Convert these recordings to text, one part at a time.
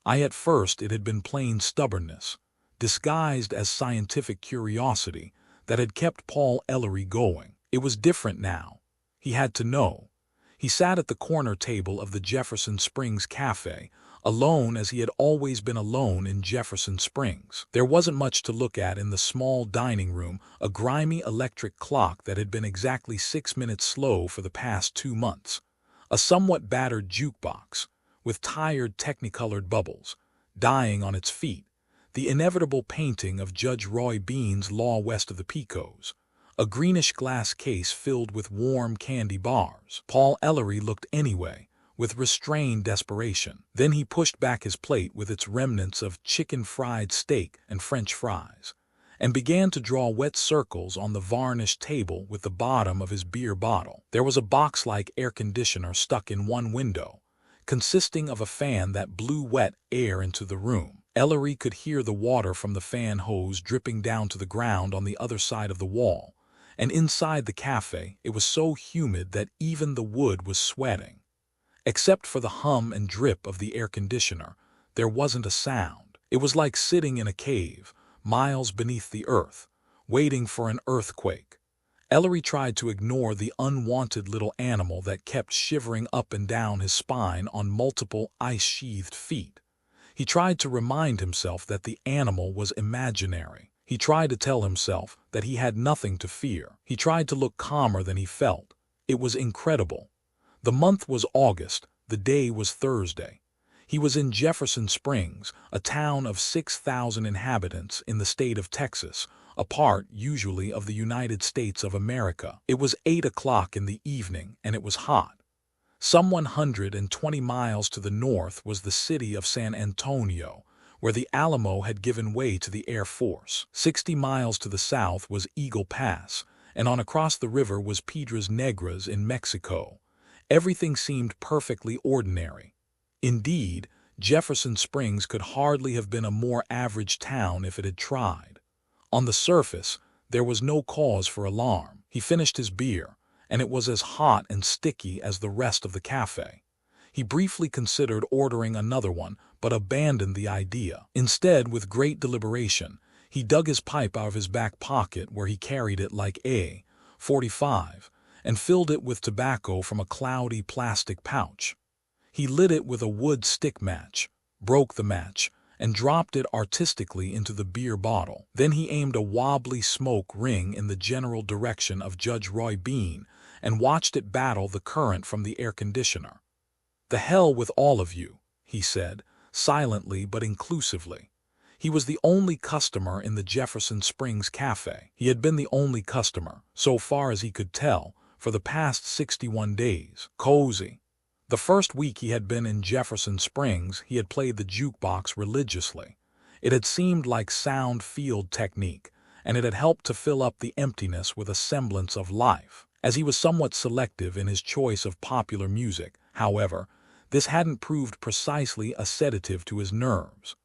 At first it had been plain stubbornness, disguised as scientific curiosity, that had kept Paul Ellery going. It was different now. He had to know. He sat at the corner table of the Jefferson Springs Cafe, alone as he had always been alone in Jefferson Springs. There wasn't much to look at in the small dining room, a grimy electric clock that had been exactly 6 minutes slow for the past 2 months, a somewhat battered jukebox, with tired technicolored bubbles, dying on its feet, the inevitable painting of Judge Roy Bean's Law West of the Pecos, a greenish glass case filled with warm candy bars. Paul Ellery looked anyway, with restrained desperation. Then he pushed back his plate with its remnants of chicken fried steak and French fries, and began to draw wet circles on the varnished table with the bottom of his beer bottle. There was a box-like air conditioner stuck in one window, consisting of a fan that blew wet air into the room. Ellery could hear the water from the fan hose dripping down to the ground on the other side of the wall, and inside the cafe it was so humid that even the wood was sweating. Except for the hum and drip of the air conditioner, there wasn't a sound. It was like sitting in a cave, miles beneath the earth, waiting for an earthquake. Ellery tried to ignore the unwanted little animal that kept shivering up and down his spine on multiple ice-sheathed feet. He tried to remind himself that the animal was imaginary. He tried to tell himself that he had nothing to fear. He tried to look calmer than he felt. It was incredible. The month was August, the day was Thursday. He was in Jefferson Springs, a town of 6,000 inhabitants in the state of Texas, a part usually of the United States of America. It was 8 o'clock in the evening, and it was hot. Some 120 miles to the north was the city of San Antonio, where the Alamo had given way to the Air Force. 60 miles to the south was Eagle Pass, and on across the river was Piedras Negras in Mexico. Everything seemed perfectly ordinary. Indeed, Jefferson Springs could hardly have been a more average town if it had tried. On the surface, there was no cause for alarm. He finished his beer, and it was as hot and sticky as the rest of the cafe. He briefly considered ordering another one, but abandoned the idea. Instead, with great deliberation, he dug his pipe out of his back pocket where he carried it like a .45, and filled it with tobacco from a cloudy plastic pouch. He lit it with a wood stick match, broke the match, and dropped it artistically into the beer bottle. Then he aimed a wobbly smoke ring in the general direction of Judge Roy Bean and watched it battle the current from the air conditioner. "The hell with all of you," he said, silently but inclusively. He was the only customer in the Jefferson Springs Cafe. He had been the only customer, so far as he could tell, for the past 61 days. Cozy. The first week he had been in Jefferson Springs, he had played the jukebox religiously. It had seemed like sound field technique, and it had helped to fill up the emptiness with a semblance of life. As he was somewhat selective in his choice of popular music, however, this hadn't proved precisely a sedative to his nerves.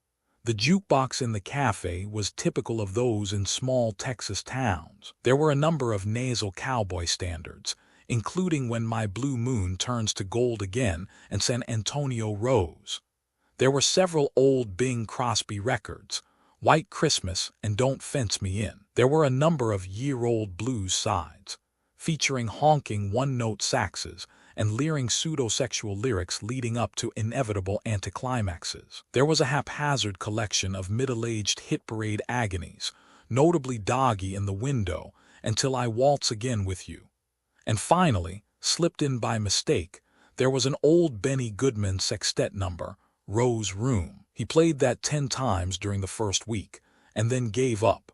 The jukebox in the cafe was typical of those in small Texas towns. There were a number of nasal cowboy standards, including When My Blue Moon Turns to Gold Again and San Antonio Rose. There were several old Bing Crosby records, White Christmas and Don't Fence Me In. There were a number of year-old blues sides, featuring honking one-note saxes and leering pseudo-sexual lyrics leading up to inevitable anticlimaxes. There was a haphazard collection of middle-aged hit parade agonies, notably Doggy in the Window, Until I Waltz Again With You. And finally, slipped in by mistake, there was an old Benny Goodman sextet number, Rose Room. He played that 10 times during the first week, and then gave up.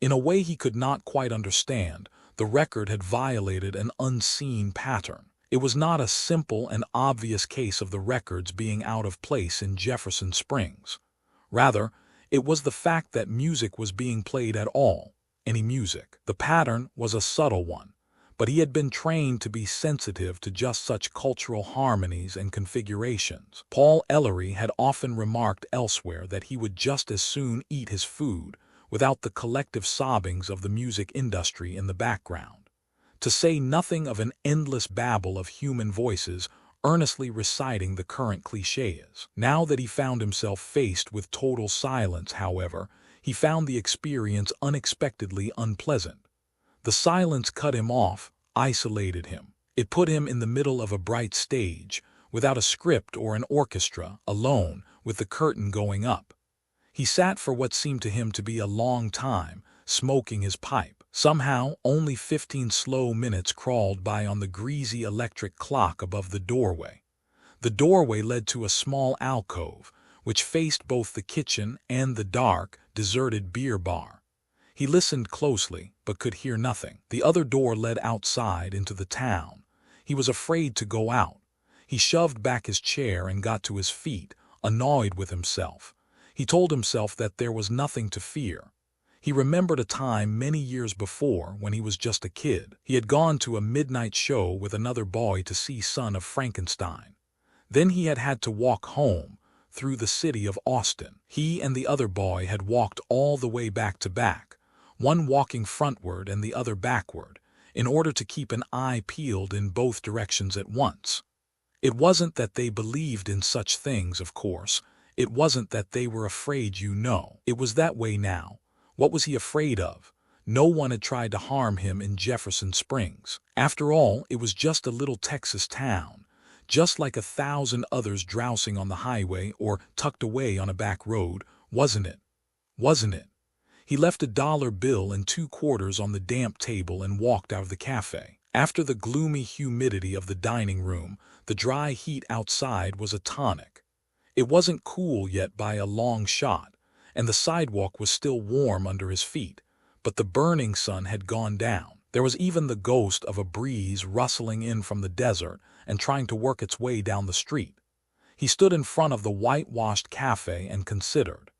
In a way he could not quite understand, the record had violated an unseen pattern. It was not a simple and obvious case of the records being out of place in Jefferson Springs. Rather, it was the fact that music was being played at all, any music. The pattern was a subtle one, but he had been trained to be sensitive to just such cultural harmonies and configurations. Paul Ellery had often remarked elsewhere that he would just as soon eat his food without the collective sobbings of the music industry in the background, to say nothing of an endless babble of human voices earnestly reciting the current clichés. Now that he found himself faced with total silence, however, he found the experience unexpectedly unpleasant. The silence cut him off, isolated him. It put him in the middle of a bright stage, without a script or an orchestra, alone, with the curtain going up. He sat for what seemed to him to be a long time, smoking his pipe. Somehow, only 15 slow minutes crawled by on the greasy electric clock above the doorway. The doorway led to a small alcove, which faced both the kitchen and the dark, deserted beer bar. He listened closely, but could hear nothing. The other door led outside into the town. He was afraid to go out. He shoved back his chair and got to his feet, annoyed with himself. He told himself that there was nothing to fear. He remembered a time many years before when he was just a kid. He had gone to a midnight show with another boy to see Son of Frankenstein. Then he had had to walk home, through the city of Austin. He and the other boy had walked all the way back to back, one walking frontward and the other backward, in order to keep an eye peeled in both directions at once. It wasn't that they believed in such things, of course. It wasn't that they were afraid, It was that way now. What was he afraid of? No one had tried to harm him in Jefferson Springs. After all, it was just a little Texas town, just like 1,000 others drowsing on the highway or tucked away on a back road, wasn't it? Wasn't it? He left a dollar bill and 2 quarters on the damp table and walked out of the cafe. After the gloomy humidity of the dining room, the dry heat outside was a tonic. It wasn't cool yet by a long shot, and the sidewalk was still warm under his feet, but the burning sun had gone down. There was even the ghost of a breeze rustling in from the desert and trying to work its way down the street. He stood in front of the whitewashed cafe and considered.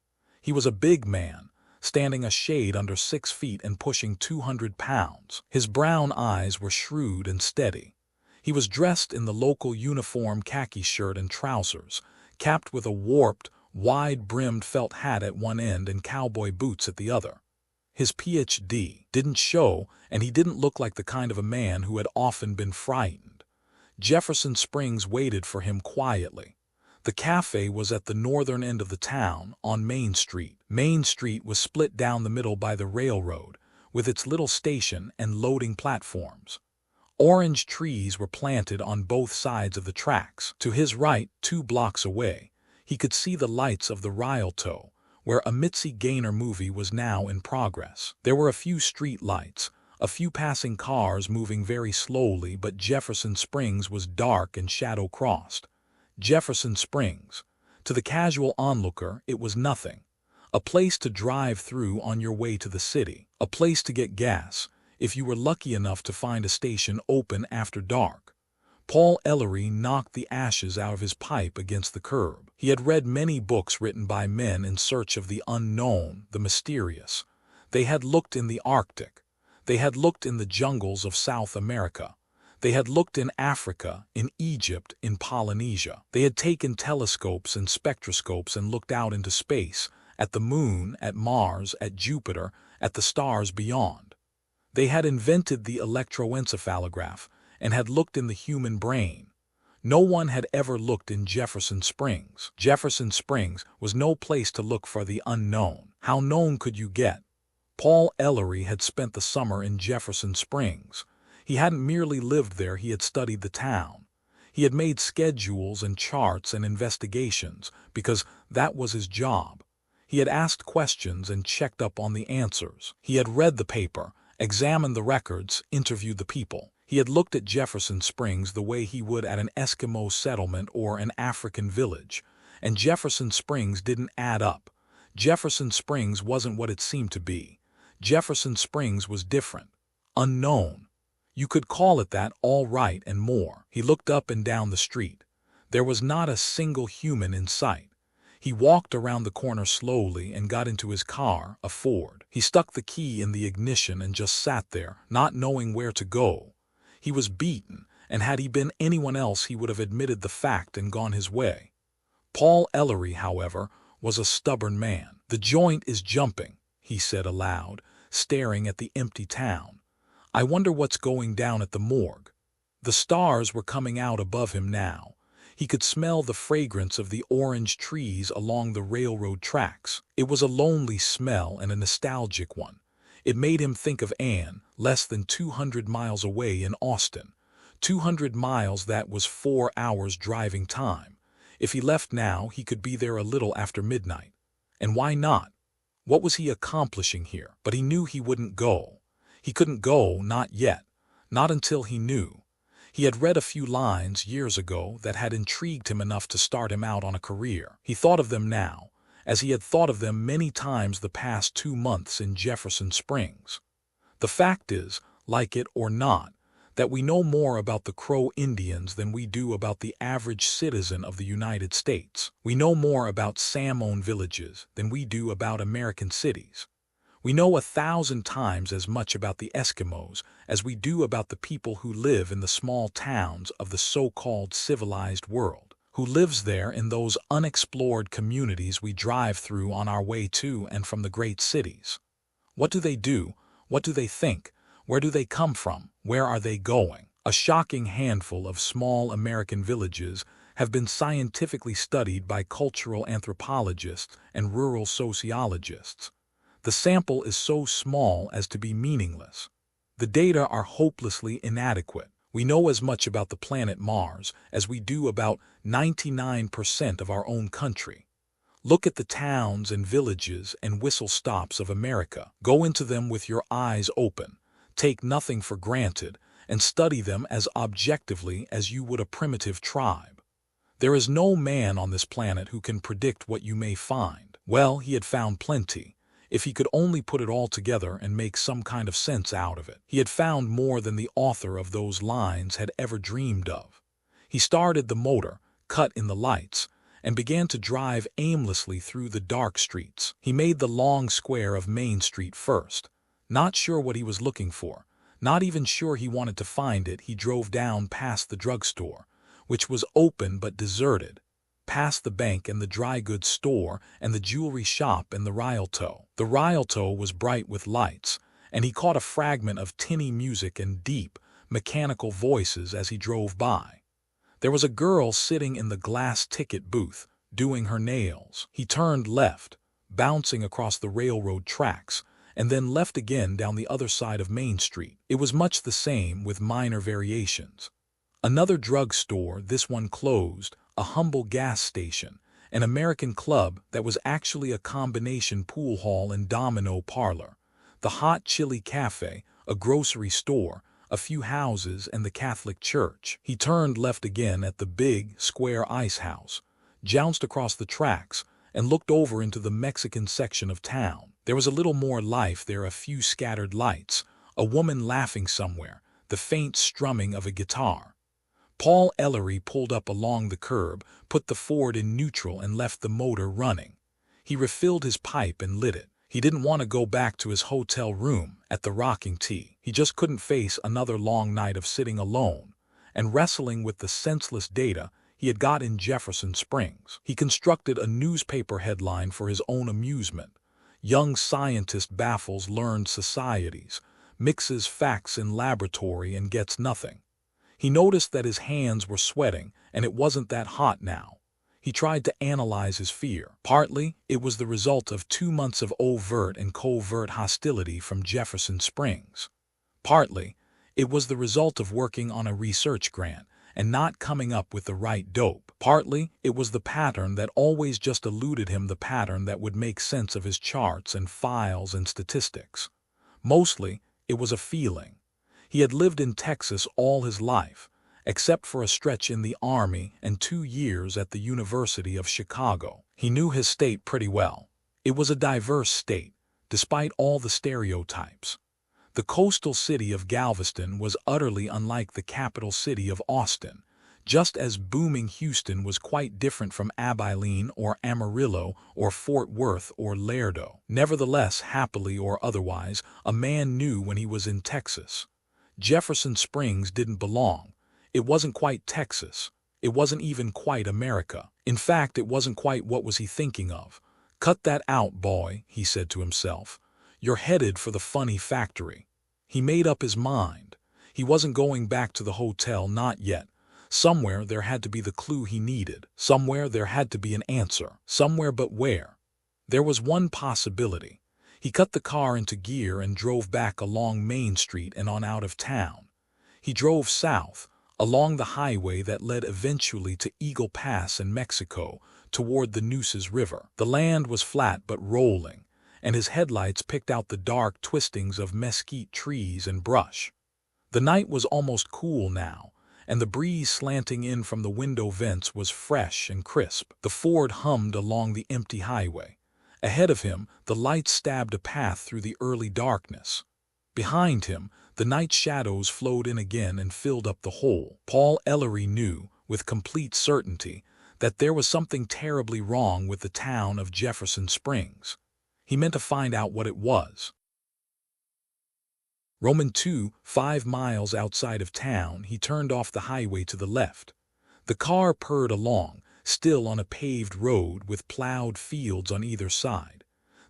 He was a big man, standing a shade under 6 feet and pushing 200 pounds. His brown eyes were shrewd and steady. He was dressed in the local uniform khaki shirt and trousers, capped with a warped, wide-brimmed felt hat at one end and cowboy boots at the other. His Ph.D. didn't show, and he didn't look like the kind of a man who had often been frightened. Jefferson Springs waited for him quietly. The cafe was at the northern end of the town, on Main Street. Main Street was split down the middle by the railroad, with its little station and loading platforms. Orange trees were planted on both sides of the tracks. To his right, 2 blocks away, he could see the lights of the Rialto, where a Mitzi Gaynor movie was now in progress. There were a few street lights, a few passing cars moving very slowly, but Jefferson Springs was dark and shadow-crossed. Jefferson Springs. To the casual onlooker, it was nothing. A place to drive through on your way to the city. A place to get gas, if you were lucky enough to find a station open after dark. Paul Ellery knocked the ashes out of his pipe against the curb. He had read many books written by men in search of the unknown, the mysterious. They had looked in the Arctic. They had looked in the jungles of South America. They had looked in Africa, in Egypt, in Polynesia. They had taken telescopes and spectroscopes and looked out into space, at the moon, at Mars, at Jupiter, at the stars beyond. They had invented the electroencephalograph and had looked in the human brain. No one had ever looked in Jefferson Springs. Jefferson Springs was no place to look for the unknown. How known could you get? Paul Ellery had spent the summer in Jefferson Springs. He hadn't merely lived there, he had studied the town. He had made schedules and charts and investigations, because that was his job. He had asked questions and checked up on the answers. He had read the paper, examined the records, interviewed the people. He had looked at Jefferson Springs the way he would at an Eskimo settlement or an African village, and Jefferson Springs didn't add up. Jefferson Springs wasn't what it seemed to be. Jefferson Springs was different, unknown. You could call it that, all right, and more. He looked up and down the street. There was not a single human in sight. He walked around the corner slowly and got into his car, a Ford. He stuck the key in the ignition and just sat there, not knowing where to go. He was beaten, and had he been anyone else he would have admitted the fact and gone his way. Paul Ellery, however, was a stubborn man. "The joint is jumping," he said aloud, staring at the empty town. "I wonder what's going down at the morgue." The stars were coming out above him now. He could smell the fragrance of the orange trees along the railroad tracks. It was a lonely smell and a nostalgic one. It made him think of Anne, less than 200 miles away in Austin. 200 miles, that was 4 hours driving time. If he left now, he could be there a little after midnight. And why not? What was he accomplishing here? But he knew he wouldn't go. He couldn't go, not yet. Not until he knew. He had read a few lines years ago that had intrigued him enough to start him out on a career. He thought of them now, as he had thought of them many times the past 2 months in Jefferson Springs. The fact is, like it or not, that we know more about the Crow Indians than we do about the average citizen of the United States. We know more about Samoan villages than we do about American cities. We know 1,000 times as much about the Eskimos as we do about the people who live in the small towns of the so-called civilized world, who lives there in those unexplored communities we drive through on our way to and from the great cities. What do they do? What do they think? Where do they come from? Where are they going? A shocking handful of small American villages have been scientifically studied by cultural anthropologists and rural sociologists. The sample is so small as to be meaningless. The data are hopelessly inadequate. We know as much about the planet Mars as we do about 99% of our own country. Look at the towns and villages and whistle stops of America. Go into them with your eyes open. Take nothing for granted and study them as objectively as you would a primitive tribe. There is no man on this planet who can predict what you may find. Well, he had found plenty, if he could only put it all together and make some kind of sense out of it. He had found more than the author of those lines had ever dreamed of. He started the motor, cut in the lights, and began to drive aimlessly through the dark streets. He made the long square of Main Street first. Not sure what he was looking for, not even sure he wanted to find it, he drove down past the drugstore, which was open but deserted, past the bank and the dry goods store and the jewelry shop and the Rialto. The Rialto was bright with lights, and he caught a fragment of tinny music and deep, mechanical voices as he drove by. There was a girl sitting in the glass ticket booth, doing her nails. He turned left, bouncing across the railroad tracks, and then left again down the other side of Main Street. It was much the same with minor variations. Another drugstore, this one closed, a humble gas station, an American club that was actually a combination pool hall and domino parlor, the Hot Chili Cafe, a grocery store, a few houses, and the Catholic church. He turned left again at the big, square ice house, jounced across the tracks, and looked over into the Mexican section of town. There was a little more life there, a few scattered lights, a woman laughing somewhere, the faint strumming of a guitar. Paul Ellery pulled up along the curb, put the Ford in neutral and left the motor running. He refilled his pipe and lit it. He didn't want to go back to his hotel room at the Rocking Tea. He just couldn't face another long night of sitting alone and wrestling with the senseless data he had got in Jefferson Springs. He constructed a newspaper headline for his own amusement. Young scientist baffles learned societies, mixes facts in laboratory and gets nothing. He noticed that his hands were sweating, and it wasn't that hot now. He tried to analyze his fear. Partly, it was the result of 2 months of overt and covert hostility from Jefferson Springs. Partly, it was the result of working on a research grant and not coming up with the right dope. Partly, it was the pattern that always just eluded him, the pattern that would make sense of his charts and files and statistics. Mostly, it was a feeling. He had lived in Texas all his life, except for a stretch in the Army and 2 years at the University of Chicago. He knew his state pretty well. It was a diverse state, despite all the stereotypes. The coastal city of Galveston was utterly unlike the capital city of Austin, just as booming Houston was quite different from Abilene or Amarillo or Fort Worth or Laredo. Nevertheless, happily or otherwise, a man knew when he was in Texas. Jefferson Springs didn't belong. It wasn't quite Texas. It wasn't even quite America. In fact, it wasn't quite what was he thinking of. "Cut that out, boy," he said to himself. "You're headed for the funny factory." He made up his mind. He wasn't going back to the hotel, not yet. Somewhere there had to be the clue he needed. Somewhere there had to be an answer. Somewhere, but where? There was one possibility. He cut the car into gear and drove back along Main Street and on out of town. He drove south, along the highway that led eventually to Eagle Pass in Mexico, toward the Nueces River. The land was flat but rolling, and his headlights picked out the dark twistings of mesquite trees and brush. The night was almost cool now, and the breeze slanting in from the window vents was fresh and crisp. The Ford hummed along the empty highway. Ahead of him, the lights stabbed a path through the early darkness. Behind him, the night shadows flowed in again and filled up the hole. Paul Ellery knew, with complete certainty, that there was something terribly wrong with the town of Jefferson Springs. He meant to find out what it was. Roman 2, 5 miles outside of town, he turned off the highway to the left. The car purred along, still on a paved road with plowed fields on either side.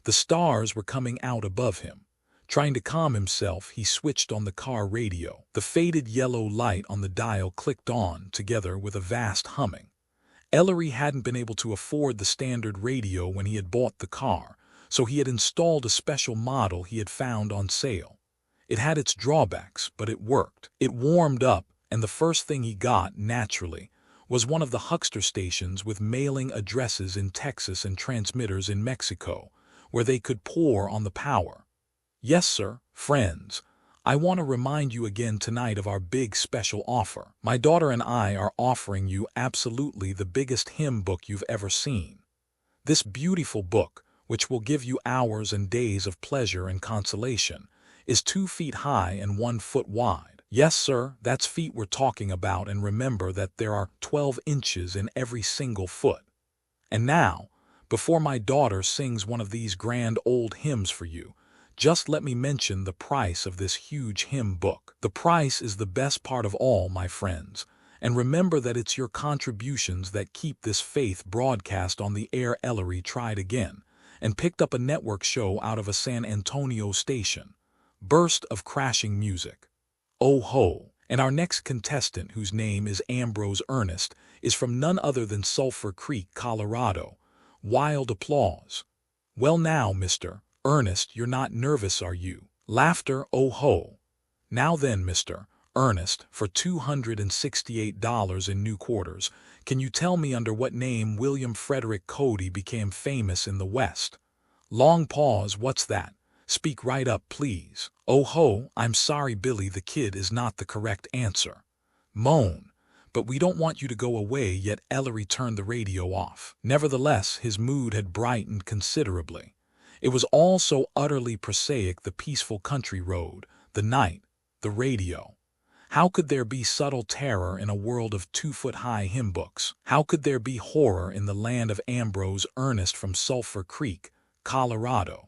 The stars were coming out above him. Trying to calm himself, he switched on the car radio. The faded yellow light on the dial clicked on, together with a vast humming. Ellery hadn't been able to afford the standard radio when he had bought the car, so he had installed a special model he had found on sale. It had its drawbacks, but it worked. It warmed up, and the first thing he got, naturally, was one of the huckster stations with mailing addresses in Texas and transmitters in Mexico, where they could pour on the power. "Yes, sir, friends. I want to remind you again tonight of our big special offer. My daughter and I are offering you absolutely the biggest hymn book you've ever seen. This beautiful book, which will give you hours and days of pleasure and consolation, is 2 feet high and 1 foot wide. Yes, sir, that's feet we're talking about, and remember that there are 12 inches in every single foot. And now, before my daughter sings one of these grand old hymns for you, just let me mention the price of this huge hymn book. The price is the best part of all, my friends, and remember that it's your contributions that keep this faith broadcast on the air." Ellery tried again, and picked up a network show out of a San Antonio station. Burst of crashing music. Oh ho! And our next contestant, whose name is Ambrose Ernest, is from none other than Sulphur Creek, Colorado. Wild applause. "Well now, Mr. Ernest, you're not nervous, are you?" Laughter. "Oh ho! Now then, Mr. Ernest, for $268 in new quarters, can you tell me under what name William Frederick Cody became famous in the West?" Long pause. "What's that? Speak right up, please." "Oh ho, I'm sorry, Billy, the kid is not the correct answer." Moan. "But we don't want you to go away yet." Ellery turned the radio off. Nevertheless, his mood had brightened considerably. It was all so utterly prosaic: the peaceful country road, the night, the radio. How could there be subtle terror in a world of 2-foot-high hymn books? How could there be horror in the land of Ambrose Ernest from Sulphur Creek, Colorado?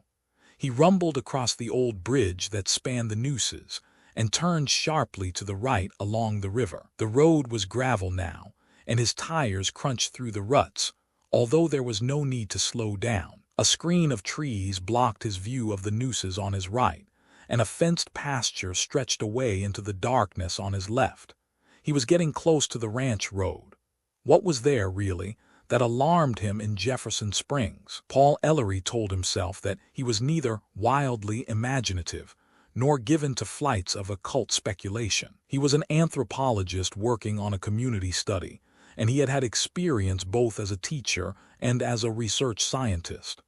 He rumbled across the old bridge that spanned the Nueces, and turned sharply to the right along the river. The road was gravel now, and his tires crunched through the ruts, although there was no need to slow down. A screen of trees blocked his view of the Nueces on his right, and a fenced pasture stretched away into the darkness on his left. He was getting close to the ranch road. What was there, really, that alarmed him in Jefferson Springs? Paul Ellery told himself that he was neither wildly imaginative nor given to flights of occult speculation. He was an anthropologist working on a community study, and he had had experience both as a teacher and as a research scientist.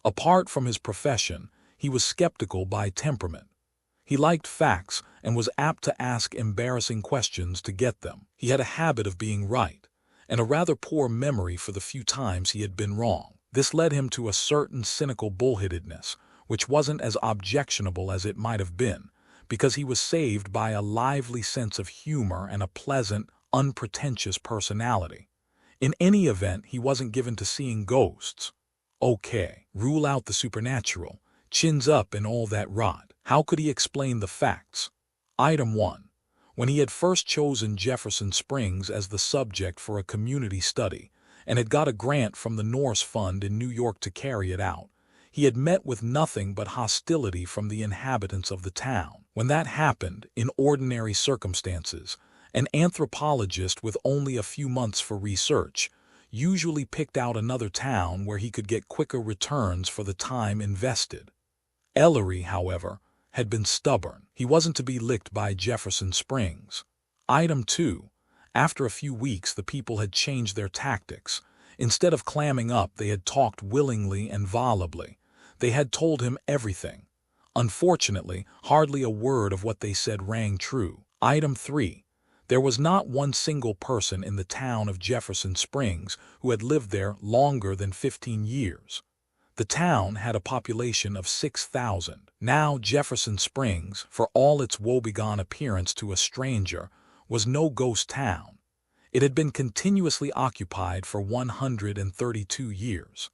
Apart from his profession, he was skeptical by temperament. He liked facts and was apt to ask embarrassing questions to get them. He had a habit of being right, and a rather poor memory for the few times he had been wrong. This led him to a certain cynical bullheadedness, which wasn't as objectionable as it might have been, because he was saved by a lively sense of humor and a pleasant, unpretentious personality. In any event, he wasn't given to seeing ghosts. Okay, rule out the supernatural, chins up and all that rot. How could he explain the facts? Item 1. When he had first chosen Jefferson Springs as the subject for a community study, and had got a grant from the Norse Fund in New York to carry it out, He had met with nothing but hostility from the inhabitants of the town. When that happened, in ordinary circumstances, an anthropologist with only a few months for research usually picked out another town where he could get quicker returns for the time invested. Ellery, however, had been stubborn. He wasn't to be licked by Jefferson Springs. Item 2. After a few weeks, the people had changed their tactics. Instead of clamming up, they had talked willingly and volubly. They had told him everything. Unfortunately, hardly a word of what they said rang true. Item 3. There was not one single person in the town of Jefferson Springs who had lived there longer than 15 years. The town had a population of 6,000. Now Jefferson Springs, for all its woebegone appearance to a stranger, was no ghost town. It had been continuously occupied for 132 years.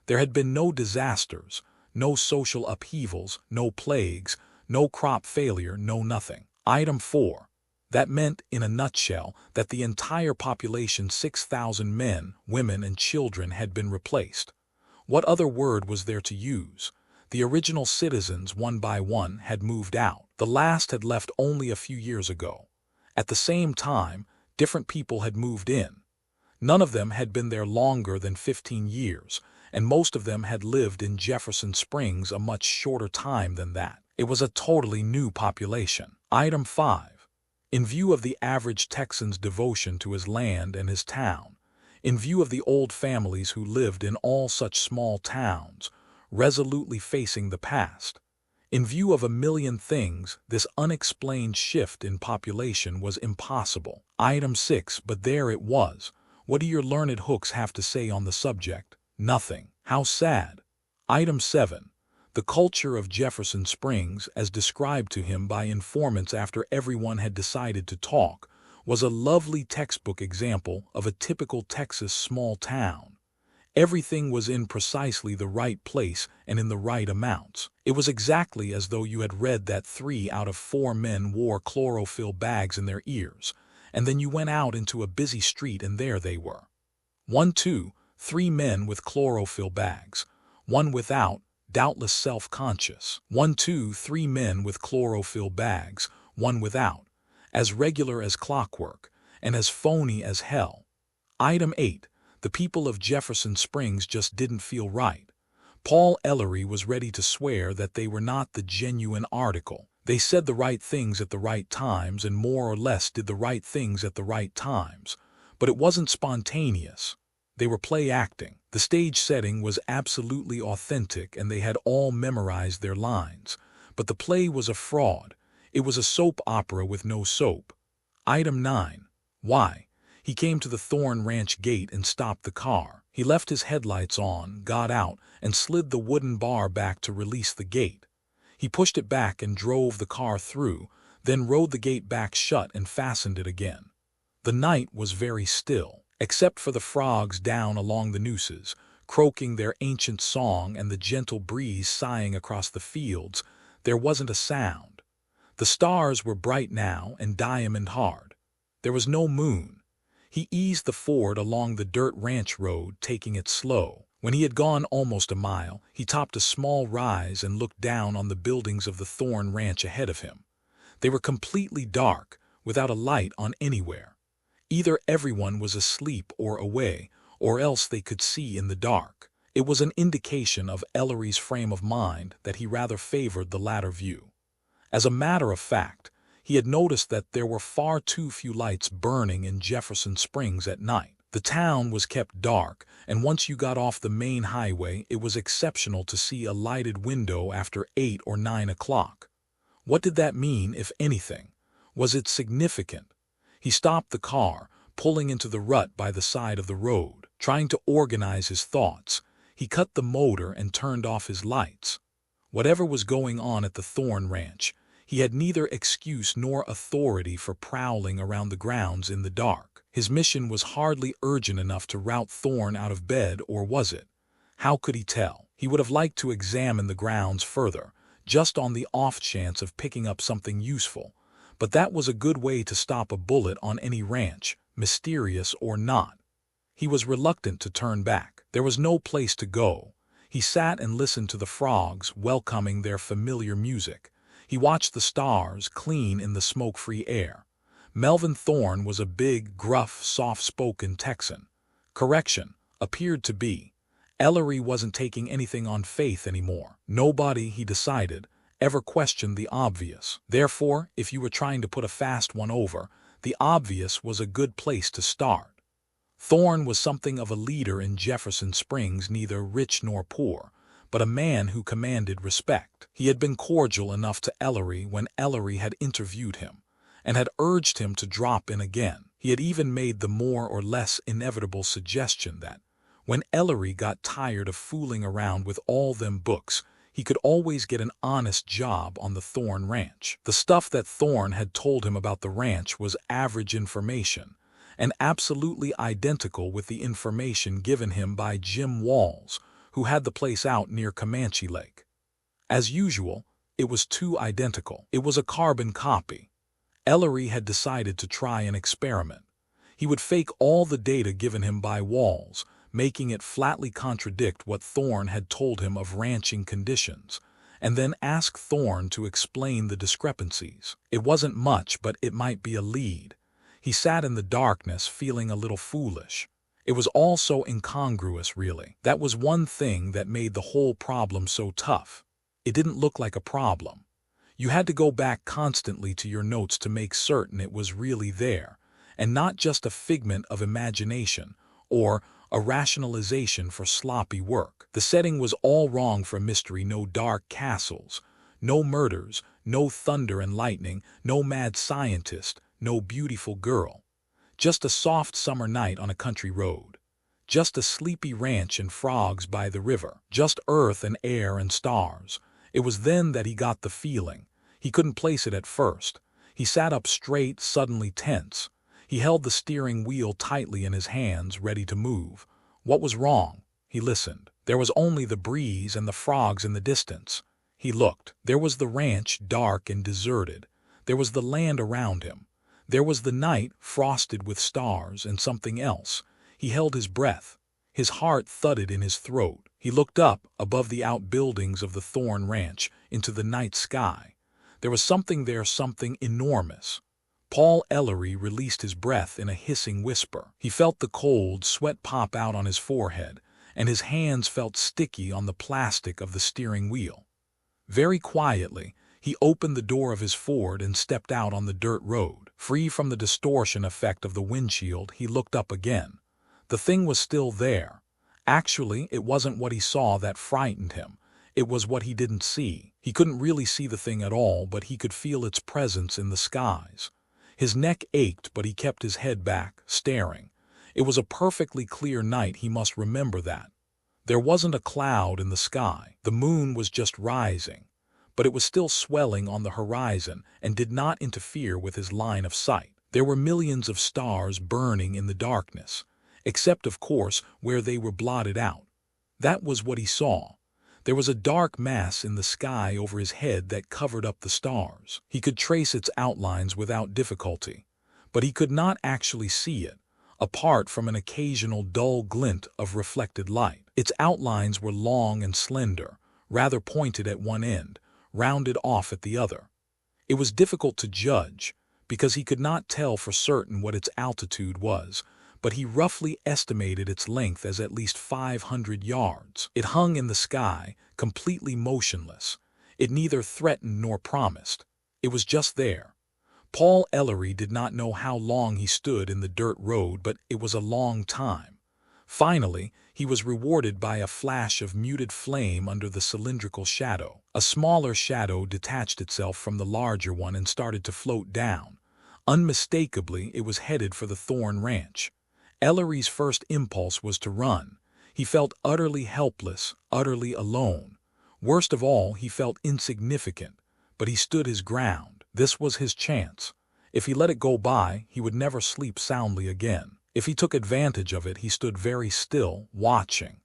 There had been no disasters, no social upheavals, no plagues, no crop failure, no nothing. Item 4. That meant, in a nutshell, that the entire population, 6,000 men, women, and children, had been replaced. What other word was there to use? The original citizens, one by one, had moved out. The last had left only a few years ago. At the same time, different people had moved in. None of them had been there longer than 15 years, and most of them had lived in Jefferson Springs a much shorter time than that. It was a totally new population. Item 5. In view of the average Texan's devotion to his land and his town, in view of the old families who lived in all such small towns, resolutely facing the past, in view of a million things, this unexplained shift in population was impossible. Item 6. But there it was. What do your learned hooks have to say on the subject? Nothing. How sad. Item 7. The culture of Jefferson Springs, as described to him by informants after everyone had decided to talk, was a lovely textbook example of a typical Texas small town. Everything was in precisely the right place and in the right amounts. It was exactly as though you had read that 3 out of 4 men wore chlorophyll bags in their ears, and then you went out into a busy street and there they were. 1, 2, 3 men with chlorophyll bags. One without, doubtless self-conscious. 1, 2, 3 men with chlorophyll bags. One without. As regular as clockwork, and as phony as hell. Item 8. The people of Jefferson Springs just didn't feel right. Paul Ellery was ready to swear that they were not the genuine article. They said the right things at the right times and more or less did the right things at the right times. But it wasn't spontaneous. They were play acting. The stage setting was absolutely authentic and they had all memorized their lines. But the play was a fraud. It was a soap opera with no soap. Item 9. Why? He came to the Thorn Ranch gate and stopped the car. He left his headlights on, got out, and slid the wooden bar back to release the gate. He pushed it back and drove the car through, then rode the gate back shut and fastened it again. The night was very still, except for the frogs down along the nooses, croaking their ancient song and the gentle breeze sighing across the fields. There wasn't a sound. The stars were bright now and diamond hard. There was no moon. He eased the Ford along the dirt ranch road, taking it slow. When he had gone almost a mile, he topped a small rise and looked down on the buildings of the Thorn Ranch ahead of him. They were completely dark, without a light on anywhere. Either everyone was asleep or away, or else they could see in the dark. It was an indication of Ellery's frame of mind that he rather favored the latter view. As a matter of fact, he had noticed that there were far too few lights burning in Jefferson Springs at night. The town was kept dark, and once you got off the main highway, it was exceptional to see a lighted window after 8 or 9 o'clock. What did that mean, if anything? Was it significant? He stopped the car, pulling into the rut by the side of the road. Trying to organize his thoughts, he cut the motor and turned off his lights. Whatever was going on at the Thorn Ranch, he had neither excuse nor authority for prowling around the grounds in the dark. His mission was hardly urgent enough to rout Thorn out of bed, or was it? How could he tell? He would have liked to examine the grounds further, just on the off chance of picking up something useful. But that was a good way to stop a bullet on any ranch, mysterious or not. He was reluctant to turn back. There was no place to go. He sat and listened to the frogs welcoming their familiar music. He watched the stars clean in the smoke-free air. Melvin Thorne was a big, gruff, soft-spoken Texan. Correction, appeared to be. Ellery wasn't taking anything on faith anymore. Nobody, he decided, ever questioned the obvious. Therefore, if you were trying to put a fast one over, the obvious was a good place to start. Thorne was something of a leader in Jefferson Springs, neither rich nor poor, but a man who commanded respect. He had been cordial enough to Ellery when Ellery had interviewed him, and had urged him to drop in again. He had even made the more or less inevitable suggestion that, when Ellery got tired of fooling around with all them books, he could always get an honest job on the Thorne Ranch. The stuff that Thorne had told him about the ranch was average information, and absolutely identical with the information given him by Jim Walls, who had the place out near Comanche Lake. As usual, it was too identical. It was a carbon copy. Ellery had decided to try an experiment. He would fake all the data given him by Walls, making it flatly contradict what Thorne had told him of ranching conditions, and then ask Thorne to explain the discrepancies. It wasn't much, but it might be a lead. He sat in the darkness feeling a little foolish. It was all so incongruous, really. That was one thing that made the whole problem so tough. It didn't look like a problem. You had to go back constantly to your notes to make certain it was really there, and not just a figment of imagination or a rationalization for sloppy work. The setting was all wrong for mystery. No dark castles, no murders, no thunder and lightning, no mad scientist, no beautiful girl. Just a soft summer night on a country road. Just a sleepy ranch and frogs by the river. Just earth and air and stars. It was then that he got the feeling. He couldn't place it at first. He sat up straight, suddenly tense. He held the steering wheel tightly in his hands, ready to move. What was wrong? He listened. There was only the breeze and the frogs in the distance. He looked. There was the ranch, dark and deserted. There was the land around him. There was the night, frosted with stars, and something else. He held his breath. His heart thudded in his throat. He looked up, above the outbuildings of the Thorne Ranch, into the night sky. There was something there, something enormous. Paul Ellery released his breath in a hissing whisper. He felt the cold sweat pop out on his forehead, and his hands felt sticky on the plastic of the steering wheel. Very quietly, he opened the door of his Ford and stepped out on the dirt road. Free from the distortion effect of the windshield, he looked up again. The thing was still there. Actually, it wasn't what he saw that frightened him. It was what he didn't see. He couldn't really see the thing at all, but he could feel its presence in the skies. His neck ached, but he kept his head back, staring. It was a perfectly clear night, he must remember that. There wasn't a cloud in the sky. The moon was just rising, but it was still swelling on the horizon and did not interfere with his line of sight. There were millions of stars burning in the darkness, except, of course, where they were blotted out. That was what he saw. There was a dark mass in the sky over his head that covered up the stars. He could trace its outlines without difficulty, but he could not actually see it, apart from an occasional dull glint of reflected light. Its outlines were long and slender, rather pointed at one end, rounded off at the other. It was difficult to judge, because he could not tell for certain what its altitude was, but he roughly estimated its length as at least 500 yards. It hung in the sky, completely motionless. It neither threatened nor promised. It was just there. Paul Ellery did not know how long he stood in the dirt road, but it was a long time. Finally, he was rewarded by a flash of muted flame under the cylindrical shadow. A smaller shadow detached itself from the larger one and started to float down. Unmistakably, it was headed for the Thorne Ranch. Ellery's first impulse was to run. He felt utterly helpless, utterly alone. Worst of all, he felt insignificant, but he stood his ground. This was his chance. If he let it go by, he would never sleep soundly again. If he took advantage of it, he stood very still, watching.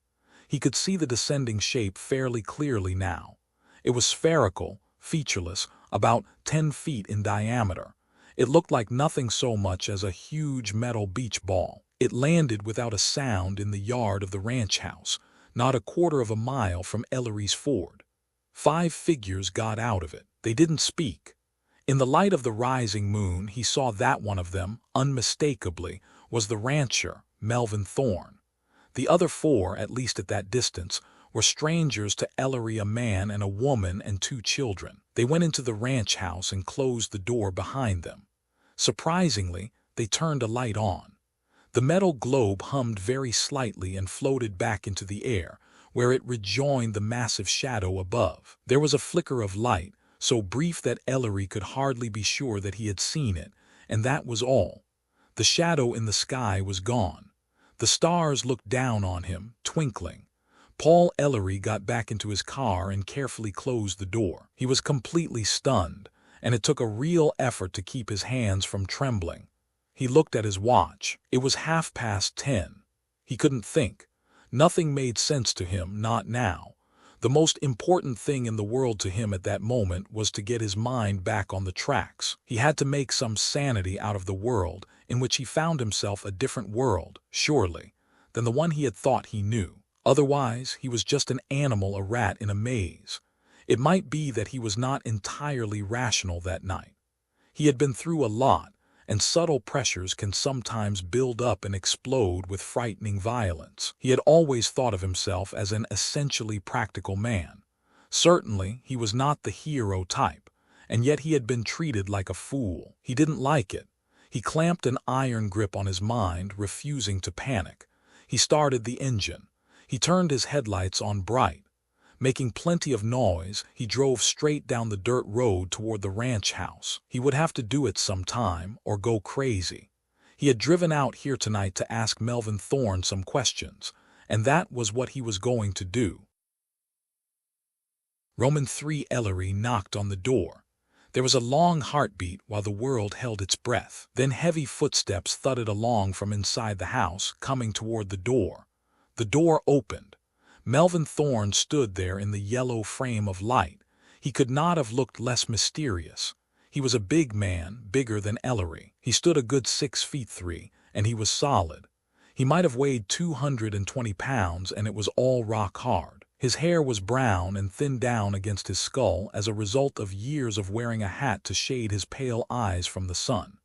He could see the descending shape fairly clearly now. It was spherical, featureless, about 10 feet in diameter. It looked like nothing so much as a huge metal beach ball. It landed without a sound in the yard of the ranch house. not a quarter of a mile from Ellery's Ford. 5 figures got out of it. They didn't speak. In the light of the rising moon, he saw that one of them, unmistakably, was the rancher, Melvin Thorne. The other 4, at least at that distance, were strangers to Ellery, a man and a woman and 2 children. They went into the ranch house and closed the door behind them. Surprisingly, they turned a light on. The metal globe hummed very slightly and floated back into the air, where it rejoined the massive shadow above. There was a flicker of light, so brief that Ellery could hardly be sure that he had seen it, and that was all. The shadow in the sky was gone. The stars looked down on him, twinkling. Paul Ellery got back into his car and carefully closed the door. He was completely stunned, and it took a real effort to keep his hands from trembling. He looked at his watch. It was 10:30. He couldn't think. Nothing made sense to him, not now. The most important thing in the world to him at that moment was to get his mind back on the tracks. He had to make some sanity out of the world in which he found himself, a different world, surely, than the one he had thought he knew. Otherwise, he was just an animal, a rat in a maze. It might be that he was not entirely rational that night. He had been through a lot, and subtle pressures can sometimes build up and explode with frightening violence. He had always thought of himself as an essentially practical man. Certainly, he was not the hero type, and yet he had been treated like a fool. He didn't like it. He clamped an iron grip on his mind, refusing to panic. He started the engine. He turned his headlights on bright. Making plenty of noise, he drove straight down the dirt road toward the ranch house. He would have to do it sometime, or go crazy. He had driven out here tonight to ask Melvin Thorne some questions, and that was what he was going to do. Roman 3 Ellery knocked on the door. There was a long heartbeat while the world held its breath. Then heavy footsteps thudded along from inside the house, coming toward the door. The door opened. Melvin Thorne stood there in the yellow frame of light. He could not have looked less mysterious. He was a big man, bigger than Ellery. He stood a good 6'3", and he was solid. He might have weighed 220 pounds, and it was all rock hard. His hair was brown and thinned down against his skull as a result of years of wearing a hat to shade his pale eyes from the sun.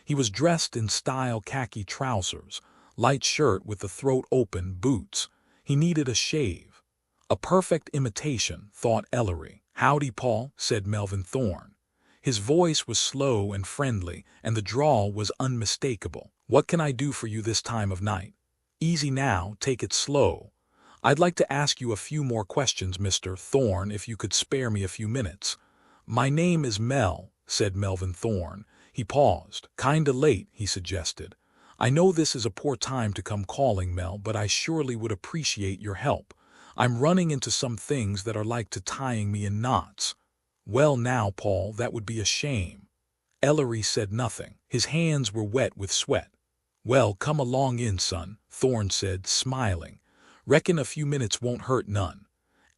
He was dressed in style khaki trousers, light shirt with the throat open, boots. He needed a shave. A perfect imitation, thought Ellery. "Howdy, Paul," said Melvin Thorne. His voice was slow and friendly, and the drawl was unmistakable. "What can I do for you this time of night?" "Easy now, take it slow. I'd like to ask you a few more questions, Mr. Thorne, if you could spare me a few minutes." "My name is Mel," said Melvin Thorne. He paused. "Kinda late," he suggested. "I know this is a poor time to come calling, Mel, but I surely would appreciate your help. I'm running into some things that are like to tying me in knots." "Well now, Paul, that would be a shame." Ellery said nothing. His hands were wet with sweat. "Well, come along in, son," Thorne said, smiling. "Reckon a few minutes won't hurt none."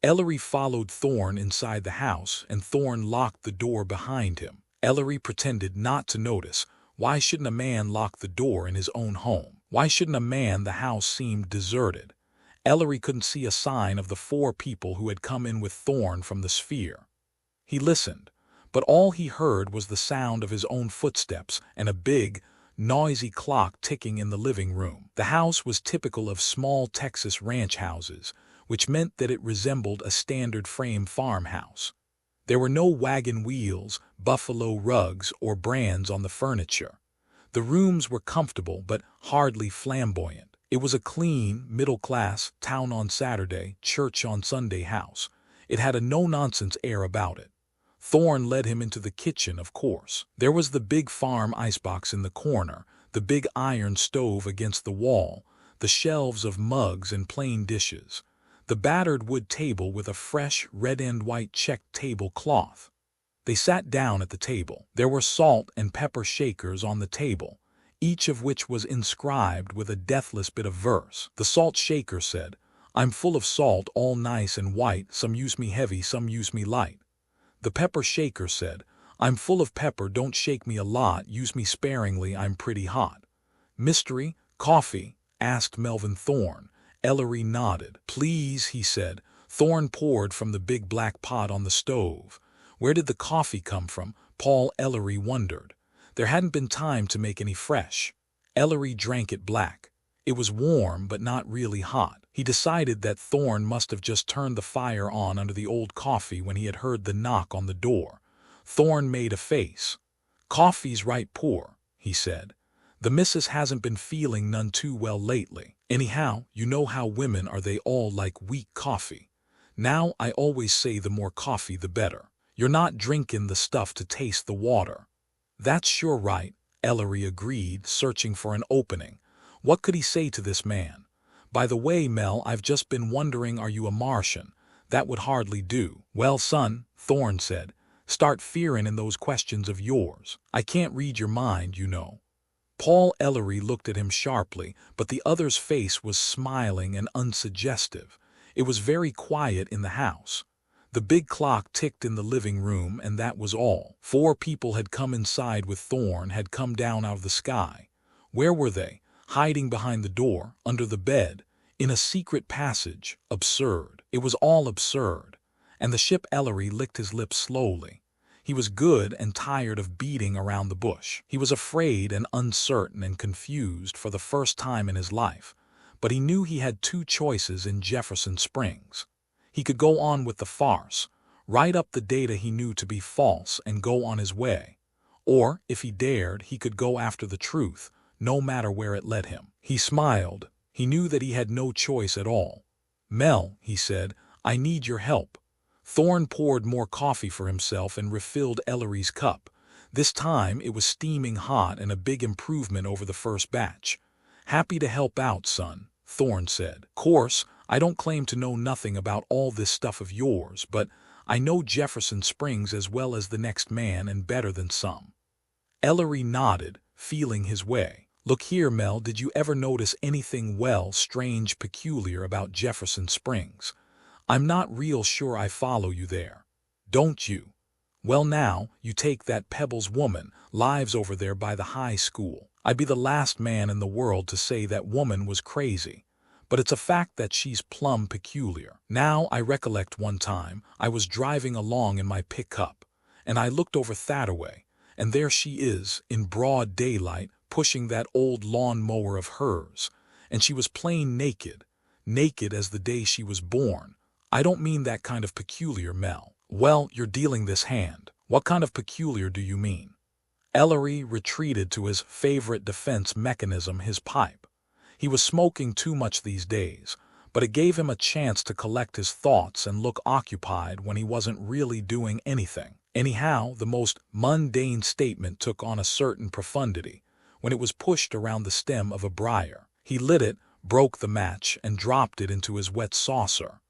Ellery followed Thorne inside the house, and Thorne locked the door behind him. Ellery pretended not to notice. Why shouldn't a man lock the door in his own home? Why shouldn't a man? The house seemed deserted. Ellery couldn't see a sign of the 4 people who had come in with Thorne from the sphere. He listened, but all he heard was the sound of his own footsteps and a big, noisy clock ticking in the living room. The house was typical of small Texas ranch houses, which meant that it resembled a standard frame farmhouse. There were no wagon wheels, buffalo rugs, or brands on the furniture. The rooms were comfortable but hardly flamboyant. It was a clean, middle-class, town on Saturday, church on Sunday house. It had a no-nonsense air about it. Thorne led him into the kitchen, of course. There was the big farm icebox in the corner, the big iron stove against the wall, the shelves of mugs and plain dishes, the battered wood table with a fresh red-and-white checked tablecloth. They sat down at the table. There were salt and pepper shakers on the table, each of which was inscribed with a deathless bit of verse. The salt shaker said, "I'm full of salt, all nice and white, some use me heavy, some use me light." The pepper shaker said, "I'm full of pepper, don't shake me a lot, use me sparingly, I'm pretty hot." "Mystery, coffee?" asked Melvin Thorne, Ellery nodded. "Please," he said. Thorne poured from the big black pot on the stove. Where did the coffee come from? Paul Ellery wondered. There hadn't been time to make any fresh. Ellery drank it black. It was warm, but not really hot. He decided that Thorne must have just turned the fire on under the old coffee when he had heard the knock on the door. Thorne made a face. "Coffee's right poor," he said. "The missus hasn't been feeling none too well lately. Anyhow, you know how women are, they all like weak coffee. Now, I always say the more coffee the better. You're not drinking the stuff to taste the water." "That's sure right," Ellery agreed, searching for an opening. What could he say to this man? "By the way, Mel, I've just been wondering, are you a Martian? That would hardly do." "Well, son," Thorne said, "start fearing in those questions of yours. I can't read your mind, you know." Paul Ellery looked at him sharply, but the other's face was smiling and unsuggestive. It was very quiet in the house. The big clock ticked in the living room, and that was all. 4 people had come inside with Thorne, had come down out of the sky. Where were they? Hiding behind the door, under the bed, in a secret passage. Absurd. It was all absurd. And the ship Ellery licked his lips slowly. He was good and tired of beating around the bush. He was afraid and uncertain and confused for the first time in his life. But he knew he had 2 choices in Jefferson Springs. He could go on with the farce, write up the data he knew to be false and go on his way. Or, if he dared, he could go after the truth, no matter where it led him. He smiled. He knew that he had no choice at all. "Mel," he said, "I need your help." Thorne poured more coffee for himself and refilled Ellery's cup. This time it was steaming hot and a big improvement over the first batch. "Happy to help out, son," Thorne said. "Course, I don't claim to know nothing about all this stuff of yours, but I know Jefferson Springs as well as the next man and better than some." Ellery nodded, feeling his way. "Look here, Mel, did you ever notice anything strange, peculiar about Jefferson Springs? I'm not real sure I follow you there." "Don't you? Well now, you take that Pebbles woman, lives over there by the high school. I'd be the last man in the world to say that woman was crazy. But it's a fact that she's plumb peculiar. Now, I recollect one time, I was driving along in my pickup, and I looked over thataway, and there she is, in broad daylight, pushing that old lawn mower of hers, and she was plain naked, naked as the day she was born. I don't mean that kind of peculiar, Mel." "Well, you're dealing this hand. What kind of peculiar do you mean?" Ellery retreated to his favorite defense mechanism, his pipe. He was smoking too much these days, but it gave him a chance to collect his thoughts and look occupied when he wasn't really doing anything. Anyhow, the most mundane statement took on a certain profundity when it was pushed around the stem of a briar. He lit it, broke the match, and dropped it into his wet saucer.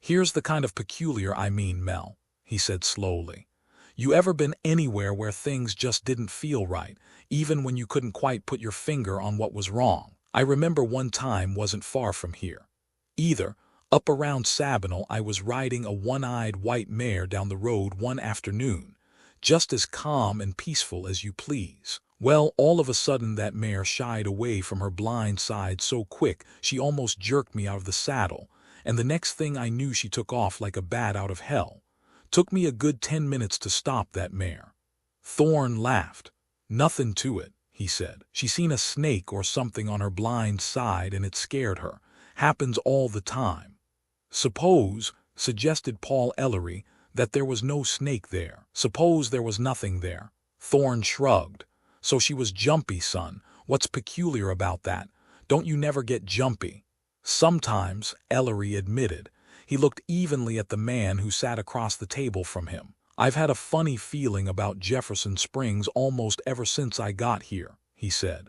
"Here's the kind of peculiar I mean, Mel," he said slowly. "You ever been anywhere where things just didn't feel right, even when you couldn't quite put your finger on what was wrong? I remember one time wasn't far from here either. Up around Sabinal, I was riding a one-eyed white mare down the road one afternoon, just as calm and peaceful as you please. Well, all of a sudden that mare shied away from her blind side so quick she almost jerked me out of the saddle, and the next thing I knew she took off like a bat out of hell. Took me a good 10 minutes to stop that mare." Thorne laughed. "Nothing to it," he said. "She seen a snake or something on her blind side and it scared her. Happens all the time." "Suppose," suggested Paul Ellery, "that there was no snake there. Suppose there was nothing there." Thorne shrugged. "So she was jumpy, son. What's peculiar about that? Don't you never get jumpy?" "Sometimes," Ellery admitted. He looked evenly at the man who sat across the table from him. "I've had a funny feeling about Jefferson Springs almost ever since I got here," he said.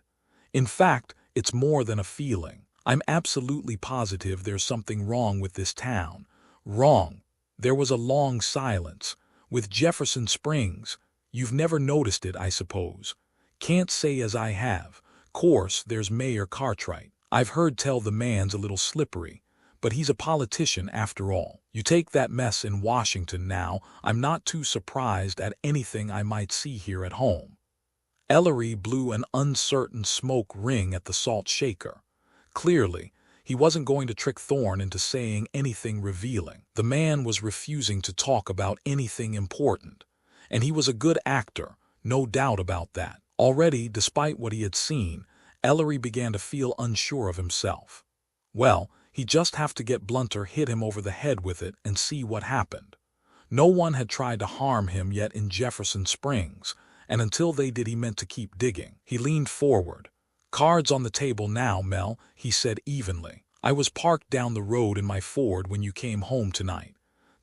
"In fact, it's more than a feeling. I'm absolutely positive there's something wrong with this town. Wrong." There was a long silence. "With Jefferson Springs? You've never noticed it, I suppose?" "Can't say as I have. Course, there's Mayor Cartwright. I've heard tell the man's a little slippery, but he's a politician after all. You take that mess in Washington now, I'm not too surprised at anything I might see here at home." Ellery blew an uncertain smoke ring at the salt shaker. Clearly, He wasn't going to trick Thorne into saying anything revealing. The man was refusing to talk about anything important. And he was a good actor, no doubt about that. Already, despite what he had seen, Ellery began to feel unsure of himself. Well, he'd just have to get Blunter hit him over the head with it and see what happened. No one had tried to harm him yet in Jefferson Springs, and until they did he meant to keep digging. He leaned forward. "Cards on the table now, Mel," he said evenly. "I was parked down the road in my Ford when you came home tonight."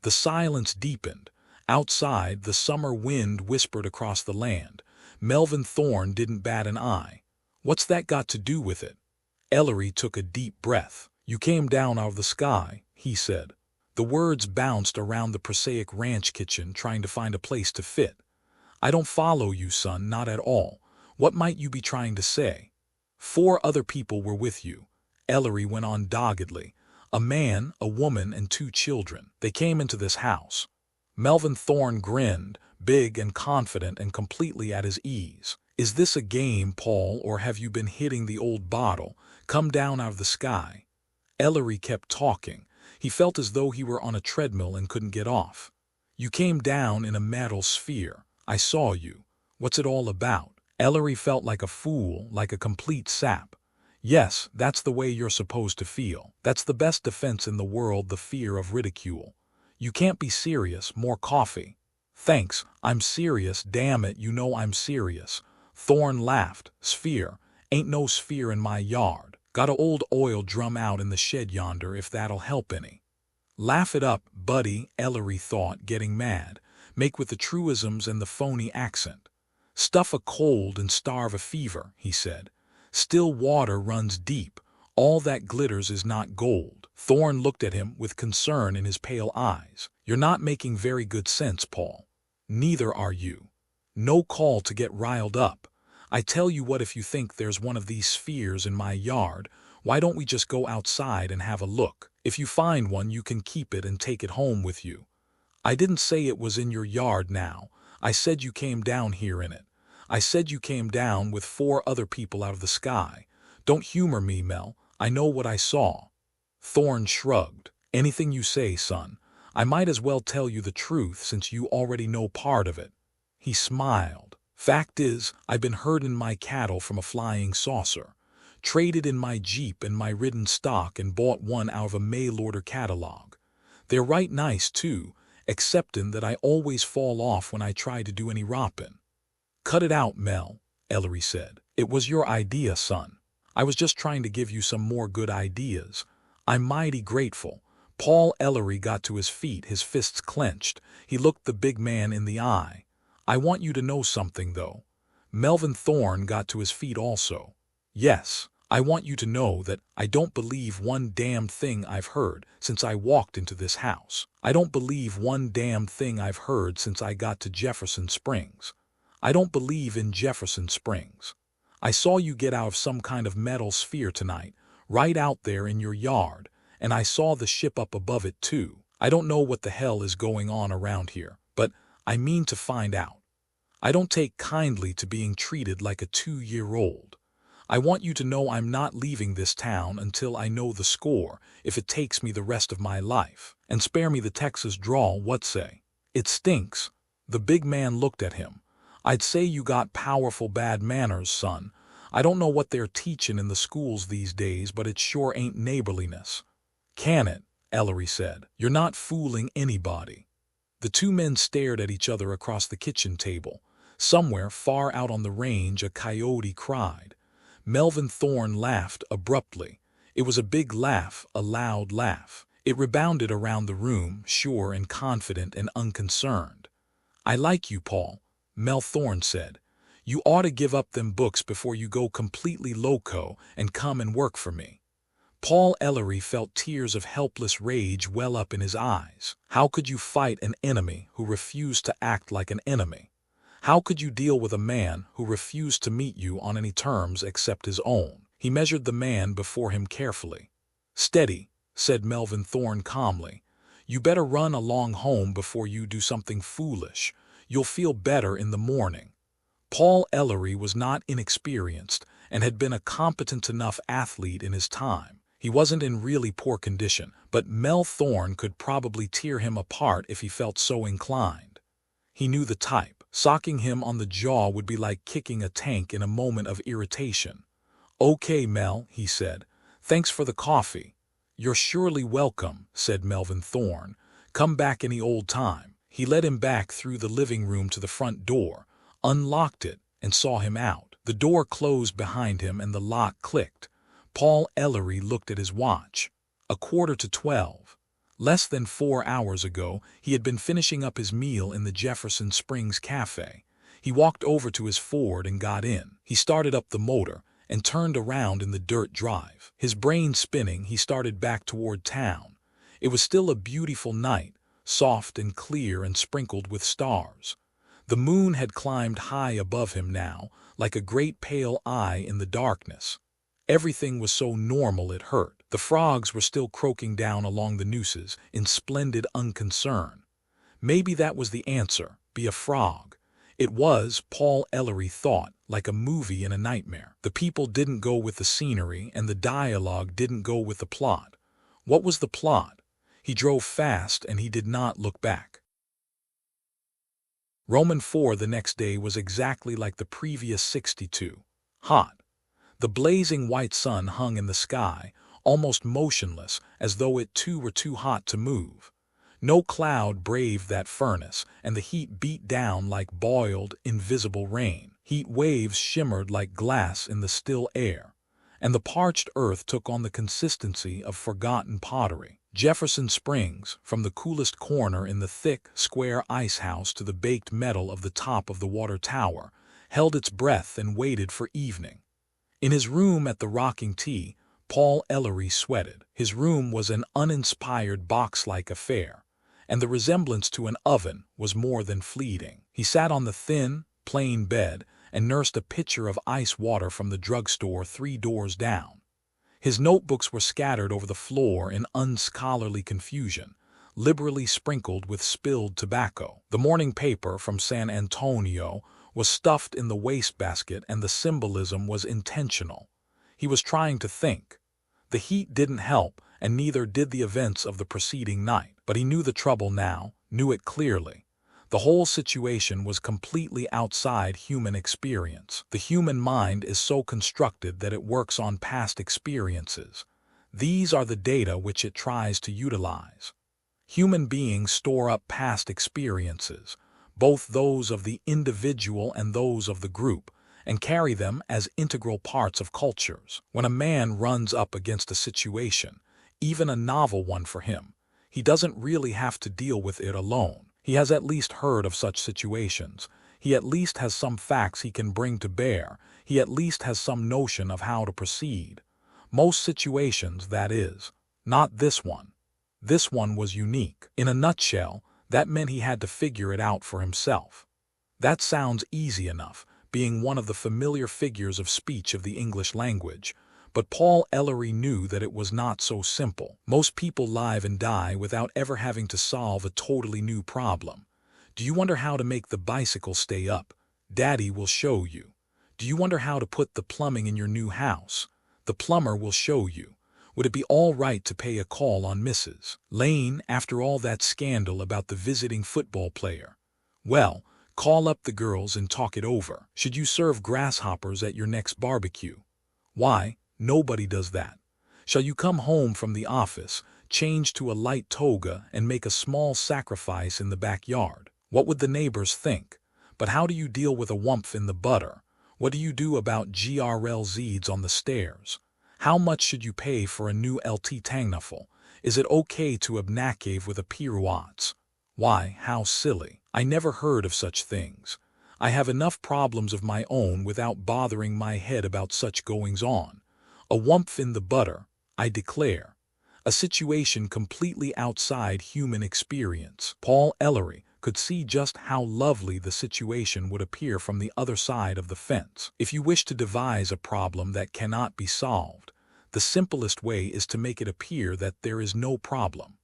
The silence deepened. Outside, the summer wind whispered across the land. Melvin Thorne didn't bat an eye. "What's that got to do with it?" Ellery took a deep breath. "You came down out of the sky," he said. The words bounced around the prosaic ranch kitchen, trying to find a place to fit. "I don't follow you, son, not at all. What might you be trying to say?" "4 other people were with you," Ellery went on doggedly. "A man, a woman, and 2 children. They came into this house." Melvin Thorne grinned, big and confident and completely at his ease. "Is this a game, Paul, or have you been hitting the old bottle? Come down out of the sky." Ellery kept talking. He felt as though he were on a treadmill and couldn't get off. "You came down in a metal sphere. I saw you. What's it all about?" Ellery felt like a fool, like a complete sap. "Yes, that's the way you're supposed to feel. That's the best defense in the world, the fear of ridicule. You can't be serious. More coffee." "Thanks, I'm serious, damn it, you know I'm serious." Thorne laughed. "Sphere? Ain't no sphere in my yard. Got a old oil drum out in the shed yonder if that'll help any." "Laugh it up, buddy," Ellery thought, getting mad. "Make with the truisms and the phony accent." "Stuff a cold and starve a fever," he said. "Still water runs deep. All that glitters is not gold." Thorne looked at him with concern in his pale eyes. "You're not making very good sense, Paul." "Neither are you. No call to get riled up. I tell you what, if you think there's one of these spheres in my yard, why don't we just go outside and have a look? If you find one, you can keep it and take it home with you." "I didn't say it was in your yard now. I said you came down here in it. I said you came down with 4 other people out of the sky. Don't humor me, Mel. I know what I saw." Thorne shrugged. "Anything you say, son. I might as well tell you the truth since you already know part of it." He smiled. "Fact is, I've been herding my cattle from a flying saucer. Traded in my Jeep and my ridden stock and bought one out of a mail-order catalog. They're right nice, too, exceptin' that I always fall off when I try to do any roppin'." "Cut it out, Mel," Ellery said. "It was your idea, son. I was just trying to give you some more good ideas. I'm mighty grateful." Paul Ellery got to his feet, his fists clenched. He looked the big man in the eye. "I want you to know something, though." Melvin Thorne got to his feet also. "Yes, I want you to know that I don't believe one damn thing I've heard since I walked into this house. I don't believe one damn thing I've heard since I got to Jefferson Springs. I don't believe in Jefferson Springs. I saw you get out of some kind of metal sphere tonight, right out there in your yard, and I saw the ship up above it too. I don't know what the hell is going on around here, but I mean to find out. I don't take kindly to being treated like a 2-year-old. I want you to know I'm not leaving this town until I know the score, if it takes me the rest of my life. And spare me the Texas drawl, what say?" "It stinks." The big man looked at him. "I'd say you got powerful bad manners, son. I don't know what they're teaching in the schools these days, but it sure ain't neighborliness." "Can it?" Ellery said. "You're not fooling anybody." The 2 men stared at each other across the kitchen table. Somewhere far out on the range a coyote cried. Melvin Thorne laughed abruptly. It was a big laugh, a loud laugh. It rebounded around the room, sure and confident and unconcerned. "I like you, Paul," Mel Thorne said. "You ought to give up them books before you go completely loco and come and work for me." Paul Ellery felt tears of helpless rage well up in his eyes. How could you fight an enemy who refused to act like an enemy? How could you deal with a man who refused to meet you on any terms except his own? He measured the man before him carefully. "Steady," said Melvin Thorne calmly. "You better run along home before you do something foolish. You'll feel better in the morning." Paul Ellery was not inexperienced and had been a competent enough athlete in his time. He wasn't in really poor condition, but Mel Thorne could probably tear him apart if he felt so inclined. He knew the type. Socking him on the jaw would be like kicking a tank in a moment of irritation. "Okay, Mel," he said. "Thanks for the coffee." "You're surely welcome," said Melvin Thorne. "Come back any old time." He led him back through the living room to the front door, unlocked it, and saw him out. The door closed behind him and the lock clicked. Paul Ellery looked at his watch. 11:45. Less than 4 hours ago, he had been finishing up his meal in the Jefferson Springs Cafe. He walked over to his Ford and got in. He started up the motor and turned around in the dirt drive. His brain spinning, he started back toward town. It was still a beautiful night, soft and clear and sprinkled with stars. The moon had climbed high above him now, like a great pale eye in the darkness. Everything was so normal it hurt. The frogs were still croaking down along the nooses in splendid unconcern. Maybe that was the answer, be a frog. It was, Paul Ellery thought, like a movie in a nightmare. The people didn't go with the scenery and the dialogue didn't go with the plot. What was the plot? He drove fast and he did not look back. Roman 4 the next day was exactly like the previous 62. Hot. The blazing white sun hung in the sky, almost motionless, as though it too were too hot to move. No cloud braved that furnace, and the heat beat down like boiled, invisible rain. Heat waves shimmered like glass in the still air, and the parched earth took on the consistency of forgotten pottery. Jefferson Springs, from the coolest corner in the thick, square ice house to the baked metal of the top of the water tower, held its breath and waited for evening. In his room at the Rocking Tea, Paul Ellery sweated. His room was an uninspired box-like affair, and the resemblance to an oven was more than fleeting. He sat on the thin, plain bed and nursed a pitcher of ice water from the drugstore 3 doors down. His notebooks were scattered over the floor in unscholarly confusion, liberally sprinkled with spilled tobacco. The morning paper from San Antonio was stuffed in the wastebasket, and the symbolism was intentional. He was trying to think. The heat didn't help, and neither did the events of the preceding night. But he knew the trouble now, knew it clearly. The whole situation was completely outside human experience. The human mind is so constructed that it works on past experiences. These are the data which it tries to utilize. Human beings store up past experiences, both those of the individual and those of the group, and carry them as integral parts of cultures. When a man runs up against a situation, even a novel one for him, he doesn't really have to deal with it alone. He has at least heard of such situations. He at least has some facts he can bring to bear. He at least has some notion of how to proceed. Most situations, that is. Not this one. This one was unique. In a nutshell, that meant he had to figure it out for himself. That sounds easy enough, being one of the familiar figures of speech of the English language, but Paul Ellery knew that it was not so simple. Most people live and die without ever having to solve a totally new problem. Do you wonder how to make the bicycle stay up? Daddy will show you. Do you wonder how to put the plumbing in your new house? The plumber will show you. Would it be all right to pay a call on Mrs. Lane after all that scandal about the visiting football player? Well, call up the girls and talk it over. Should you serve grasshoppers at your next barbecue? Why, nobody does that. Shall you come home from the office, change to a light toga, and make a small sacrifice in the backyard? What would the neighbors think? But how do you deal with a whumph in the butter? What do you do about GRLZs on the stairs? How much should you pay for a new LT Tangnafel? Is it okay to abnacave with a pirouettes? Why, how silly. I never heard of such things. I have enough problems of my own without bothering my head about such goings-on. A whumph in the butter, I declare. A situation completely outside human experience. Paul Ellery could see just how lovely the situation would appear from the other side of the fence. If you wish to devise a problem that cannot be solved, the simplest way is to make it appear that there is no problem.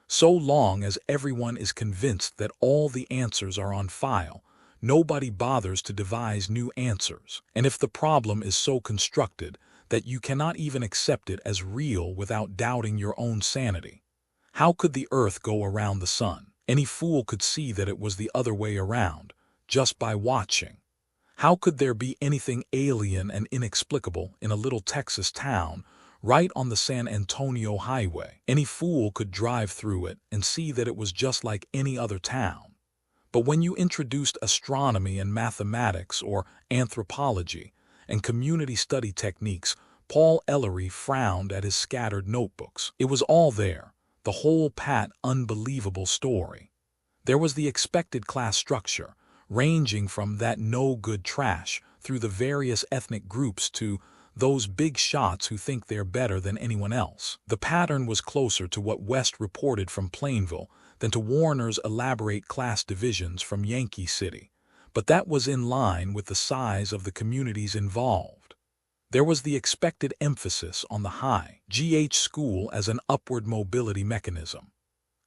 So long as everyone is convinced that all the answers are on file, nobody bothers to devise new answers. And if the problem is so constructed that you cannot even accept it as real without doubting your own sanity. How could the earth go around the sun? Any fool could see that it was the other way around, just by watching. How could there be anything alien and inexplicable in a little Texas town right on the San Antonio highway? Any fool could drive through it and see that it was just like any other town. But when you introduced astronomy and mathematics or anthropology and community study techniques, Paul Ellery frowned at his scattered notebooks. It was all there, the whole pat, unbelievable story. There was the expected class structure, ranging from that no-good trash through the various ethnic groups to those big shots who think they're better than anyone else. The pattern was closer to what West reported from Plainville than to Warner's elaborate class divisions from Yankee City, but that was in line with the size of the communities involved. There was the expected emphasis on the high-GH school as an upward mobility mechanism.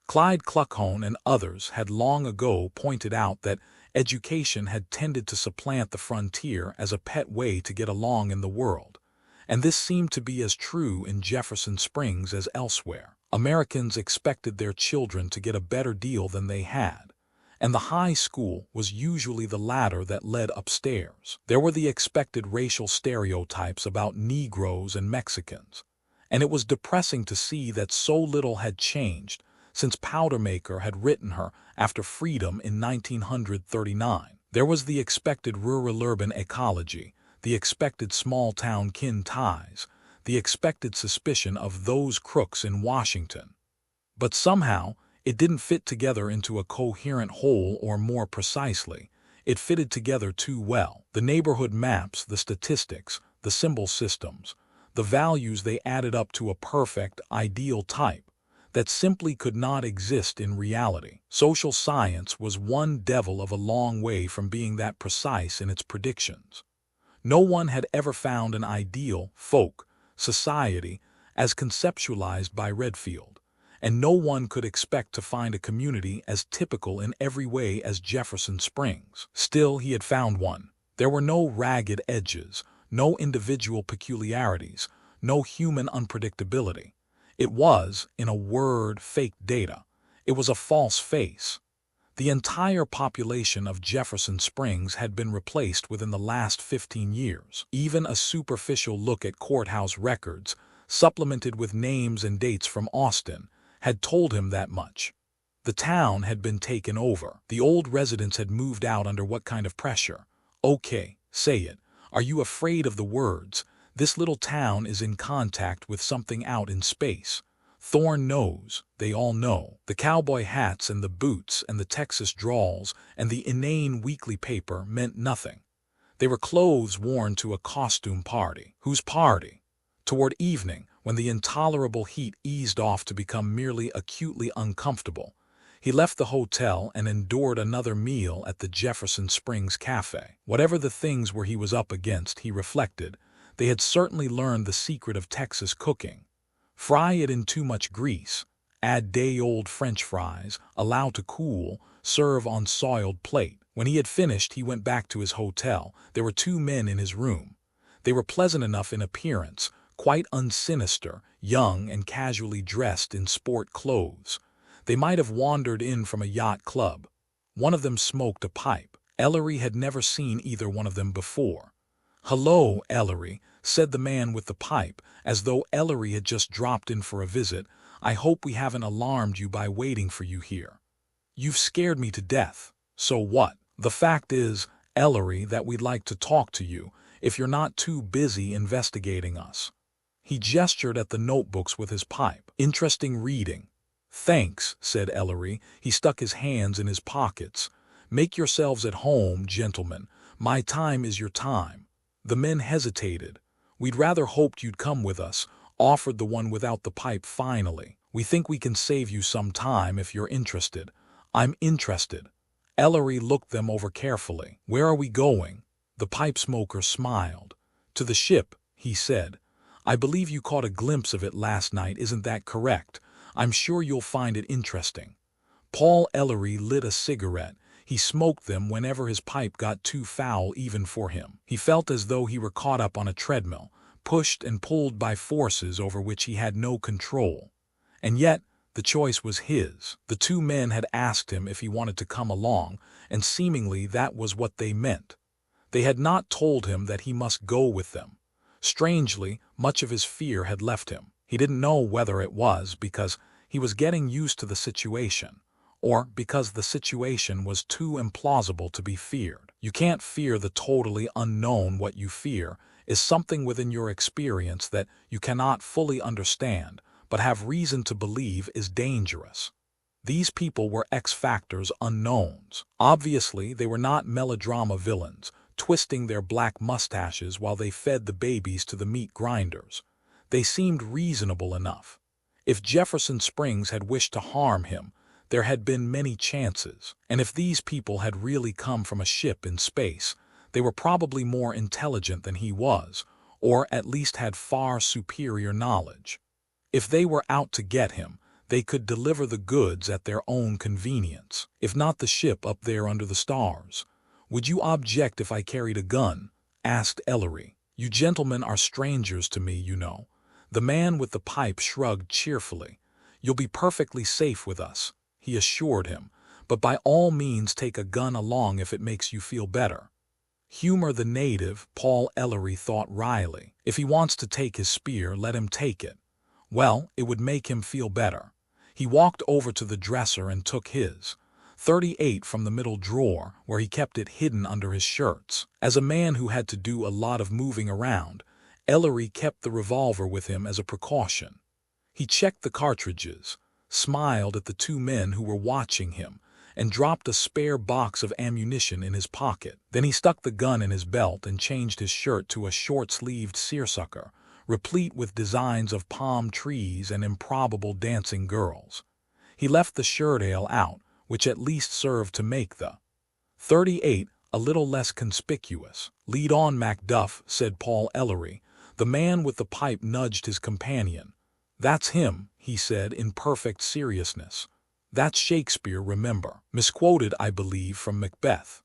Clyde Cluckhone and others had long ago pointed out that education had tended to supplant the frontier as a pet way to get along in the world, and this seemed to be as true in Jefferson Springs as elsewhere. Americans expected their children to get a better deal than they had, and the high school was usually the ladder that led upstairs. There were the expected racial stereotypes about Negroes and Mexicans, and it was depressing to see that so little had changed since Powdermaker had written her after freedom in 1939. There was the expected rural-urban ecology, the expected small-town kin ties, the expected suspicion of those crooks in Washington. But somehow, it didn't fit together into a coherent whole, or more precisely, it fitted together too well. The neighborhood maps, the statistics, the symbol systems, the values, they added up to a perfect, ideal type that simply could not exist in reality. Social science was one devil of a long way from being that precise in its predictions. No one had ever found an ideal folk society as conceptualized by Redfield, and no one could expect to find a community as typical in every way as Jefferson Springs. Still, he had found one. There were no ragged edges, no individual peculiarities, no human unpredictability. It was, in a word, fake data. It was a false face. The entire population of Jefferson Springs had been replaced within the last 15 years. Even a superficial look at courthouse records, supplemented with names and dates from Austin, had told him that much. The town had been taken over. The old residents had moved out under what kind of pressure? Okay, say it. Are you afraid of the words? This little town is in contact with something out in space. Thorne knows, they all know. The cowboy hats and the boots and the Texas drawls and the inane weekly paper meant nothing. They were clothes worn to a costume party. Whose party? Toward evening, when the intolerable heat eased off to become merely acutely uncomfortable, he left the hotel and endured another meal at the Jefferson Springs Cafe. Whatever the things were he was up against, he reflected, they had certainly learned the secret of Texas cooking. Fry it in too much grease, add day-old French fries, allow to cool, serve on soiled plate. When he had finished, he went back to his hotel. There were two men in his room. They were pleasant enough in appearance, quite unsinister, young and casually dressed in sport clothes. They might have wandered in from a yacht club. One of them smoked a pipe. Ellery had never seen either one of them before. "Hello, Ellery," said the man with the pipe, as though Ellery had just dropped in for a visit. "I hope we haven't alarmed you by waiting for you here. You've scared me to death." "So what?" "The fact is, Ellery, that we'd like to talk to you, if you're not too busy investigating us." He gestured at the notebooks with his pipe. "Interesting reading." "Thanks," said Ellery. He stuck his hands in his pockets. "Make yourselves at home, gentlemen. My time is your time." The men hesitated. "We'd rather hoped you'd come with us," offered the one without the pipe finally. "We think we can save you some time if you're interested." "I'm interested." Ellery looked them over carefully. "Where are we going?" The pipe smoker smiled. "To the ship," he said. "I believe you caught a glimpse of it last night, isn't that correct? I'm sure you'll find it interesting." Paul Ellery lit a cigarette. He smoked them whenever his pipe got too foul even for him. He felt as though he were caught up on a treadmill, pushed and pulled by forces over which he had no control. And yet, the choice was his. The two men had asked him if he wanted to come along, and seemingly that was what they meant. They had not told him that he must go with them. Strangely, much of his fear had left him. He didn't know whether it was because he was getting used to the situation, or because the situation was too implausible to be feared. You can't fear the totally unknown. What you fear is something within your experience that you cannot fully understand, but have reason to believe is dangerous. These people were X factors unknowns. Obviously, they were not melodrama villains, twisting their black mustaches while they fed the babies to the meat grinders. They seemed reasonable enough. If Jefferson Springs had wished to harm him, there had been many chances, and if these people had really come from a ship in space, they were probably more intelligent than he was, or at least had far superior knowledge. If they were out to get him, they could deliver the goods at their own convenience, if not the ship up there under the stars. "Would you object if I carried a gun?" asked Ellery. "You gentlemen are strangers to me, you know." The man with the pipe shrugged cheerfully. "You'll be perfectly safe with us," he assured him, "but by all means take a gun along if it makes you feel better." Humor the native, Paul Ellery thought wryly. If he wants to take his spear, let him take it. Well, it would make him feel better. He walked over to the dresser and took his .38 from the middle drawer, where he kept it hidden under his shirts. As a man who had to do a lot of moving around, Ellery kept the revolver with him as a precaution. He checked the cartridges, smiled at the two men who were watching him, and dropped a spare box of ammunition in his pocket. Then he stuck the gun in his belt and changed his shirt to a short-sleeved seersucker, replete with designs of palm trees and improbable dancing girls. He left the shirt-tail out, which at least served to make the .38 a little less conspicuous. "Lead on, Macduff," said Paul Ellery. The man with the pipe nudged his companion. "That's him," he said in perfect seriousness. "That's Shakespeare, remember. Misquoted, I believe, from Macbeth."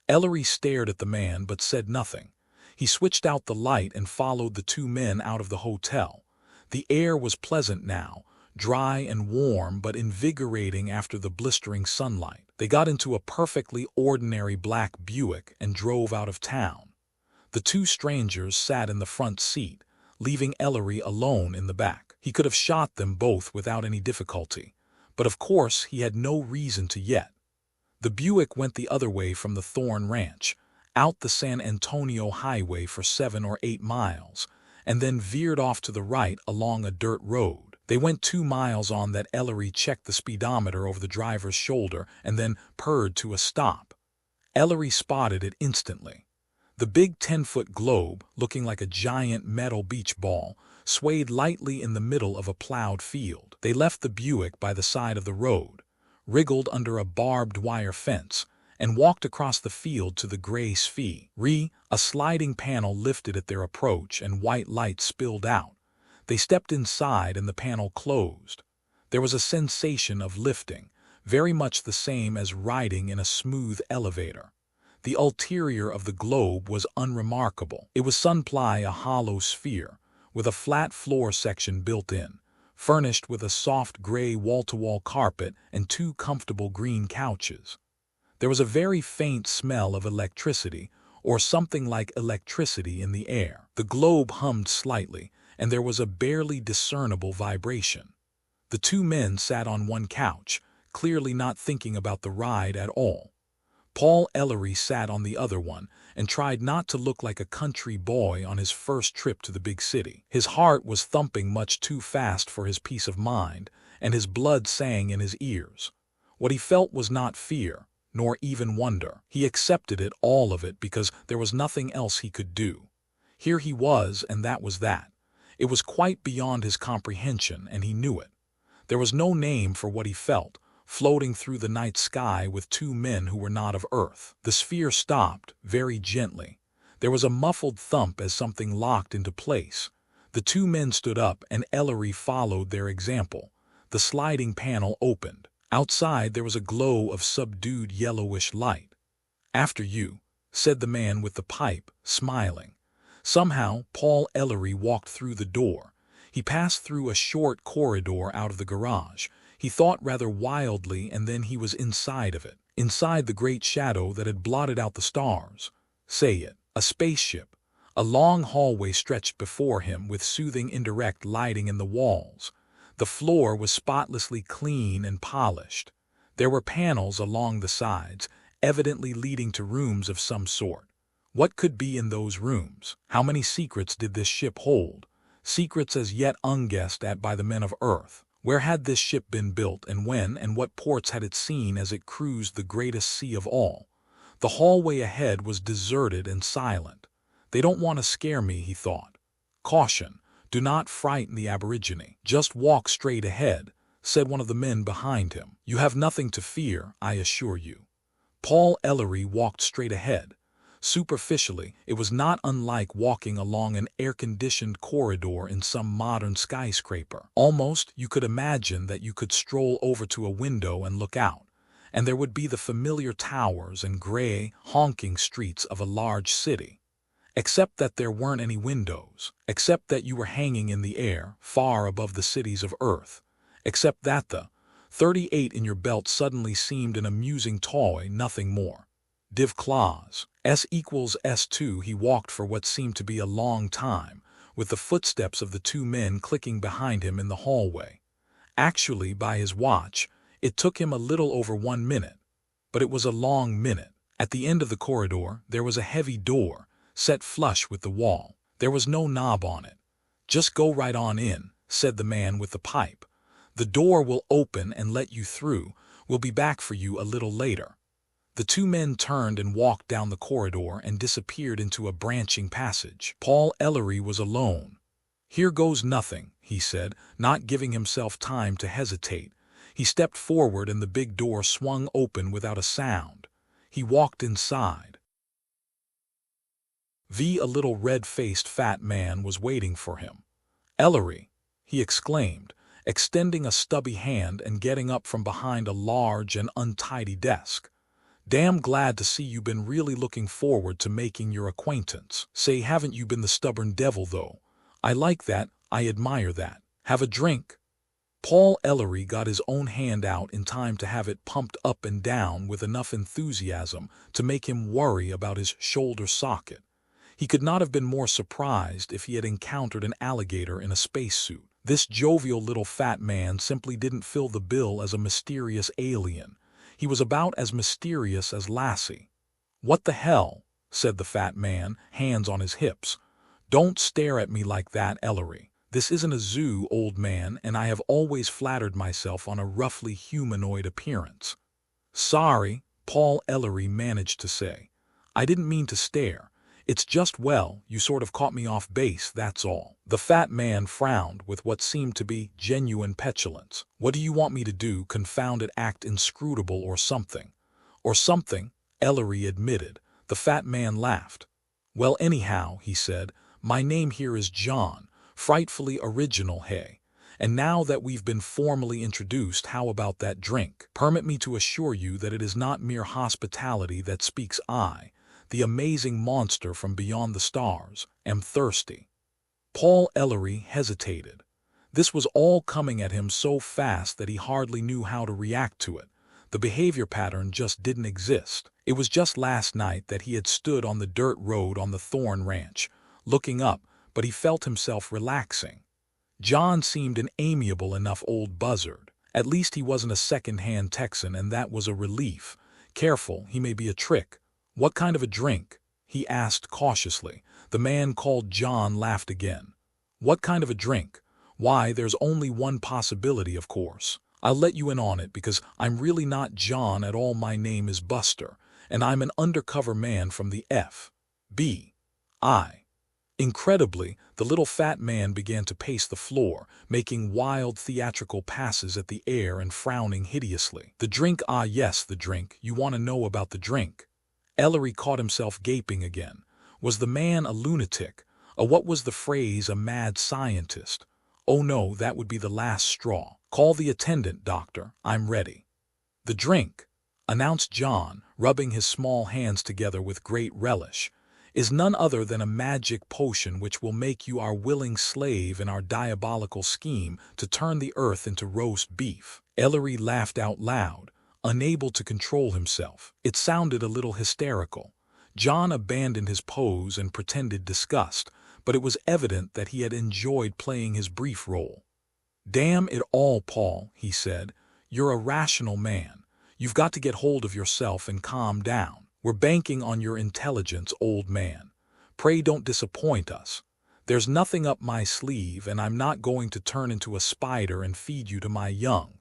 Ellery stared at the man but said nothing. He switched out the light and followed the two men out of the hotel. The air was pleasant now, dry and warm but invigorating after the blistering sunlight. They got into a perfectly ordinary black Buick and drove out of town. The two strangers sat in the front seat, leaving Ellery alone in the back. He could have shot them both without any difficulty, but of course he had no reason to yet. The Buick went the other way from the Thorn Ranch, out the San Antonio Highway for 7 or 8 miles, and then veered off to the right along a dirt road. They went 2 miles on that. Ellery checked the speedometer over the driver's shoulder and then purred to a stop. Ellery spotted it instantly. The big 10-foot globe, looking like a giant metal beach ball, swayed lightly in the middle of a plowed field. They left the Buick by the side of the road, wriggled under a barbed wire fence, and walked across the field to the gray Sphe. A sliding panel lifted at their approach and white light spilled out. They stepped inside and the panel closed. There was a sensation of lifting, very much the same as riding in a smooth elevator. The ulterior of the globe was unremarkable. It was sunply, a hollow sphere, with a flat floor section built in, furnished with a soft gray wall-to-wall carpet and 2 comfortable green couches. There was a very faint smell of electricity, or something like electricity, in the air. The globe hummed slightly, and there was a barely discernible vibration. The two men sat on one couch, clearly not thinking about the ride at all. Paul Ellery sat on the other one and tried not to look like a country boy on his first trip to the big city. His heart was thumping much too fast for his peace of mind, and his blood sang in his ears. What he felt was not fear, nor even wonder. He accepted it, all of it, because there was nothing else he could do. Here he was, and that was that. It was quite beyond his comprehension, and he knew it. There was no name for what he felt, floating through the night sky with two men who were not of Earth. The sphere stopped, very gently. There was a muffled thump as something locked into place. The two men stood up, and Ellery followed their example. The sliding panel opened. Outside there was a glow of subdued yellowish light. "After you," said the man with the pipe, smiling. Somehow, Paul Ellery walked through the door. He passed through a short corridor out of the garage. He thought rather wildly, and then he was inside of it. Inside the great shadow that had blotted out the stars. Say it. A spaceship. A long hallway stretched before him with soothing indirect lighting in the walls. The floor was spotlessly clean and polished. There were panels along the sides, evidently leading to rooms of some sort. What could be in those rooms? How many secrets did this ship hold? Secrets as yet unguessed at by the men of Earth. Where had this ship been built, and when, and what ports had it seen as it cruised the greatest sea of all? The hallway ahead was deserted and silent. They don't want to scare me, he thought. Caution, do not frighten the aborigine. Just walk straight ahead, said one of the men behind him. You have nothing to fear, I assure you. Paul Ellery walked straight ahead. Superficially, it was not unlike walking along an air-conditioned corridor in some modern skyscraper. Almost, you could imagine that you could stroll over to a window and look out, and there would be the familiar towers and gray, honking streets of a large city. Except that there weren't any windows. Except that you were hanging in the air, far above the cities of Earth. Except that the 38 in your belt suddenly seemed an amusing toy, nothing more. Div claws. S equals S2. He walked for what seemed to be a long time, with the footsteps of the two men clicking behind him in the hallway. Actually, by his watch, it took him a little over 1 minute. But it was a long minute. At the end of the corridor, there was a heavy door, set flush with the wall. There was no knob on it. Just go right on in, said the man with the pipe. The door will open and let you through. We'll be back for you a little later. The two men turned and walked down the corridor and disappeared into a branching passage. Paul Ellery was alone. Here goes nothing, he said, not giving himself time to hesitate. He stepped forward and the big door swung open without a sound. He walked inside. A little red-faced fat man was waiting for him. Ellery, he exclaimed, extending a stubby hand and getting up from behind a large and untidy desk. Damn glad to see you been really looking forward to making your acquaintance. Say, haven't you been the stubborn devil, though? I like that, I admire that. Have a drink? Paul Ellery got his own hand out in time to have it pumped up and down with enough enthusiasm to make him worry about his shoulder socket. He could not have been more surprised if he had encountered an alligator in a spacesuit. This jovial little fat man simply didn't fill the bill as a mysterious alien. He was about as mysterious as Lassie. What the hell? Said the fat man, hands on his hips. Don't stare at me like that, Ellery. This isn't a zoo, old man, and I have always flattered myself on a roughly humanoid appearance. Sorry, Paul Ellery managed to say. I didn't mean to stare. It's just, well, you sort of caught me off base, that's all. The fat man frowned with what seemed to be genuine petulance. What do you want me to do, confounded act inscrutable or something? Or something, Ellery admitted. The fat man laughed. Well, anyhow, he said, my name here is John. Frightfully original, hey? And now that we've been formally introduced, how about that drink? Permit me to assure you that it is not mere hospitality that speaks. I, the amazing monster from beyond the stars, am thirsty. Paul Ellery hesitated. This was all coming at him so fast that he hardly knew how to react to it. The behavior pattern just didn't exist. It was just last night that he had stood on the dirt road on the Thorn Ranch, looking up, but he felt himself relaxing. John seemed an amiable enough old buzzard. At least he wasn't a second-hand Texan, and that was a relief. Careful, he may be a trick. What kind of a drink? He asked cautiously. The man called John laughed again. What kind of a drink? Why, there's only one possibility, of course. I'll let you in on it because I'm really not John at all. My name is Buster, and I'm an undercover man from the FBI. Incredibly, the little fat man began to pace the floor, making wild theatrical passes at the air and frowning hideously. The drink, ah yes, the drink. You want to know about the drink? Ellery caught himself gaping again. Was the man a lunatic? What was the phrase, a mad scientist? Oh no, that would be the last straw. Call the attendant, doctor. I'm ready. The drink, announced John, rubbing his small hands together with great relish. is none other than a magic potion which will make you our willing slave in our diabolical scheme to turn the earth into roast beef." Ellery laughed out loud, unable to control himself. It sounded a little hysterical. John abandoned his pose and pretended disgust, but it was evident that he had enjoyed playing his brief role. "Damn it all, Paul," he said. "You're a rational man. You've got to get hold of yourself and calm down. We're banking on your intelligence, old man. Pray don't disappoint us. There's nothing up my sleeve, and I'm not going to turn into a spider and feed you to my young.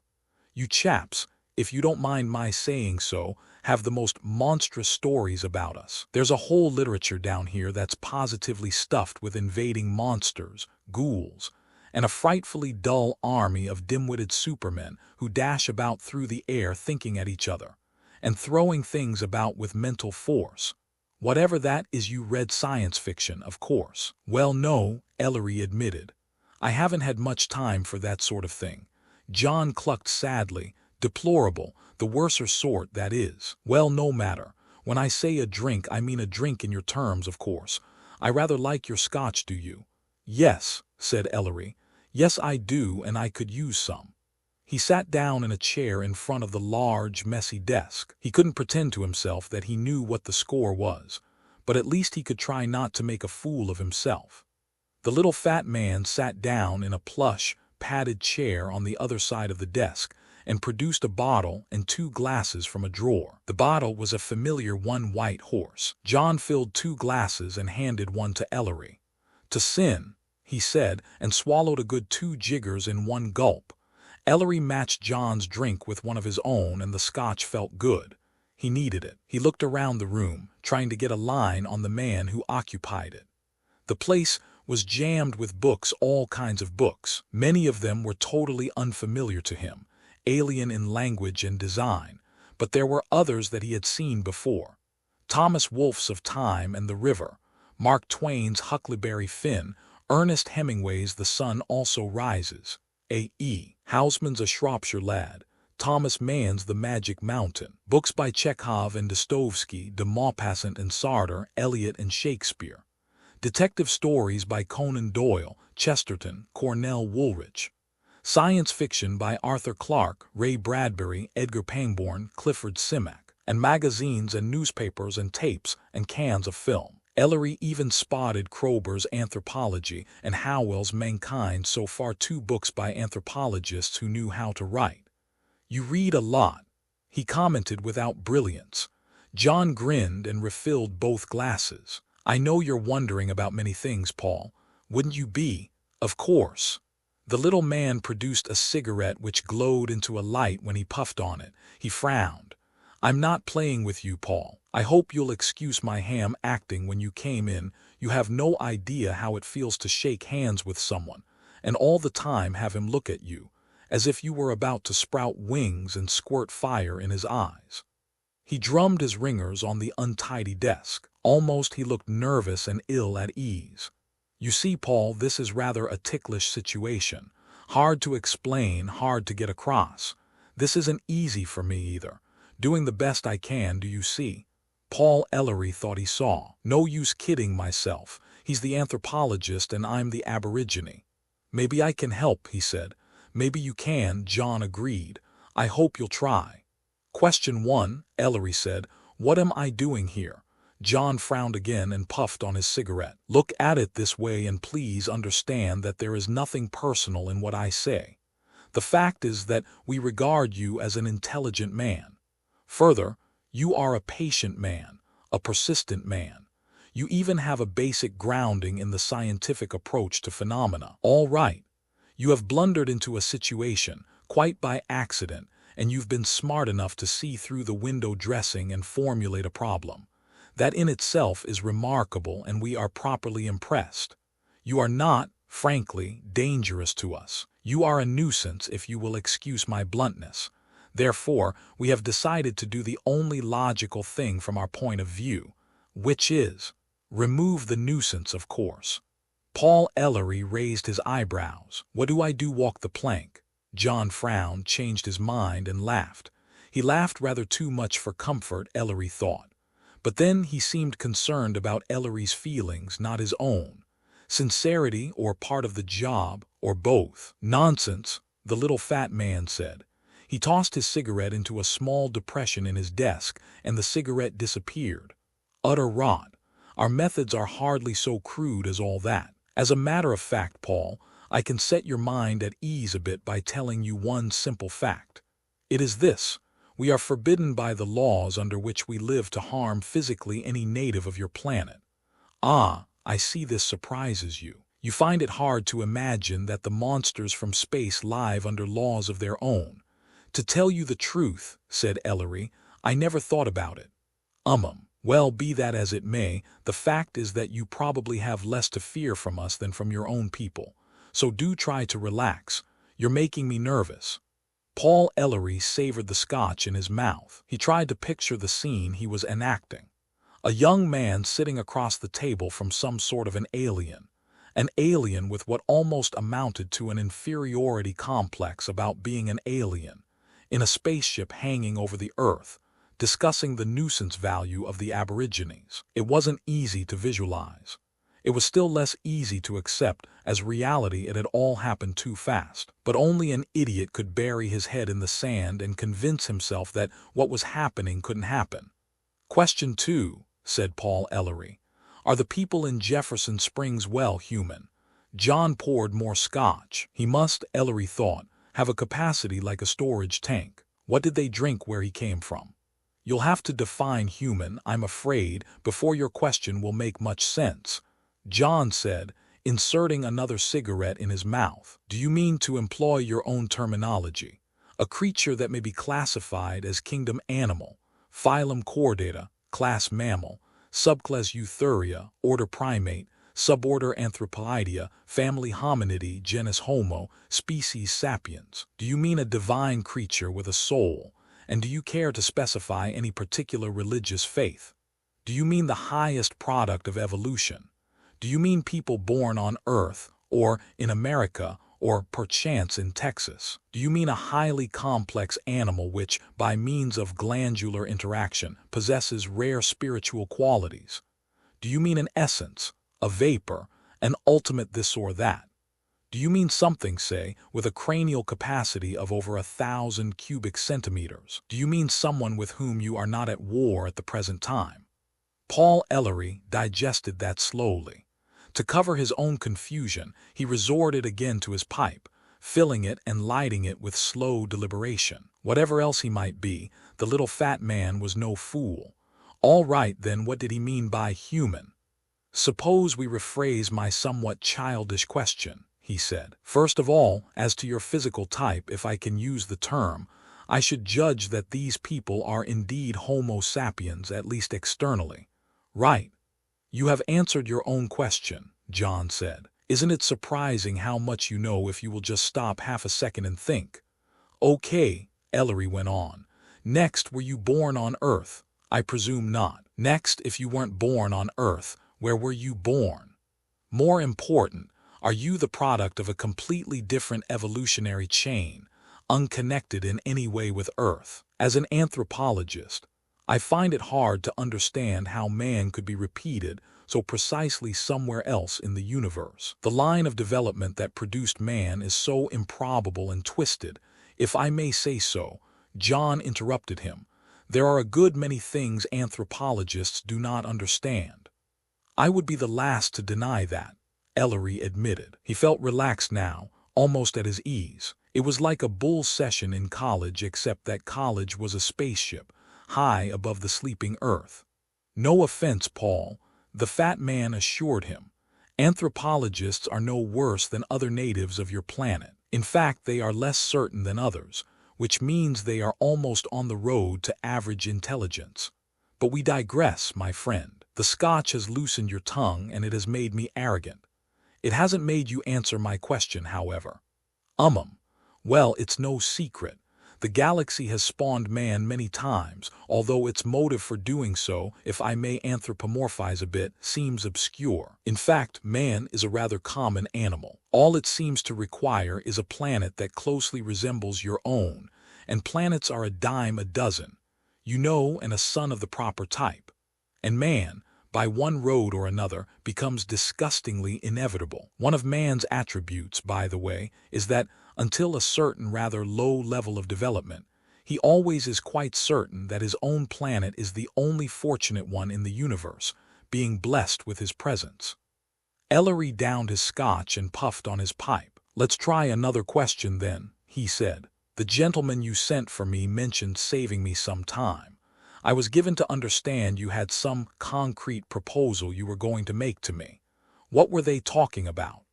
You chaps, if you don't mind my saying so, have the most monstrous stories about us. There's a whole literature down here that's positively stuffed with invading monsters, ghouls, and a frightfully dull army of dim-witted supermen who dash about through the air thinking at each other, and throwing things about with mental force. Whatever that is, you read science fiction, of course." "Well, no," Ellery admitted. "I haven't had much time for that sort of thing." John clucked sadly. "Deplorable, the worser sort, that is." "Well, no matter. When I say a drink, I mean a drink in your terms, of course. I rather like your scotch, do you?" "Yes," said Ellery. "Yes, I do, and I could use some." He sat down in a chair in front of the large, messy desk. He couldn't pretend to himself that he knew what the score was, but at least he could try not to make a fool of himself. The little fat man sat down in a plush, padded chair on the other side of the desk and produced a bottle and 2 glasses from a drawer. The bottle was a familiar One White Horse. John filled 2 glasses and handed one to Ellery. "To sin," he said, and swallowed a good 2 jiggers in one gulp. Ellery matched John's drink with one of his own, and the scotch felt good. He needed it. He looked around the room, trying to get a line on the man who occupied it. The place was jammed with books, all kinds of books. Many of them were totally unfamiliar to him, alien in language and design, but there were others that he had seen before. Thomas Wolfe's Of Time and the River, Mark Twain's Huckleberry Finn, Ernest Hemingway's The Sun Also Rises, A.E. Housman's A Shropshire Lad, Thomas Mann's The Magic Mountain, books by Chekhov and Dostoevsky, de Maupassant and Sartre, Eliot and Shakespeare, detective stories by Conan Doyle, Chesterton, Cornell Woolrich, science fiction by Arthur Clarke, Ray Bradbury, Edgar Pangborn, Clifford Simak, and magazines and newspapers and tapes and cans of film. Ellery even spotted Kroeber's Anthropology and Howell's Mankind, so far 2 books by anthropologists who knew how to write. "You read a lot," he commented without brilliance. John grinned and refilled both glasses. "I know you're wondering about many things, Paul. Wouldn't you be? Of course." The little man produced a cigarette which glowed into a light when he puffed on it. He frowned. "I'm not playing with you, Paul. I hope you'll excuse my ham acting when you came in. You have no idea how it feels to shake hands with someone, and all the time have him look at you, as if you were about to sprout wings and squirt fire in his eyes." He drummed his ringers on the untidy desk. Almost he looked nervous and ill at ease. "You see, Paul, this is rather a ticklish situation. Hard to explain, hard to get across. This isn't easy for me either. Doing the best I can, do you see?" Paul Ellery thought he saw. "No use kidding myself. He's the anthropologist and I'm the aborigine." "Maybe I can help," he said. "Maybe you can," John agreed. "I hope you'll try." "Question 1, Ellery said. "What am I doing here?" John frowned again and puffed on his cigarette. "Look at it this way and please understand that there is nothing personal in what I say. The fact is that we regard you as an intelligent man. Further, you are a patient man, a persistent man. You even have a basic grounding in the scientific approach to phenomena. All right. You have blundered into a situation, quite by accident, and you've been smart enough to see through the window dressing and formulate a problem. That in itself is remarkable, and we are properly impressed. You are not, frankly, dangerous to us. You are a nuisance, if you will excuse my bluntness. Therefore, we have decided to do the only logical thing from our point of view, which is, remove the nuisance, of course." Paul Ellery raised his eyebrows. "What do I do, walk the plank?" John frowned, changed his mind, and laughed. He laughed rather too much for comfort, Ellery thought. But then he seemed concerned about Ellery's feelings, not his own. Sincerity, or part of the job, or both. "Nonsense," the little fat man said. He tossed his cigarette into a small depression in his desk, and the cigarette disappeared. "Utter rot. Our methods are hardly so crude as all that. As a matter of fact, Paul, I can set your mind at ease a bit by telling you one simple fact. It is this: we are forbidden by the laws under which we live to harm physically any native of your planet." "Ah, I see this surprises you. You find it hard to imagine that the monsters from space live under laws of their own." "To tell you the truth," said Ellery, "I never thought about it." Well, be that as it may, the fact is that you probably have less to fear from us than from your own people. So do try to relax. You're making me nervous." Paul Ellery savored the scotch in his mouth. He tried to picture the scene he was enacting. A young man sitting across the table from some sort of an alien with what almost amounted to an inferiority complex about being an alien, in a spaceship hanging over the Earth, discussing the nuisance value of the Aborigines. It wasn't easy to visualize. It was still less easy to accept as reality. It had all happened too fast. But only an idiot could bury his head in the sand and convince himself that what was happening couldn't happen. "Question 2, said Paul Ellery. "Are the people in Jefferson Springs well human?" John poured more scotch. He must, Ellery thought, have a capacity like a storage tank. What did they drink where he came from? "You'll have to define human, I'm afraid, before your question will make much sense," John said, inserting another cigarette in his mouth. "Do you mean to employ your own terminology? A creature that may be classified as kingdom animal, phylum Chordata, class mammal, subclass Euthuria, order primate, suborder Anthropoidea, family Hominidae, genus Homo, species Sapiens? Do you mean a divine creature with a soul? And do you care to specify any particular religious faith? Do you mean the highest product of evolution? Do you mean people born on Earth, or in America, or perchance in Texas? Do you mean a highly complex animal which, by means of glandular interaction, possesses rare spiritual qualities? Do you mean an essence, a vapor, an ultimate this or that? Do you mean something, say, with a cranial capacity of over 1,000 cubic centimeters? Do you mean someone with whom you are not at war at the present time?" Paul Ellery digested that slowly. To cover his own confusion, he resorted again to his pipe, filling it and lighting it with slow deliberation. Whatever else he might be, the little fat man was no fool. "All right, then, what did he mean by human?" "Suppose we rephrase my somewhat childish question," he said. "First of all, as to your physical type, if I can use the term, I should judge that these people are indeed Homo sapiens, at least externally." "Right. You have answered your own question," John said. "Isn't it surprising how much you know if you will just stop half a second and think?" "Okay," Ellery went on. "Next, were you born on Earth? I presume not. Next, if you weren't born on Earth, where were you born? More important, are you the product of a completely different evolutionary chain, unconnected in any way with Earth? As an anthropologist, I find it hard to understand how man could be repeated so precisely somewhere else in the universe. The line of development that produced man is so improbable and twisted, if I may say so." John interrupted him. "There are a good many things anthropologists do not understand." "I would be the last to deny that," Ellery admitted. He felt relaxed now, almost at his ease. It was like a bull session in college, except that college was a spaceship, high above the sleeping Earth. "No offense, Paul," the fat man assured him. "Anthropologists are no worse than other natives of your planet. In fact, they are less certain than others, which means they are almost on the road to average intelligence. But we digress, my friend. The scotch has loosened your tongue and it has made me arrogant. It hasn't made you answer my question, however." Well, it's no secret. The galaxy has spawned man many times, although its motive for doing so, if I may anthropomorphize a bit, seems obscure. In fact, man is a rather common animal. All it seems to require is a planet that closely resembles your own, and planets are a dime a dozen, you know, and a son of the proper type. And man, by one road or another, becomes disgustingly inevitable. One of man's attributes, by the way, is that, until a certain rather low level of development, he always is quite certain that his own planet is the only fortunate one in the universe, being blessed with his presence. Ellery downed his scotch and puffed on his pipe. "Let's try another question then," he said. "The gentleman you sent for me mentioned saving me some time. I was given to understand you had some concrete proposal you were going to make to me. What were they talking about?"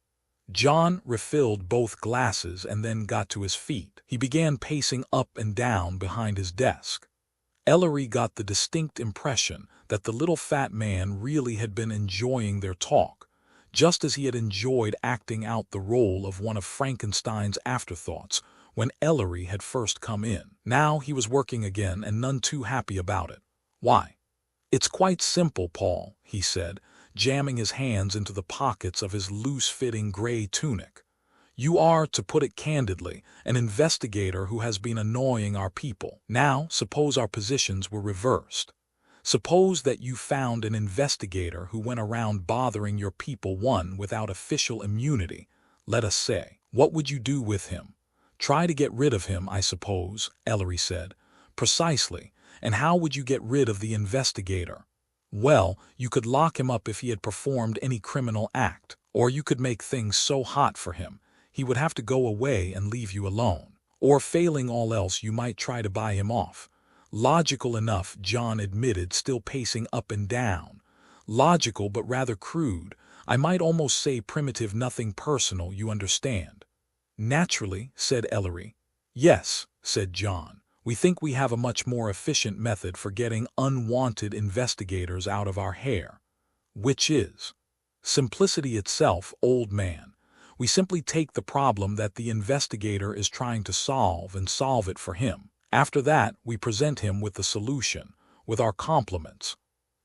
John refilled both glasses and then got to his feet. He began pacing up and down behind his desk. Ellery got the distinct impression that the little fat man really had been enjoying their talk, just as he had enjoyed acting out the role of one of Frankenstein's afterthoughts when Ellery had first come in. Now he was working again, and none too happy about it. "Why, it's quite simple, Paul," he said, jamming his hands into the pockets of his loose-fitting gray tunic. "You are, to put it candidly, an investigator who has been annoying our people. Now, suppose our positions were reversed. Suppose that you found an investigator who went around bothering your people, one without official immunity, let us say. What would you do with him? Try to get rid of him, I suppose," Ellery said. "Precisely. And how would you get rid of the investigator? Well, you could lock him up if he had performed any criminal act, or you could make things so hot for him he would have to go away and leave you alone. Or failing all else, you might try to buy him off." "Logical enough," John admitted, still pacing up and down. "Logical, but rather crude. I might almost say primitive, nothing personal, you understand." "Naturally," said Ellery. "Yes," said John. "We think we have a much more efficient method for getting unwanted investigators out of our hair." "Which is?" "Simplicity itself, old man. We simply take the problem that the investigator is trying to solve and solve it for him. After that, we present him with the solution, with our compliments.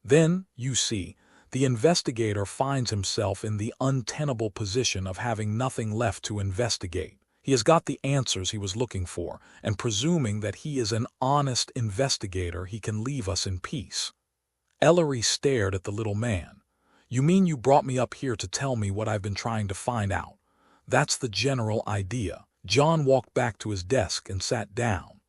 Then, you see, the investigator finds himself in the untenable position of having nothing left to investigate. He has got the answers he was looking for, and presuming that he is an honest investigator, he can leave us in peace." Ellery stared at the little man. "You mean you brought me up here to tell me what I've been trying to find out? That's the general idea." John walked back to his desk and sat down.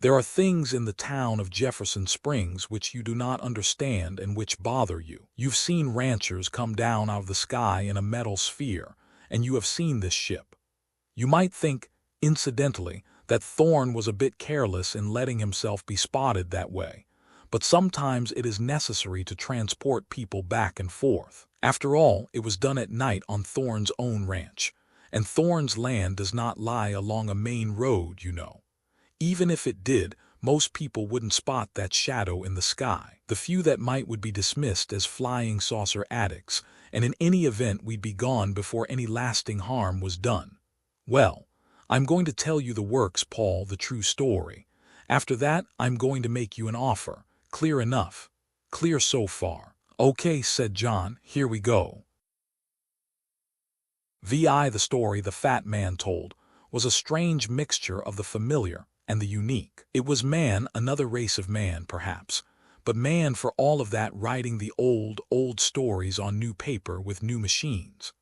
"There are things in the town of Jefferson Springs which you do not understand and which bother you. You've seen ranchers come down out of the sky in a metal sphere, and you have seen this ship. You might think, incidentally, that Thorne was a bit careless in letting himself be spotted that way, but sometimes it is necessary to transport people back and forth. After all, it was done at night on Thorne's own ranch, and Thorne's land does not lie along a main road, you know. Even if it did, most people wouldn't spot that shadow in the sky. The few that might would be dismissed as flying saucer addicts, and in any event we'd be gone before any lasting harm was done. Well, I'm going to tell you the works, Paul, the true story. After that, I'm going to make you an offer. Clear enough? Clear so far?" "Okay," said John, "here we go." The story the fat man told was a strange mixture of the familiar and the unique. It was man, another race of man, perhaps, but man for all of that, writing the old stories on new paper with new machines.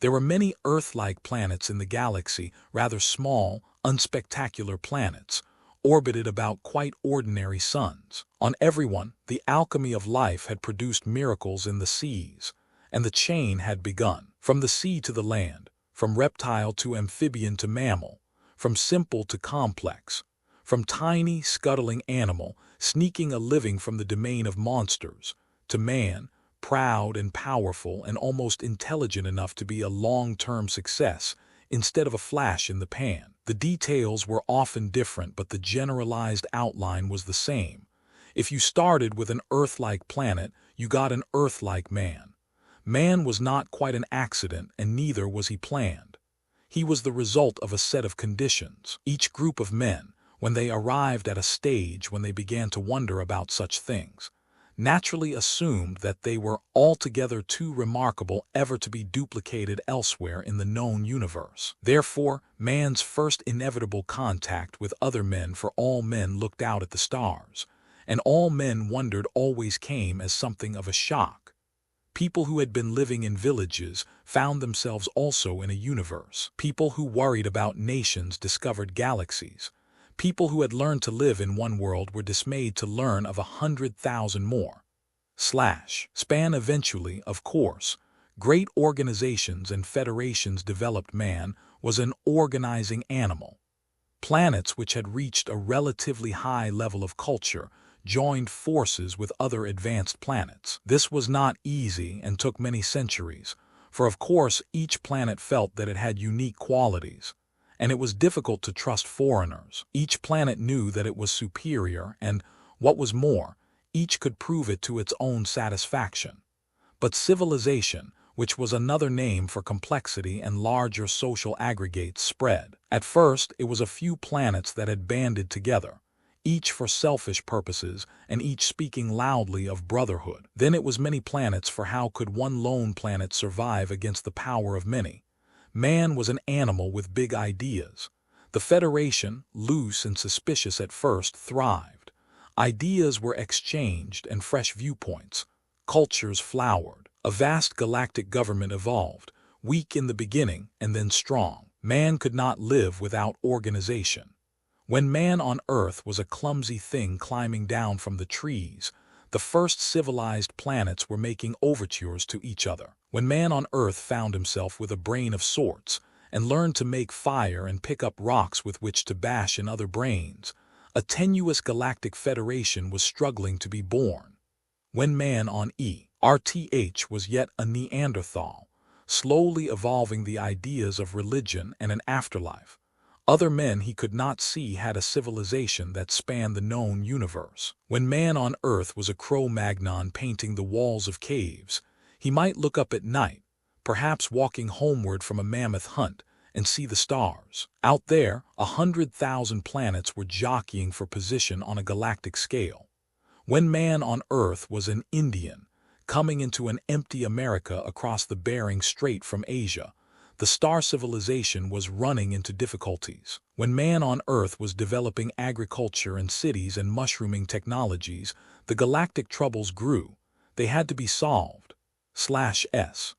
There were many Earth-like planets in the galaxy, rather small, unspectacular planets, orbited about quite ordinary suns. On everyone, the alchemy of life had produced miracles in the seas, and the chain had begun. From the sea to the land, from reptile to amphibian to mammal, from simple to complex, from tiny, scuttling animal, sneaking a living from the domain of monsters, to man, proud and powerful and almost intelligent enough to be a long-term success instead of a flash in the pan. The details were often different, but the generalized outline was the same. If you started with an Earth-like planet, you got an Earth-like man. Man was not quite an accident, and neither was he planned. He was the result of a set of conditions. Each group of men, when they arrived at a stage when they began to wonder about such things, naturally assumed that they were altogether too remarkable ever to be duplicated elsewhere in the known universe. Therefore, man's first inevitable contact with other men, for all men looked out at the stars, and all men wondered always came as something of a shock. People who had been living in villages found themselves also in a universe. People who worried about nations discovered galaxies. People who had learned to live in one world were dismayed to learn of 100,000 more. Span eventually, of course. Great organizations and federations developed. Man was an organizing animal. Planets which had reached a relatively high level of culture joined forces with other advanced planets. This was not easy and took many centuries, for of course each planet felt that it had unique qualities, and it was difficult to trust foreigners. Each planet knew that it was superior, and, what was more, each could prove it to its own satisfaction. But civilization, which was another name for complexity and larger social aggregates, spread. At first, it was a few planets that had banded together, each for selfish purposes and each speaking loudly of brotherhood. Then it was many planets, for how could one lone planet survive against the power of many? Man was an animal with big ideas. The Federation, loose and suspicious at first, thrived. Ideas were exchanged and fresh viewpoints. Cultures flowered. A vast galactic government evolved, weak in the beginning and then strong. Man could not live without organization. When man on Earth was a clumsy thing climbing down from the trees, the first civilized planets were making overtures to each other. When man on Earth found himself with a brain of sorts and learned to make fire and pick up rocks with which to bash in other brains, a tenuous galactic federation was struggling to be born. When man on Earth was yet a Neanderthal, slowly evolving the ideas of religion and an afterlife, other men he could not see had a civilization that spanned the known universe. When man on Earth was a Cro-Magnon painting the walls of caves, he might look up at night, perhaps walking homeward from a mammoth hunt, and see the stars. Out there, 100,000 planets were jockeying for position on a galactic scale. When man on Earth was an Indian, coming into an empty America across the Bering Strait from Asia, the star civilization was running into difficulties. When man on Earth was developing agriculture and cities and mushrooming technologies, the galactic troubles grew. They had to be solved.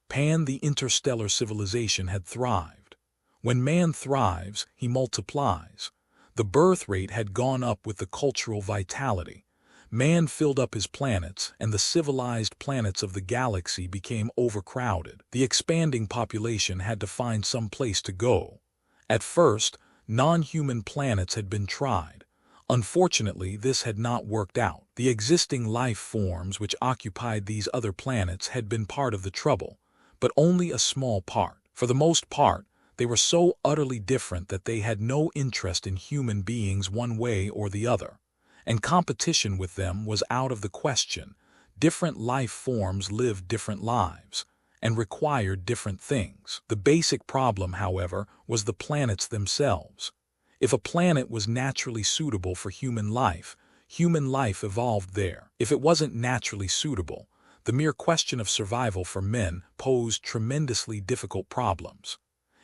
Pan, the interstellar civilization, had thrived. When man thrives, he multiplies. The birth rate had gone up with the cultural vitality. Man filled up his planets, and the civilized planets of the galaxy became overcrowded. The expanding population had to find some place to go. At first, non-human planets had been tried. Unfortunately, this had not worked out. The existing life forms which occupied these other planets had been part of the trouble, but only a small part. For the most part, they were so utterly different that they had no interest in human beings one way or the other, and competition with them was out of the question. Different life forms lived different lives and required different things. The basic problem, however, was the planets themselves. If a planet was naturally suitable for human life evolved there. If it wasn't naturally suitable, the mere question of survival for men posed tremendously difficult problems.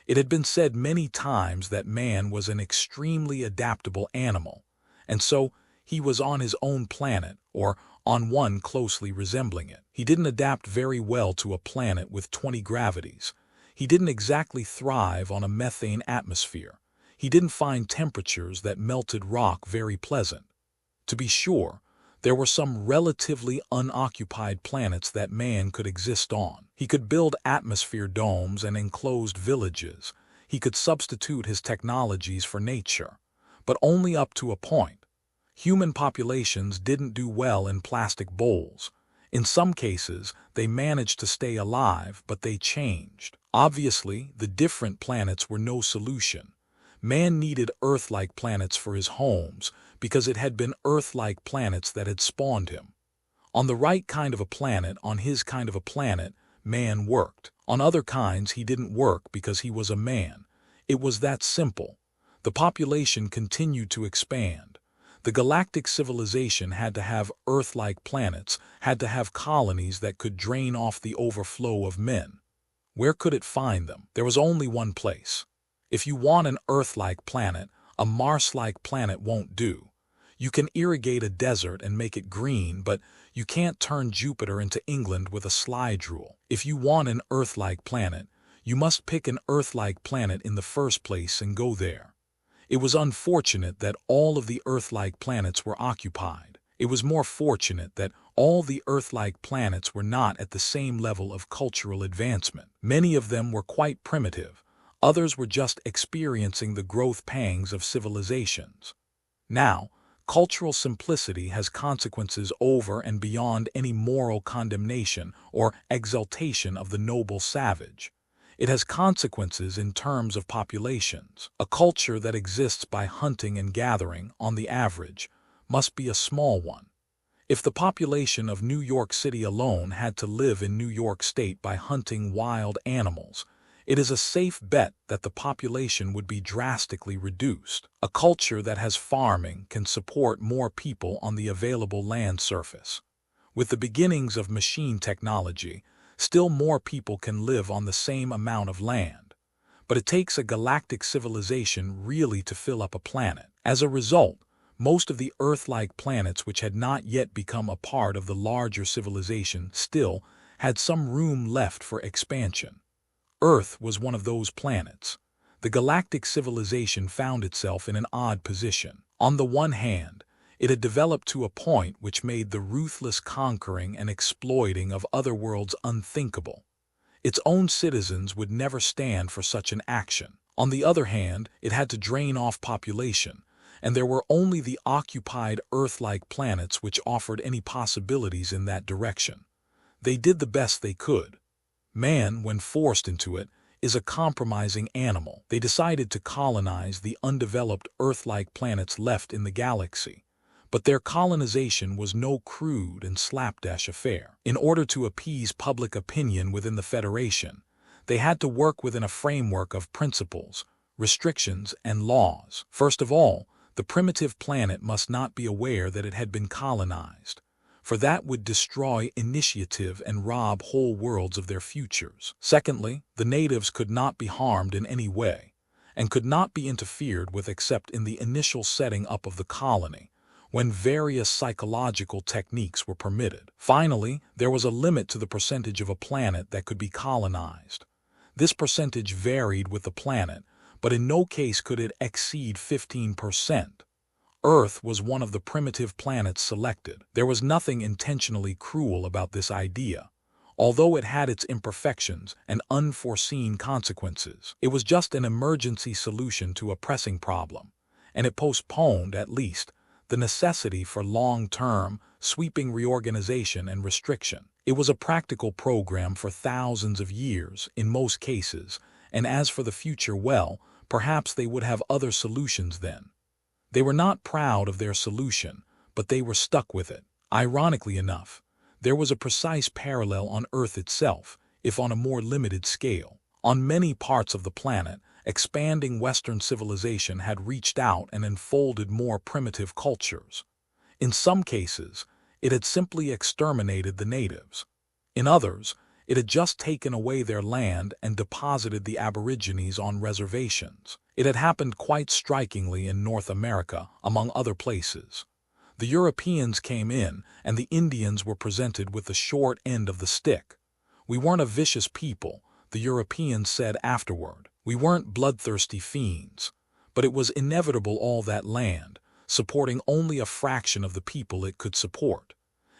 It had been said many times that man was an extremely adaptable animal, and so he was on his own planet, or on one closely resembling it. He didn't adapt very well to a planet with 20 gravities. He didn't exactly thrive on a methane atmosphere. He didn't find temperatures that melted rock very pleasant. To be sure, there were some relatively unoccupied planets that man could exist on. He could build atmosphere domes and enclosed villages. He could substitute his technologies for nature, but only up to a point. Human populations didn't do well in plastic bowls. In some cases, they managed to stay alive, but they changed. Obviously, the different planets were no solution. Man needed Earth-like planets for his homes because it had been Earth-like planets that had spawned him. On the right kind of a planet, on his kind of a planet, man worked. On other kinds, he didn't work because he was a man. It was that simple. The population continued to expand. The galactic civilization had to have Earth-like planets, had to have colonies that could drain off the overflow of men. Where could it find them? There was only one place. If you want an Earth-like planet, a Mars-like planet won't do. You can irrigate a desert and make it green, but you can't turn Jupiter into England with a slide rule. If you want an Earth-like planet, you must pick an Earth-like planet in the first place and go there. It was unfortunate that all of the Earth-like planets were occupied. It was more fortunate that all the Earth-like planets were not at the same level of cultural advancement. Many of them were quite primitive. Others were just experiencing the growth pangs of civilizations. Now, cultural simplicity has consequences over and beyond any moral condemnation or exaltation of the noble savage. It has consequences in terms of populations. A culture that exists by hunting and gathering, on the average, must be a small one. If the population of New York City alone had to live in New York State by hunting wild animals, it is a safe bet that the population would be drastically reduced. A culture that has farming can support more people on the available land surface. With the beginnings of machine technology, still more people can live on the same amount of land. But it takes a galactic civilization really to fill up a planet. As a result, most of the Earth-like planets which had not yet become a part of the larger civilization still had some room left for expansion. Earth was one of those planets. The galactic civilization found itself in an odd position. On the one hand, it had developed to a point which made the ruthless conquering and exploiting of other worlds unthinkable. Its own citizens would never stand for such an action. On the other hand, it had to drain off population, and there were only the occupied Earth-like planets which offered any possibilities in that direction. They did the best they could. Man, when forced into it, is a compromising animal. They decided to colonize the undeveloped Earth-like planets left in the galaxy. But their colonization was no crude and slapdash affair. In order to appease public opinion within the Federation, they had to work within a framework of principles, restrictions, and laws. First of all, the primitive planet must not be aware that it had been colonized, for that would destroy initiative and rob whole worlds of their futures. Secondly, the natives could not be harmed in any way, and could not be interfered with except in the initial setting up of the colony, when various psychological techniques were permitted. Finally, there was a limit to the percentage of a planet that could be colonized. This percentage varied with the planet, but in no case could it exceed 15%. Earth was one of the primitive planets selected. There was nothing intentionally cruel about this idea, although it had its imperfections and unforeseen consequences. It was just an emergency solution to a pressing problem, and it postponed, at least, the necessity for long-term, sweeping reorganization and restriction. It was a practical program for thousands of years, in most cases, and as for the future, well, perhaps they would have other solutions then. They were not proud of their solution, but they were stuck with it. Ironically enough, there was a precise parallel on Earth itself, if on a more limited scale. On many parts of the planet, expanding Western civilization had reached out and enfolded more primitive cultures. In some cases, it had simply exterminated the natives. In others, it had just taken away their land and deposited the Aborigines on reservations. It had happened quite strikingly in North America, among other places. The Europeans came in, and the Indians were presented with the short end of the stick. We weren't a vicious people, the Europeans said afterward. We weren't bloodthirsty fiends. But it was inevitable all that land, supporting only a fraction of the people it could support.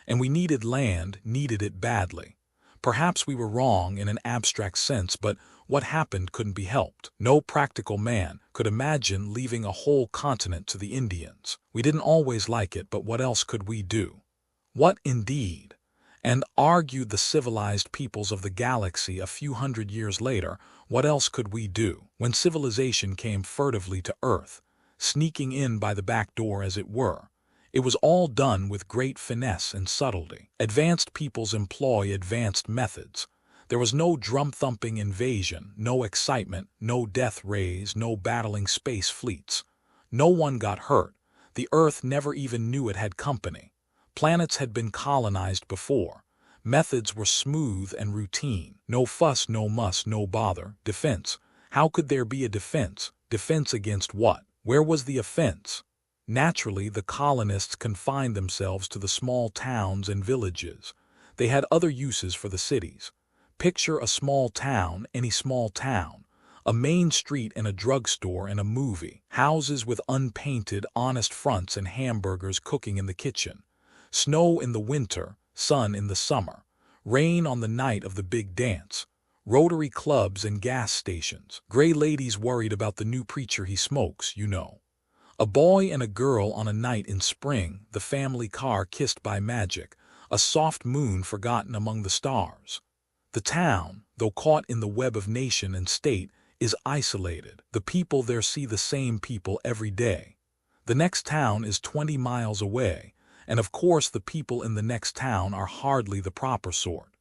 And we needed land, needed it badly. Perhaps we were wrong in an abstract sense, but what happened couldn't be helped. No practical man could imagine leaving a whole continent to the Indians. We didn't always like it, but what else could we do? What indeed? And argued the civilized peoples of the galaxy a few hundred years later, what else could we do? When civilization came furtively to Earth, sneaking in by the back door as it were, it was all done with great finesse and subtlety. Advanced peoples employ advanced methods. There was no drum-thumping invasion, no excitement, no death rays, no battling space fleets. No one got hurt. The Earth never even knew it had company. Planets had been colonized before. Methods were smooth and routine. No fuss, no muss, no bother. Defense. How could there be a defense? Defense against what? Where was the offense? Naturally, the colonists confined themselves to the small towns and villages. They had other uses for the cities. Picture a small town, any small town. A main street and a drugstore and a movie. Houses with unpainted, honest fronts and hamburgers cooking in the kitchen. Snow in the winter, sun in the summer. Rain on the night of the big dance. Rotary clubs and gas stations. Gray ladies worried about the new preacher he smokes, you know. A boy and a girl on a night in spring, the family car kissed by magic, a soft moon forgotten among the stars. The town, though caught in the web of nation and state, is isolated. The people there see the same people every day. The next town is 20 miles away, and of course the people in the next town are hardly the proper sort.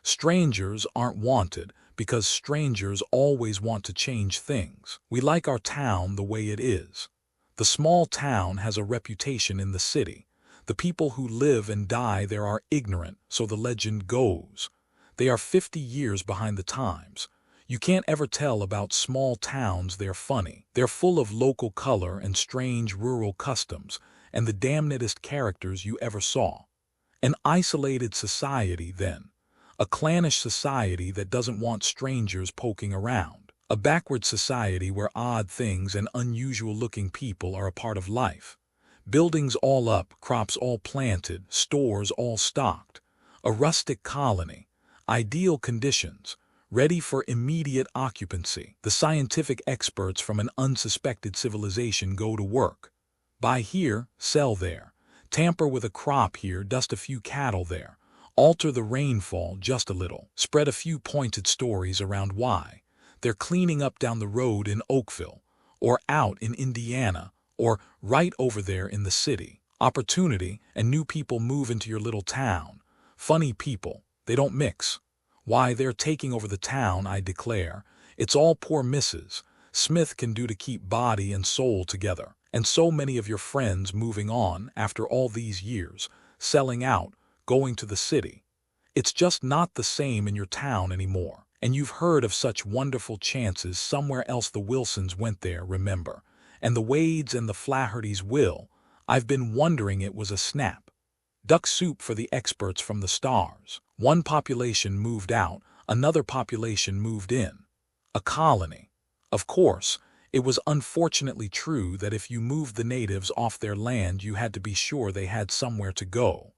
Strangers aren't wanted because strangers always want to change things. We like our town the way it is. The small town has a reputation in the city. The people who live and die there are ignorant, so the legend goes. They are 50 years behind the times. You can't ever tell about small towns, they're funny. They're full of local color and strange rural customs, and the damnedest characters you ever saw. An isolated society, then. A clannish society that doesn't want strangers poking around. A backward society where odd things and unusual-looking people are a part of life. Buildings all up, crops all planted, stores all stocked. A rustic colony. Ideal conditions. Ready for immediate occupancy. The scientific experts from an unsuspected civilization go to work. Buy here, sell there. Tamper with a crop here, dust a few cattle there. Alter the rainfall just a little. Spread a few pointed stories around why. They're cleaning up down the road in Oakville, or out in Indiana, or right over there in the city. Opportunity, and new people move into your little town. Funny people, they don't mix. Why, they're taking over the town, I declare. It's all poor Mrs. Smith can do to keep body and soul together. And so many of your friends moving on after all these years, selling out, going to the city. It's just not the same in your town anymore. And you've heard of such wonderful chances somewhere else. The Wilsons went there, remember. And the Wades and the Flahertys will. I've been wondering it was a snap. Duck soup for the experts from the stars. One population moved out, another population moved in. A colony. Of course, it was unfortunately true that if you moved the natives off their land you had to be sure they had somewhere to go.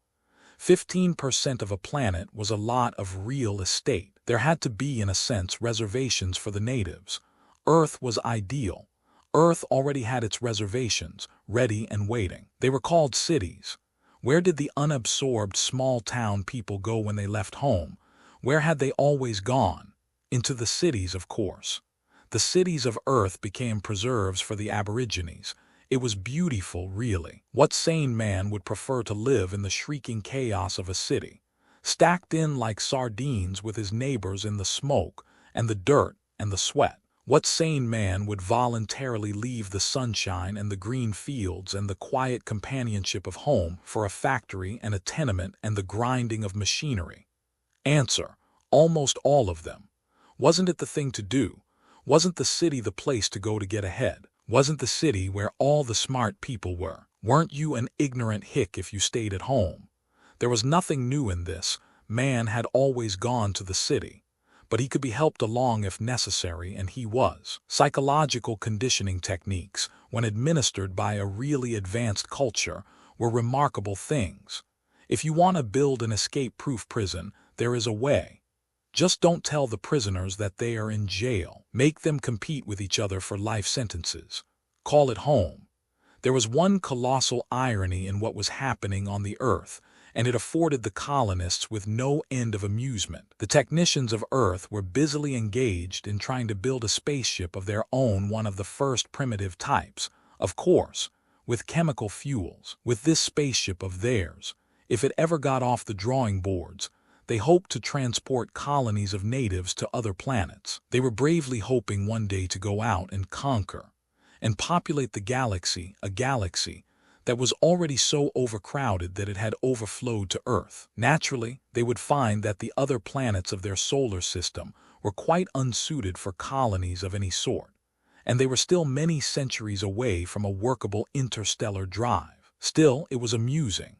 15% of a planet was a lot of real estate. There had to be, in a sense, reservations for the natives. Earth was ideal. Earth already had its reservations, ready and waiting. They were called cities. Where did the unabsorbed small-town people go when they left home? Where had they always gone? Into the cities, of course. The cities of Earth became preserves for the Aborigines. It was beautiful, really. What sane man would prefer to live in the shrieking chaos of a city, stacked in like sardines with his neighbors in the smoke and the dirt and the sweat? What sane man would voluntarily leave the sunshine and the green fields and the quiet companionship of home for a factory and a tenement and the grinding of machinery? Answer: almost all of them. Wasn't it the thing to do? Wasn't the city the place to go to get ahead? Wasn't the city where all the smart people were? Weren't you an ignorant hick if you stayed at home? There was nothing new in this. Man had always gone to the city. But he could be helped along if necessary, and he was. Psychological conditioning techniques, when administered by a really advanced culture, were remarkable things. If you want to build an escape-proof prison, there is a way. Just don't tell the prisoners that they are in jail. Make them compete with each other for life sentences. Call it home. There was one colossal irony in what was happening on the Earth, and it afforded the colonists with no end of amusement. The technicians of Earth were busily engaged in trying to build a spaceship of their own, one of the first primitive types, of course, with chemical fuels. With this spaceship of theirs, if it ever got off the drawing boards, they hoped to transport colonies of natives to other planets. They were bravely hoping one day to go out and conquer, and populate the galaxy, a galaxy that was already so overcrowded that it had overflowed to Earth. Naturally, they would find that the other planets of their solar system were quite unsuited for colonies of any sort, and they were still many centuries away from a workable interstellar drive. Still, it was amusing.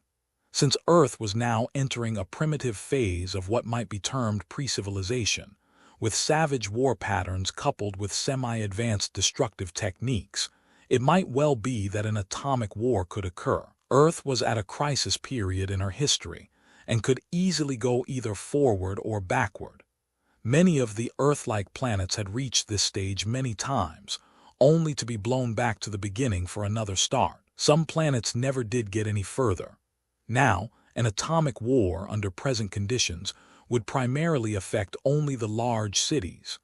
Since Earth was now entering a primitive phase of what might be termed pre-civilization, with savage war patterns coupled with semi-advanced destructive techniques, it might well be that an atomic war could occur. Earth was at a crisis period in her history, and could easily go either forward or backward. Many of the Earth-like planets had reached this stage many times, only to be blown back to the beginning for another start. Some planets never did get any further. Now, an atomic war under present conditions would primarily affect only the large cities.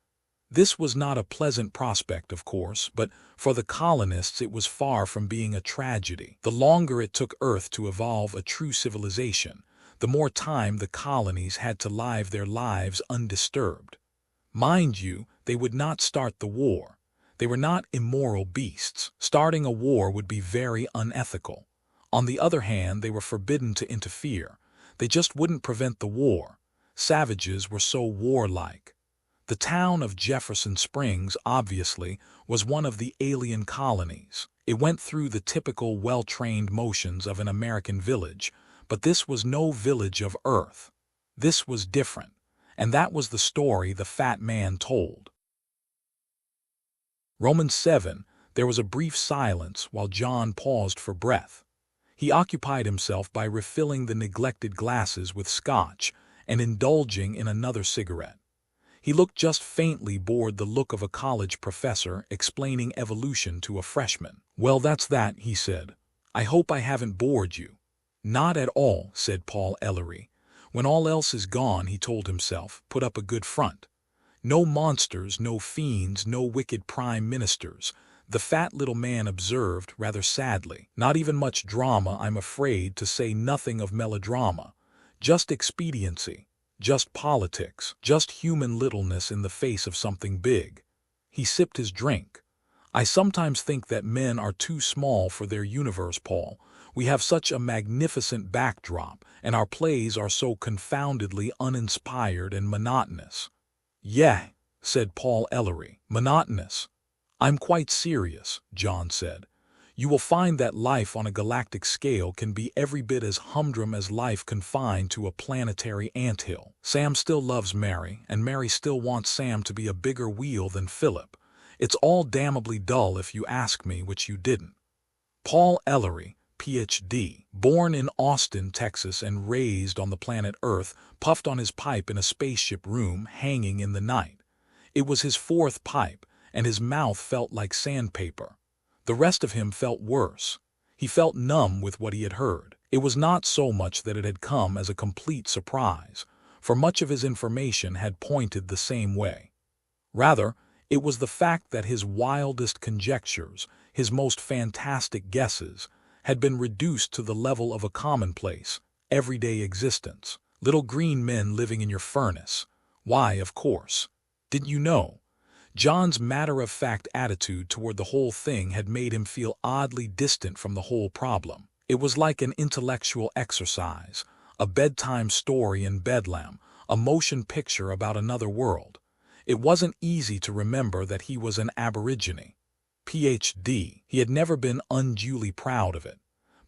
This was not a pleasant prospect, of course, but for the colonists it was far from being a tragedy. The longer it took Earth to evolve a true civilization, the more time the colonies had to live their lives undisturbed. Mind you, they would not start the war. They were not immoral beasts. Starting a war would be very unethical. On the other hand, they were forbidden to interfere. They just wouldn't prevent the war. Savages were so warlike. The town of Jefferson Springs, obviously, was one of the alien colonies. It went through the typical well-trained motions of an American village, but this was no village of Earth. This was different, and that was the story the fat man told. Romans 7, there was a brief silence while John paused for breath. He occupied himself by refilling the neglected glasses with scotch and indulging in another cigarette. He looked just faintly bored, the look of a college professor explaining evolution to a freshman. "Well, that's that," he said. "I hope I haven't bored you." "Not at all," said Paul Ellery. "When all else is gone," he told himself, "put up a good front. No monsters, no fiends, no wicked prime ministers," the fat little man observed rather sadly. "Not even much drama, I'm afraid, to say nothing of melodrama. Just expediency, just politics, just human littleness in the face of something big." He sipped his drink. "I sometimes think that men are too small for their universe, Paul. We have such a magnificent backdrop, and our plays are so confoundedly uninspired and monotonous." "Yeah," said Paul Ellery, "monotonous." "I'm quite serious," John said. "You will find that life on a galactic scale can be every bit as humdrum as life confined to a planetary anthill. Sam still loves Mary, and Mary still wants Sam to be a bigger wheel than Philip. It's all damnably dull if you ask me, which you didn't." Paul Ellery, Ph.D., born in Austin, Texas, and raised on the planet Earth, puffed on his pipe in a spaceship room hanging in the night. It was his fourth pipe, and his mouth felt like sandpaper. The rest of him felt worse. He felt numb with what he had heard. It was not so much that it had come as a complete surprise, for much of his information had pointed the same way. Rather, it was the fact that his wildest conjectures, his most fantastic guesses, had been reduced to the level of a commonplace, everyday existence. Little green men living in your furnace. Why, of course. Didn't you know? John's matter-of-fact attitude toward the whole thing had made him feel oddly distant from the whole problem. It was like an intellectual exercise, a bedtime story in Bedlam, a motion picture about another world. It wasn't easy to remember that he was an aborigine. Ph.D. He had never been unduly proud of it,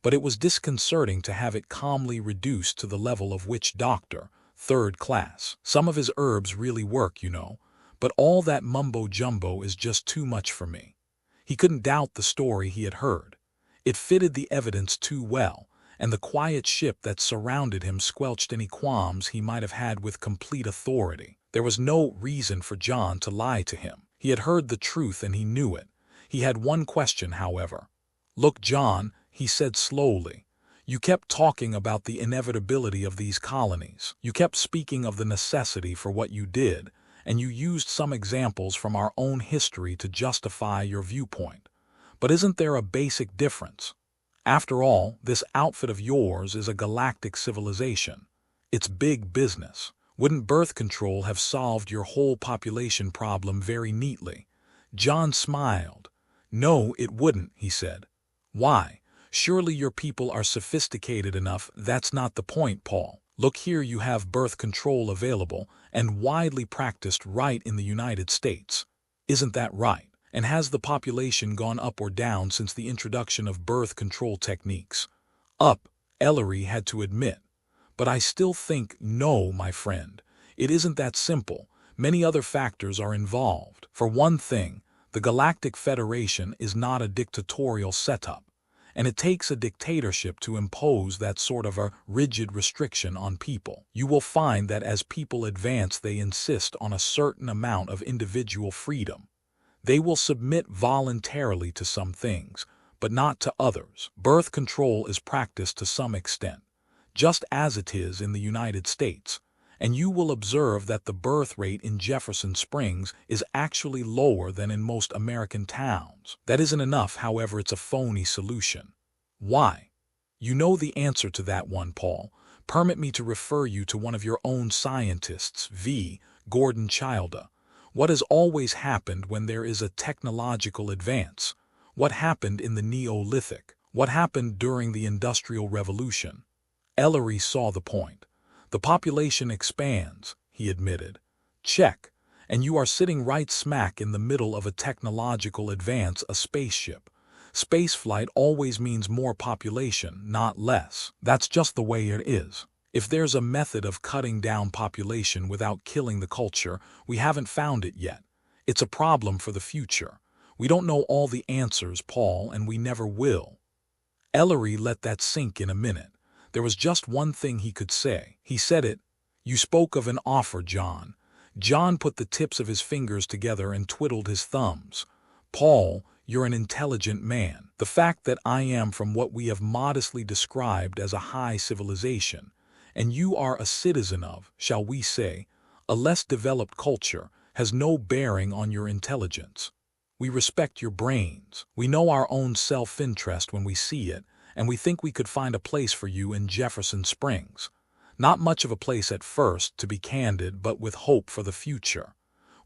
but it was disconcerting to have it calmly reduced to the level of witch doctor, third class. "Some of his herbs really work, you know, but all that mumbo-jumbo is just too much for me." He couldn't doubt the story he had heard. It fitted the evidence too well, and the quiet ship that surrounded him squelched any qualms he might have had with complete authority. There was no reason for John to lie to him. He had heard the truth and he knew it. He had one question, however. "Look, John," he said slowly, "you kept talking about the inevitability of these colonies. You kept speaking of the necessity for what you did, and you used some examples from our own history to justify your viewpoint. But isn't there a basic difference? After all, this outfit of yours is a galactic civilization. It's big business. Wouldn't birth control have solved your whole population problem very neatly?" John smiled. "No, it wouldn't," he said. "Why? Surely your people are sophisticated enough." "That's not the point, Paul. Look here, you have birth control available and widely practiced right in the United States. Isn't that right? And has the population gone up or down since the introduction of birth control techniques? Up, Ellery had to admit. But I still think, no, my friend. It isn't that simple. Many other factors are involved. For one thing, the Galactic Federation is not a dictatorial setup, and it takes a dictatorship to impose that sort of a rigid restriction on people. You will find that as people advance, they insist on a certain amount of individual freedom. They will submit voluntarily to some things, but not to others. Birth control is practiced to some extent, just as it is in the United States, and you will observe that the birth rate in Jefferson Springs is actually lower than in most American towns. That isn't enough, however, it's a phony solution. Why? You know the answer to that one, Paul. Permit me to refer you to one of your own scientists, V. Gordon Childa. What has always happened when there is a technological advance? What happened in the Neolithic? What happened during the Industrial Revolution? Ellery saw the point. The population expands, he admitted. Check. And you are sitting right smack in the middle of a technological advance, a spaceship. Spaceflight always means more population, not less. That's just the way it is. If there's a method of cutting down population without killing the culture, we haven't found it yet. It's a problem for the future. We don't know all the answers, Paul, and we never will. Ellery let that sink in a minute. There was just one thing he could say. He said it. You spoke of an offer, John. John put the tips of his fingers together and twiddled his thumbs. Paul, you're an intelligent man. The fact that I am from what we have modestly described as a high civilization, and you are a citizen of, shall we say, a less developed culture, has no bearing on your intelligence. We respect your brains. We know our own self-interest when we see it, and we think we could find a place for you in Jefferson Springs. Not much of a place at first, to be candid, but with hope for the future.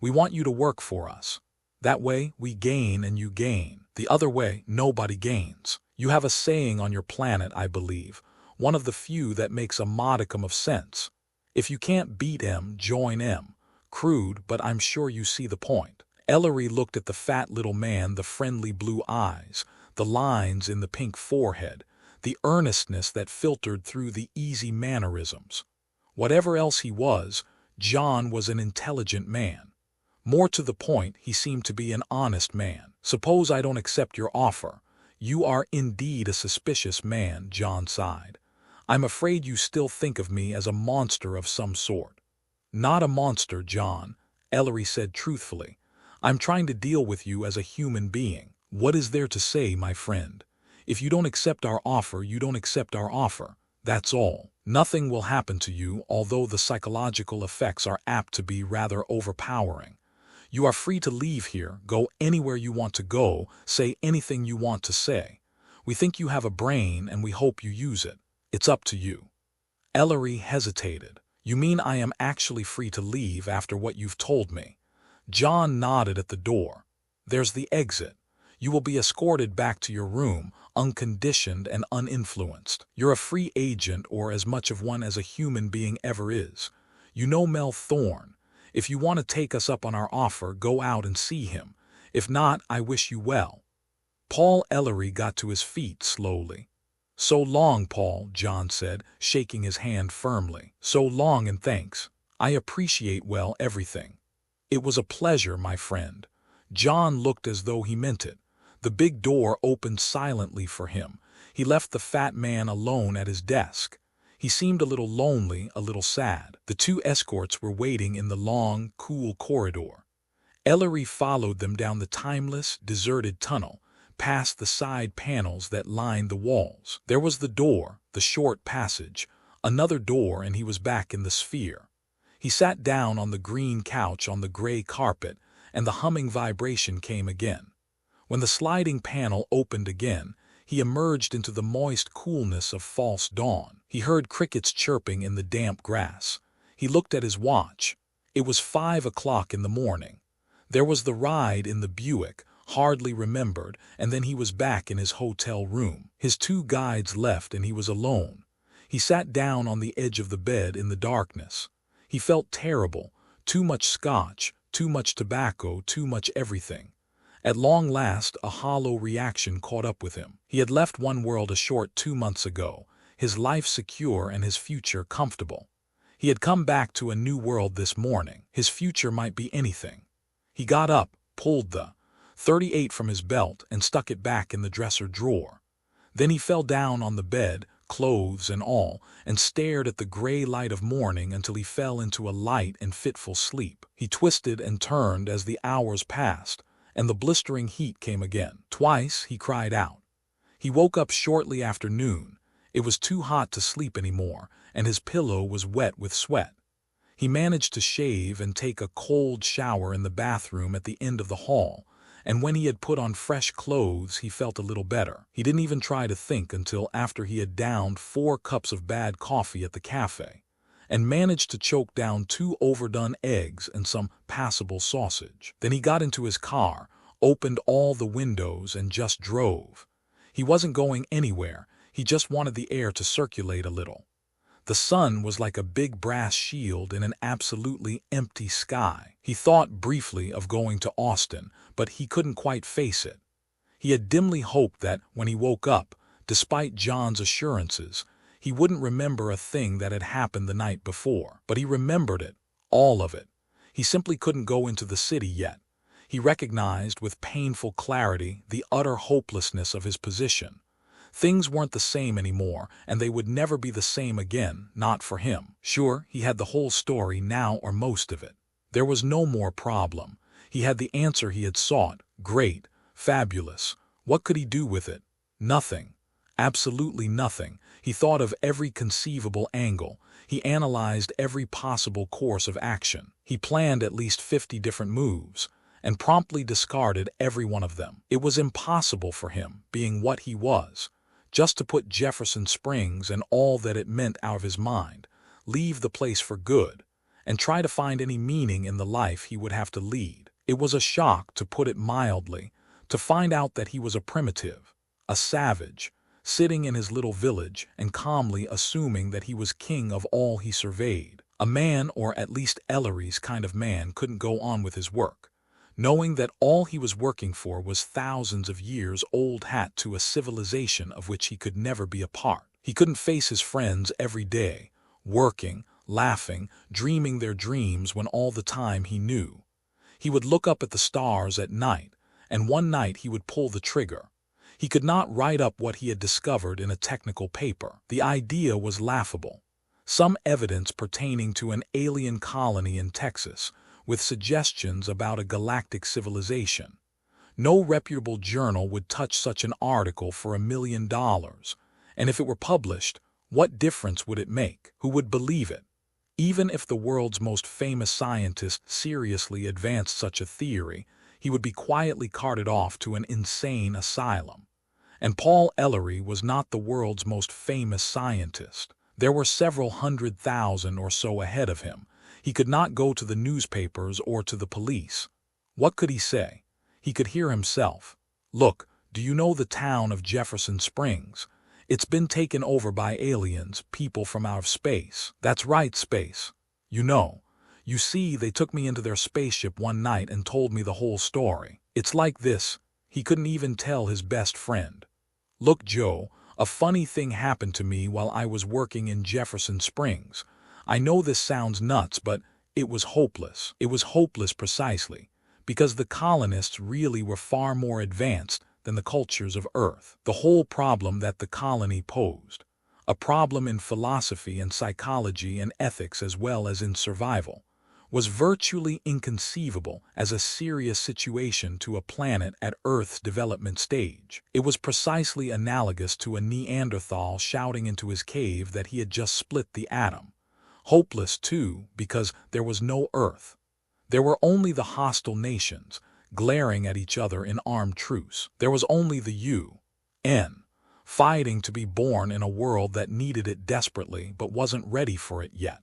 We want you to work for us. That way, we gain and you gain. The other way, nobody gains. You have a saying on your planet, I believe, one of the few that makes a modicum of sense. If you can't beat M, join M. Crude, but I'm sure you see the point. Ellery looked at the fat little man, the friendly blue eyes, the lines in the pink forehead, the earnestness that filtered through the easy mannerisms. Whatever else he was, John was an intelligent man. More to the point, he seemed to be an honest man. Suppose I don't accept your offer. You are indeed a suspicious man, John sighed. I'm afraid you still think of me as a monster of some sort. Not a monster, John, Ellery said truthfully. I'm trying to deal with you as a human being. What is there to say, my friend? If you don't accept our offer, you don't accept our offer. That's all. Nothing will happen to you, although the psychological effects are apt to be rather overpowering. You are free to leave here, go anywhere you want to go, say anything you want to say. We think you have a brain and we hope you use it. It's up to you. Ellery hesitated. You mean I am actually free to leave after what you've told me? John nodded at the door. There's the exit. You will be escorted back to your room, unconditioned and uninfluenced. You're a free agent, or as much of one as a human being ever is. You know Mel Thorne. If you want to take us up on our offer, go out and see him. If not, I wish you well. Paul Ellery got to his feet slowly. So long, Paul, John said, shaking his hand firmly. So long and thanks. I appreciate everything. It was a pleasure, my friend. John looked as though he meant it. The big door opened silently for him. He left the fat man alone at his desk. He seemed a little lonely, a little sad. The two escorts were waiting in the long, cool corridor. Ellery followed them down the timeless, deserted tunnel, past the side panels that lined the walls. There was the door, the short passage, another door, and he was back in the sphere. He sat down on the green couch on the gray carpet, and the humming vibration came again. When the sliding panel opened again, he emerged into the moist coolness of false dawn. He heard crickets chirping in the damp grass. He looked at his watch. It was 5 o'clock in the morning. There was the ride in the Buick, hardly remembered, and then he was back in his hotel room. His two guides left and he was alone. He sat down on the edge of the bed in the darkness. He felt terrible. Too much scotch, too much tobacco, too much everything. At long last, a hollow reaction caught up with him. He had left one world a short 2 months ago, his life secure and his future comfortable. He had come back to a new world this morning. His future might be anything. He got up, pulled the .38 from his belt, and stuck it back in the dresser drawer. Then he fell down on the bed, clothes and all, and stared at the gray light of morning until he fell into a light and fitful sleep. He twisted and turned as the hours passed, and the blistering heat came again. Twice he cried out. He woke up shortly after noon. It was too hot to sleep anymore, and his pillow was wet with sweat. He managed to shave and take a cold shower in the bathroom at the end of the hall, and when he had put on fresh clothes he felt a little better. He didn't even try to think until after he had downed 4 cups of bad coffee at the cafe, and managed to choke down 2 overdone eggs and some passable sausage. Then he got into his car, opened all the windows, and just drove. He wasn't going anywhere, he just wanted the air to circulate a little. The sun was like a big brass shield in an absolutely empty sky. He thought briefly of going to Austin, but he couldn't quite face it. He had dimly hoped that when he woke up, despite John's assurances, he wouldn't remember a thing that had happened the night before. But he remembered it, all of it. He simply couldn't go into the city yet. He recognized with painful clarity the utter hopelessness of his position. Things weren't the same anymore, and they would never be the same again, not for him. Sure, he had the whole story now, or most of it. There was no more problem. He had the answer he had sought. Great, fabulous. What could he do with it? Nothing. Absolutely nothing. He thought of every conceivable angle. He analyzed every possible course of action. He planned at least 50 different moves, and promptly discarded every one of them. It was impossible for him, being what he was, just to put Jefferson Springs and all that it meant out of his mind, leave the place for good, and try to find any meaning in the life he would have to lead. It was a shock, to put it mildly, to find out that he was a primitive, a savage, sitting in his little village and calmly assuming that he was king of all he surveyed. A man, or at least Ellery's kind of man, couldn't go on with his work, knowing that all he was working for was thousands of years old hat to a civilization of which he could never be a part. He couldn't face his friends every day, working, laughing, dreaming their dreams when all the time he knew. He would look up at the stars at night, and one night he would pull the trigger. He could not write up what he had discovered in a technical paper. The idea was laughable. Some evidence pertaining to an alien colony in Texas, with suggestions about a galactic civilization. No reputable journal would touch such an article for $1 million, and if it were published, what difference would it make? Who would believe it? Even if the world's most famous scientist seriously advanced such a theory, he would be quietly carted off to an insane asylum. And Paul Ellery was not the world's most famous scientist. There were several 100,000 or so ahead of him. He could not go to the newspapers or to the police. What could he say? He could hear himself. Look, do you know the town of Jefferson Springs? It's been taken over by aliens, people from out of space. That's right, space. You know. You see, they took me into their spaceship one night and told me the whole story. It's like this. He couldn't even tell his best friend. Look, Joe, a funny thing happened to me while I was working in Jefferson Springs. I know this sounds nuts, but it was hopeless. It was hopeless precisely because the colonists really were far more advanced than the cultures of Earth. The whole problem that the colony posed, a problem in philosophy and psychology and ethics as well as in survival, was virtually inconceivable as a serious situation to a planet at Earth's development stage. It was precisely analogous to a Neanderthal shouting into his cave that he had just split the atom. Hopeless, too, because there was no Earth. There were only the hostile nations, glaring at each other in armed truce. There was only the UN, fighting to be born in a world that needed it desperately but wasn't ready for it yet.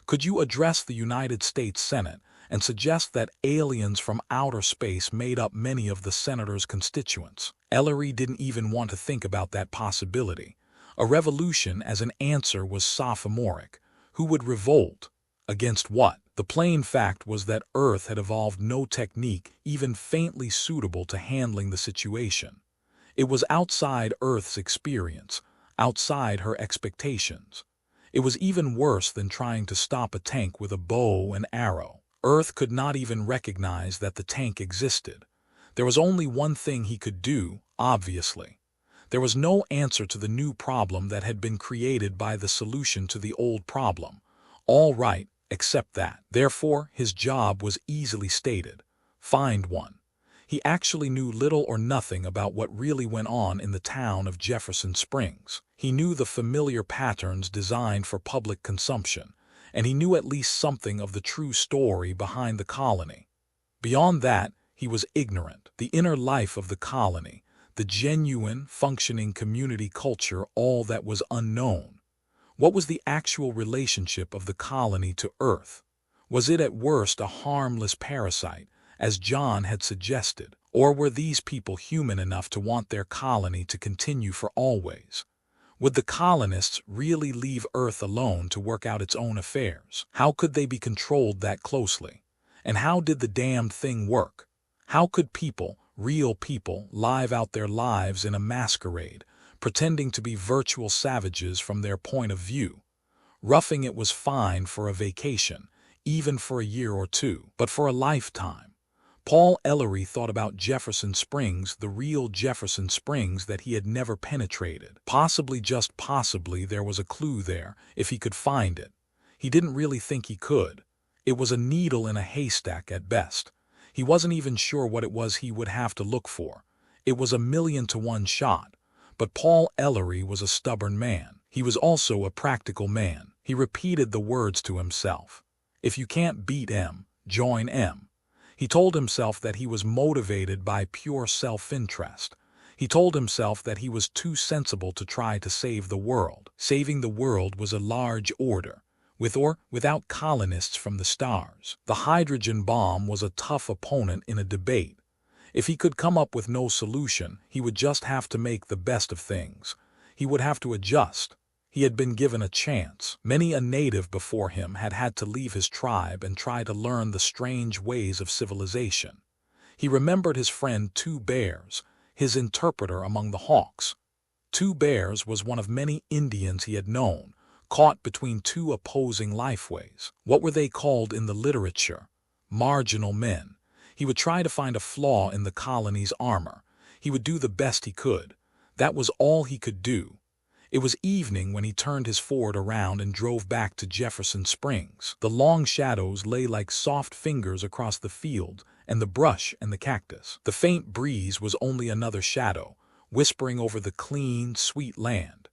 Could you address the United States Senate and suggest that aliens from outer space made up many of the senator's constituents? Ellery didn't even want to think about that possibility. A revolution as an answer was sophomoric. Who would revolt? Against what? The plain fact was that Earth had evolved no technique even faintly suitable to handling the situation. It was outside Earth's experience, outside her expectations. It was even worse than trying to stop a tank with a bow and arrow. Earth could not even recognize that the tank existed. There was only one thing he could do, obviously. There was no answer to the new problem that had been created by the solution to the old problem. All right, except that. Therefore, his job was easily stated. Find one. He actually knew little or nothing about what really went on in the town of Jefferson Springs. He knew the familiar patterns designed for public consumption, and he knew at least something of the true story behind the colony. Beyond that, he was ignorant. The inner life of the colony, the genuine, functioning community culture, all that was unknown. What was the actual relationship of the colony to Earth? Was it at worst a harmless parasite, as John had suggested, or were these people human enough to want their colony to continue for always? Would the colonists really leave Earth alone to work out its own affairs? How could they be controlled that closely? And how did the damned thing work? How could people, real people, live out their lives in a masquerade, pretending to be virtual savages from their point of view? Roughing it was fine for a vacation, even for a year or two, but for a lifetime. Paul Ellery thought about Jefferson Springs, the real Jefferson Springs that he had never penetrated. Possibly, just possibly, there was a clue there, if he could find it. He didn't really think he could. It was a needle in a haystack at best. He wasn't even sure what it was he would have to look for. It was a 1,000,000-to-1 shot. But Paul Ellery was a stubborn man. He was also a practical man. He repeated the words to himself. If you can't beat M, join M. He told himself that he was motivated by pure self-interest. He told himself that he was too sensible to try to save the world. Saving the world was a large order, with or without colonists from the stars. The hydrogen bomb was a tough opponent in a debate. If he could come up with no solution, he would just have to make the best of things. He would have to adjust. He had been given a chance. Many a native before him had had to leave his tribe and try to learn the strange ways of civilization. He remembered his friend Two Bears, his interpreter among the Hawks. Two Bears was one of many Indians he had known, caught between two opposing lifeways. What were they called in the literature? Marginal men. He would try to find a flaw in the colony's armor. He would do the best he could. That was all he could do. It was evening when he turned his Ford around and drove back to Jefferson Springs. The long shadows lay like soft fingers across the field and the brush and the cactus. The faint breeze was only another shadow, whispering over the clean, sweet land.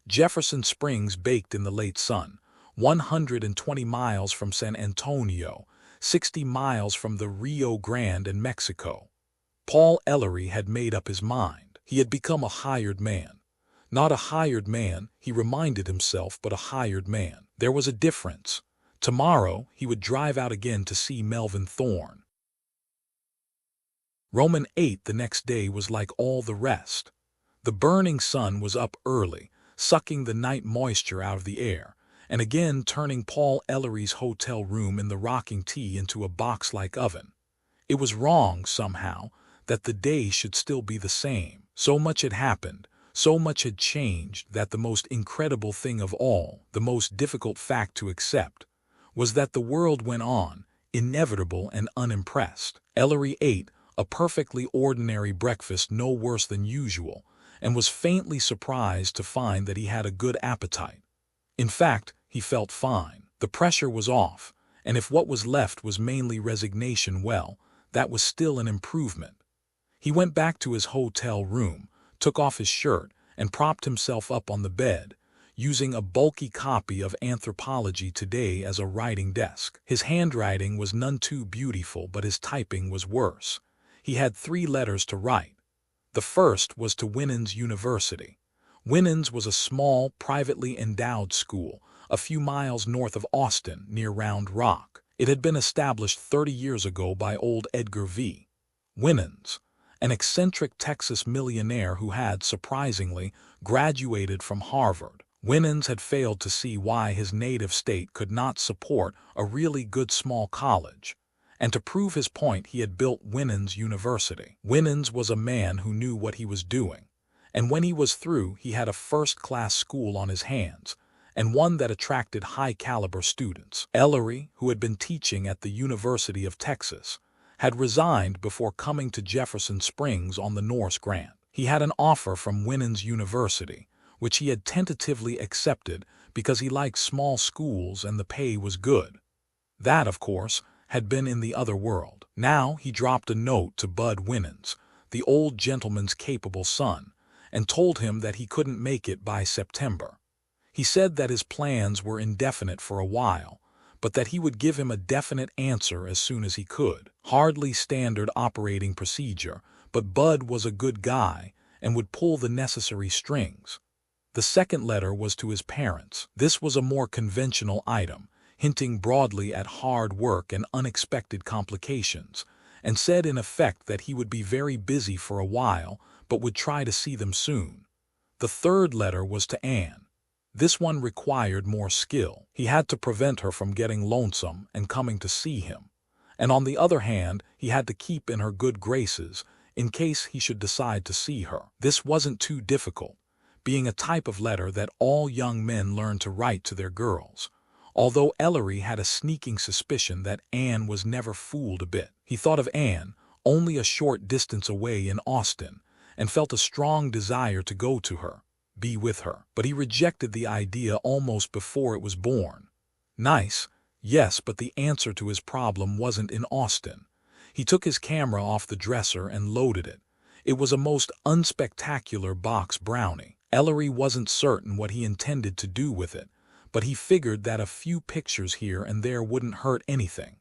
Jefferson Springs baked in the late sun, 120 miles from San Antonio, 60 miles from the Rio Grande in Mexico. Paul Ellery had made up his mind. He had become a hired man. Not a hired man, he reminded himself, but a hired man. There was a difference. Tomorrow, he would drive out again to see Melvin Thorne. Roman 8 the next day was like all the rest. The burning sun was up early, sucking the night moisture out of the air, and again turning Paul Ellery's hotel room in the rocking tea into a box-like oven. It was wrong, somehow, that the day should still be the same. So much had happened. So much had changed that the most incredible thing of all, the most difficult fact to accept, was that the world went on, inevitable and unimpressed. Ellery ate a perfectly ordinary breakfast, no worse than usual, and was faintly surprised to find that he had a good appetite. In fact, he felt fine. The pressure was off, and if what was left was mainly resignation, well, that was still an improvement. He went back to his hotel room, took off his shirt, and propped himself up on the bed, using a bulky copy of Anthropology Today as a writing desk. His handwriting was none too beautiful, but his typing was worse. He had 3 letters to write. The first was to Winans University. Winans was a small, privately endowed school, a few miles north of Austin, near Round Rock. It had been established 30 years ago by old Edgar V. Winans, an eccentric Texas millionaire who had, surprisingly, graduated from Harvard. Winans had failed to see why his native state could not support a really good small college, and to prove his point he had built Winans University. Winans was a man who knew what he was doing, and when he was through he had a first-class school on his hands, and one that attracted high-caliber students. Ellery, who had been teaching at the University of Texas, had resigned before coming to Jefferson Springs on the Norse grant. He had an offer from Winans University, which he had tentatively accepted because he liked small schools and the pay was good. That, of course, had been in the other world. Now he dropped a note to Bud Winans, the old gentleman's capable son, and told him that he couldn't make it by September. He said that his plans were indefinite for a while, but that he would give him a definite answer as soon as he could. Hardly standard operating procedure, but Bud was a good guy and would pull the necessary strings. The second letter was to his parents. This was a more conventional item, hinting broadly at hard work and unexpected complications, and said in effect that he would be very busy for a while, but would try to see them soon. The third letter was to Anne. This one required more skill. He had to prevent her from getting lonesome and coming to see him, and on the other hand, he had to keep in her good graces in case he should decide to see her. This wasn't too difficult, being a type of letter that all young men learn to write to their girls, although Ellery had a sneaking suspicion that Anne was never fooled a bit. He thought of Anne, only a short distance away in Austin, and felt a strong desire to go to her, be with her. But he rejected the idea almost before it was born. Nice, yes, but the answer to his problem wasn't in Austin. He took his camera off the dresser and loaded it. It was a most unspectacular box brownie. Ellery wasn't certain what he intended to do with it, but he figured that a few pictures here and there wouldn't hurt anything.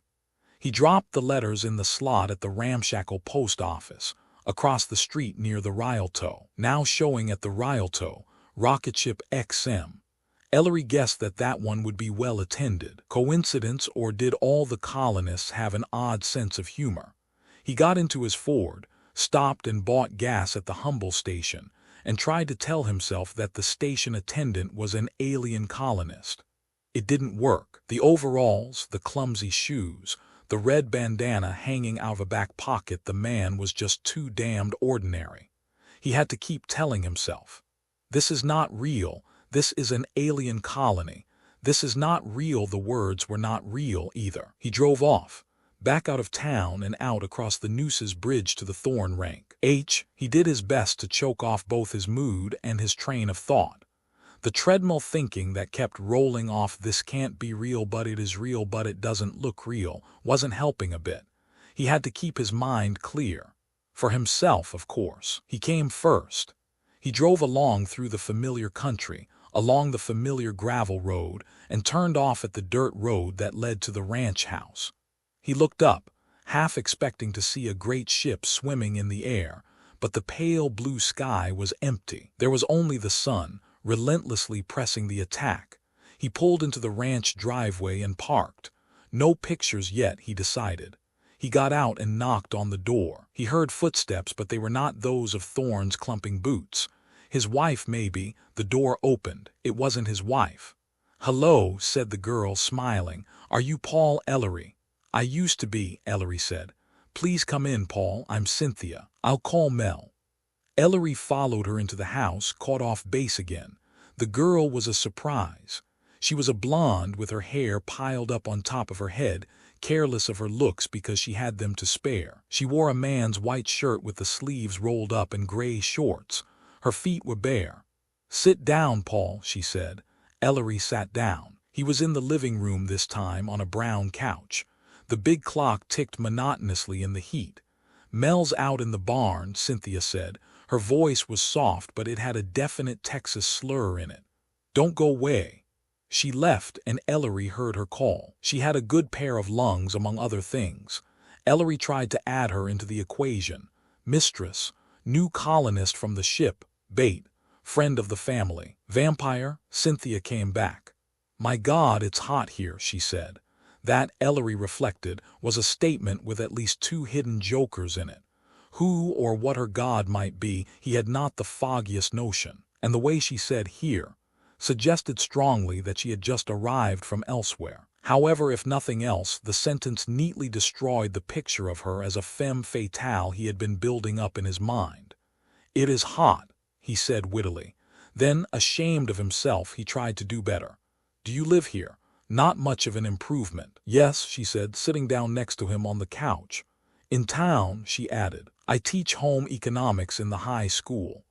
He dropped the letters in the slot at the ramshackle post office, across the street near the Rialto. Now showing at the Rialto, rocket ship XM. Ellery guessed that that one would be well attended. Coincidence, or did all the colonists have an odd sense of humor? He got into his Ford, stopped and bought gas at the Humble station, and tried to tell himself that the station attendant was an alien colonist. It didn't work. The overalls, the clumsy shoes, the red bandana hanging out of a back pocket, the man was just too damned ordinary. He had to keep telling himself, "This is not real. This is an alien colony. This is not real." The words were not real either. He drove off, back out of town and out across the Nooses Bridge to the Thorn Rank. He did his best to choke off both his mood and his train of thought. The treadmill thinking that kept rolling off, "This can't be real, but it is real, but it doesn't look real," wasn't helping a bit. He had to keep his mind clear. For himself, of course. He came first. He drove along through the familiar country, along the familiar gravel road, and turned off at the dirt road that led to the ranch house. He looked up, half expecting to see a great ship swimming in the air, but the pale blue sky was empty. There was only the sun, relentlessly pressing the attack. He pulled into the ranch driveway and parked. No pictures yet, he decided. He got out and knocked on the door. He heard footsteps, but they were not those of Thorne's clumping boots. His wife, maybe. The door opened. It wasn't his wife. "Hello," said the girl, smiling. "Are you Paul Ellery?" "I used to be," Ellery said. "Please come in, Paul. I'm Cynthia. I'll call Mel." Ellery followed her into the house, caught off base again. The girl was a surprise. She was a blonde with her hair piled up on top of her head, careless of her looks because she had them to spare. She wore a man's white shirt with the sleeves rolled up and gray shorts. Her feet were bare. "Sit down, Paul," she said. Ellery sat down. He was in the living room this time, on a brown couch. The big clock ticked monotonously in the heat. "Mel's out in the barn," Cynthia said. Her voice was soft, but it had a definite Texas slur in it. "Don't go away." She left, and Ellery heard her call. She had a good pair of lungs, among other things. Ellery tried to add her into the equation. Mistress, new colonist from the ship, bait, friend of the family. Vampire? Cynthia came back. "My God, it's hot here," she said. That, Ellery reflected, was a statement with at least two hidden jokers in it. Who or what her God might be, he had not the foggiest notion. And the way she said "here," suggested strongly that she had just arrived from elsewhere. However, if nothing else, the sentence neatly destroyed the picture of her as a femme fatale he had been building up in his mind. "It is hot," he said wittily. Then, ashamed of himself, he tried to do better. "Do you live here?" "Not much of an improvement." "Yes," she said, sitting down next to him on the couch. "In town," she added. "I teach home economics in the high school."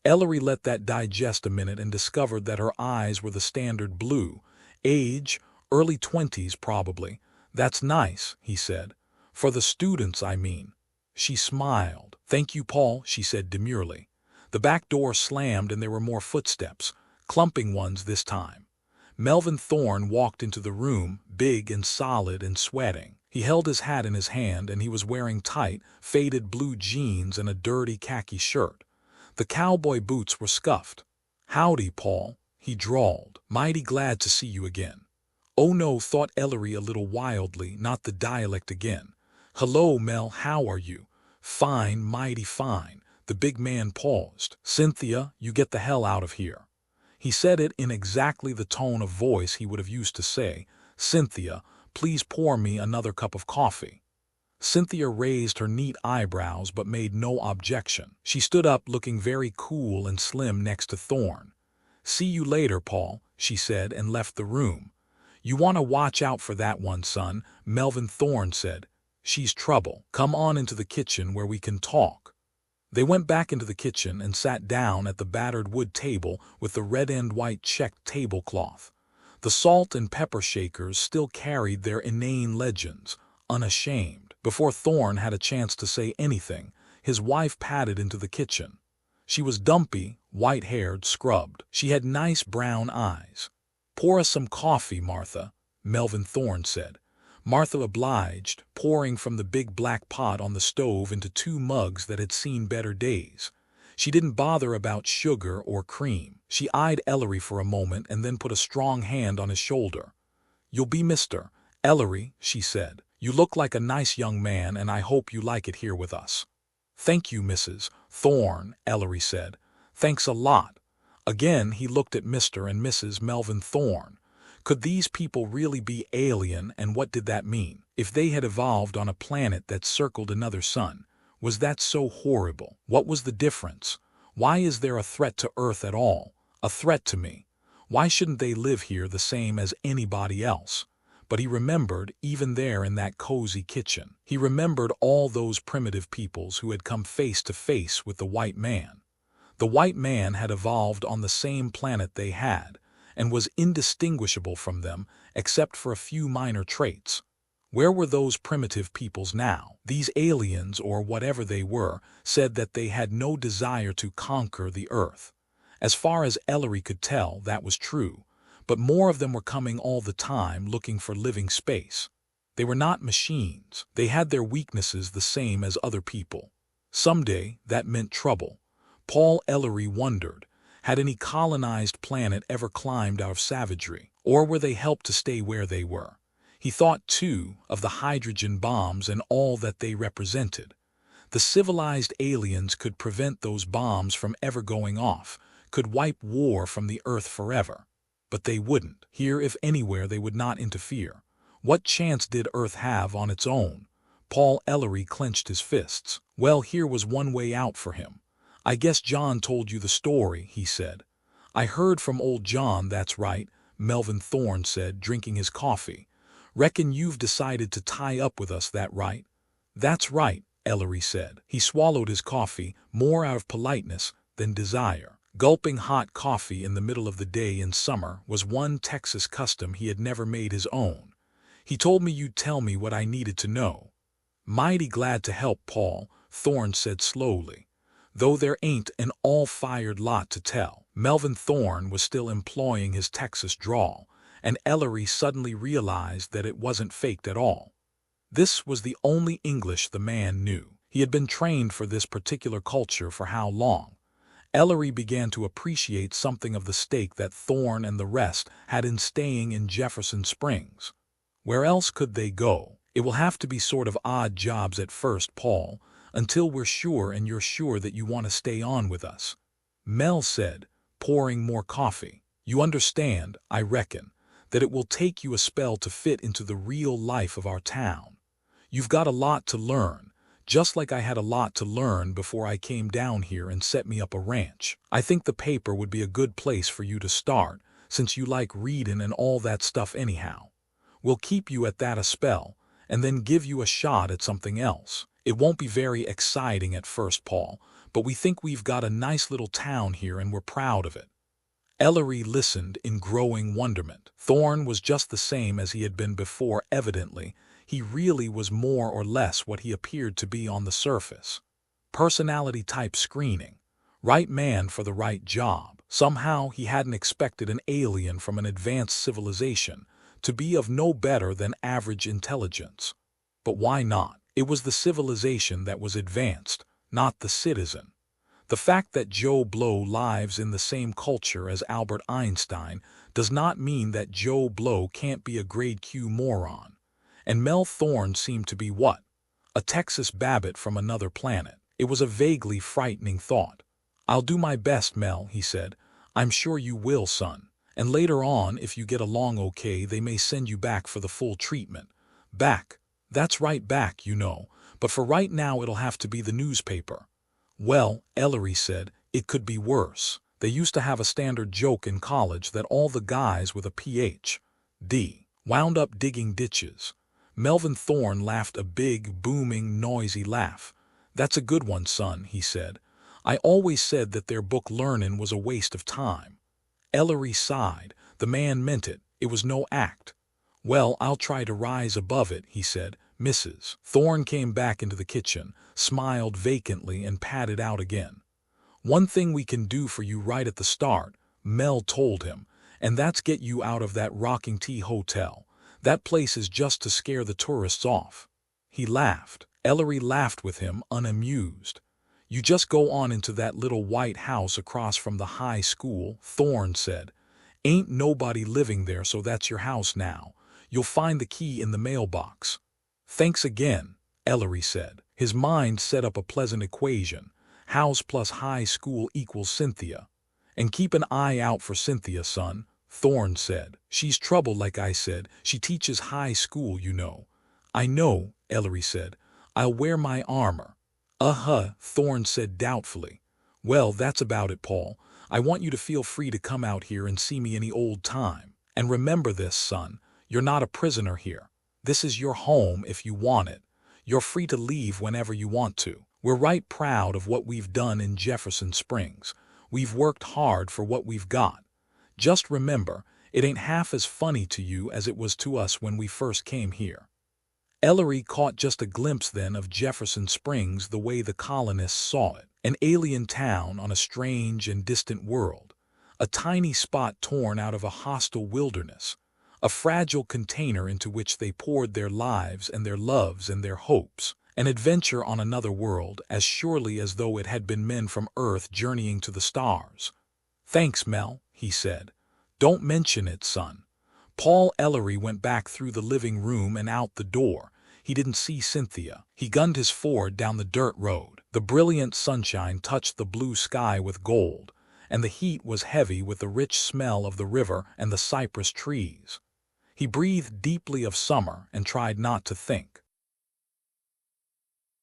Ellery let that digest a minute and discovered that her eyes were the standard blue. "Age, early 20s probably." "That's nice," he said. "For the students, I mean." She smiled. "Thank you, Paul," she said demurely. The back door slammed and there were more footsteps, clumping ones this time. Melvin Thorne walked into the room, big and solid and sweating. He held his hat in his hand and he was wearing tight, faded blue jeans and a dirty khaki shirt. The cowboy boots were scuffed. "Howdy, Paul," he drawled. "Mighty glad to see you again." "Oh no," thought Ellery a little wildly, not the dialect again. "Hello, Mel, how are you?" "Fine, mighty fine." The big man paused. "Cynthia, you get the hell out of here." He said it in exactly the tone of voice he would have used to say, "Cynthia, please pour me another cup of coffee." Cynthia raised her neat eyebrows but made no objection. She stood up looking very cool and slim next to Thorne. "See you later, Paul," she said and left the room. "You want to watch out for that one, son," Melvin Thorne said. "She's trouble. Come on into the kitchen where we can talk." They went back into the kitchen and sat down at the battered wood table with the red and white checked tablecloth. The salt and pepper shakers still carried their inane legends, "Unashamed." Before Thorne had a chance to say anything, his wife padded into the kitchen. She was dumpy, white-haired, scrubbed. She had nice brown eyes. "Pour us some coffee, Martha," Melvin Thorne said. Martha obliged, pouring from the big black pot on the stove into 2 mugs that had seen better days. She didn't bother about sugar or cream. She eyed Ellery for a moment and then put a strong hand on his shoulder. "You'll be Mr. Ellery," she said. "You look like a nice young man and I hope you like it here with us." "Thank you, Mrs. Thorne," Ellery said. "Thanks a lot." Again he looked at Mr. and Mrs. Melvin Thorne. Could these people really be alien, and what did that mean? If they had evolved on a planet that circled another sun, was that so horrible? What was the difference? Why is there a threat to Earth at all? A threat to me? Why shouldn't they live here the same as anybody else? But he remembered, even there in that cozy kitchen, he remembered all those primitive peoples who had come face to face with the white man. The white man had evolved on the same planet they had, and was indistinguishable from them except for a few minor traits. Where were those primitive peoples now? These aliens, or whatever they were, said that they had no desire to conquer the Earth. As far as Ellery could tell, that was true, but more of them were coming all the time looking for living space. They were not machines. They had their weaknesses the same as other people. Someday, that meant trouble. Paul Ellery wondered, had any colonized planet ever climbed out of savagery, or were they helped to stay where they were? He thought, too, of the hydrogen bombs and all that they represented. The civilized aliens could prevent those bombs from ever going off, could wipe war from the Earth forever. But they wouldn't. Here, if anywhere, they would not interfere. What chance did Earth have on its own? Paul Ellery clenched his fists. Well, here was one way out for him. "I guess John told you the story," he said. "I heard from old John, that's right," Melvin Thorne said, drinking his coffee. "Reckon you've decided to tie up with us, that right?" "That's right," Ellery said. He swallowed his coffee, more out of politeness than desire. Gulping hot coffee in the middle of the day in summer was one Texas custom he had never made his own. "He told me you'd tell me what I needed to know." "Mighty glad to help, Paul," Thorne said slowly. "Though there ain't an all-fired lot to tell." Melvin Thorne was still employing his Texas drawl, and Ellery suddenly realized that it wasn't faked at all. This was the only English the man knew. He had been trained for this particular culture for how long? Ellery began to appreciate something of the stake that Thorne and the rest had in staying in Jefferson Springs. Where else could they go? "It will have to be sort of odd jobs at first, Paul, until we're sure and you're sure that you want to stay on with us," Mel said, pouring more coffee. You understand, I reckon, that it will take you a spell to fit into the real life of our town. You've got a lot to learn, just like I had a lot to learn before I came down here and set me up a ranch. I think the paper would be a good place for you to start, since you like reading and all that stuff anyhow. We'll keep you at that a spell, and then give you a shot at something else. It won't be very exciting at first, Paul, but we think we've got a nice little town here and we're proud of it. Ellery listened in growing wonderment. Thorne was just the same as he had been before. Evidently, he really was more or less what he appeared to be on the surface. Personality type screening. Right man for the right job. Somehow he hadn't expected an alien from an advanced civilization to be of no better than average intelligence. But why not? It was the civilization that was advanced, not the citizen. The fact that Joe Blow lives in the same culture as Albert Einstein does not mean that Joe Blow can't be a grade Q moron. And Mel Thorne seemed to be what? A Texas Babbitt from another planet. It was a vaguely frightening thought. "I'll do my best, Mel," he said. "I'm sure you will, son. And later on, if you get along okay, they may send you back for the full treatment." "Back? That's right, back, you know. But for right now it'll have to be the newspaper." "Well," Ellery said, "it could be worse. They used to have a standard joke in college that all the guys with a Ph.D. wound up digging ditches." Melvin Thorne laughed a big, booming, noisy laugh. "That's a good one, son," he said. "I always said that their book learnin' was a waste of time." Ellery sighed. The man meant it. It was no act. "Well, I'll try to rise above it," he said. Mrs. Thorne came back into the kitchen, smiled vacantly, and padded out again. "One thing we can do for you right at the start," Mel told him, "and that's get you out of that Rocking Tea Hotel. That place is just to scare the tourists off." He laughed. Ellery laughed with him, unamused. "You just go on into that little white house across from the high school," Thorne said. "Ain't nobody living there, so that's your house now. You'll find the key in the mailbox." "Thanks again," Ellery said. His mind set up a pleasant equation. House plus high school equals Cynthia. "And keep an eye out for Cynthia, son," Thorne said. "She's trouble, like I said. She teaches high school, you know." "I know," Ellery said. "I'll wear my armor." Thorne said doubtfully. "Well, that's about it, Paul. I want you to feel free to come out here and see me any old time. And remember this, son, you're not a prisoner here. This is your home if you want it. You're free to leave whenever you want to. We're right proud of what we've done in Jefferson Springs. We've worked hard for what we've got. Just remember, it ain't half as funny to you as it was to us when we first came here." Ellery caught just a glimpse then of Jefferson Springs the way the colonists saw it. An alien town on a strange and distant world. A tiny spot torn out of a hostile wilderness. A fragile container into which they poured their lives and their loves and their hopes. An adventure on another world, as surely as though it had been men from Earth journeying to the stars. "Thanks, Mel," he said. "Don't mention it, son." Paul Ellery went back through the living room and out the door. He didn't see Cynthia. He gunned his Ford down the dirt road. The brilliant sunshine touched the blue sky with gold, and the heat was heavy with the rich smell of the river and the cypress trees. He breathed deeply of summer and tried not to think.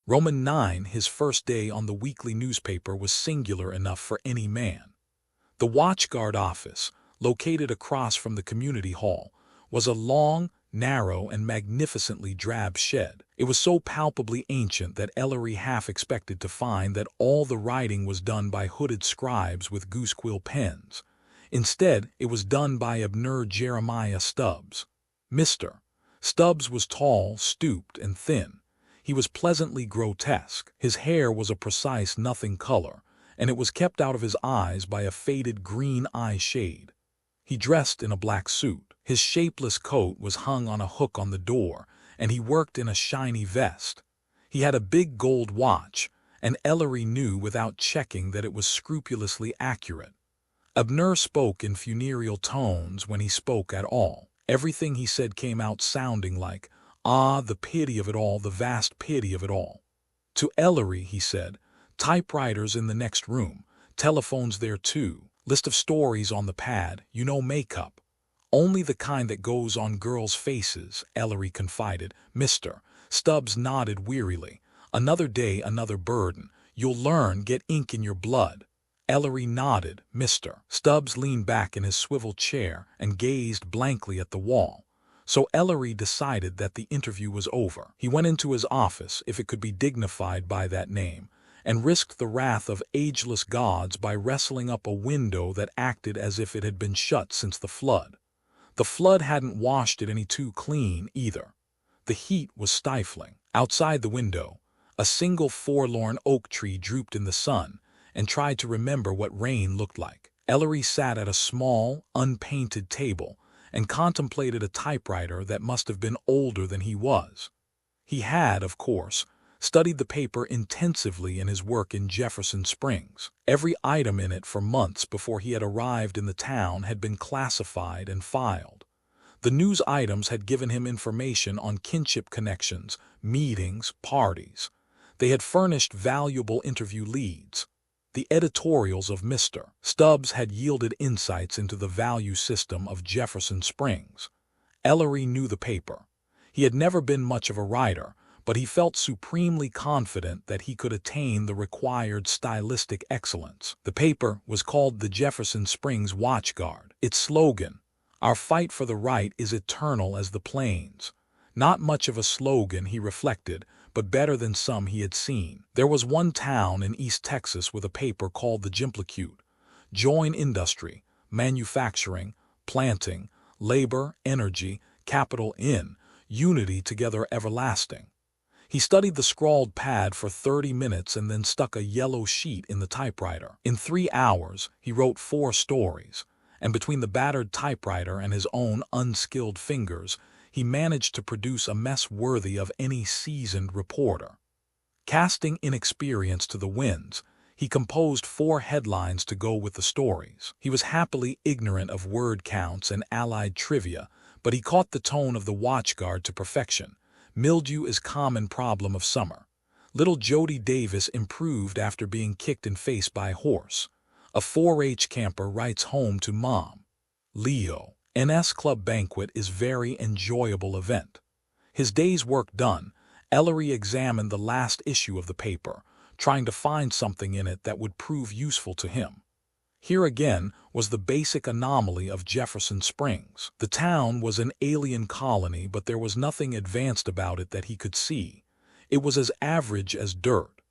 Roman 9, his first day on the weekly newspaper, was singular enough for any man. The watchguard office, located across from the community hall, was a long, narrow, and magnificently drab shed. It was so palpably ancient that Ellery half expected to find that all the writing was done by hooded scribes with goosequill pens. Instead, it was done by Abner Jeremiah Stubbs. Mr. Stubbs was tall, stooped, and thin. He was pleasantly grotesque. His hair was a precise nothing color, and it was kept out of his eyes by a faded green eye shade. He dressed in a black suit. His shapeless coat was hung on a hook on the door, and he worked in a shiny vest. He had a big gold watch, and Ellery knew without checking that it was scrupulously accurate. Abner spoke in funereal tones when he spoke at all. Everything he said came out sounding like, "Ah, the pity of it all, the vast pity of it all." To Ellery he said, "Typewriters in the next room, telephones there too. List of stories on the pad, makeup. Only the kind that goes on girls' faces, Ellery confided. Mr. Stubbs nodded wearily. Another day, another burden. You'll learn, get ink in your blood. Ellery nodded. Mr. Stubbs leaned back in his swivel chair and gazed blankly at the wall. So Ellery decided that the interview was over. He went into his office, if it could be dignified by that name, and risked the wrath of ageless gods by wrestling up a window that acted as if it had been shut since the flood. The flood hadn't washed it any too clean, either. The heat was stifling. Outside the window, a single forlorn oak tree drooped in the sun and tried to remember what rain looked like. Ellery sat at a small, unpainted table and contemplated a typewriter that must have been older than he was. He had, of course, studied the paper intensively in his work in Jefferson Springs. Every item in it for months before he had arrived in the town had been classified and filed. The news items had given him information on kinship connections, meetings, parties. They had furnished valuable interview leads. The editorials of Mr. Stubbs had yielded insights into the value system of Jefferson Springs. Ellery knew the paper. He had never been much of a writer, but he felt supremely confident that he could attain the required stylistic excellence. The paper was called the Jefferson Springs Watchguard. Its slogan, "Our fight for the right is eternal as the plains." Not much of a slogan, he reflected, but better than some he had seen. There was one town in East Texas with a paper called the Jimplicute. Join industry, manufacturing, planting, labor, energy, capital in, unity together everlasting. He studied the scrawled pad for 30 minutes and then stuck a yellow sheet in the typewriter. In 3 hours, he wrote 4 stories, and between the battered typewriter and his own unskilled fingers, he managed to produce a mess worthy of any seasoned reporter. Casting inexperience to the winds, he composed 4 headlines to go with the stories. He was happily ignorant of word counts and allied trivia, but he caught the tone of the Watchguard to perfection. Mildew is common problem of summer. Little Jody Davis improved after being kicked in face by horse. A 4-H camper writes home to mom. Leo. NS Club banquet is very enjoyable event. His day's work done, Ellery examined the last issue of the paper, trying to find something in it that would prove useful to him. Here again was the basic anomaly of Jefferson Springs. The town was an alien colony, but there was nothing advanced about it that he could see. It was as average as dirt.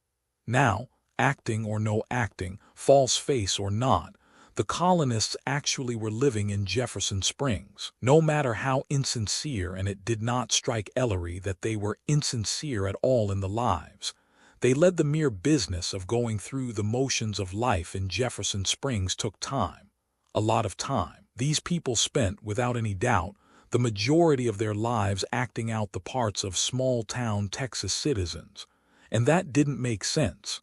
Now, acting or no acting, false face or not, the colonists actually were living in Jefferson Springs. No matter how insincere, and it did not strike Ellery that they were insincere at all in the lives. They led the mere business of going through the motions of life in Jefferson Springs took time. A lot of time. These people spent, without any doubt, the majority of their lives acting out the parts of small-town Texas citizens. And that didn't make sense.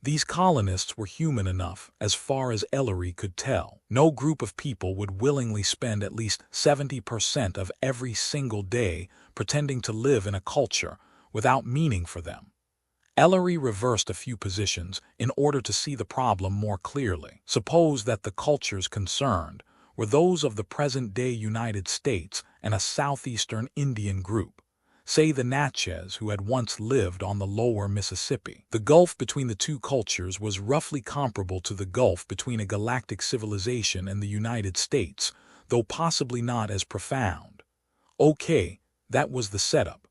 These colonists were human enough, as far as Ellery could tell. No group of people would willingly spend at least 70% of every single day pretending to live in a culture without meaning for them. Ellery reversed a few positions in order to see the problem more clearly. Suppose that the cultures concerned were those of the present-day United States and a southeastern Indian group, say the Natchez, who had once lived on the lower Mississippi. The gulf between the two cultures was roughly comparable to the gulf between a galactic civilization and the United States, though possibly not as profound. Okay, that was the setup.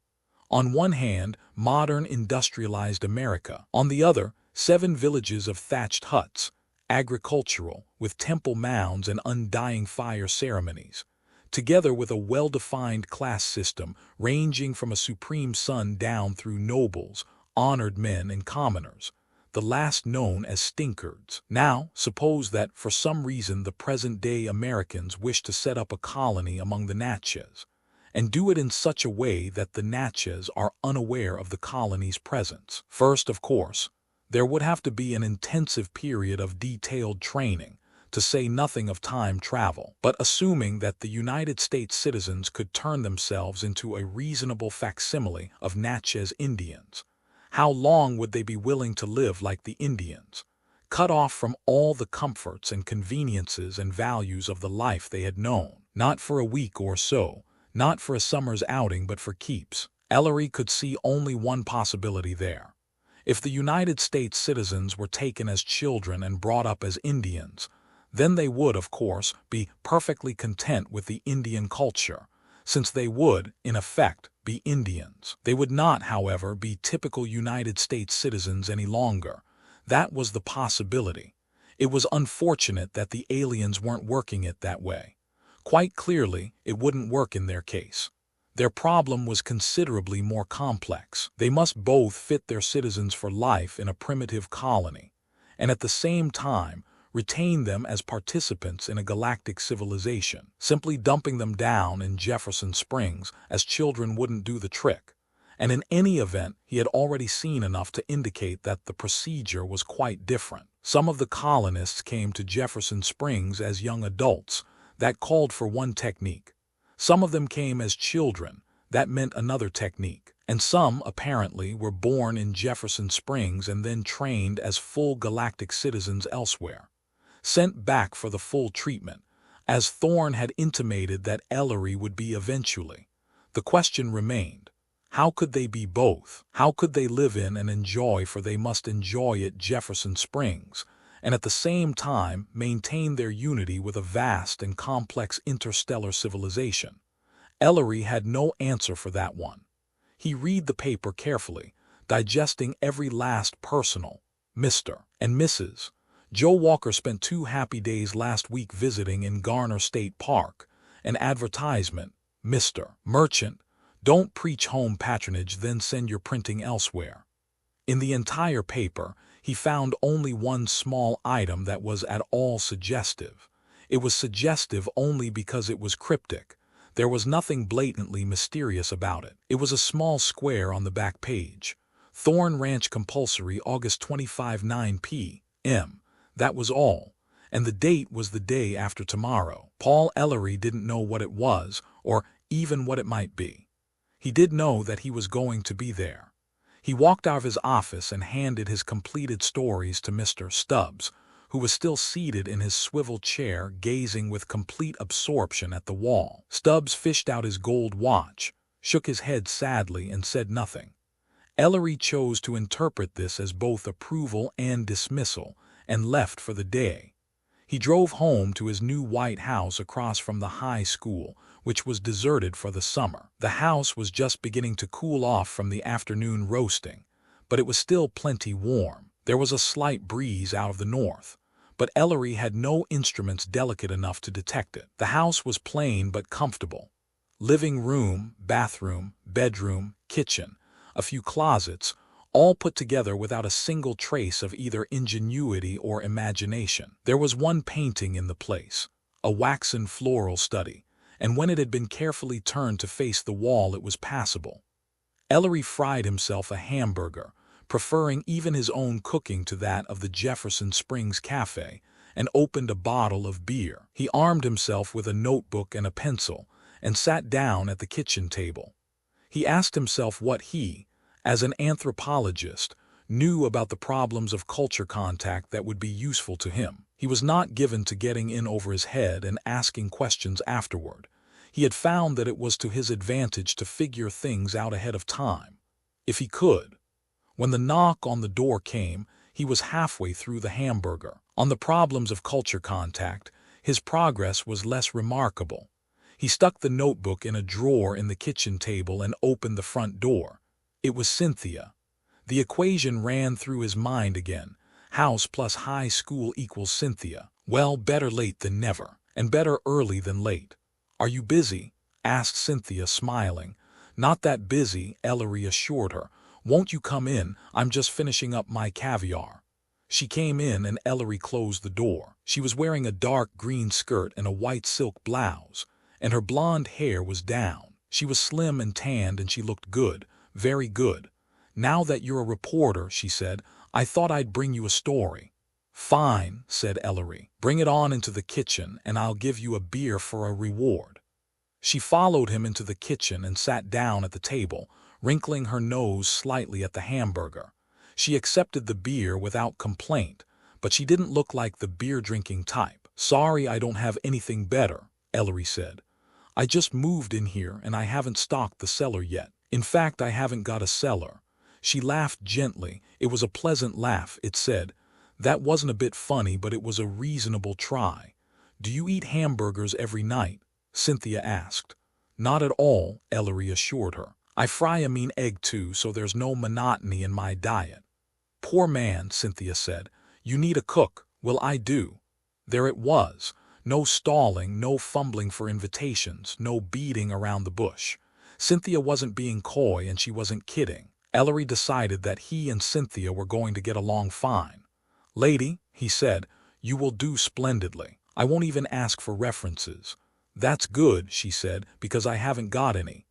On one hand, modern industrialized America. On the other, 7 villages of thatched huts, agricultural, with temple mounds and undying fire ceremonies, together with a well-defined class system ranging from a supreme sun down through nobles, honored men, and commoners, the last known as stinkards. Now, suppose that for some reason the present-day Americans wish to set up a colony among the Natchez, and do it in such a way that the Natchez are unaware of the colony's presence. First, of course, there would have to be an intensive period of detailed training, to say nothing of time travel. But assuming that the United States citizens could turn themselves into a reasonable facsimile of Natchez Indians, how long would they be willing to live like the Indians? cut off from all the comforts and conveniences and values of the life they had known. Not for a week or so, not for a summer's outing, but for keeps. Ellery could see only one possibility there. If the United States citizens were taken as children and brought up as Indians, then they would, of course, be perfectly content with the Indian culture, since they would, in effect, be Indians. They would not, however, be typical United States citizens any longer. That was the possibility. It was unfortunate that the aliens weren't working it that way. Quite clearly, it wouldn't work in their case. Their problem was considerably more complex. They must both fit their citizens for life in a primitive colony, and at the same time retain them as participants in a galactic civilization. Simply dumping them down in Jefferson Springs as children wouldn't do the trick. And in any event, he had already seen enough to indicate that the procedure was quite different. Some of the colonists came to Jefferson Springs as young adults. That called for one technique. Some of them came as children. That meant another technique. And some, apparently, were born in Jefferson Springs and then trained as full galactic citizens elsewhere, sent back for the full treatment, as Thorne had intimated that Ellery would be eventually. The question remained, how could they be both? How could they live in and enjoy, for they must enjoy it, Jefferson Springs, and at the same time maintain their unity with a vast and complex interstellar civilization? Ellery had no answer for that one. He read the paper carefully, digesting every last personal. Mr. and Mrs. Joe Walker spent 2 happy days last week visiting in Garner State Park. An advertisement. Mr. Merchant, don't preach home patronage, then send your printing elsewhere. In the entire paper, he found only one small item that was at all suggestive. It was suggestive only because it was cryptic. There was nothing blatantly mysterious about it. It was a small square on the back page. Thorne Ranch Compulsory, August 25, 9 p.m. That was all. And the date was the day after tomorrow. Paul Ellery didn't know what it was, or even what it might be. He did know that he was going to be there. He walked out of his office and handed his completed stories to Mr. Stubbs, who was still seated in his swivel chair, gazing with complete absorption at the wall. Stubbs fished out his gold watch, shook his head sadly, and said nothing. Ellery chose to interpret this as both approval and dismissal, and left for the day. He drove home to his new white house across from the high school, which was deserted for the summer. The house was just beginning to cool off from the afternoon roasting, but it was still plenty warm. There was a slight breeze out of the north, but Ellery had no instruments delicate enough to detect it. The house was plain but comfortable. Living room, bathroom, bedroom, kitchen, a few closets, all put together without a single trace of either ingenuity or imagination. There was one painting in the place, a waxen floral study, and when it had been carefully turned to face the wall it was passable. Ellery fried himself a hamburger, preferring even his own cooking to that of the Jefferson Springs Cafe, and opened a bottle of beer. He armed himself with a notebook and a pencil, and sat down at the kitchen table. He asked himself what he, as an anthropologist, knew about the problems of culture contact that would be useful to him. He was not given to getting in over his head and asking questions afterward. He had found that it was to his advantage to figure things out ahead of time, if he could. When the knock on the door came, he was halfway through the hamburger. On the problems of culture contact, his progress was less remarkable. He stuck the notebook in a drawer in the kitchen table and opened the front door. It was Cynthia. The equation ran through his mind again. House plus high school equals Cynthia. Well, better late than never, and better early than late. "Are you busy?" asked Cynthia, smiling. "Not that busy," Ellery assured her. "Won't you come in? I'm just finishing up my caviar." She came in and Ellery closed the door. She was wearing a dark green skirt and a white silk blouse, and her blonde hair was down. She was slim and tanned, and she looked good, very good. "Now that you're a reporter," she said, "I thought I'd bring you a story." "Fine," said Ellery. "Bring it on into the kitchen, and I'll give you a beer for a reward." She followed him into the kitchen and sat down at the table, wrinkling her nose slightly at the hamburger. She accepted the beer without complaint, but she didn't look like the beer-drinking type. "Sorry, I don't have anything better," Ellery said. "I just moved in here and I haven't stocked the cellar yet. In fact, I haven't got a cellar." She laughed gently. It was a pleasant laugh, it said. That wasn't a bit funny, but it was a reasonable try. "Do you eat hamburgers every night?" Cynthia asked. "Not at all," Ellery assured her. "I fry a mean egg too, so there's no monotony in my diet." "Poor man," Cynthia said. "You need a cook." "Well, I do." There it was. No stalling, no fumbling for invitations, no beating around the bush. Cynthia wasn't being coy and she wasn't kidding. Ellery decided that he and Cynthia were going to get along fine. "Lady," he said, "you will do splendidly. I won't even ask for references." "That's good," she said, "because I haven't got any."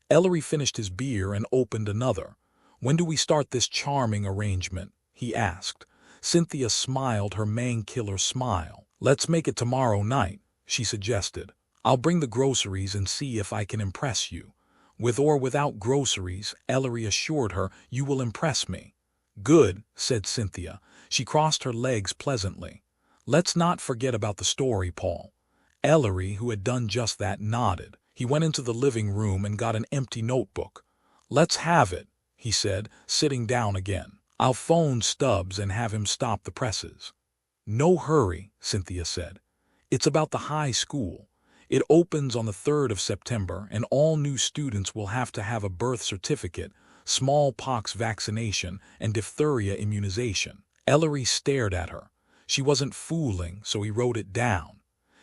Ellery finished his beer and opened another. "When do we start this charming arrangement?" he asked. Cynthia smiled her man-killer smile. "Let's make it tomorrow night," she suggested. "I'll bring the groceries and see if I can impress you." "With or without groceries," Ellery assured her, "you will impress me." "Good," said Cynthia. She crossed her legs pleasantly. "Let's not forget about the story, Paul." Ellery, who had done just that, nodded. He went into the living room and got an empty notebook. "Let's have it," he said, sitting down again. "I'll phone Stubbs and have him stop the presses." "No hurry," Cynthia said. "It's about the high school. It opens on the 3rd of September, and all new students will have to have a birth certificate, smallpox vaccination, and diphtheria immunization." Ellery stared at her. She wasn't fooling, so he wrote it down.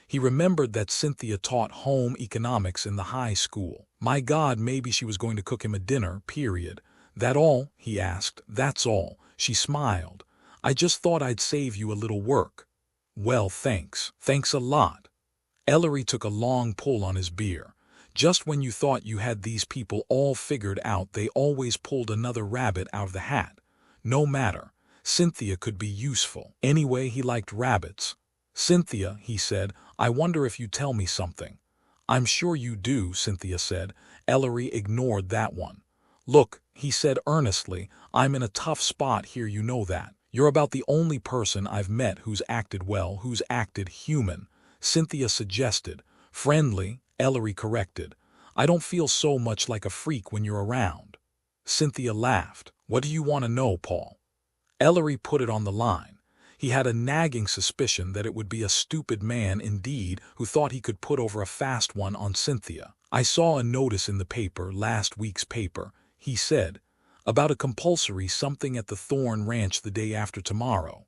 He remembered that Cynthia taught home economics in the high school. My God, maybe she was going to cook him a dinner, period. "That all?" he asked. "That's all." She smiled. "I just thought I'd save you a little work." "Well, thanks. Thanks a lot." Ellery took a long pull on his beer. Just when you thought you had these people all figured out, they always pulled another rabbit out of the hat. No matter. Cynthia could be useful. Anyway, he liked rabbits. "Cynthia," he said, "I wonder if you tell me something." "I'm sure you do," Cynthia said. Ellery ignored that one. "Look," he said earnestly, "I'm in a tough spot here, you know that. You're about the only person I've met who's acted well, who's acted human." Cynthia suggested. "Friendly," Ellery corrected. "I don't feel so much like a freak when you're around." Cynthia laughed. "What do you want to know, Paul?" Ellery put it on the line. He had a nagging suspicion that it would be a stupid man indeed who thought he could put over a fast one on Cynthia. "I saw a notice in the paper, last week's paper," he said, "about a compulsory something at the Thorn Ranch the day after tomorrow.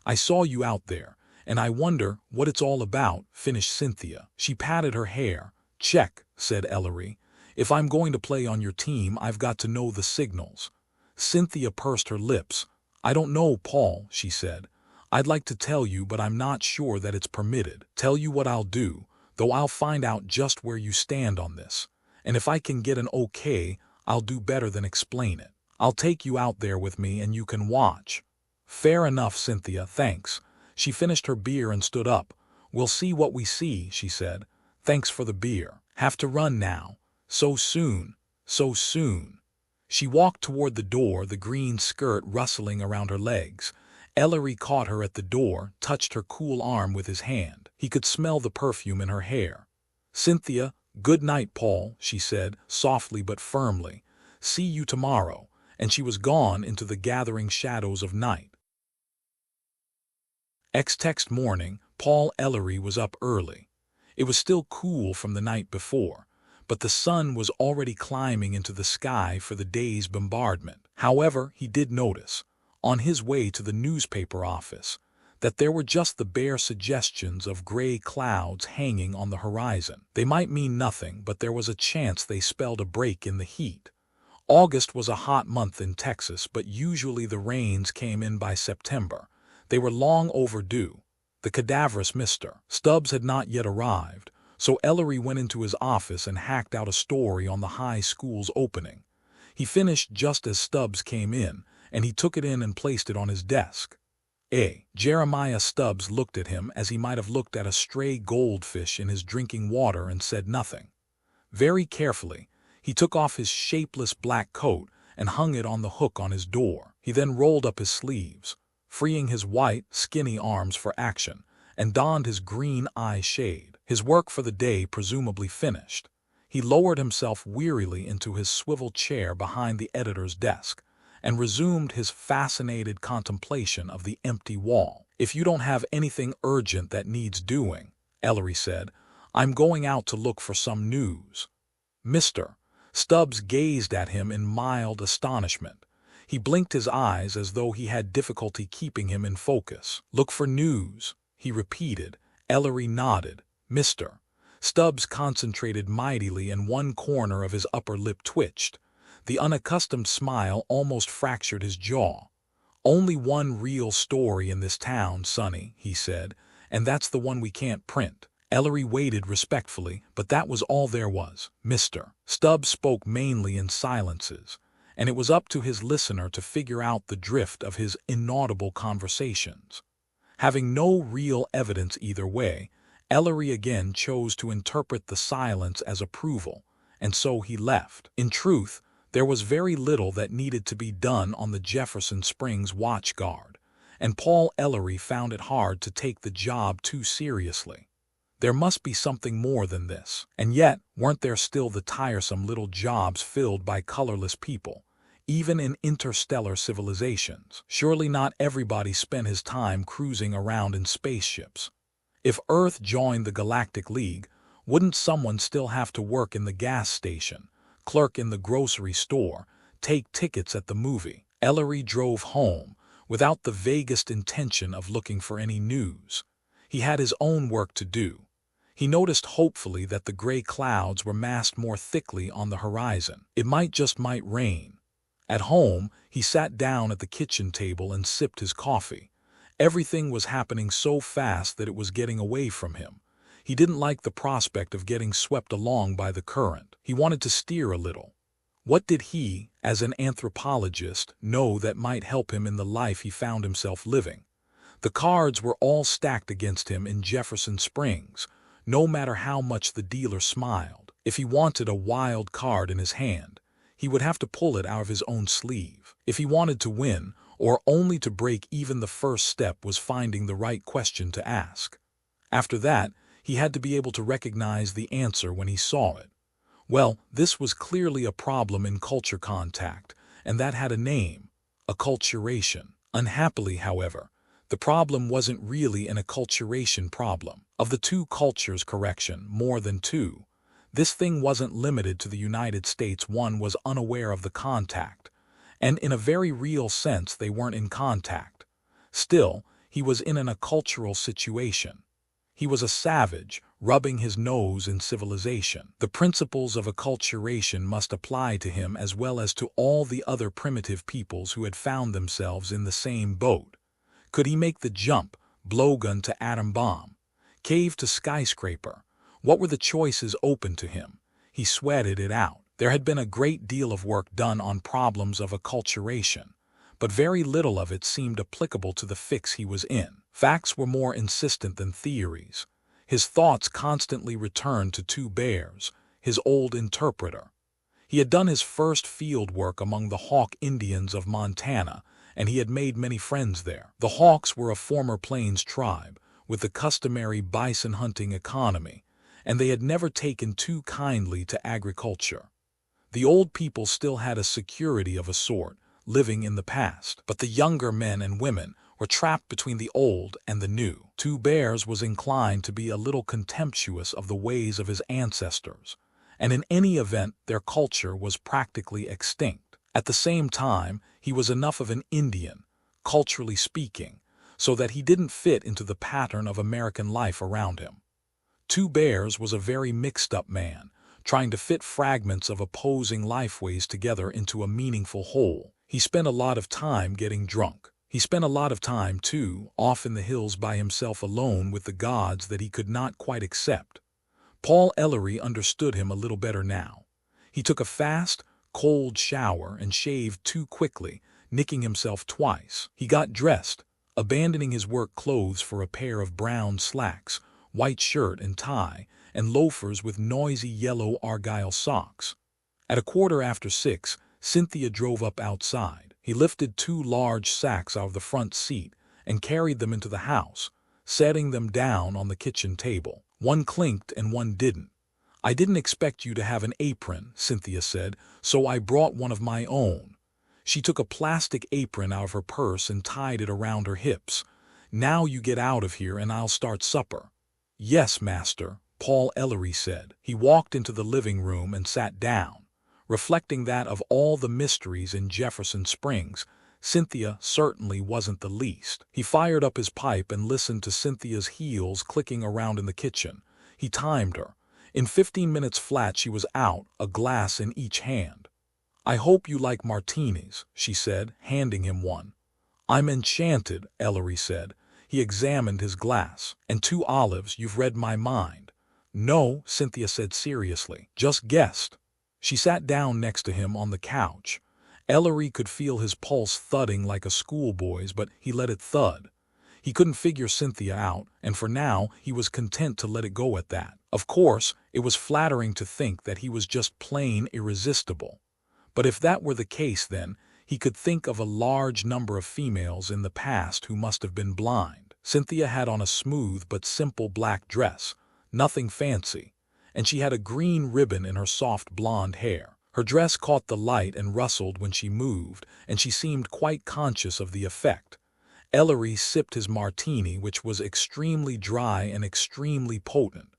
I saw you out there, and I wonder what it's all about," finished Cynthia. She patted her hair. "Check," said Ellery. "If I'm going to play on your team, I've got to know the signals." Cynthia pursed her lips. "I don't know, Paul," she said. "I'd like to tell you, but I'm not sure that it's permitted. Tell you what I'll do, though I'll find out just where you stand on this. And if I can get an okay, I'll do better than explain it. I'll take you out there with me and you can watch." "Fair enough, Cynthia, thanks." She finished her beer and stood up. "We'll see what we see," she said. "Thanks for the beer. Have to run now." "So soon? So soon?" She walked toward the door, the green skirt rustling around her legs. Ellery caught her at the door, touched her cool arm with his hand. He could smell the perfume in her hair. "Cynthia, good night, Paul," she said, softly but firmly. "See you tomorrow." And she was gone into the gathering shadows of night. Next morning, Paul Ellery was up early. It was still cool from the night before, but the sun was already climbing into the sky for the day's bombardment. However, he did notice, on his way to the newspaper office, that there were just the bare suggestions of gray clouds hanging on the horizon. They might mean nothing, but there was a chance they spelled a break in the heat. August was a hot month in Texas, but usually the rains came in by September. They were long overdue. The cadaverous Mr. Stubbs had not yet arrived, so Ellery went into his office and hacked out a story on the high school's opening. He finished just as Stubbs came in, and he took it in and placed it on his desk. Jeremiah Stubbs looked at him as he might have looked at a stray goldfish in his drinking water and said nothing. Very carefully, he took off his shapeless black coat and hung it on the hook on his door. He then rolled up his sleeves. freeing his white, skinny arms for action, and donned his green eye shade. His work for the day presumably finished, he lowered himself wearily into his swivel chair behind the editor's desk and resumed his fascinated contemplation of the empty wall. "If you don't have anything urgent that needs doing," Ellery said, "I'm going out to look for some news." "Mr." Stubbs gazed at him in mild astonishment. He blinked his eyes as though he had difficulty keeping him in focus. "Look for news," he repeated. Ellery nodded. "Mr." Stubbs concentrated mightily and one corner of his upper lip twitched. The unaccustomed smile almost fractured his jaw. "Only one real story in this town, Sonny," he said, "and that's the one we can't print." Ellery waited respectfully, but that was all there was. "Mr." Stubbs spoke mainly in silences, and it was up to his listener to figure out the drift of his inaudible conversations. Having no real evidence either way, Ellery again chose to interpret the silence as approval, and so he left. In truth, there was very little that needed to be done on the Jefferson Springs watch guard, and Paul Ellery found it hard to take the job too seriously. There must be something more than this. And yet, weren't there still the tiresome little jobs filled by colorless people, even in interstellar civilizations? Surely not everybody spent his time cruising around in spaceships. If Earth joined the Galactic League, wouldn't someone still have to work in the gas station, clerk in the grocery store, take tickets at the movie? Ellery drove home, without the vaguest intention of looking for any news. He had his own work to do. He noticed hopefully that the gray clouds were massed more thickly on the horizon. It might rain. At home, he sat down at the kitchen table and sipped his coffee. Everything was happening so fast that it was getting away from him. He didn't like the prospect of getting swept along by the current. He wanted to steer a little. What did he, as an anthropologist, know that might help him in the life he found himself living? The cards were all stacked against him in Jefferson Springs, no matter how much the dealer smiled. If he wanted a wild card in his hand, he would have to pull it out of his own sleeve. If he wanted to win, or only to break even, the first step was finding the right question to ask. After that, he had to be able to recognize the answer when he saw it. Well, this was clearly a problem in culture contact, and that had a name: acculturation. Unhappily, however, the problem wasn't really an acculturation problem. Of the two cultures, more than two, this thing wasn't limited to the United States. One was unaware of the contact, and in a very real sense they weren't in contact. Still, he was in an accultural situation. He was a savage, rubbing his nose in civilization. The principles of acculturation must apply to him as well as to all the other primitive peoples who had found themselves in the same boat. Could he make the jump, blowgun to atom bomb, cave to skyscraper? What were the choices open to him? He sweated it out. There had been a great deal of work done on problems of acculturation, but very little of it seemed applicable to the fix he was in. Facts were more insistent than theories. His thoughts constantly returned to Two Bears, his old interpreter. He had done his first field work among the Hawk Indians of Montana, and he had made many friends there. The Hawks were a former Plains tribe, with the customary bison hunting economy, and they had never taken too kindly to agriculture. The old people still had a security of a sort, living in the past, but the younger men and women were trapped between the old and the new. Two Bears was inclined to be a little contemptuous of the ways of his ancestors, and in any event their culture was practically extinct. At the same time, he was enough of an Indian, culturally speaking, so that he didn't fit into the pattern of American life around him. Two Bears was a very mixed-up man, trying to fit fragments of opposing lifeways together into a meaningful whole. He spent a lot of time getting drunk. He spent a lot of time, too, off in the hills by himself alone with the gods that he could not quite accept. Paul Ellery understood him a little better now. He took a fast, cold shower and shaved too quickly, nicking himself twice. He got dressed, abandoning his work clothes for a pair of brown slacks, white shirt and tie, and loafers with noisy yellow argyle socks. At 6:15, Cynthia drove up outside. He lifted two large sacks out of the front seat and carried them into the house, setting them down on the kitchen table. One clinked and one didn't. "I didn't expect you to have an apron," Cynthia said, "so I brought one of my own." She took a plastic apron out of her purse and tied it around her hips. "Now you get out of here and I'll start supper." "Yes, master," Paul Ellery said. He walked into the living room and sat down, reflecting that of all the mysteries in Jefferson Springs, Cynthia certainly wasn't the least. He fired up his pipe and listened to Cynthia's heels clicking around in the kitchen. He timed her. In 15 minutes flat she was out, a glass in each hand. "I hope you like martinis," she said, handing him one. "I'm enchanted," Ellery said. He examined his glass. "And 2 olives, you've read my mind." "No," Cynthia said seriously, "just guessed." She sat down next to him on the couch. Ellery could feel his pulse thudding like a schoolboy's, but he let it thud. He couldn't figure Cynthia out, and for now he was content to let it go at that. Of course, it was flattering to think that he was just plain irresistible. But if that were the case, then he could think of a large number of females in the past who must have been blind. Cynthia had on a smooth but simple black dress, nothing fancy, and she had a green ribbon in her soft blonde hair. Her dress caught the light and rustled when she moved, and she seemed quite conscious of the effect. Ellery sipped his martini, which was extremely dry and extremely potent.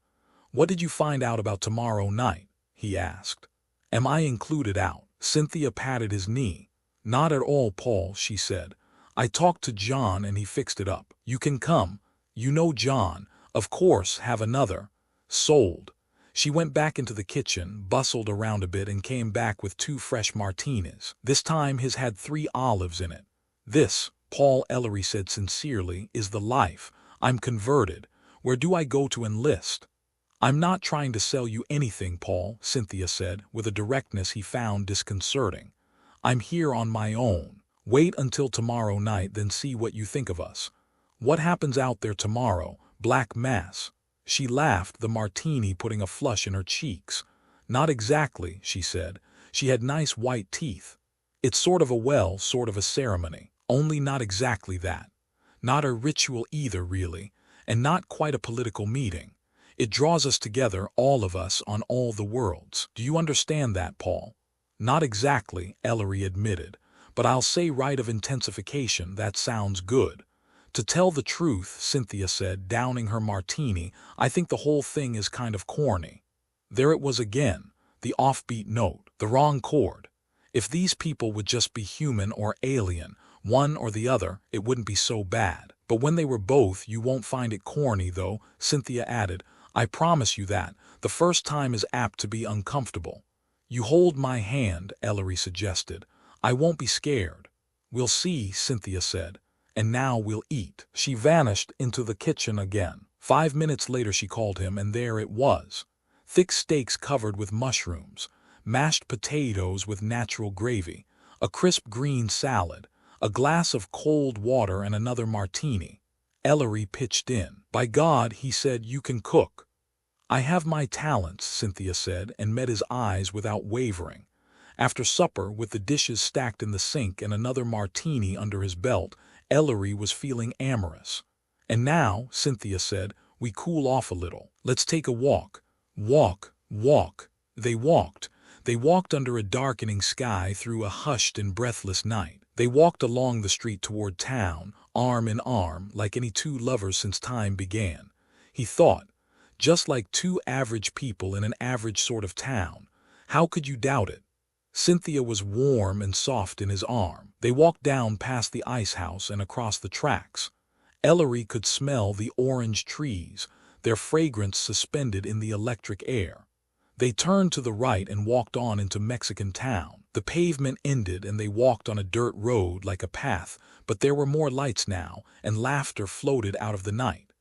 "What did you find out about tomorrow night?" he asked. "Am I included out?" Cynthia patted his knee. "Not at all, Paul," she said. "I talked to John and he fixed it up. You can come. You know John. Of course, have another." "Sold." She went back into the kitchen, bustled around a bit, and came back with 2 fresh martinis. This time his had 3 olives in it. "This," Paul Ellery said sincerely, "is the life. I'm converted. Where do I go to enlist?" "I'm not trying to sell you anything, Paul," Cynthia said, with a directness he found disconcerting. "I'm here on my own. Wait until tomorrow night, then see what you think of us." "What happens out there tomorrow? Black mass?" She laughed, the martini putting a flush in her cheeks. "Not exactly," she said. She had nice white teeth. "It's sort of a ceremony. Only not exactly that. Not a ritual either, really, and not quite a political meeting. It draws us together, all of us, on all the worlds. Do you understand that, Paul?" "Not exactly," Ellery admitted, "but I'll say rite of intensification, that sounds good." "To tell the truth," Cynthia said, downing her martini, "I think the whole thing is kind of corny." There it was again, the offbeat note, the wrong chord. If these people would just be human or alien, one or the other, it wouldn't be so bad. "But when they were both, you won't find it corny, though," Cynthia added. "I promise you that. The first time is apt to be uncomfortable." "You hold my hand," Ellery suggested. "I won't be scared." "We'll see," Cynthia said. "And now we'll eat." She vanished into the kitchen again. 5 minutes later she called him, and there it was. Thick steaks covered with mushrooms, mashed potatoes with natural gravy, a crisp green salad, a glass of cold water, and another martini. Ellery pitched in. "By God," he said, "you can cook." "I have my talents," Cynthia said, and met his eyes without wavering. After supper, with the dishes stacked in the sink and another martini under his belt, Ellery was feeling amorous. "And now," Cynthia said, "we cool off a little. Let's take a walk." Walk, walk. They walked. They walked under a darkening sky through a hushed and breathless night. They walked along the street toward town, arm in arm, like any 2 lovers since time began. He thought, just like 2 average people in an average sort of town. How could you doubt it? Cynthia was warm and soft in his arm. They walked down past the ice house and across the tracks. Ellery could smell the orange trees, their fragrance suspended in the electric air. They turned to the right and walked on into Mexican Town. The pavement ended and they walked on a dirt road like a path, but there were more lights now, and laughter floated out of the night.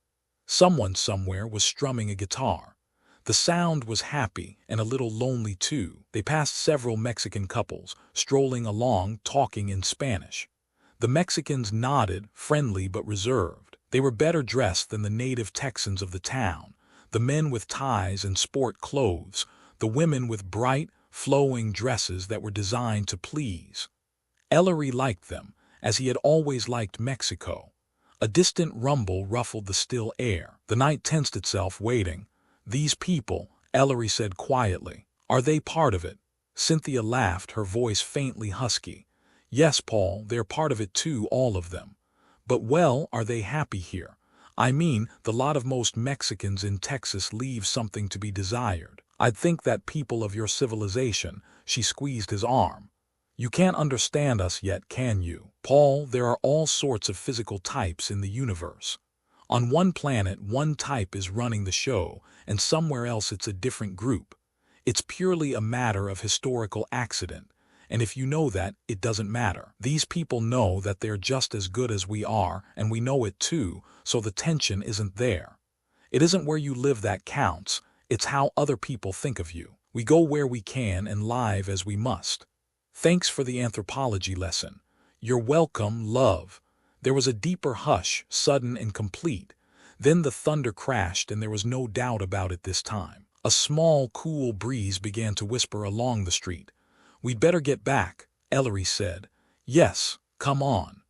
Someone somewhere was strumming a guitar. The sound was happy and a little lonely too. They passed several Mexican couples, strolling along, talking in Spanish. The Mexicans nodded, friendly but reserved. They were better dressed than the native Texans of the town, the men with ties and sport clothes, the women with bright, flowing dresses that were designed to please. Ellery liked them, as he had always liked Mexico. A distant rumble ruffled the still air. The night tensed itself, waiting. "These people," Ellery said quietly, "are they part of it?" Cynthia laughed, her voice faintly husky. "Yes, Paul, they're part of it too, all of them. But well, are they happy here? I mean, the lot of most Mexicans in Texas leave something to be desired. I'd think that people of your civilization," she squeezed his arm. "You can't understand us yet, can you? Paul, there are all sorts of physical types in the universe. On one planet, one type is running the show, and somewhere else it's a different group. It's purely a matter of historical accident, and if you know that, it doesn't matter. These people know that they're just as good as we are, and we know it too, so the tension isn't there. It isn't where you live that counts, it's how other people think of you. We go where we can and live as we must. Thanks for the anthropology lesson." "You're welcome, love." There was a deeper hush, sudden and complete. Then the thunder crashed, and there was no doubt about it this time. A small, cool breeze began to whisper along the street. "We'd better get back," Ellery said. "Yes, come on."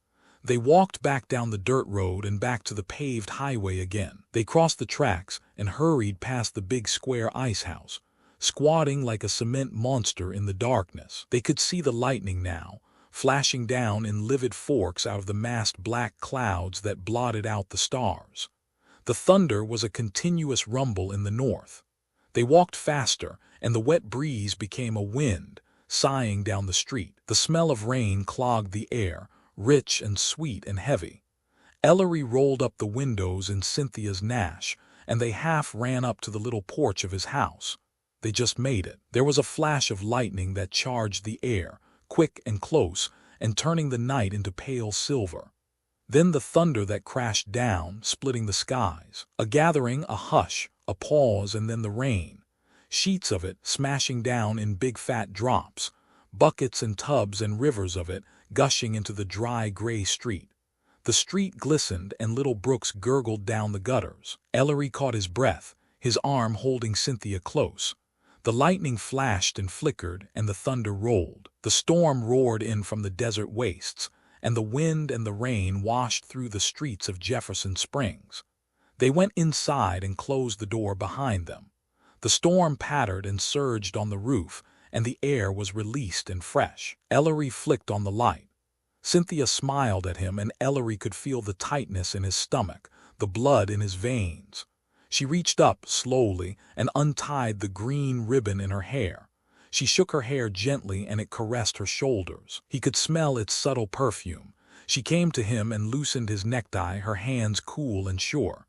They walked back down the dirt road and back to the paved highway again. They crossed the tracks and hurried past the big square ice house, squatting like a cement monster in the darkness. They could see the lightning now, flashing down in livid forks out of the massed black clouds that blotted out the stars. The thunder was a continuous rumble in the north. They walked faster, and the wet breeze became a wind, sighing down the street. The smell of rain clogged the air, rich and sweet and heavy. Ellery rolled up the windows in Cynthia's Nash, and they half ran up to the little porch of his house. They just made it. There was a flash of lightning that charged the air, quick and close, and turning the night into pale silver. Then the thunder that crashed down, splitting the skies. A gathering, a hush, a pause, and then the rain. Sheets of it, smashing down in big fat drops. Buckets and tubs and rivers of it, gushing into the dry gray street. The street glistened, and little brooks gurgled down the gutters. Ellery caught his breath, his arm holding Cynthia close. The lightning flashed and flickered, and the thunder rolled. The storm roared in from the desert wastes, and the wind and the rain washed through the streets of Jefferson Springs. They went inside and closed the door behind them. The storm pattered and surged on the roof, and the air was released and fresh. Ellery flicked on the light. Cynthia smiled at him, and Ellery could feel the tightness in his stomach, the blood in his veins. She reached up slowly and untied the green ribbon in her hair. She shook her hair gently, and it caressed her shoulders. He could smell its subtle perfume. She came to him and loosened his necktie, her hands cool and sure.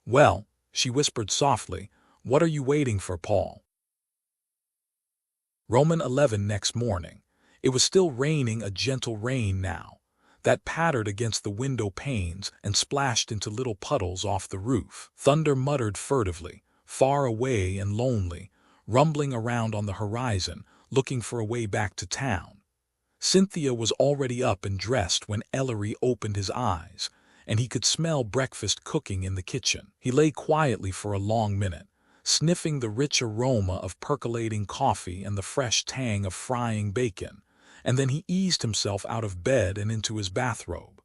"Well," she whispered softly, "what are you waiting for, Paul?" Roman 11 next morning. It was still raining, a gentle rain now, that pattered against the window panes and splashed into little puddles off the roof. Thunder muttered furtively, far away and lonely, rumbling around on the horizon, looking for a way back to town. Cynthia was already up and dressed when Ellery opened his eyes, and he could smell breakfast cooking in the kitchen. He lay quietly for a long minute, sniffing the rich aroma of percolating coffee and the fresh tang of frying bacon, and then he eased himself out of bed and into his bathrobe.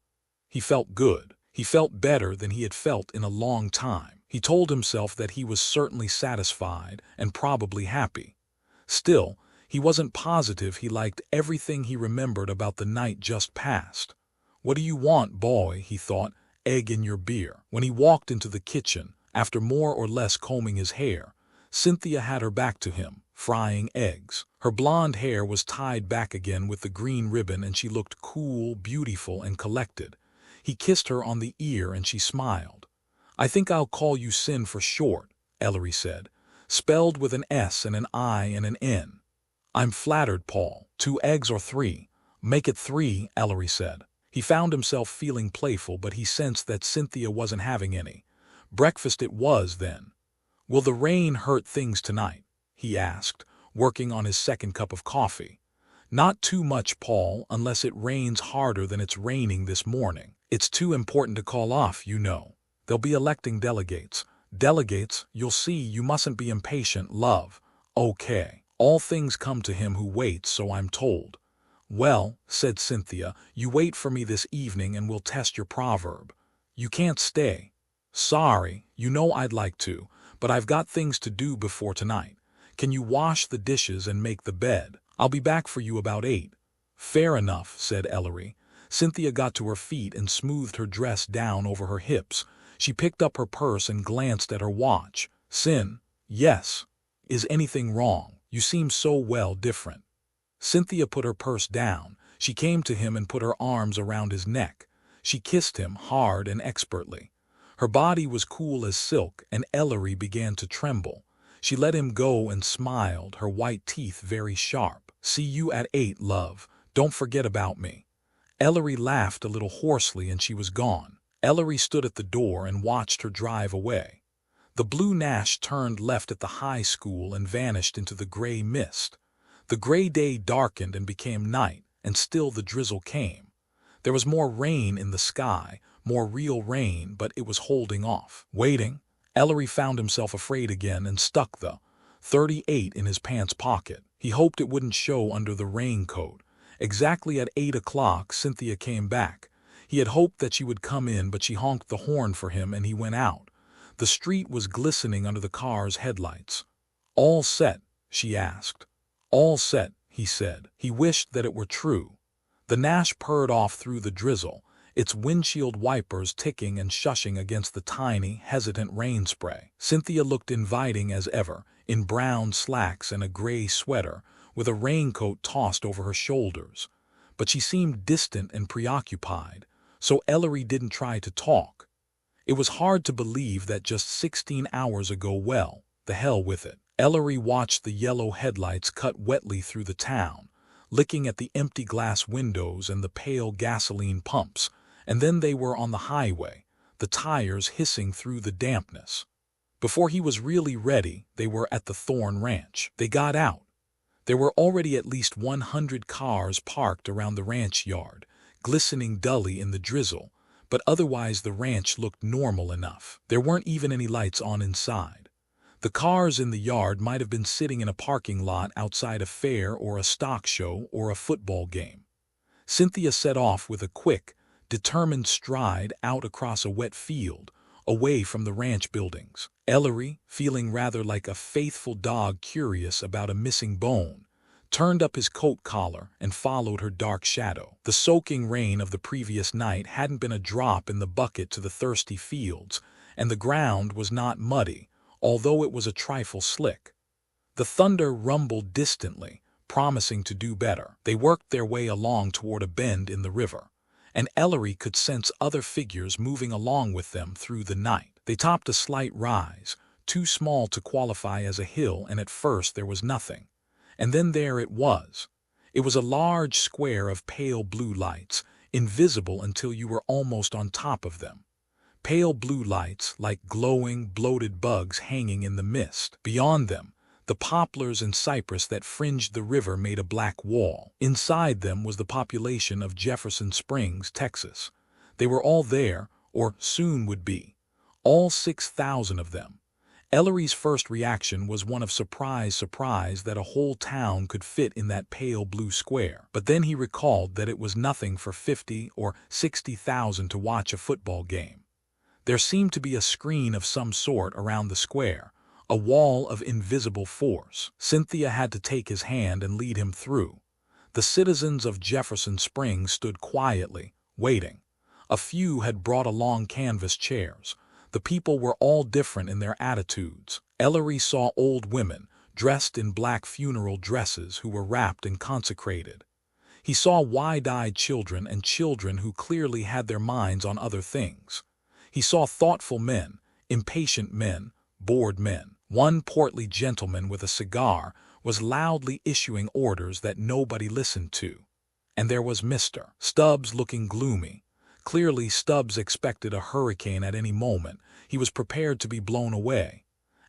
He felt good. He felt better than he had felt in a long time. He told himself that he was certainly satisfied and probably happy. Still, he wasn't positive he liked everything he remembered about the night just past. "What do you want, boy?" he thought. "Egg in your beer." When he walked into the kitchen, after more or less combing his hair, Cynthia had her back to him, frying eggs. Her blonde hair was tied back again with the green ribbon, and she looked cool, beautiful, and collected. He kissed her on the ear, and she smiled. "I think I'll call you Sin for short," Ellery said, "spelled with an S and an I and an N." "I'm flattered, Paul. 2 eggs or 3? "Make it 3, Ellery said. He found himself feeling playful, but he sensed that Cynthia wasn't having any. Breakfast it was, then. "Will the rain hurt things tonight?" he asked, working on his second cup of coffee. "Not too much, Paul, unless it rains harder than it's raining this morning. It's too important to call off, you know. They'll be electing delegates. Delegates, you'll see, you mustn't be impatient, love. Okay. All things come to him who waits, so I'm told." "Well," said Cynthia, "you wait for me this evening and we'll test your proverb." "You can't stay." "Sorry, you know I'd like to, but I've got things to do before tonight. Can you wash the dishes and make the bed? I'll be back for you about 8. "Fair enough," said Ellery. Cynthia got to her feet and smoothed her dress down over her hips. She picked up her purse and glanced at her watch. "Sin?" "Yes." "Is anything wrong? You seem so well different." Cynthia put her purse down. She came to him and put her arms around his neck. She kissed him hard and expertly. Her body was cool as silk, and Ellery began to tremble. She let him go and smiled, her white teeth very sharp. "See you at 8, love. Don't forget about me." Ellery laughed a little hoarsely and she was gone. Ellery stood at the door and watched her drive away. The blue Nash turned left at the high school and vanished into the gray mist. The gray day darkened and became night, and still the drizzle came. There was more rain in the sky, more real rain, but it was holding off. Waiting, Ellery found himself afraid again and stuck the .38 in his pants pocket. He hoped it wouldn't show under the raincoat. Exactly at 8 o'clock, Cynthia came back. He had hoped that she would come in, but she honked the horn for him and he went out. The street was glistening under the car's headlights. "All set?" she asked. "All set," he said. He wished that it were true. The Nash purred off through the drizzle, its windshield wipers ticking and shushing against the tiny, hesitant rain spray. Cynthia looked inviting as ever, in brown slacks and a gray sweater, with a raincoat tossed over her shoulders. But she seemed distant and preoccupied, so Ellery didn't try to talk. It was hard to believe that just 16 hours ago, well, the hell with it. Ellery watched the yellow headlights cut wetly through the town, licking at the empty glass windows and the pale gasoline pumps, and then they were on the highway, the tires hissing through the dampness. Before he was really ready, they were at the Thorn Ranch. They got out. There were already at least 100 cars parked around the ranch yard, glistening dully in the drizzle, but otherwise the ranch looked normal enough. There weren't even any lights on inside. The cars in the yard might have been sitting in a parking lot outside a fair or a stock show or a football game. Cynthia set off with a quick, determined stride out across a wet field, away from the ranch buildings. Ellery, feeling rather like a faithful dog curious about a missing bone, turned up his coat collar and followed her dark shadow. The soaking rain of the previous night hadn't been a drop in the bucket to the thirsty fields, and the ground was not muddy, although it was a trifle slick. The thunder rumbled distantly, promising to do better. They worked their way along toward a bend in the river, and Ellery could sense other figures moving along with them through the night. They topped a slight rise, too small to qualify as a hill, and at first there was nothing. And then there it was. It was a large square of pale blue lights, invisible until you were almost on top of them. Pale blue lights, like glowing, bloated bugs hanging in the mist. Beyond them, the poplars and cypress that fringed the river made a black wall. Inside them was the population of Jefferson Springs, Texas. They were all there, or soon would be. All 6,000 of them. Ellery's first reaction was one of surprise that a whole town could fit in that pale blue square. But then he recalled that it was nothing for 50 or 60,000 to watch a football game. There seemed to be a screen of some sort around the square, a wall of invisible force. Cynthia had to take his hand and lead him through. The citizens of Jefferson Springs stood quietly, waiting. A few had brought along canvas chairs. The people were all different in their attitudes. Ellery saw old women, dressed in black funeral dresses, who were wrapped and consecrated. He saw wide-eyed children and children who clearly had their minds on other things. He saw thoughtful men, impatient men, bored men. One portly gentleman with a cigar was loudly issuing orders that nobody listened to. And there was Mr. Stubbs looking gloomy. Clearly Stubbs expected a hurricane at any moment. He was prepared to be blown away.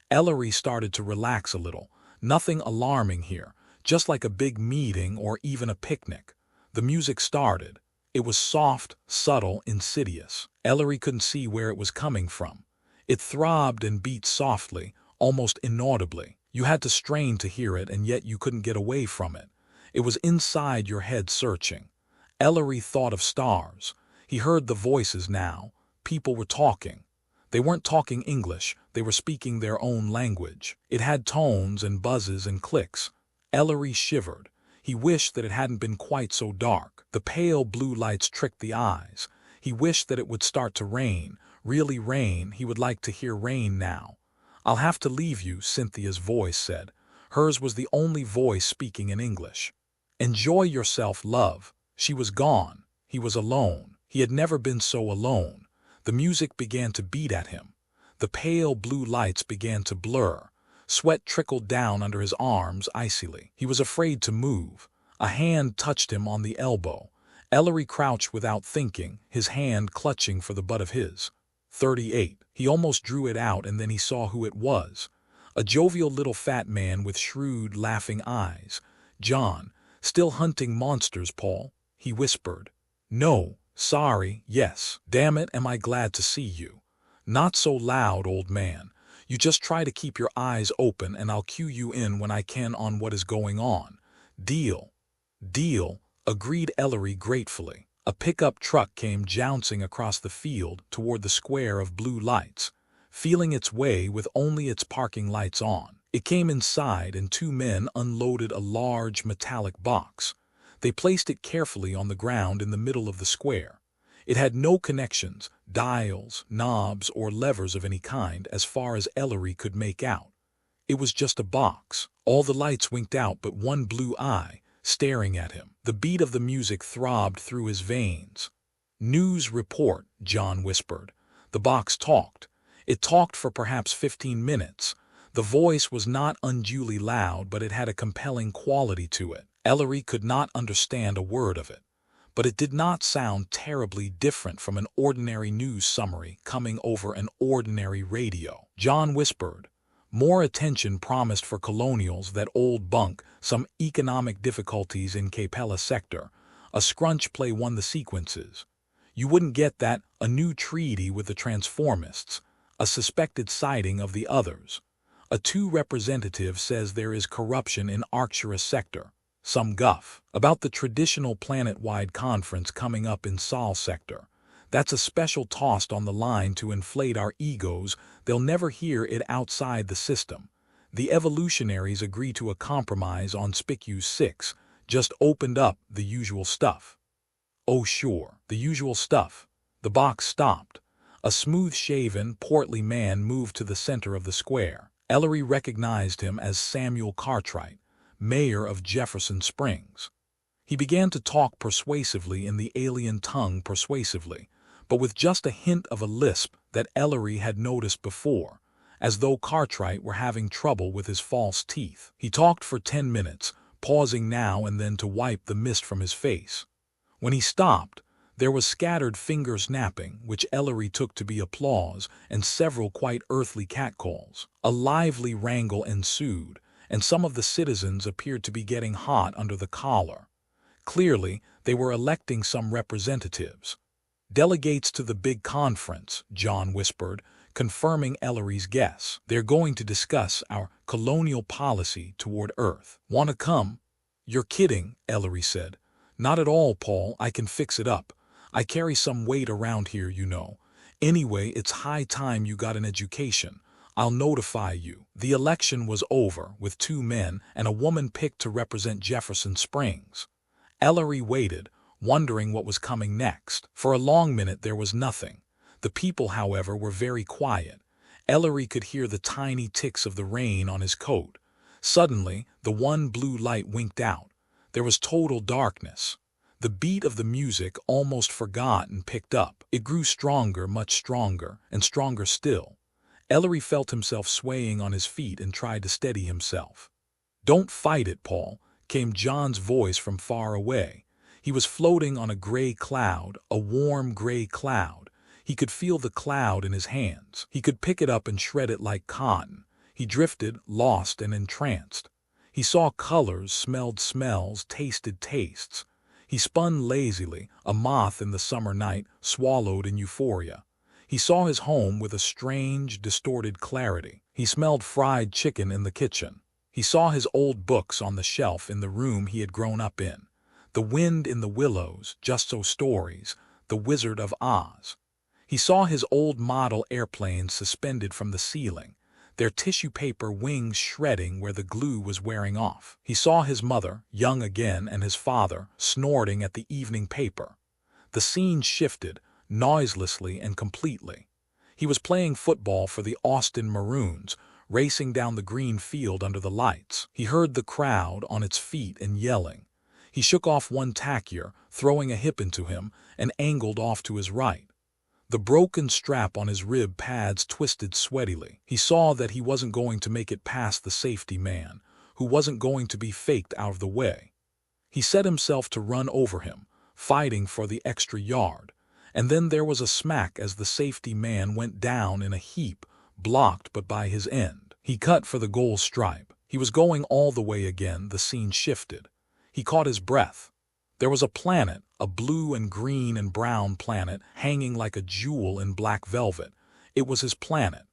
Ellery started to relax a little. Nothing alarming here, just like a big meeting or even a picnic. The music started. It was soft, subtle, insidious. Ellery couldn't see where it was coming from. It throbbed and beat softly, almost inaudibly. You had to strain to hear it, and yet you couldn't get away from it. It was inside your head searching. Ellery thought of stars. He heard the voices now, People were talking. They weren't talking English, they were speaking their own language. It had tones and buzzes and clicks. Ellery shivered. He wished that it hadn't been quite so dark. The pale blue lights tricked the eyes. He wished that it would start to rain. Really rain. He would like to hear rain now. "I'll have to leave you," Cynthia's voice said. Hers was the only voice speaking in English. "Enjoy yourself, love." She was gone. He was alone. He had never been so alone. The music began to beat at him. The pale blue lights began to blur. Sweat trickled down under his arms icily. He was afraid to move. A hand touched him on the elbow. Ellery crouched without thinking, his hand clutching for the butt of his. 38. He almost drew it out, and then he saw who it was. A jovial little fat man with shrewd, laughing eyes. "John, still hunting monsters, Paul?" he whispered. "No, sorry, yes. Damn it, am I glad to see you." "Not so loud, old man. You just try to keep your eyes open, and I'll cue you in when I can on what is going on." "Deal." "Deal," agreed Ellery gratefully. A pickup truck came jouncing across the field toward the square of blue lights, feeling its way with only its parking lights on. It came inside, and two men unloaded a large metallic box. They placed it carefully on the ground in the middle of the square. It had no connections, dials, knobs, or levers of any kind as far as Ellery could make out. It was just a box. All the lights winked out but one blue eye, staring at him. The beat of the music throbbed through his veins. "News report," John whispered. The box talked. It talked for perhaps 15 minutes. The voice was not unduly loud, but it had a compelling quality to it. Ellery could not understand a word of it, but it did not sound terribly different from an ordinary news summary coming over an ordinary radio. John whispered, "More attention promised for colonials, that old bunk, some economic difficulties in Capella sector. A scrunch play won the sequences. You wouldn't get that, a new treaty with the transformists. A suspected sighting of the others. A 2 representative says there is corruption in Arcturus sector. Some guff about the traditional planet-wide conference coming up in Sol sector. That's a special tossed on the line to inflate our egos. They'll never hear it outside the system. The evolutionaries agree to a compromise on SPICU 6, just opened up, the usual stuff." "Oh sure, the usual stuff." The box stopped. A smooth-shaven, portly man moved to the center of the square. Ellery recognized him as Samuel Cartwright, mayor of Jefferson Springs. He began to talk persuasively in the alien tongue, but with just a hint of a lisp that Ellery had noticed before, as though Cartwright were having trouble with his false teeth. He talked for 10 minutes, pausing now and then to wipe the mist from his face. When he stopped, there was scattered finger snapping, which Ellery took to be applause, and several quite earthly catcalls. A lively wrangle ensued, and some of the citizens appeared to be getting hot under the collar. Clearly, they were electing some representatives. "Delegates to the big conference," John whispered, confirming Ellery's guess. "They're going to discuss our colonial policy toward Earth. Want to come?" "You're kidding," Ellery said. "Not at all, Paul. I can fix it up. I carry some weight around here, you know. Anyway, it's high time you got an education. I'll notify you." The election was over, with 2 men and a woman picked to represent Jefferson Springs. Ellery waited, wondering what was coming next. For a long minute there was nothing. The people, however, were very quiet. Ellery could hear the tiny ticks of the rain on his coat. Suddenly, the one blue light winked out. There was total darkness. The beat of the music, almost forgotten, picked up. It grew stronger, much stronger, and stronger still. Ellery felt himself swaying on his feet and tried to steady himself. "Don't fight it, Paul," came John's voice from far away. He was floating on a gray cloud, a warm gray cloud. He could feel the cloud in his hands. He could pick it up and shred it like cotton. He drifted, lost and entranced. He saw colors, smelled smells, tasted tastes. He spun lazily, a moth in the summer night, swallowed in euphoria. He saw his home with a strange, distorted clarity. He smelled fried chicken in the kitchen. He saw his old books on the shelf in the room he had grown up in. The Wind in the Willows, Just So Stories, The Wizard of Oz. He saw his old model airplanes suspended from the ceiling, their tissue paper wings shredding where the glue was wearing off. He saw his mother, young again, and his father, snorting at the evening paper. The scene shifted, noiselessly and completely. He was playing football for the Austin Maroons, racing down the green field under the lights. He heard the crowd on its feet and yelling. He shook off one tackler, throwing a hip into him, and angled off to his right. The broken strap on his rib pads twisted sweatily. He saw that he wasn't going to make it past the safety man, who wasn't going to be faked out of the way. He set himself to run over him, fighting for the extra yard, and then there was a smack as the safety man went down in a heap, blocked but by his end. He cut for the goal stripe. He was going all the way again. The scene shifted. He caught his breath. There was a planet, a blue and green and brown planet, hanging like a jewel in black velvet. It was his planet.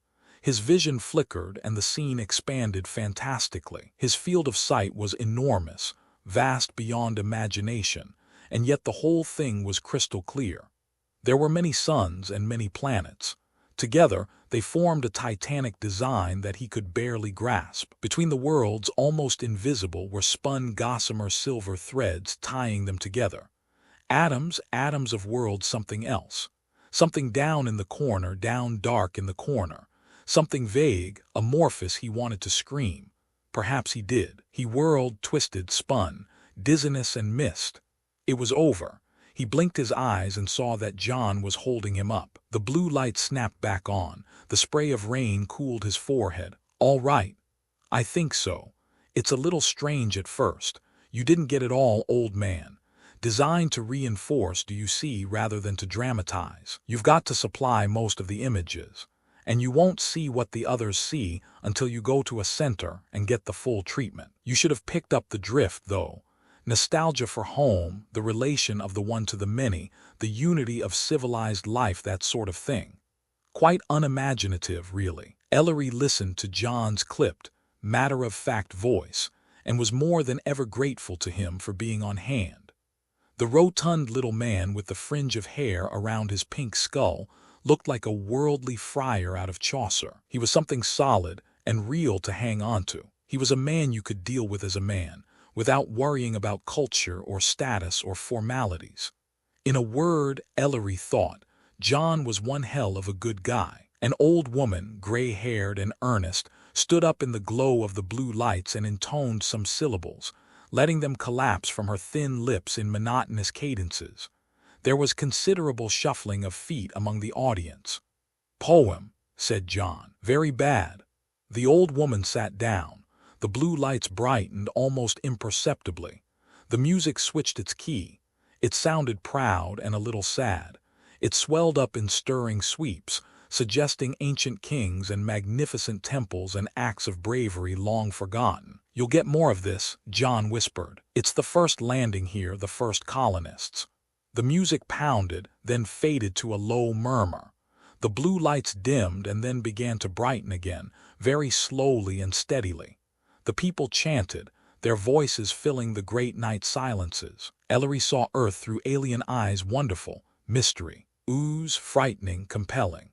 His vision flickered and the scene expanded fantastically. His field of sight was enormous, vast beyond imagination, and yet the whole thing was crystal clear. There were many suns and many planets. Together, they formed a titanic design that he could barely grasp. Between the worlds, almost invisible, were spun gossamer silver threads tying them together. Atoms of worlds, something else. Something down in the corner, down dark in the corner. Something vague, amorphous. He wanted to scream. Perhaps he did. He whirled, twisted, spun, dizziness and mist. It was over. He blinked his eyes and saw that John was holding him up. The blue light snapped back on. The spray of rain cooled his forehead. "All right. I think so. It's a little strange at first. You didn't get it all, old man. Designed to reinforce, do you see, rather than to dramatize. You've got to supply most of the images. And you won't see what the others see until you go to a center and get the full treatment. You should have picked up the drift, though. Nostalgia for home, the relation of the one to the many, the unity of civilized life, that sort of thing. Quite unimaginative, really." Ellery listened to John's clipped, matter-of-fact voice, and was more than ever grateful to him for being on hand. The rotund little man with the fringe of hair around his pink skull looked like a worldly friar out of Chaucer. He was something solid and real to hang on to. He was a man you could deal with as a man, without worrying about culture or status or formalities. In a word, Ellery thought, John was one hell of a good guy. An old woman, gray-haired and earnest, stood up in the glow of the blue lights and intoned some syllables, letting them collapse from her thin lips in monotonous cadences. There was considerable shuffling of feet among the audience. "Poem," said John. "Very bad." The old woman sat down. The blue lights brightened almost imperceptibly. The music switched its key. It sounded proud and a little sad. It swelled up in stirring sweeps, suggesting ancient kings and magnificent temples and acts of bravery long forgotten. "You'll get more of this," John whispered. "It's the first landing here, the first colonists." The music pounded, then faded to a low murmur. The blue lights dimmed and then began to brighten again, very slowly and steadily. The people chanted, their voices filling the great night silences. Ellery saw Earth through alien eyes, wonderful, mystery, ooze, frightening, compelling.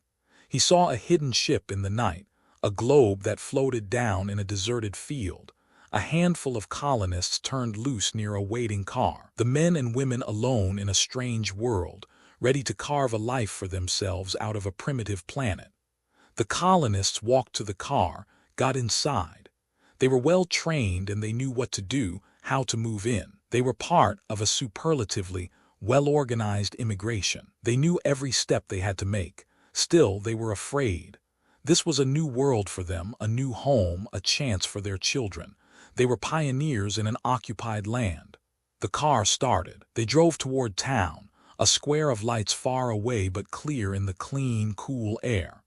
He saw a hidden ship in the night, a globe that floated down in a deserted field, a handful of colonists turned loose near a waiting car, the men and women alone in a strange world, ready to carve a life for themselves out of a primitive planet. The colonists walked to the car, got inside. They were well trained and they knew what to do, how to move in. They were part of a superlatively well-organized immigration. They knew every step they had to make. Still, they were afraid. This was a new world for them, a new home, a chance for their children. They were pioneers in an occupied land. The car started. They drove toward town, a square of lights far away but clear in the clean, cool air.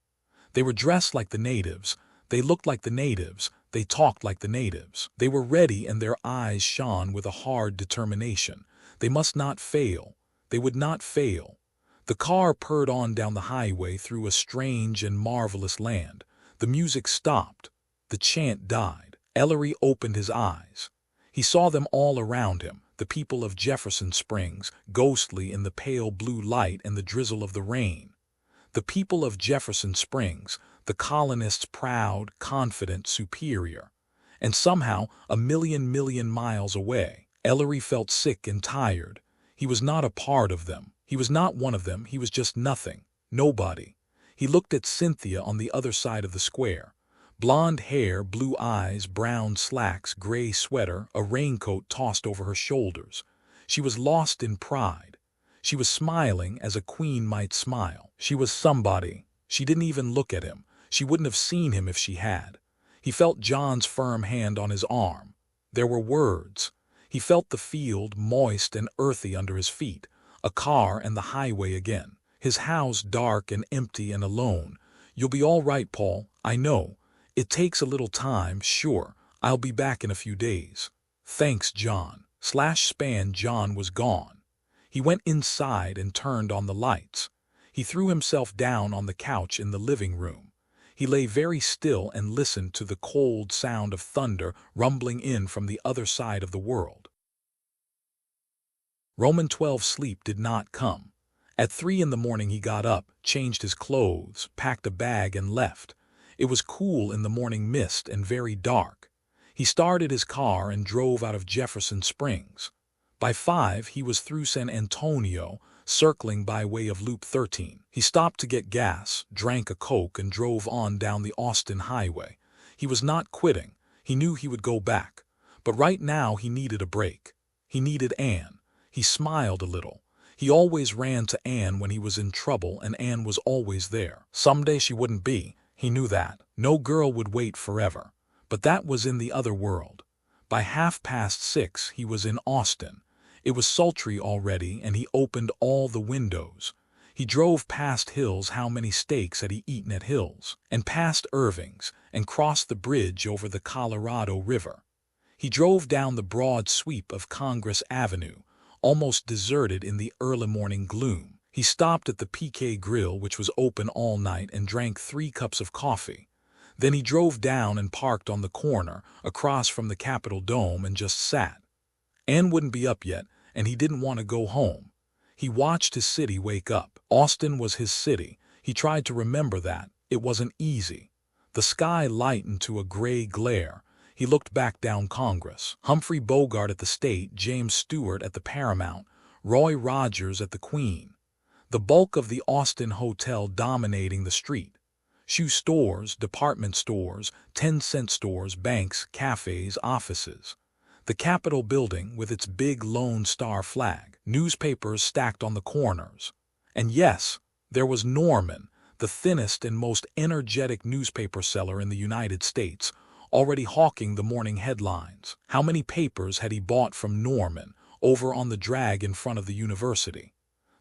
They were dressed like the natives. They looked like the natives. They talked like the natives. They were ready and their eyes shone with a hard determination. They must not fail. They would not fail. The car purred on down the highway through a strange and marvelous land. The music stopped. The chant died. Ellery opened his eyes. He saw them all around him, the people of Jefferson Springs, ghostly in the pale blue light and the drizzle of the rain. The people of Jefferson Springs, the colonists proud, confident, superior. And somehow, a million miles away, Ellery felt sick and tired. He was not a part of them. He was not one of them. He was just nothing. Nobody. He looked at Cynthia on the other side of the square. Blonde hair, blue eyes, brown slacks, gray sweater, a raincoat tossed over her shoulders. She was lost in pride. She was smiling as a queen might smile. She was somebody. She didn't even look at him. She wouldn't have seen him if she had. He felt John's firm hand on his arm. There were words. He felt the field, moist and earthy under his feet, a car and the highway again. His house dark and empty and alone. You'll be all right, Paul, I know. It takes a little time, sure. I'll be back in a few days. Thanks, John. John was gone. He went inside and turned on the lights. He threw himself down on the couch in the living room. He lay very still and listened to the cold sound of thunder rumbling in from the other side of the world. Roman 12 sleep did not come. At 3 in the morning he got up, changed his clothes, packed a bag and left. It was cool in the morning mist and very dark. He started his car and drove out of Jefferson Springs. By 5 he was through San Antonio, circling by way of Loop 13. He stopped to get gas, drank a Coke and drove on down the Austin highway. He was not quitting. He knew he would go back. But right now he needed a break. He needed Anne. He smiled a little. He always ran to Anne when he was in trouble and Anne was always there. Someday she wouldn't be. He knew that. No girl would wait forever. But that was in the other world. By 6:30 he was in Austin. It was sultry already, and he opened all the windows. He drove past Hill's. How many steaks had he eaten at Hill's? And past Irving's, and crossed the bridge over the Colorado River. He drove down the broad sweep of Congress Avenue, almost deserted in the early morning gloom. He stopped at the PK Grill, which was open all night, and drank 3 cups of coffee. Then he drove down and parked on the corner, across from the Capitol Dome, and just sat. Anne wouldn't be up yet, and he didn't want to go home. He watched his city wake up. Austin was his city. He tried to remember that. It wasn't easy. The sky lightened to a gray glare. He looked back down Congress. Humphrey Bogart at the State, James Stewart at the Paramount, Roy Rogers at the Queen. The bulk of the Austin Hotel dominating the street. Shoe stores, department stores, 10-cent stores, banks, cafes, offices. The Capitol building with its big Lone Star flag, newspapers stacked on the corners. And yes, there was Norman, the thinnest and most energetic newspaper seller in the United States, already hawking the morning headlines. How many papers had he bought from Norman, over on the drag in front of the university?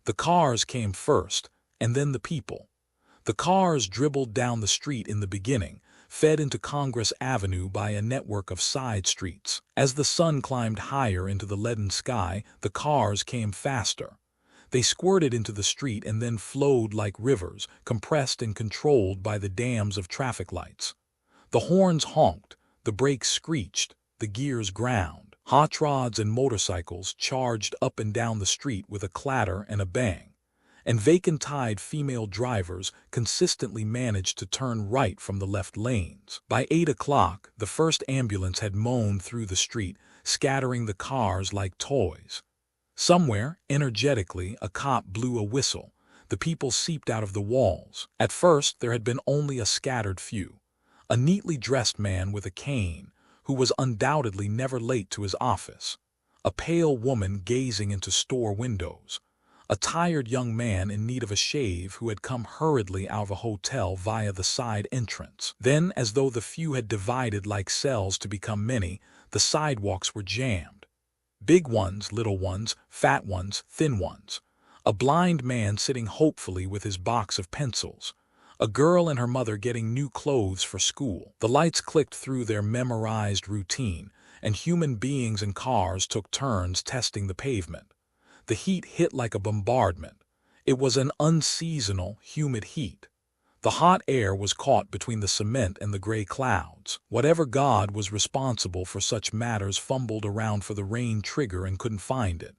The cars came first, and then the people. The cars dribbled down the street in the beginning, fed into Congress Avenue by a network of side streets. As the sun climbed higher into the leaden sky, the cars came faster. They squirted into the street and then flowed like rivers, compressed and controlled by the dams of traffic lights. The horns honked, the brakes screeched, the gears ground. Hot rods and motorcycles charged up and down the street with a clatter and a bang. And vacant-eyed female drivers consistently managed to turn right from the left lanes. By 8 o'clock, the first ambulance had moaned through the street, scattering the cars like toys. Somewhere, energetically, a cop blew a whistle. The people seeped out of the walls. At first, there had been only a scattered few. A neatly dressed man with a cane, who was undoubtedly never late to his office. A pale woman gazing into store windows. A tired young man in need of a shave who had come hurriedly out of a hotel via the side entrance. Then, as though the few had divided like cells to become many, the sidewalks were jammed. Big ones, little ones, fat ones, thin ones. A blind man sitting hopefully with his box of pencils. A girl and her mother getting new clothes for school. The lights clicked through their memorized routine, and human beings and cars took turns testing the pavement. The heat hit like a bombardment. It was an unseasonal, humid heat. The hot air was caught between the cement and the gray clouds. Whatever god was responsible for such matters fumbled around for the rain trigger and couldn't find it.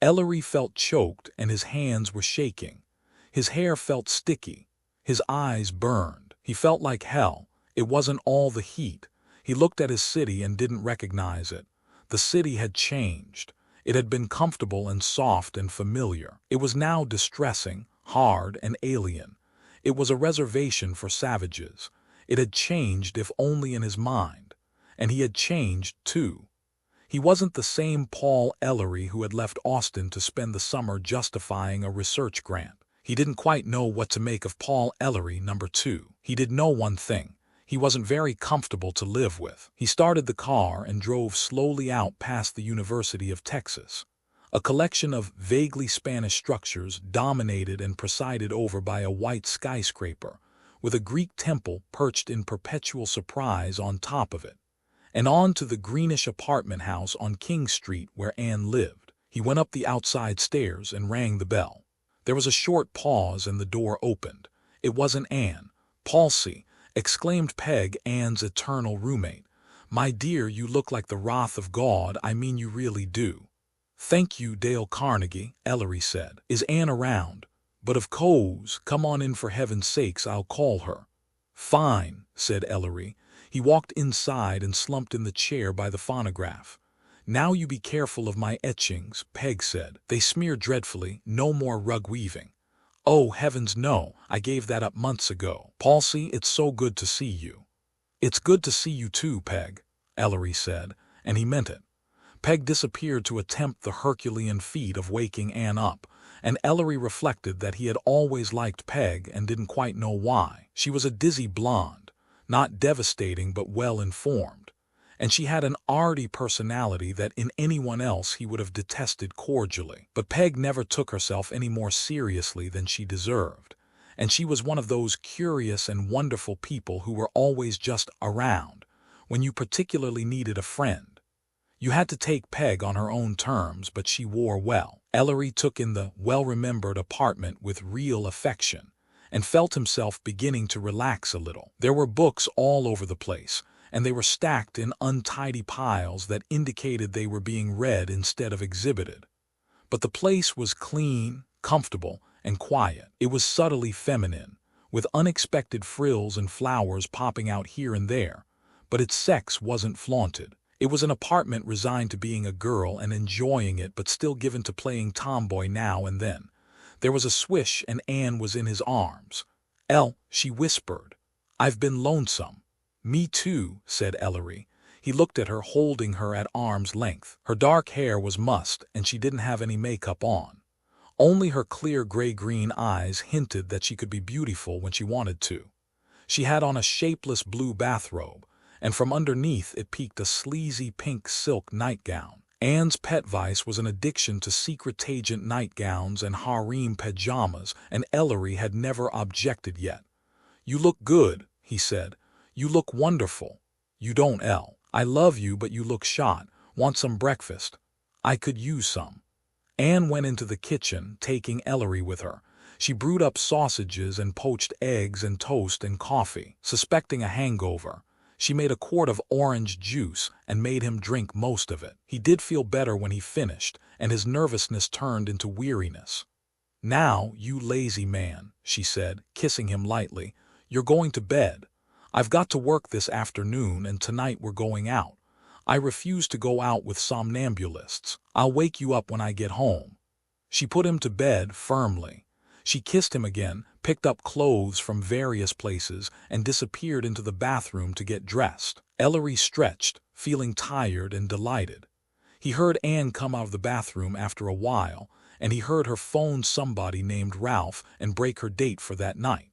Ellery felt choked and his hands were shaking. His hair felt sticky. His eyes burned. He felt like hell. It wasn't all the heat. He looked at his city and didn't recognize it. The city had changed. It had been comfortable and soft and familiar. It was now distressing, hard, and alien. It was a reservation for savages. It had changed, if only in his mind. And he had changed, too. He wasn't the same Paul Ellery who had left Austin to spend the summer justifying a research grant. He didn't quite know what to make of Paul Ellery #2. He did know one thing. He wasn't very comfortable to live with. He started the car and drove slowly out past the University of Texas, a collection of vaguely Spanish structures dominated and presided over by a white skyscraper, with a Greek temple perched in perpetual surprise on top of it, and on to the greenish apartment house on King Street where Anne lived. He went up the outside stairs and rang the bell. There was a short pause and the door opened. It wasn't Anne. "Palsy," exclaimed Peg, Anne's eternal roommate. "My dear, you look like the wrath of God. I mean, you really do." "Thank you, Dale Carnegie," Ellery said. "Is Anne around?" "But of course, come on in for heaven's sakes, I'll call her." "Fine," said Ellery. He walked inside and slumped in the chair by the phonograph. "Now you be careful of my etchings," Peg said. "They smear dreadfully. No more rug weaving." "Oh, heavens no, I gave that up months ago." "Palsy, it's so good to see you." "It's good to see you too, Peg," Ellery said, and he meant it. Peg disappeared to attempt the Herculean feat of waking Anne up, and Ellery reflected that he had always liked Peg and didn't quite know why. She was a dizzy blonde, not devastating but well-informed, and she had an arty personality that in anyone else he would have detested cordially. But Peg never took herself any more seriously than she deserved, and she was one of those curious and wonderful people who were always just around when you particularly needed a friend. You had to take Peg on her own terms, but she wore well. Ellery took in the well-remembered apartment with real affection, and felt himself beginning to relax a little. There were books all over the place, and they were stacked in untidy piles that indicated they were being read instead of exhibited. But the place was clean, comfortable, and quiet. It was subtly feminine, with unexpected frills and flowers popping out here and there, but its sex wasn't flaunted. It was an apartment resigned to being a girl and enjoying it, but still given to playing tomboy now and then. There was a swish and Anne was in his arms. She whispered. "I've been lonesome." "Me too," said Ellery. He looked at her, holding her at arm's length. Her dark hair was mussed and she didn't have any makeup on. Only her clear gray-green eyes hinted that she could be beautiful when she wanted to. She had on a shapeless blue bathrobe, and from underneath it peeked a sleazy pink silk nightgown. Anne's pet vice was an addiction to secret-agent nightgowns and harem pajamas, and Ellery had never objected yet. "You look good," he said. "You look wonderful." "You don't, Elle. I love you, but you look shot. Want some breakfast?" "I could use some." Anne went into the kitchen, taking Ellery with her. She brewed up sausages and poached eggs and toast and coffee. Suspecting a hangover, she made a quart of orange juice and made him drink most of it. He did feel better when he finished, and his nervousness turned into weariness. "Now, you lazy man," she said, kissing him lightly, "you're going to bed. I've got to work this afternoon, and tonight we're going out. I refuse to go out with somnambulists. I'll wake you up when I get home." She put him to bed firmly. She kissed him again, picked up clothes from various places, and disappeared into the bathroom to get dressed. Ellery stretched, feeling tired and delighted. He heard Anne come out of the bathroom after a while, and he heard her phone somebody named Ralph and break her date for that night.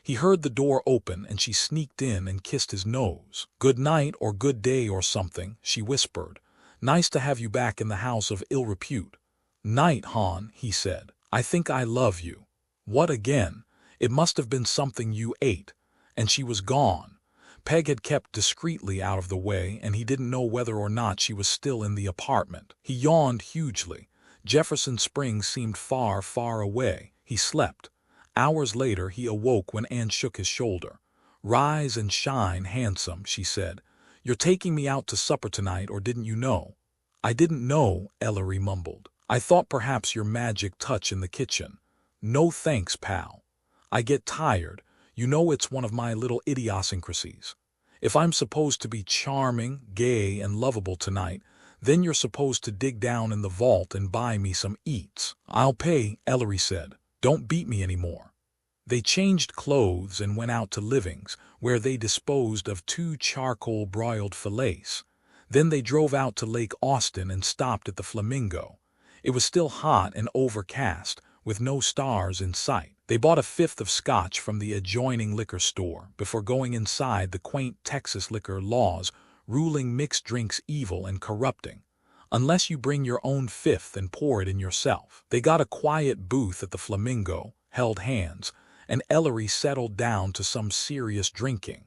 He heard the door open and she sneaked in and kissed his nose. "Good night or good day or something," she whispered. "Nice to have you back in the house of ill repute." "Night, hon," he said. "I think I love you." "What again? It must have been something you ate." And she was gone. Peg had kept discreetly out of the way, and he didn't know whether or not she was still in the apartment. He yawned hugely. Jefferson Springs seemed far, far away. He slept. Hours later he awoke when Anne shook his shoulder. "Rise and shine, handsome," she said. "You're taking me out to supper tonight, or didn't you know?" "I didn't know," Ellery mumbled. "I thought perhaps your magic touch in the kitchen." "No thanks, pal. I get tired. You know it's one of my little idiosyncrasies. If I'm supposed to be charming, gay, and lovable tonight, then you're supposed to dig down in the vault and buy me some eats." "I'll pay," Ellery said. "Don't beat me anymore." They changed clothes and went out to Living's, where they disposed of 2 charcoal broiled fillets. Then they drove out to Lake Austin and stopped at the Flamingo. It was still hot and overcast, with no stars in sight. They bought a fifth of scotch from the adjoining liquor store before going inside the quaint Texas liquor laws ruling mixed drinks evil and corrupting, unless you bring your own fifth and pour it in yourself. They got a quiet booth at the Flamingo, held hands, and Ellery settled down to some serious drinking.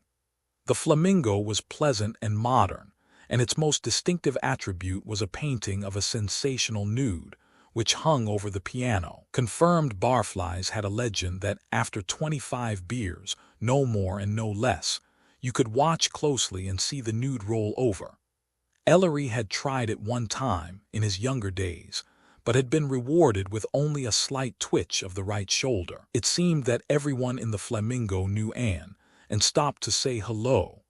The Flamingo was pleasant and modern, and its most distinctive attribute was a painting of a sensational nude, which hung over the piano. Confirmed barflies had a legend that after 25 beers, no more and no less, you could watch closely and see the nude roll over. Ellery had tried it one time in his younger days, but had been rewarded with only a slight twitch of the right shoulder. It seemed that everyone in the Flamingo knew Anne and stopped to say hello.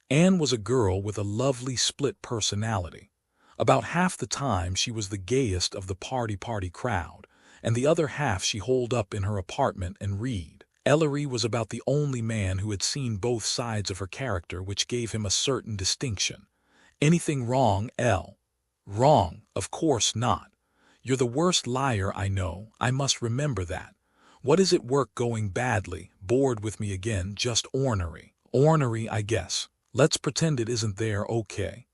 Anne was a girl with a lovely split personality. About half the time she was the gayest of the party crowd, and the other half she holed up in her apartment and read. Ellery was about the only man who had seen both sides of her character, which gave him a certain distinction. "Anything wrong, Elle?" "Wrong? Of course not. You're the worst liar I know. I must remember that. What is it work going badly? Bored with me again? Just ornery?" "Ornery, I guess. Let's pretend it isn't there, okay?"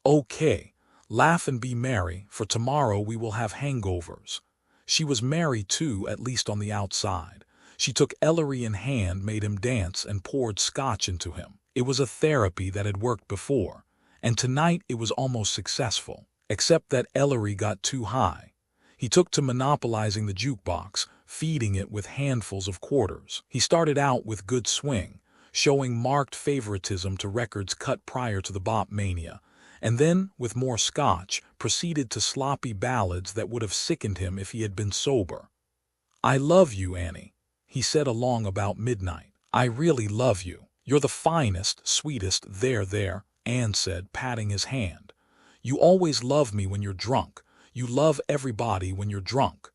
"Okay. Laugh and be merry, for tomorrow we will have hangovers." She was merry too, at least on the outside. She took Ellery in hand, made him dance, and poured scotch into him. It was a therapy that had worked before, and tonight it was almost successful, except that Ellery got too high. He took to monopolizing the jukebox, feeding it with handfuls of quarters. He started out with good swing, showing marked favoritism to records cut prior to the bop mania, and then, with more scotch, proceeded to sloppy ballads that would have sickened him if he had been sober. "I love you, Annie," he said along about midnight. "I really love you. You're the finest, sweetest—" There, Anne said, patting his hand. "You always love me when you're drunk. You love everybody when you're drunk."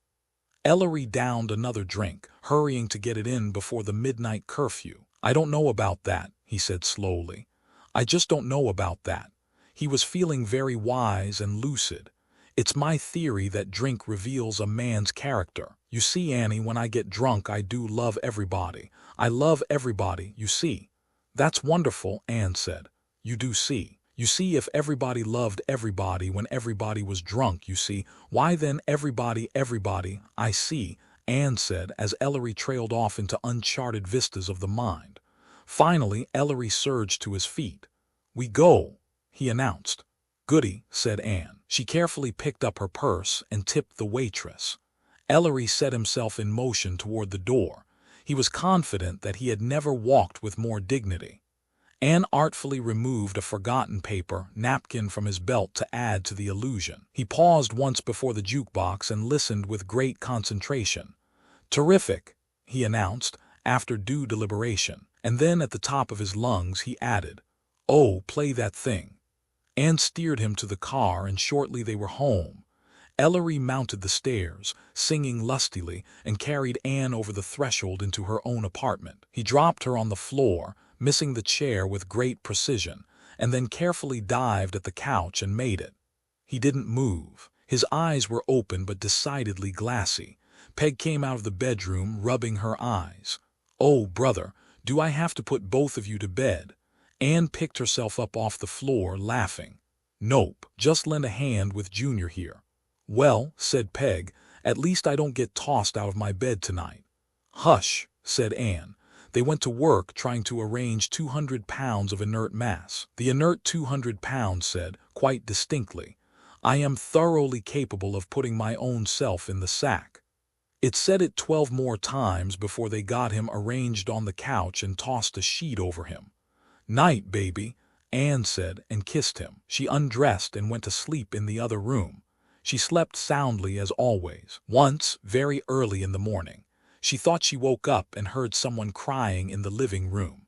Ellery downed another drink, hurrying to get it in before the midnight curfew. "I don't know about that," he said slowly. "I just don't know about that." He was feeling very wise and lucid. "It's my theory that drink reveals a man's character. You see, Annie, when I get drunk I do love everybody. I love everybody, you see." "That's wonderful," Anne said. "You do see. You see, if everybody loved everybody when everybody was drunk, you see, why then everybody, I see," Anne said as Ellery trailed off into uncharted vistas of the mind. Finally, Ellery surged to his feet. "We go," he announced. "Goody," said Anne. She carefully picked up her purse and tipped the waitress. Ellery set himself in motion toward the door. He was confident that he had never walked with more dignity. Anne artfully removed a forgotten paper napkin from his belt to add to the illusion. He paused once before the jukebox and listened with great concentration. "Terrific," he announced, after due deliberation, and then at the top of his lungs he added, "Oh, play that thing." Anne steered him to the car, and shortly they were home. Ellery mounted the stairs, singing lustily, and carried Anne over the threshold into her own apartment. He dropped her on the floor, missing the chair with great precision, and then carefully dived at the couch and made it. He didn't move. His eyes were open but decidedly glassy. Peg came out of the bedroom, rubbing her eyes. "Oh, brother, do I have to put both of you to bed?" Anne picked herself up off the floor, laughing. "Nope, just lend a hand with Junior here." "Well," said Peg, "at least I don't get tossed out of my bed tonight." "Hush," said Anne. They went to work trying to arrange 200 pounds of inert mass. The inert 200 pounds said, quite distinctly, "I am thoroughly capable of putting my own self in the sack." It said it 12 more times before they got him arranged on the couch and tossed a sheet over him. "Night, baby," Anne said, and kissed him. She undressed and went to sleep in the other room. She slept soundly as always. Once, very early in the morning, She thought she woke up and heard someone crying in the living room.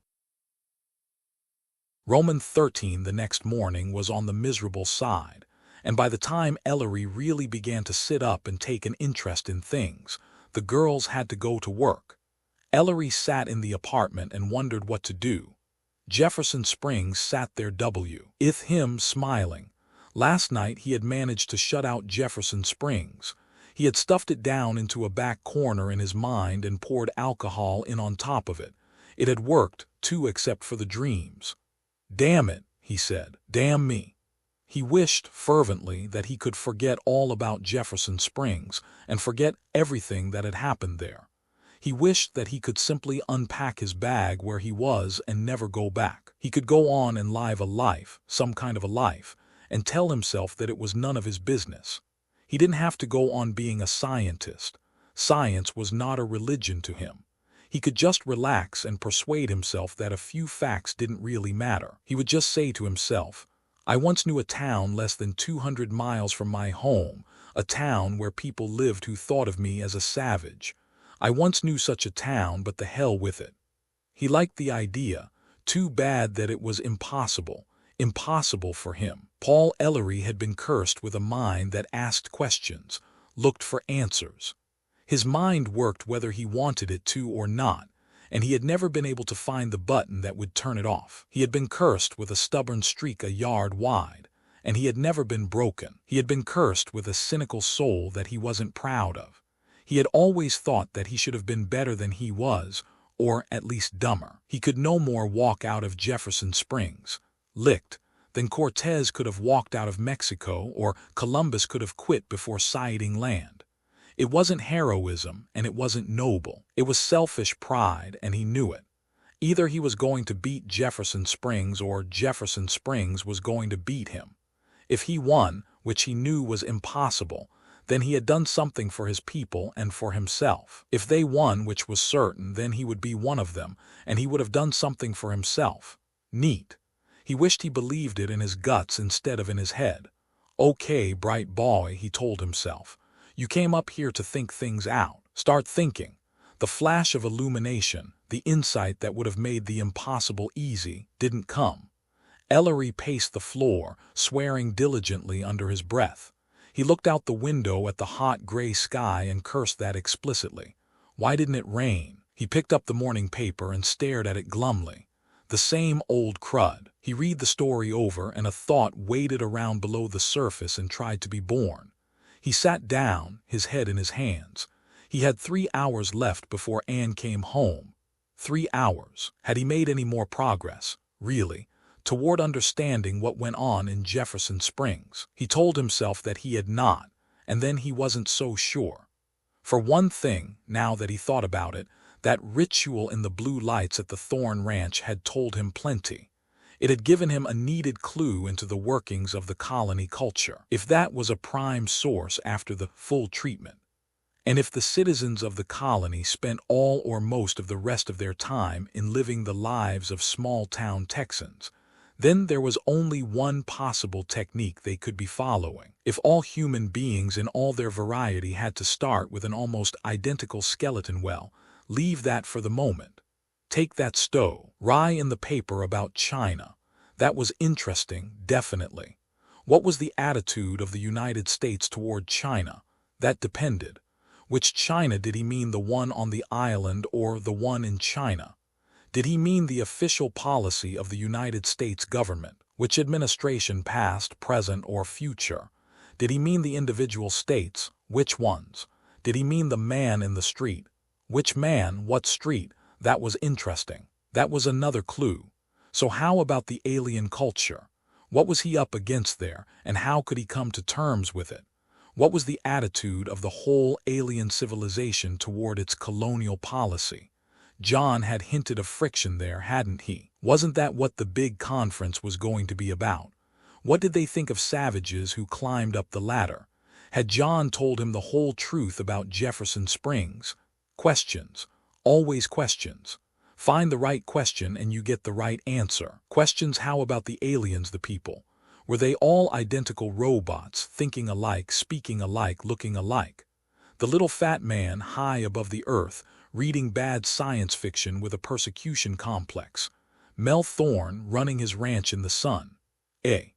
Roman 13 the next morning was on the miserable side, and by the time Ellery really began to sit up and take an interest in things, the girls had to go to work. Ellery sat in the apartment and wondered what to do. Jefferson Springs sat there with him smiling. Last night he had managed to shut out Jefferson Springs. He had stuffed it down into a back corner in his mind and poured alcohol in on top of it. It had worked, too, except for the dreams. "Damn it," he said. "Damn me." He wished fervently that he could forget all about Jefferson Springs and forget everything that had happened there. He wished that he could simply unpack his bag where he was and never go back. He could go on and live a life, some kind of a life, and tell himself that it was none of his business. He didn't have to go on being a scientist. Science was not a religion to him. He could just relax and persuade himself that a few facts didn't really matter. He would just say to himself, "I once knew a town less than 200 miles from my home, a town where people lived who thought of me as a savage. I once knew such a town, but the hell with it." He liked the idea. Too bad that it was impossible for him. Paul Ellery had been cursed with a mind that asked questions, looked for answers. His mind worked whether he wanted it to or not, and he had never been able to find the button that would turn it off. He had been cursed with a stubborn streak a yard wide, and he had never been broken. He had been cursed with a cynical soul that he wasn't proud of. He had always thought that he should have been better than he was, or at least dumber. He could no more walk out of Jefferson Springs, licked, than Cortez could have walked out of Mexico, or Columbus could have quit before sighting land. It wasn't heroism, and it wasn't noble. It was selfish pride, and he knew it. Either he was going to beat Jefferson Springs, or Jefferson Springs was going to beat him. If he won, which he knew was impossible, then he had done something for his people and for himself. If they won, which was certain, then he would be one of them, and he would have done something for himself. Neat. He wished he believed it in his guts instead of in his head. "Okay, bright boy," he told himself. "You came up here to think things out. Start thinking." The flash of illumination, the insight that would have made the impossible easy, didn't come. Ellery paced the floor, swearing diligently under his breath. He looked out the window at the hot gray sky and cursed that explicitly. Why didn't it rain? He picked up the morning paper and stared at it glumly. The same old crud. He read the story over, and a thought waded around below the surface and tried to be born. He sat down, his head in his hands. He had 3 hours left before Anne came home. 3 hours. Had he made any more progress, really, toward understanding what went on in Jefferson Springs? He told himself that he had not, and then he wasn't so sure. For one thing, now that he thought about it, that ritual in the blue lights at the Thorn Ranch had told him plenty. It had given him a needed clue into the workings of the colony culture, if that was a prime source after the full treatment. And if the citizens of the colony spent all or most of the rest of their time in living the lives of small-town Texans, then there was only one possible technique they could be following. If all human beings in all their variety had to start with an almost identical skeleton, well, leave that for the moment. Take that story in the paper about China. That was interesting, definitely. What was the attitude of the United States toward China? That depended. Which China did he mean, the one on the island or the one in China? Did he mean the official policy of the United States government? Which administration, past, present, or future? Did he mean the individual states? Which ones? Did he mean the man in the street? Which man, what street? That was interesting. That was another clue. So how about the alien culture? What was he up against there, and how could he come to terms with it? What was the attitude of the whole alien civilization toward its colonial policy? John had hinted of friction there, hadn't he? Wasn't that what the big conference was going to be about? What did they think of savages who climbed up the ladder? Had John told him the whole truth about Jefferson Springs? Questions. Always questions. Find the right question and you get the right answer. Questions. How about the aliens, the people? Were they all identical robots, thinking alike, speaking alike, looking alike? The little fat man high above the earth, reading bad science fiction with a persecution complex. Mel Thorne running his ranch in the sun.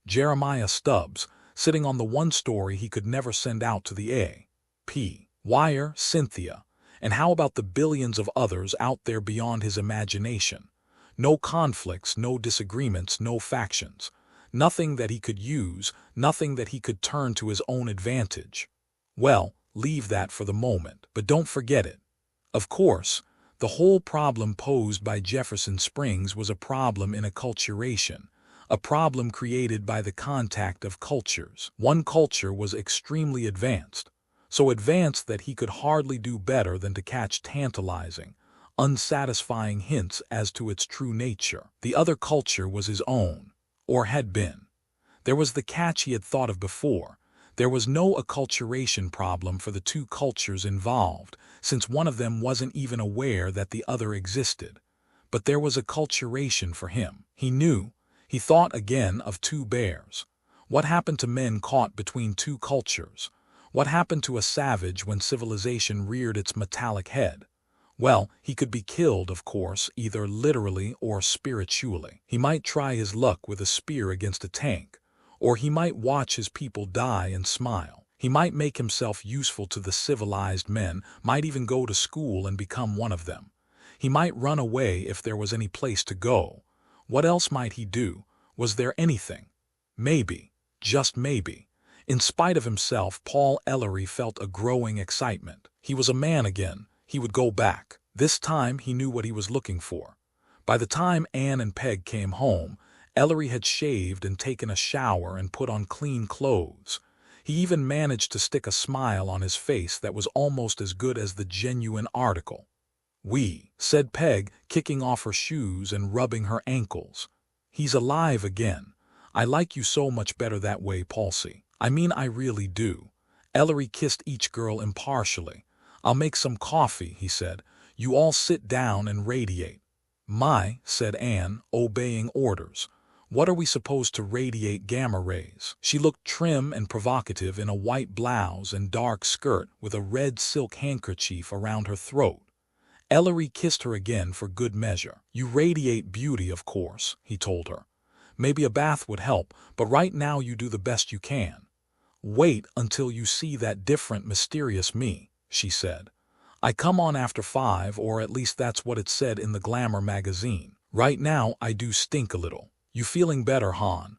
Jeremiah Stubbs, sitting on the one story he could never send out to the A.P. Wire, Cynthia. And how about the billions of others out there beyond his imagination? No conflicts, no disagreements, no factions. Nothing that he could use, nothing that he could turn to his own advantage. Well, leave that for the moment, but don't forget it. Of course, the whole problem posed by Jefferson Springs was a problem in acculturation, a problem created by the contact of cultures. One culture was extremely advanced, so advanced that he could hardly do better than to catch tantalizing, unsatisfying hints as to its true nature. The other culture was his own, or had been. There was the catch he had thought of before. There was no acculturation problem for the two cultures involved, since one of them wasn't even aware that the other existed. But there was acculturation for him. He knew. He thought again of two bears. What happened to men caught between two cultures? What happened to a savage when civilization reared its metallic head? Well, he could be killed, of course, either literally or spiritually. He might try his luck with a spear against a tank, or he might watch his people die and smile. He might make himself useful to the civilized men, might even go to school and become one of them. He might run away if there was any place to go. What else might he do? Was there anything? Maybe, just maybe. In spite of himself, Paul Ellery felt a growing excitement. He was a man again. He would go back. This time he knew what he was looking for. By the time Anne and Peg came home, Ellery had shaved and taken a shower and put on clean clothes. He even managed to stick a smile on his face that was almost as good as the genuine article. Said Peg, kicking off her shoes and rubbing her ankles. He's alive again. I like you so much better that way, Palsy. I mean, I really do. Ellery kissed each girl impartially. I'll make some coffee, he said. You all sit down and radiate. My, said Anne, obeying orders. What are we supposed to radiate gamma rays? She looked trim and provocative in a white blouse and dark skirt with a red silk handkerchief around her throat. Ellery kissed her again for good measure. You radiate beauty, of course, he told her. Maybe a bath would help, but right now you do the best you can. Wait until you see that different, mysterious me, she said. I come on after 5, or at least that's what it said in the Glamour magazine. Right now I do stink a little. You feeling better, hon?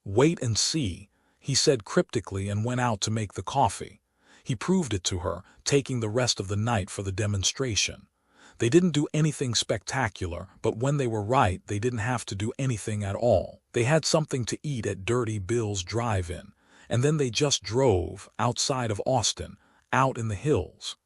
Wait and see, he said cryptically and went out to make the coffee. He proved it to her, taking the rest of the night for the demonstration. They didn't do anything spectacular, but when they were right, they didn't have to do anything at all. They had something to eat at Dirty Bill's drive-in, and then they just drove, outside of Austin, out in the hills.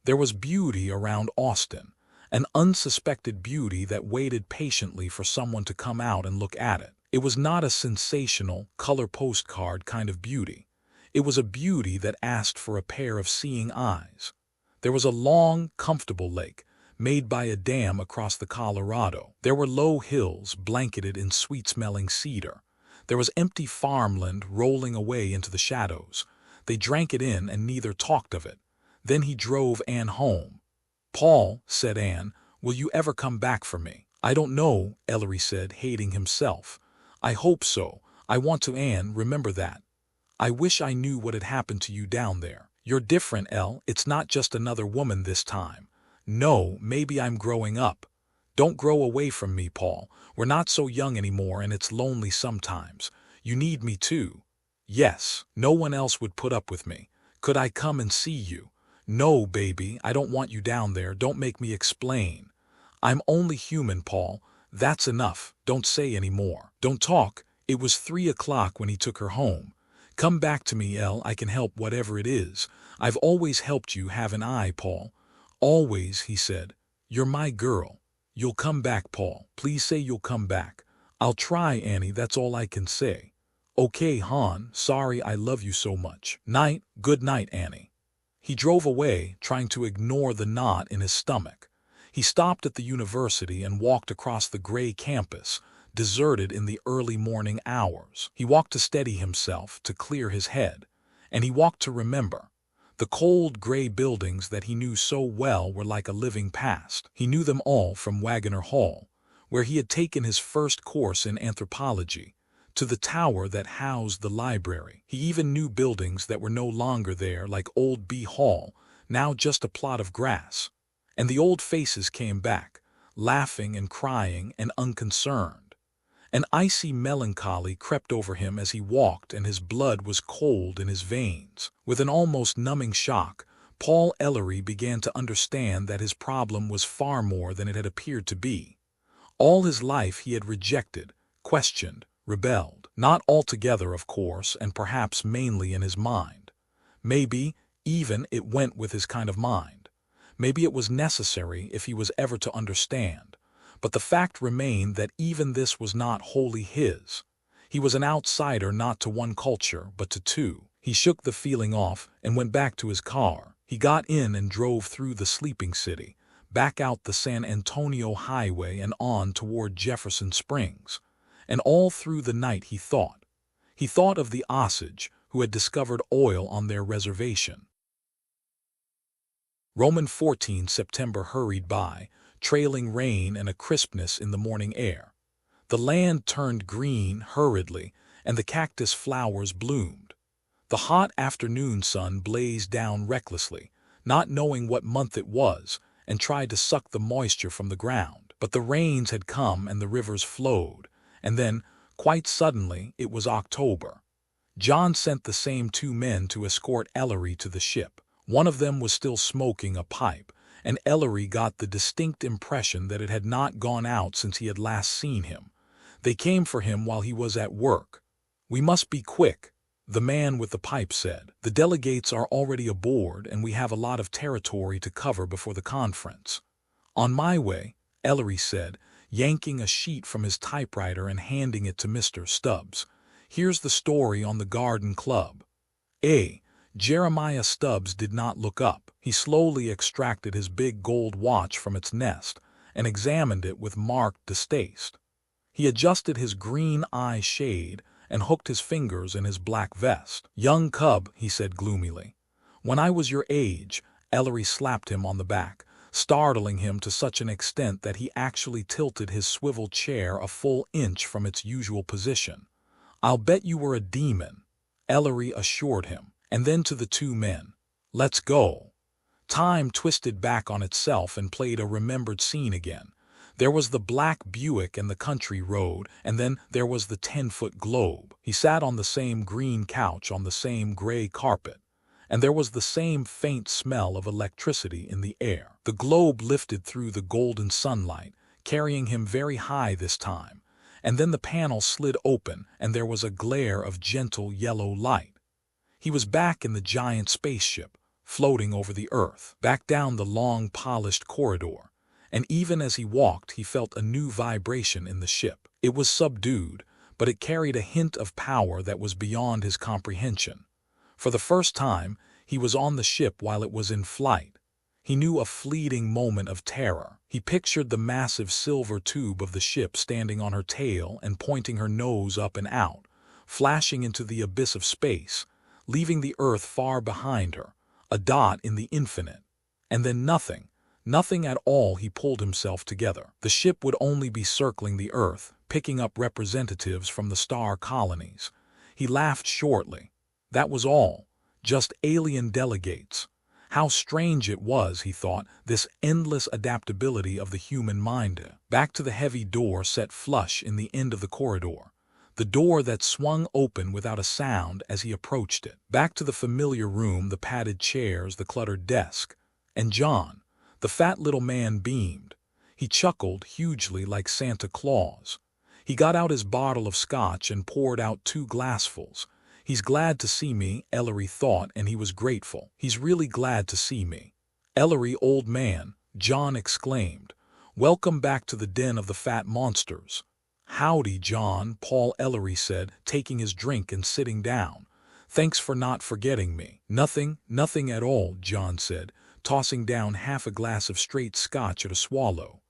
There was beauty around Austin, an unsuspected beauty that waited patiently for someone to come out and look at it. It was not a sensational, color postcard kind of beauty. It was a beauty that asked for a pair of seeing eyes. There was a long, comfortable lake, made by a dam across the Colorado. There were low hills blanketed in sweet-smelling cedar. There was empty farmland rolling away into the shadows. They drank it in and neither talked of it. Then he drove Anne home. Paul, said Anne, will you ever come back for me? I don't know, Ellery said, hating himself. I hope so. I want to, Anne, remember that. I wish I knew what had happened to you down there. You're different, Elle. It's not just another woman this time. No, maybe I'm growing up. Don't grow away from me, Paul. We're not so young anymore and it's lonely sometimes. You need me too. Yes, no one else would put up with me. Could I come and see you? No, baby, I don't want you down there. Don't make me explain. I'm only human, Paul. That's enough. Don't say any more. Don't talk. It was 3 o'clock when he took her home. Come back to me, Elle. I can help whatever it is. I've always helped you, haven't I, Paul? Always, he said. You're my girl. You'll come back, Paul. Please say you'll come back. I'll try, Annie. That's all I can say. Okay, hon. Sorry, I love you so much. Night. Good night, Annie. He drove away, trying to ignore the knot in his stomach. He stopped at the university and walked across the gray campus, deserted in the early morning hours. He walked to steady himself, to clear his head. And he walked to remember. The cold, gray buildings that he knew so well were like a living past. He knew them all from Wagoner Hall, where he had taken his first course in anthropology, to the tower that housed the library. He even knew buildings that were no longer there, like Old B Hall, now just a plot of grass. And the old faces came back, laughing and crying and unconcerned. An icy melancholy crept over him as he walked, and his blood was cold in his veins. With an almost numbing shock, Paul Ellery began to understand that his problem was far more than it had appeared to be. All his life he had rejected, questioned, rebelled. Not altogether, of course, and perhaps mainly in his mind. Maybe, even, it went with his kind of mind. Maybe it was necessary if he was ever to understand. But the fact remained that even this was not wholly his. He was an outsider, not to one culture, but to two. He shook the feeling off and went back to his car. He got in and drove through the sleeping city, back out the San Antonio Highway and on toward Jefferson Springs. And all through the night he thought. He thought of the Osage who had discovered oil on their reservation. Roman 14 September hurried by, trailing rain and a crispness in the morning air. The land turned green hurriedly, and the cactus flowers bloomed. The hot afternoon sun blazed down recklessly, not knowing what month it was, and tried to suck the moisture from the ground. But the rains had come and the rivers flowed, and then, quite suddenly, it was October. John sent the same two men to escort Ellery to the ship. One of them was still smoking a pipe, and Ellery got the distinct impression that it had not gone out since he had last seen him. They came for him while he was at work. "We must be quick," the man with the pipe said. "The delegates are already aboard, and we have a lot of territory to cover before the conference." "On my way," Ellery said, yanking a sheet from his typewriter and handing it to Mr. Stubbs. "Here's the story on the Garden Club." Jeremiah Stubbs did not look up. He slowly extracted his big gold watch from its nest and examined it with marked distaste. He adjusted his green eye shade and hooked his fingers in his black vest. "Young cub," he said gloomily. "When I was your age," Ellery slapped him on the back, startling him to such an extent that he actually tilted his swivel chair a full inch from its usual position. "I'll bet you were a demon," Ellery assured him. And then to the two men, "Let's go." Time twisted back on itself and played a remembered scene again. There was the black Buick and the country road, and then there was the 10-foot globe. He sat on the same green couch on the same gray carpet, and there was the same faint smell of electricity in the air. The globe lifted through the golden sunlight, carrying him very high this time, and then the panel slid open and there was a glare of gentle yellow light. He was back in the giant spaceship, floating over the earth, back down the long polished corridor, and even as he walked he felt a new vibration in the ship. It was subdued, but it carried a hint of power that was beyond his comprehension. For the first time, he was on the ship while it was in flight. He knew a fleeting moment of terror. He pictured the massive silver tube of the ship standing on her tail and pointing her nose up and out, flashing into the abyss of space, leaving the earth far behind her, a dot in the infinite. And then nothing at all. He pulled himself together. The ship would only be circling the earth, picking up representatives from the star colonies. He laughed shortly. That was all. Just alien delegates. How strange it was, he thought, this endless adaptability of the human mind. Back to the heavy door set flush in the end of the corridor. The door that swung open without a sound as he approached it. Back to the familiar room, the padded chairs, the cluttered desk. And John, the fat little man, beamed. He chuckled hugely like Santa Claus. He got out his bottle of scotch and poured out 2 glassfuls. "He's glad to see me," Ellery thought, and he was grateful. "He's really glad to see me." "Ellery, old man," John exclaimed. "Welcome back to the den of the fat monsters." "Howdy, John," Paul Ellery said, taking his drink and sitting down. "Thanks for not forgetting me." Nothing at all," John said, tossing down half a glass of straight scotch at a swallow.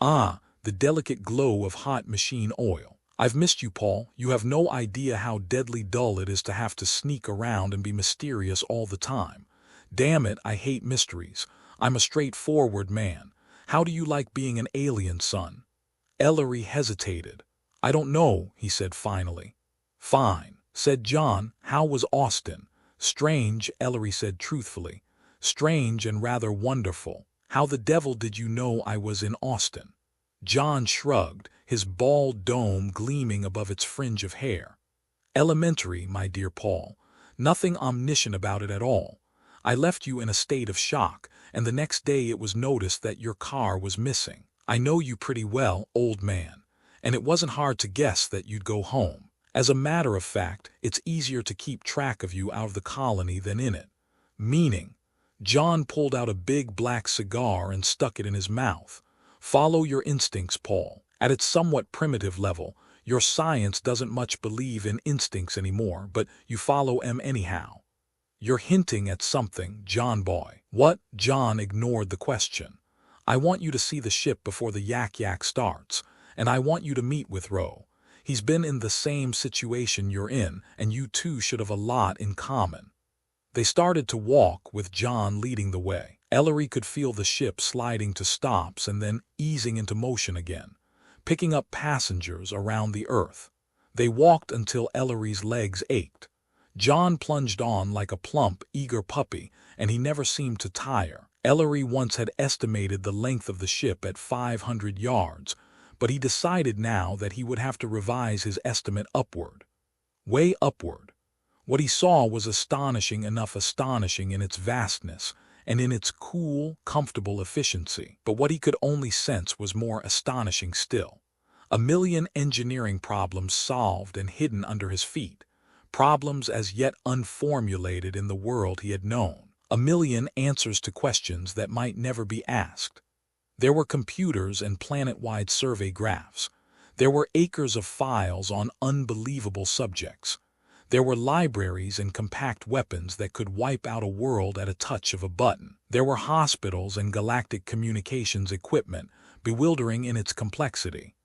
"Ah, the delicate glow of hot machine oil. I've missed you, Paul. You have no idea how deadly dull it is to have to sneak around and be mysterious all the time. Damn it, I hate mysteries. I'm a straightforward man. How do you like being an alien, son? Ellery hesitated. I don't know, he said finally. Fine, said John. How was Austin? Strange, Ellery said truthfully. Strange and rather wonderful. How the devil did you know I was in Austin? John shrugged, his bald dome gleaming above its fringe of hair. Elementary, my dear Paul. Nothing omniscient about it at all. I left you in a state of shock, and the next day it was noticed that your car was missing. I know you pretty well, old man, and it wasn't hard to guess that you'd go home. As a matter of fact, it's easier to keep track of you out of the colony than in it. Meaning, John pulled out a big black cigar and stuck it in his mouth. Follow your instincts, Paul. At its somewhat primitive level, your science doesn't much believe in instincts anymore, but you follow 'em anyhow. You're hinting at something, John boy. What? John ignored the question. I want you to see the ship before the yak starts, and I want you to meet with Roe. He's been in the same situation you're in, and you two should have a lot in common. They started to walk, with John leading the way. Ellery could feel the ship sliding to stops and then easing into motion again, picking up passengers around the earth. They walked until Ellery's legs ached. John plunged on like a plump, eager puppy, and he never seemed to tire. Ellery once had estimated the length of the ship at 500 yards, but he decided now that he would have to revise his estimate upward. Way upward. What he saw was astonishing enough, astonishing in its vastness and in its cool, comfortable efficiency. But what he could only sense was more astonishing still. A million engineering problems solved and hidden under his feet. Problems as yet unformulated in the world he had known. A million answers to questions that might never be asked. There were computers and planet-wide survey graphs. There were acres of files on unbelievable subjects. There were libraries and compact weapons that could wipe out a world at a touch of a button. There were hospitals and galactic communications equipment, bewildering in its complexity.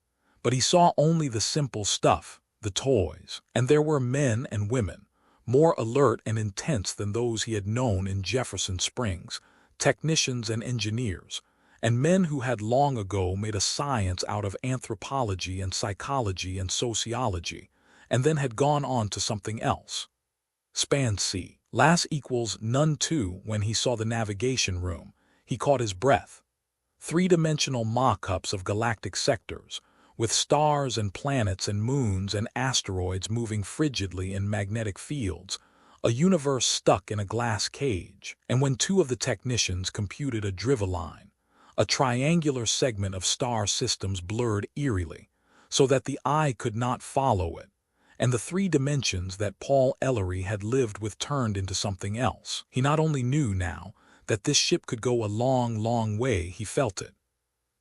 But he saw only the simple stuff, the toys. And there were men and women, more alert and intense than those he had known in Jefferson Springs, technicians and engineers, and men who had long ago made a science out of anthropology and psychology and sociology, and then had gone on to something else. Span C. Las equals none 2. When he saw the navigation room, he caught his breath. Three-dimensional mock-ups of galactic sectors, with stars and planets and moons and asteroids moving frigidly in magnetic fields, a universe stuck in a glass cage. And when two of the technicians computed a driveline, a triangular segment of star systems blurred eerily, so that the eye could not follow it, and the 3 dimensions that Paul Ellery had lived with turned into something else. He not only knew now that this ship could go a long, long way, he felt it.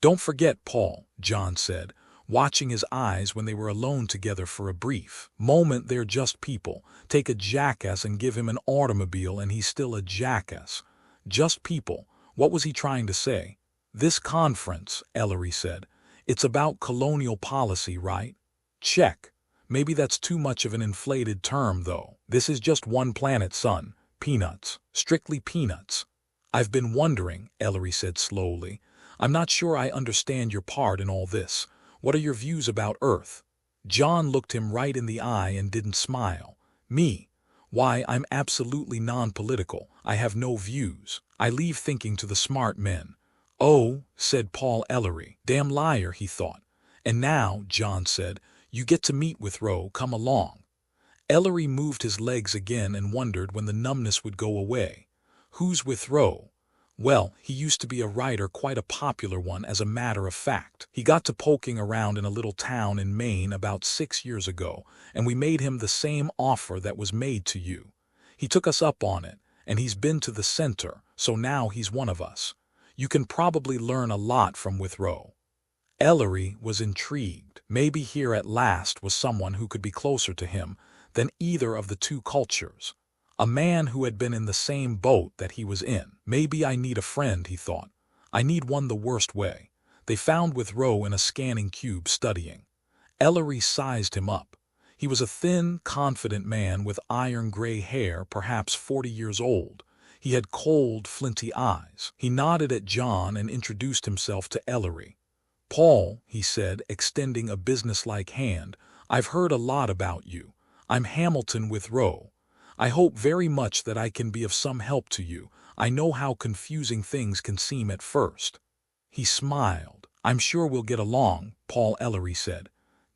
Don't forget, Paul, John said, watching his eyes when they were alone together for a brief moment. They're just people. Take a jackass and give him an automobile and he's still a jackass. Just people. What was he trying to say? This conference, Ellery said, it's about colonial policy, right? Check. Maybe that's too much of an inflated term, though. This is just one planet, son. Peanuts. Strictly peanuts. I've been wondering, Ellery said slowly. I'm not sure I understand your part in all this. What are your views about Earth? John looked him right in the eye and didn't smile. Me? Why, I'm absolutely non-political. I have no views. I leave thinking to the smart men. Oh, said Paul Ellery. Damn liar, he thought. And now, John said, you get to meet with Roe. Come along. Ellery moved his legs again and wondered when the numbness would go away. Who's with Roe? Well, he used to be a writer, quite a popular one, as a matter of fact. He got to poking around in a little town in Maine about 6 years ago, and we made him the same offer that was made to you. He took us up on it, and he's been to the center, so now he's one of us. You can probably learn a lot from Withrow. Ellery was intrigued. Maybe here at last was someone who could be closer to him than either of the two cultures. A man who had been in the same boat that he was in. Maybe I need a friend, he thought. I need one the worst way. They found Withrow in a scanning cube studying. Ellery sized him up. He was a thin, confident man with iron-gray hair, perhaps 40 years old. He had cold, flinty eyes. He nodded at John and introduced himself to Ellery. "Paul," he said, extending a businesslike hand, "I've heard a lot about you. I'm Hamilton with Roe. I hope very much that I can be of some help to you. I know how confusing things can seem at first." He smiled. "I'm sure we'll get along," Paul Ellery said.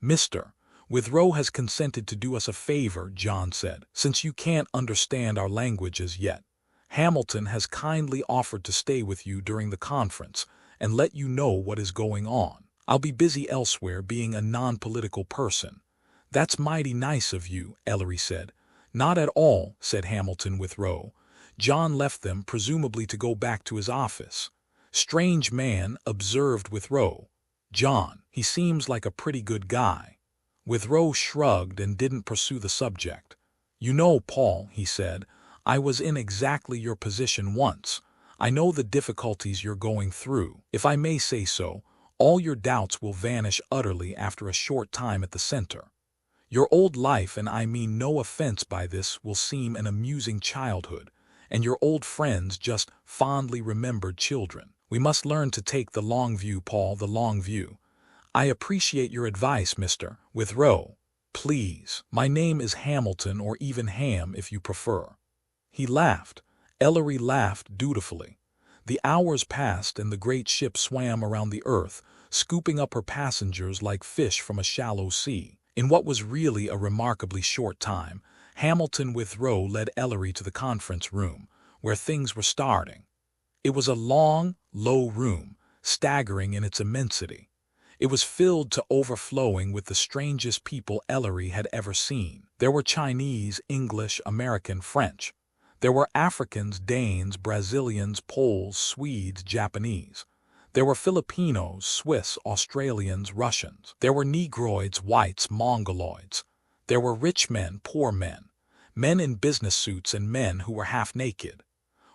"Mr. Withrow has consented to do us a favor," John said, "since you can't understand our language as yet. Hamilton has kindly offered to stay with you during the conference and let you know what is going on. I'll be busy elsewhere being a non-political person." "That's mighty nice of you," Ellery said. "Not at all," said Hamilton Withrow. John left them, presumably to go back to his office. "Strange man," observed Withrow. "John, he seems like a pretty good guy." Withrow shrugged and didn't pursue the subject. "You know, Paul," he said, "I was in exactly your position once. I know the difficulties you're going through. If I may say so, all your doubts will vanish utterly after a short time at the center. Your old life, and I mean no offense by this, will seem an amusing childhood, and your old friends just fondly remembered children. We must learn to take the long view, Paul, the long view. I appreciate your advice, Mr. Withrow. Please, my name is Hamilton, or even Ham if you prefer." He laughed. Ellery laughed dutifully. The hours passed and the great ship swam around the earth, scooping up her passengers like fish from a shallow sea. In what was really a remarkably short time, Hamilton Withrow led Ellery to the conference room, where things were starting. It was a long, low room, staggering in its immensity. It was filled to overflowing with the strangest people Ellery had ever seen. There were Chinese, English, American, French. There were Africans, Danes, Brazilians, Poles, Swedes, Japanese. There were Filipinos, Swiss, Australians, Russians. There were Negroids, whites, Mongoloids. There were rich men, poor men, men in business suits and men who were half naked.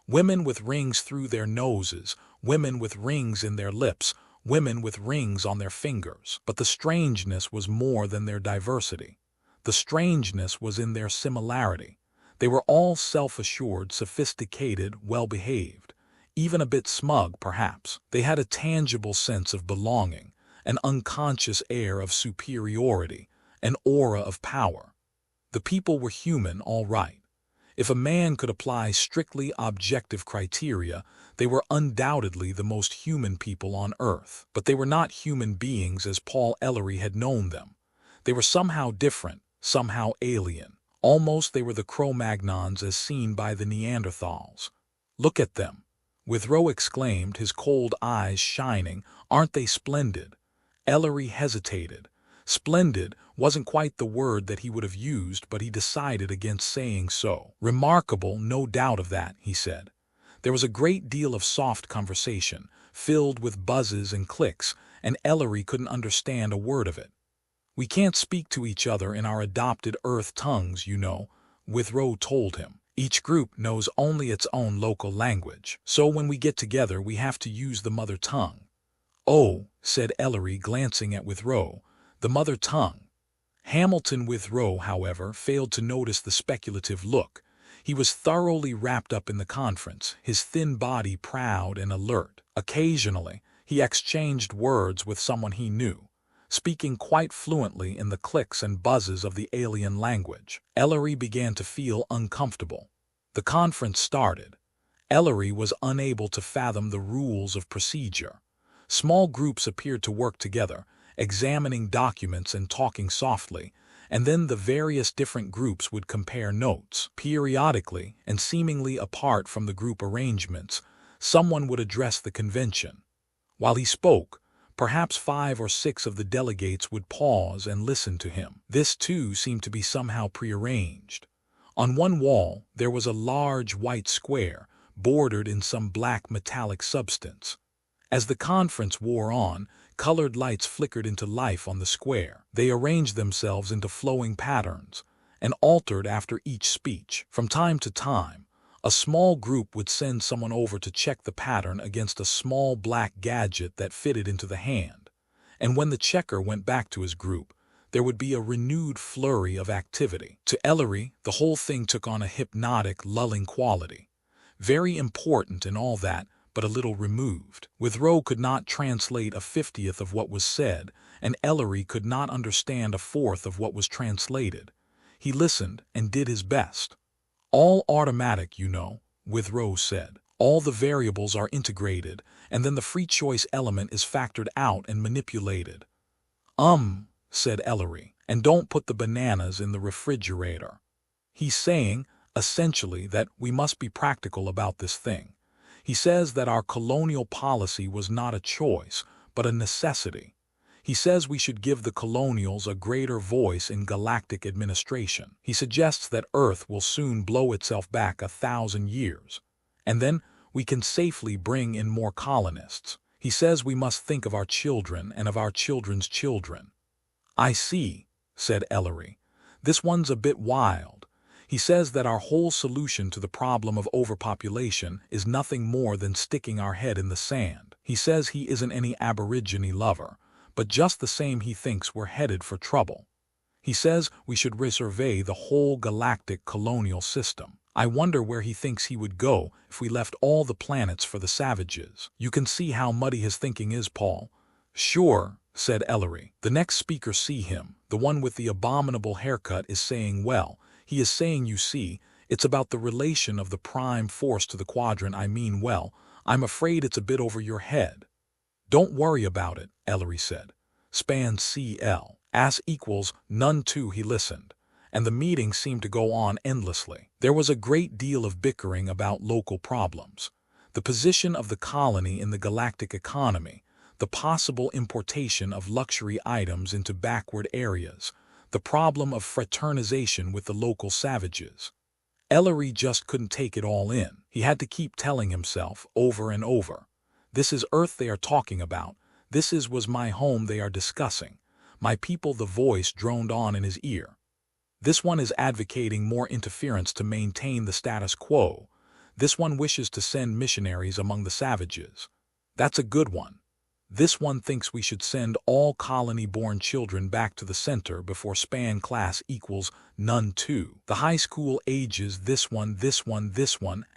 Women with rings through their noses, women with rings in their lips, women with rings on their fingers. But the strangeness was more than their diversity. The strangeness was in their similarity. They were all self-assured, sophisticated, well-behaved, even a bit smug, perhaps. They had a tangible sense of belonging, an unconscious air of superiority, an aura of power. The people were human, all right. If a man could apply strictly objective criteria, they were undoubtedly the most human people on earth. But they were not human beings as Paul Ellery had known them. They were somehow different, somehow alien. Almost they were the Cro-Magnons as seen by the Neanderthals. "Look at them," Withrow exclaimed, his cold eyes shining. "Aren't they splendid?" Ellery hesitated. Splendid wasn't quite the word that he would have used, but he decided against saying so. "Remarkable, no doubt of that," he said. There was a great deal of soft conversation, filled with buzzes and clicks, and Ellery couldn't understand a word of it. "We can't speak to each other in our adopted Earth tongues, you know," Withrow told him. "Each group knows only its own local language. So when we get together, we have to use the mother tongue." "Oh," said Ellery, glancing at Withrow, "the mother tongue." Hamilton Withrow, however, failed to notice the speculative look. He was thoroughly wrapped up in the conference, his thin body proud and alert. Occasionally, he exchanged words with someone he knew, speaking quite fluently in the clicks and buzzes of the alien language. Ellery began to feel uncomfortable. The conference started. Ellery was unable to fathom the rules of procedure. Small groups appeared to work together, examining documents and talking softly, and then the various different groups would compare notes. Periodically, and seemingly apart from the group arrangements, someone would address the convention. While he spoke, perhaps 5 or 6 of the delegates would pause and listen to him. This, too, seemed to be somehow prearranged. On one wall there was a large white square, bordered in some black metallic substance. As the conference wore on, colored lights flickered into life on the square. They arranged themselves into flowing patterns, and altered after each speech. From time to time, a small group would send someone over to check the pattern against a small black gadget that fitted into the hand, and when the checker went back to his group, there would be a renewed flurry of activity. To Ellery, the whole thing took on a hypnotic, lulling quality. very important and all that, but a little removed. Withrow could not translate a 50th of what was said, and Ellery could not understand a fourth of what was translated. He listened and did his best. All automatic, you know, Withrow said. All the variables are integrated, and then the free choice element is factored out and manipulated. Said Ellery, and don't put the bananas in the refrigerator. He's saying, essentially, that we must be practical about this thing. He says that our colonial policy was not a choice, but a necessity. He says we should give the colonials a greater voice in galactic administration. He suggests that Earth will soon blow itself back 1,000 years, and then we can safely bring in more colonists. He says we must think of our children and of our children's children. I see, said Ellery. This one's a bit wild. He says that our whole solution to the problem of overpopulation is nothing more than sticking our head in the sand. He says he isn't any Aborigine lover, but just the same he thinks we're headed for trouble. He says we should resurvey the whole galactic colonial system. I wonder where he thinks he would go if we left all the planets for the savages. You can see how muddy his thinking is, Paul. Sure, said Ellery. The next speaker see him, the one with the abominable haircut, is saying, well, he is saying, you see, it's about the relation of the prime force to the quadrant. I mean, well, I'm afraid it's a bit over your head. Don't worry about it, Ellery said. Span CL. As equals none 2. He listened, and the meeting seemed to go on endlessly. There was a great deal of bickering about local problems, the position of the colony in the galactic economy, the possible importation of luxury items into backward areas, the problem of fraternization with the local savages. Ellery just couldn't take it all in. He had to keep telling himself over and over, this is Earth they are talking about, this was my home they are discussing, my people. The voice droned on in his ear. This one is advocating more interference to maintain the status quo. This one wishes to send missionaries among the savages. That's a good one. This one thinks we should send all colony-born children back to the center before span class equals none 2. The high school ages this one.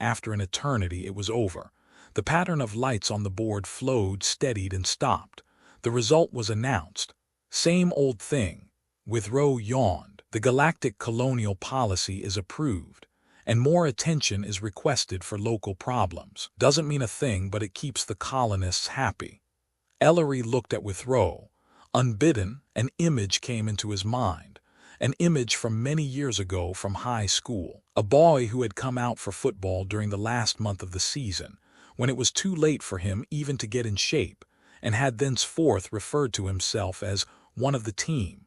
After an eternity it was over. The pattern of lights on the board flowed, steadied, and stopped. The result was announced. Same old thing. Withrow yawned. The galactic colonial policy is approved, and more attention is requested for local problems. Doesn't mean a thing, but it keeps the colonists happy. Ellery looked at Withrow. Unbidden, an image came into his mind, an image from many years ago from high school. A boy who had come out for football during the last month of the season, when it was too late for him even to get in shape, and had thenceforth referred to himself as one of the team.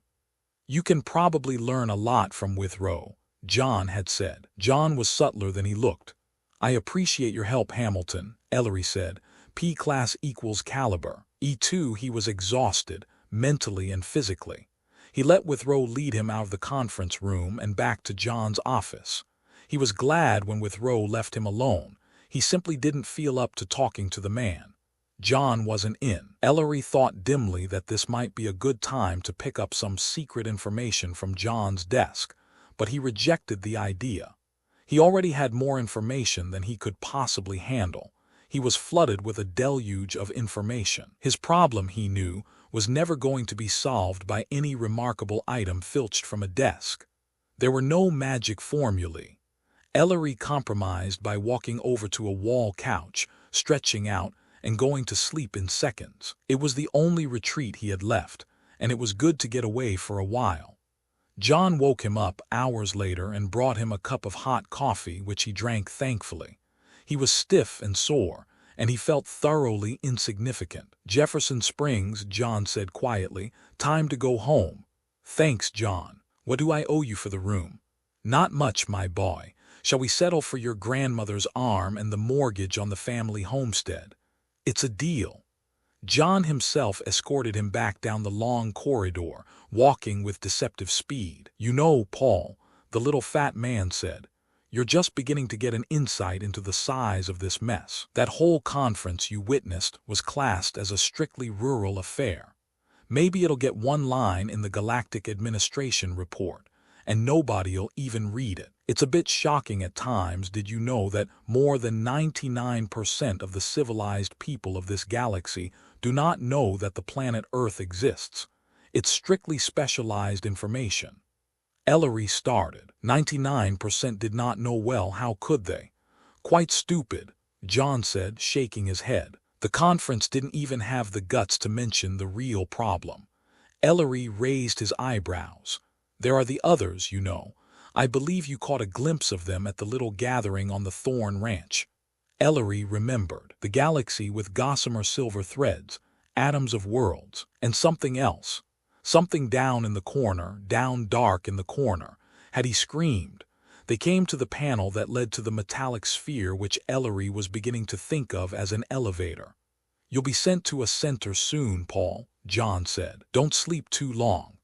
You can probably learn a lot from Withrow, John had said. John was subtler than he looked. I appreciate your help, Hamilton, Ellery said. P class equals caliber. E2. He was exhausted, mentally and physically. He let Withrow lead him out of the conference room and back to John's office. He was glad when Withrow left him alone. He simply didn't feel up to talking to the man. John wasn't in. Ellery thought dimly that this might be a good time to pick up some secret information from John's desk, but he rejected the idea. He already had more information than he could possibly handle. He was flooded with a deluge of information. His problem, he knew, was never going to be solved by any remarkable item filched from a desk. There were no magic formulae. Ellery compromised by walking over to a wall couch, stretching out, and going to sleep in seconds. It was the only retreat he had left, and it was good to get away for a while. John woke him up hours later and brought him a cup of hot coffee, which he drank thankfully. He was stiff and sore, and he felt thoroughly insignificant. Jefferson Springs, John said quietly. Time to go home. Thanks, John. What do I owe you for the room? Not much, my boy. Shall we settle for your grandmother's arm and the mortgage on the family homestead? It's a deal. John himself escorted him back down the long corridor, walking with deceptive speed. You know, Paul, the little fat man said, you're just beginning to get an insight into the size of this mess. That whole conference you witnessed was classed as a strictly rural affair. Maybe it'll get one line in the Galactic Administration report, and nobody'll even read it. It's a bit shocking at times. Did you know that more than 99% of the civilized people of this galaxy do not know that the planet Earth exists? It's strictly specialized information. Ellery started. 99% did not know. Well, how could they? Quite stupid, John said, shaking his head. The conference didn't even have the guts to mention the real problem. Ellery raised his eyebrows. There are the others, you know. I believe you caught a glimpse of them at the little gathering on the Thorn Ranch. Ellery remembered. The galaxy with gossamer silver threads, atoms of worlds, and something else. Something down in the corner, down dark in the corner. Had he screamed? They came to the panel that led to the metallic sphere which Ellery was beginning to think of as an elevator. You'll be sent to a center soon, Paul, John said. Don't sleep too long.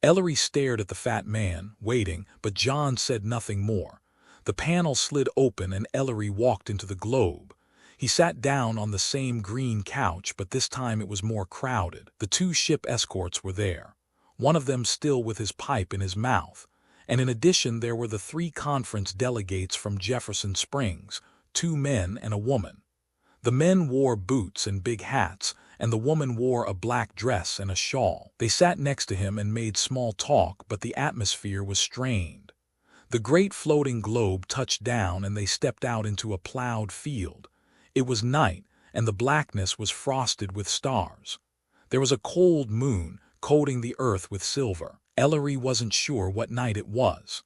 Ellery stared at the fat man, waiting, but John said nothing more. The panel slid open and Ellery walked into the globe. He sat down on the same green couch, but this time it was more crowded. The 2 ship escorts were there, one of them still with his pipe in his mouth. And in addition there were the 3 conference delegates from Jefferson Springs, 2 men and a woman. The men wore boots and big hats, and the woman wore a black dress and a shawl. They sat next to him and made small talk, but the atmosphere was strained. The great floating globe touched down and they stepped out into a plowed field. It was night, and the blackness was frosted with stars. There was a cold moon, coating the earth with silver. Ellery wasn't sure what night it was.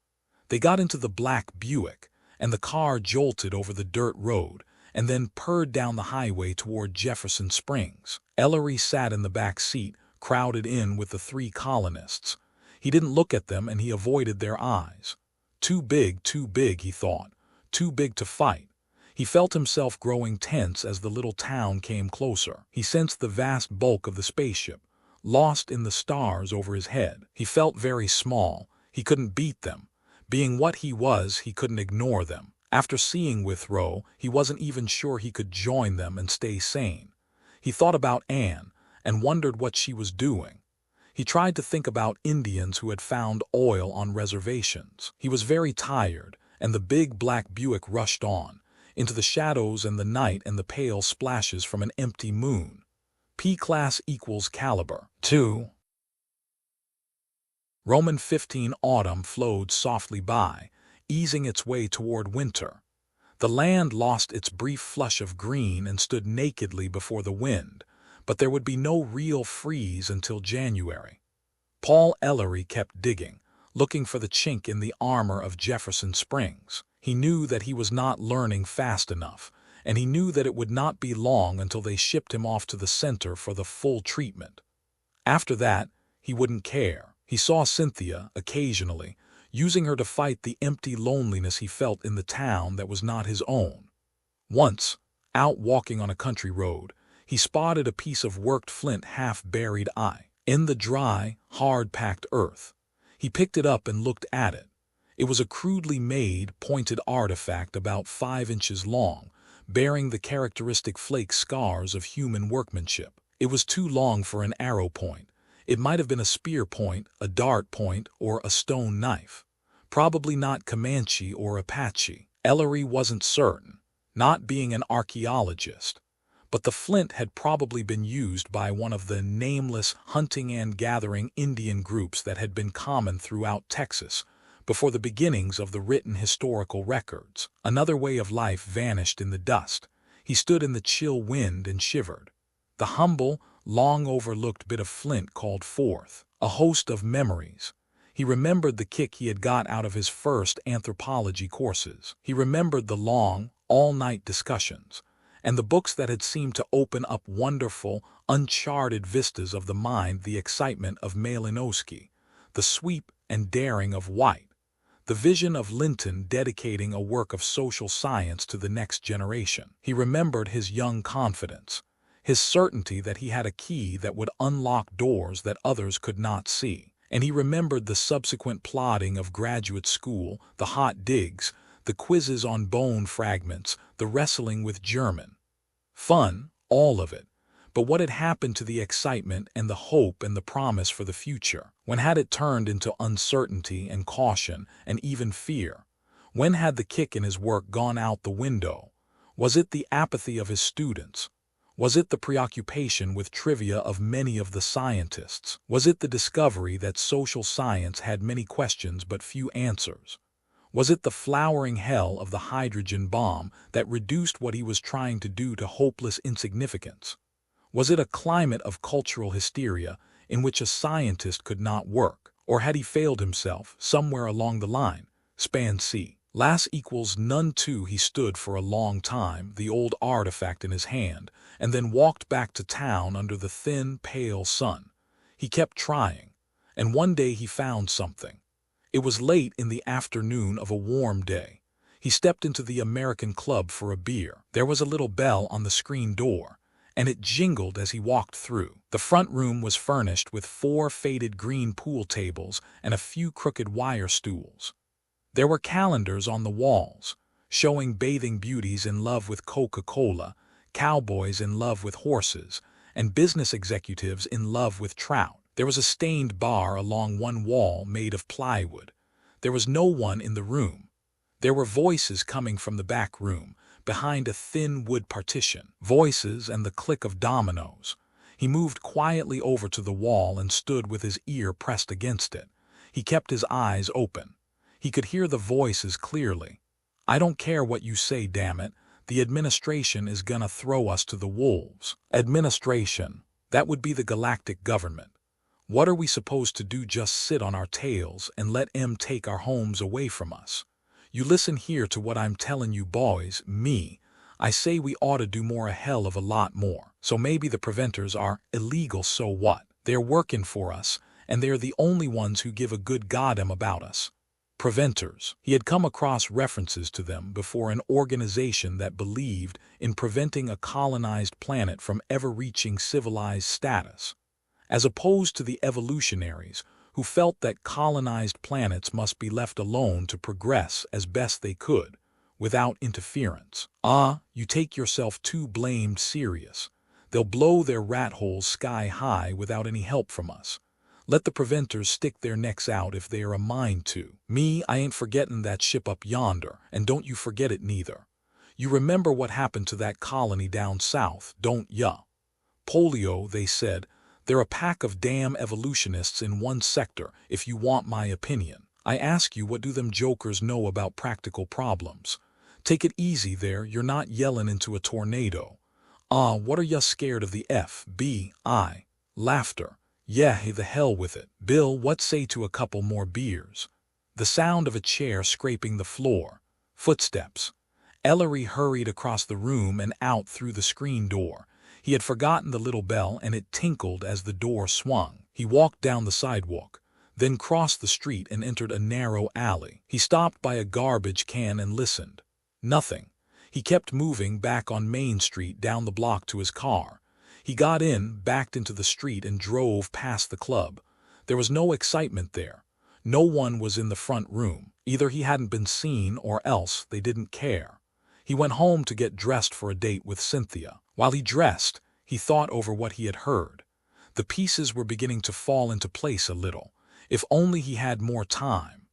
They got into the black Buick, and the car jolted over the dirt road, and then purred down the highway toward Jefferson Springs. Ellery sat in the back seat, crowded in with the 3 colonists. He didn't look at them and he avoided their eyes. Too big, he thought. Too big to fight. He felt himself growing tense as the little town came closer. He sensed the vast bulk of the spaceship, lost in the stars over his head. He felt very small. He couldn't beat them. Being what he was, he couldn't ignore them. After seeing Withrow, he wasn't even sure he could join them and stay sane. He thought about Anne and wondered what she was doing. He tried to think about Indians who had found oil on reservations. He was very tired, and the big black Buick rushed on, into the shadows and the night and the pale splashes from an empty moon. P-class equals caliber. 2. Roman 15 Autumn flowed softly by, easing its way toward winter. The land lost its brief flush of green and stood nakedly before the wind, but there would be no real freeze until January. Paul Ellery kept digging, looking for the chink in the armor of Jefferson Springs. He knew that he was not learning fast enough, and he knew that it would not be long until they shipped him off to the center for the full treatment. After that, he wouldn't care. He saw Cynthia, occasionally, using her to fight the empty loneliness he felt in the town that was not his own. Once, out walking on a country road, he spotted a piece of worked flint half-buried in the dry, hard-packed earth. He picked it up and looked at it. It was a crudely made, pointed artifact about 5 inches long, bearing the characteristic flake scars of human workmanship. It was too long for an arrow point. It might have been a spear point, a dart point, or a stone knife. Probably not Comanche or Apache. Ellery wasn't certain, not being an archaeologist. But the flint had probably been used by one of the nameless hunting and gathering Indian groups that had been common throughout Texas before the beginnings of the written historical records. Another way of life vanished in the dust. He stood in the chill wind and shivered. The humble, long-overlooked bit of flint called forth a host of memories. He remembered the kick he had got out of his first anthropology courses. He remembered the long, all-night discussions, and the books that had seemed to open up wonderful, uncharted vistas of the mind, the excitement of Malinowski, the sweep and daring of White, the vision of Linton dedicating a work of social science to the next generation. He remembered his young confidence, his certainty that he had a key that would unlock doors that others could not see. And he remembered the subsequent plodding of graduate school, the hot digs, the quizzes on bone fragments, the wrestling with German. Fun, all of it. But what had happened to the excitement and the hope and the promise for the future? When had it turned into uncertainty and caution and even fear? When had the kick in his work gone out the window? Was it the apathy of his students? Was it the preoccupation with trivia of many of the scientists? Was it the discovery that social science had many questions but few answers? Was it the flowering hell of the hydrogen bomb that reduced what he was trying to do to hopeless insignificance? Was it a climate of cultural hysteria in which a scientist could not work? Or had he failed himself somewhere along the line? Span C. Las equals none 2. He stood for a long time, the old artifact in his hand, and then walked back to town under the thin, pale sun. He kept trying, and one day he found something. It was late in the afternoon of a warm day. He stepped into the American Club for a beer. There was a little bell on the screen door, and it jingled as he walked through. The front room was furnished with 4 faded green pool tables and a few crooked wire stools. There were calendars on the walls, showing bathing beauties in love with Coca-Cola, cowboys in love with horses, and business executives in love with trout. There was a stained bar along one wall made of plywood. There was no one in the room. There were voices coming from the back room, behind a thin wood partition. Voices and the click of dominoes. He moved quietly over to the wall and stood with his ear pressed against it. He kept his eyes open. He could hear the voices clearly. "I don't care what you say, damn it. The administration is gonna throw us to the wolves." Administration. That would be the galactic government. What are we supposed to do, just sit on our tails and let 'em take our homes away from us? You listen here to what I'm telling you, boys, me. I say we ought to do more, a hell of a lot more. So maybe the preventers are illegal, so what? They're working for us, and they're the only ones who give a good goddamn about us. Preventers. He had come across references to them before, an organization that believed in preventing a colonized planet from ever reaching civilized status, as opposed to the evolutionaries who felt that colonized planets must be left alone to progress as best they could, without interference. You take yourself too blamed serious. They'll blow their rat holes sky high without any help from us. Let the preventers stick their necks out if they are a mind to. Me, I ain't forgetting that ship up yonder, and don't you forget it neither. You remember what happened to that colony down south, don't ya? Polio, they said. They're a pack of damn evolutionists in one sector, if you want my opinion. I ask you, what do them jokers know about practical problems? Take it easy there, you're not yelling into a tornado. What are ya scared of, the FBI? Laughter. Yeah, hey, the hell with it. Bill, what say to a couple more beers? The sound of a chair scraping the floor. Footsteps. Ellery hurried across the room and out through the screen door. He had forgotten the little bell, and it tinkled as the door swung. He walked down the sidewalk, then crossed the street and entered a narrow alley. He stopped by a garbage can and listened. Nothing. He kept moving back on Main Street down the block to his car. He got in, backed into the street, and drove past the club. There was no excitement there. No one was in the front room. Either he hadn't been seen or else they didn't care. He went home to get dressed for a date with Cynthia. While he dressed, he thought over what he had heard. The pieces were beginning to fall into place a little. If only he had more time.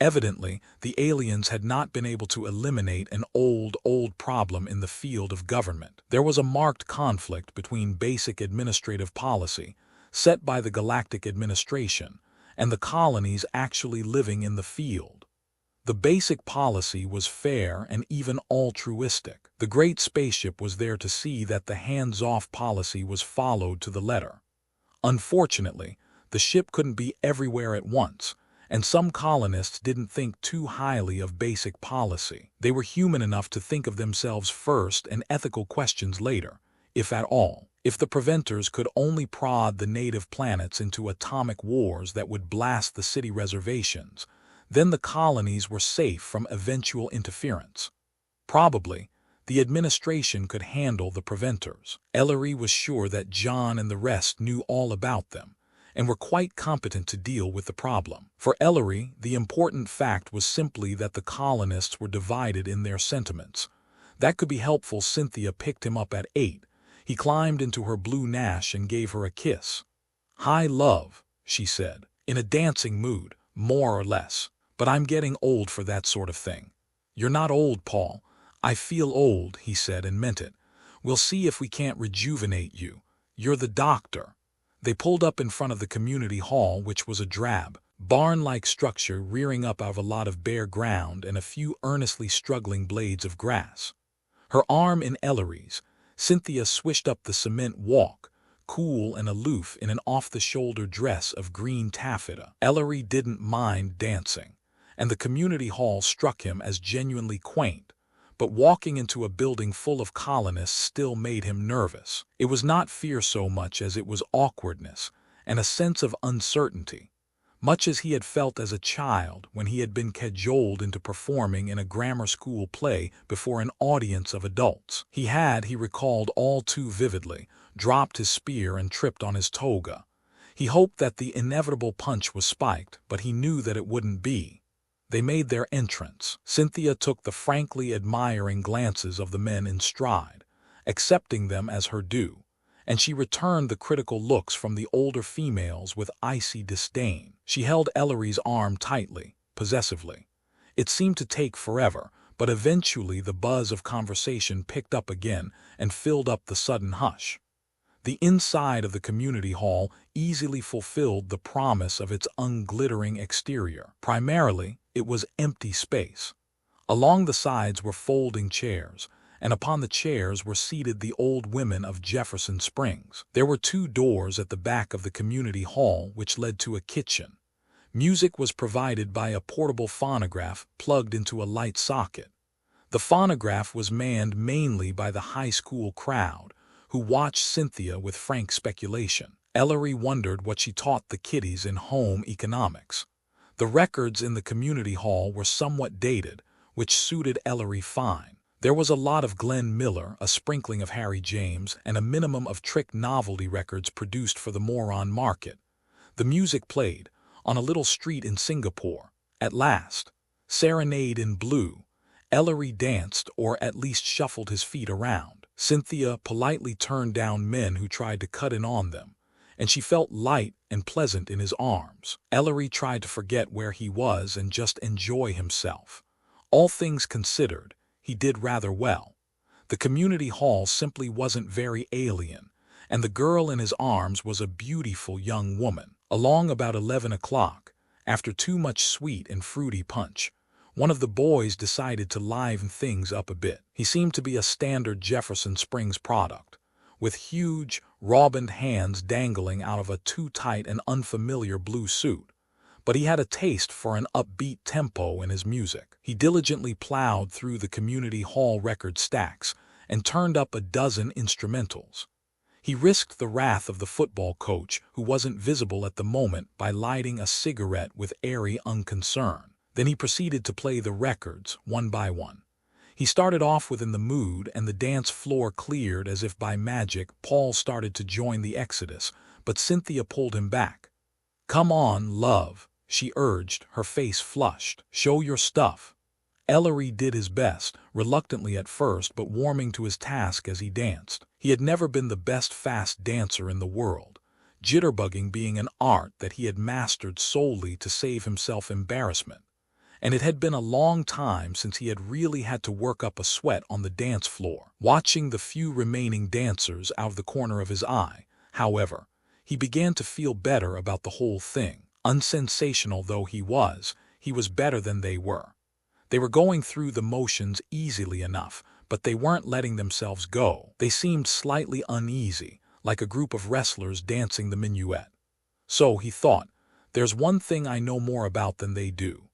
Evidently, the aliens had not been able to eliminate an old problem in the field of government. There was a marked conflict between basic administrative policy, set by the galactic administration, and the colonies actually living in the field. The basic policy was fair and even altruistic. The great spaceship was there to see that the hands-off policy was followed to the letter. Unfortunately, the ship couldn't be everywhere at once, and some colonists didn't think too highly of basic policy. They were human enough to think of themselves first and ethical questions later, if at all. If the preventers could only prod the native planets into atomic wars that would blast the city reservations, then the colonies were safe from eventual interference. Probably, the administration could handle the preventers. Ellery was sure that John and the rest knew all about them, and were quite competent to deal with the problem. For Ellery, the important fact was simply that the colonists were divided in their sentiments. That could be helpful. Cynthia picked him up at 8. He climbed into her blue nash and gave her a kiss. "Hi, love," she said, in a dancing mood, more or less. "But I'm getting old for that sort of thing." "You're not old, Paul." "I feel old," he said, and meant it. "We'll see if we can't rejuvenate you. You're the doctor." They pulled up in front of the community hall, which was a drab, barn-like structure rearing up out of a lot of bare ground and a few earnestly struggling blades of grass. Her arm in Ellery's, Cynthia swished up the cement walk, cool and aloof in an off-the-shoulder dress of green taffeta. Ellery didn't mind dancing, and the community hall struck him as genuinely quaint, but walking into a building full of colonists still made him nervous. It was not fear so much as it was awkwardness and a sense of uncertainty, much as he had felt as a child when he had been cajoled into performing in a grammar school play before an audience of adults. He recalled all too vividly, dropped his spear and tripped on his toga. He hoped that the inevitable punch was spiked, but he knew that it wouldn't be. They made their entrance. Cynthia took the frankly admiring glances of the men in stride, accepting them as her due, and she returned the critical looks from the older females with icy disdain. She held Ellery's arm tightly, possessively. It seemed to take forever, but eventually the buzz of conversation picked up again and filled up the sudden hush. The inside of the community hall easily fulfilled the promise of its unglittering exterior. Primarily, it was empty space. Along the sides were folding chairs, and upon the chairs were seated the old women of Jefferson Springs. There were 2 doors at the back of the community hall which led to a kitchen. Music was provided by a portable phonograph plugged into a light socket. The phonograph was manned mainly by the high school crowd, who watched Cynthia with frank speculation. Ellery wondered what she taught the kiddies in home economics. The records in the community hall were somewhat dated, which suited Ellery fine. There was a lot of Glenn Miller, a sprinkling of Harry James, and a minimum of trick novelty records produced for the moron market. The music played, on a little street in Singapore. At last, Serenade in Blue. Ellery danced, or at least shuffled his feet around. Cynthia politely turned down men who tried to cut in on them, and she felt light and pleasant in his arms. Ellery tried to forget where he was and just enjoy himself. All things considered, he did rather well. The community hall simply wasn't very alien, and the girl in his arms was a beautiful young woman. Along about 11 o'clock, after too much sweet and fruity punch, one of the boys decided to liven things up a bit. He seemed to be a standard Jefferson Springs product, with huge, rawboned hands dangling out of a too tight and unfamiliar blue suit. But he had a taste for an upbeat tempo in his music. He diligently plowed through the community hall record stacks and turned up a dozen instrumentals. He risked the wrath of the football coach, who wasn't visible at the moment, by lighting a cigarette with airy unconcern. Then he proceeded to play the records, one by one. He started off within the mood, and the dance floor cleared as if by magic. Paul started to join the exodus, but Cynthia pulled him back. "Come on, love," she urged, her face flushed. "Show your stuff." Ellery did his best, reluctantly at first, but warming to his task as he danced. He had never been the best fast dancer in the world, jitterbugging being an art that he had mastered solely to save himself embarrassment. And it had been a long time since he had really had to work up a sweat on the dance floor. Watching the few remaining dancers out of the corner of his eye, however, he began to feel better about the whole thing. Unsensational though he was better than they were. They were going through the motions easily enough, but they weren't letting themselves go. They seemed slightly uneasy, like a group of wrestlers dancing the minuet. So, he thought, there's one thing I know more about than they do.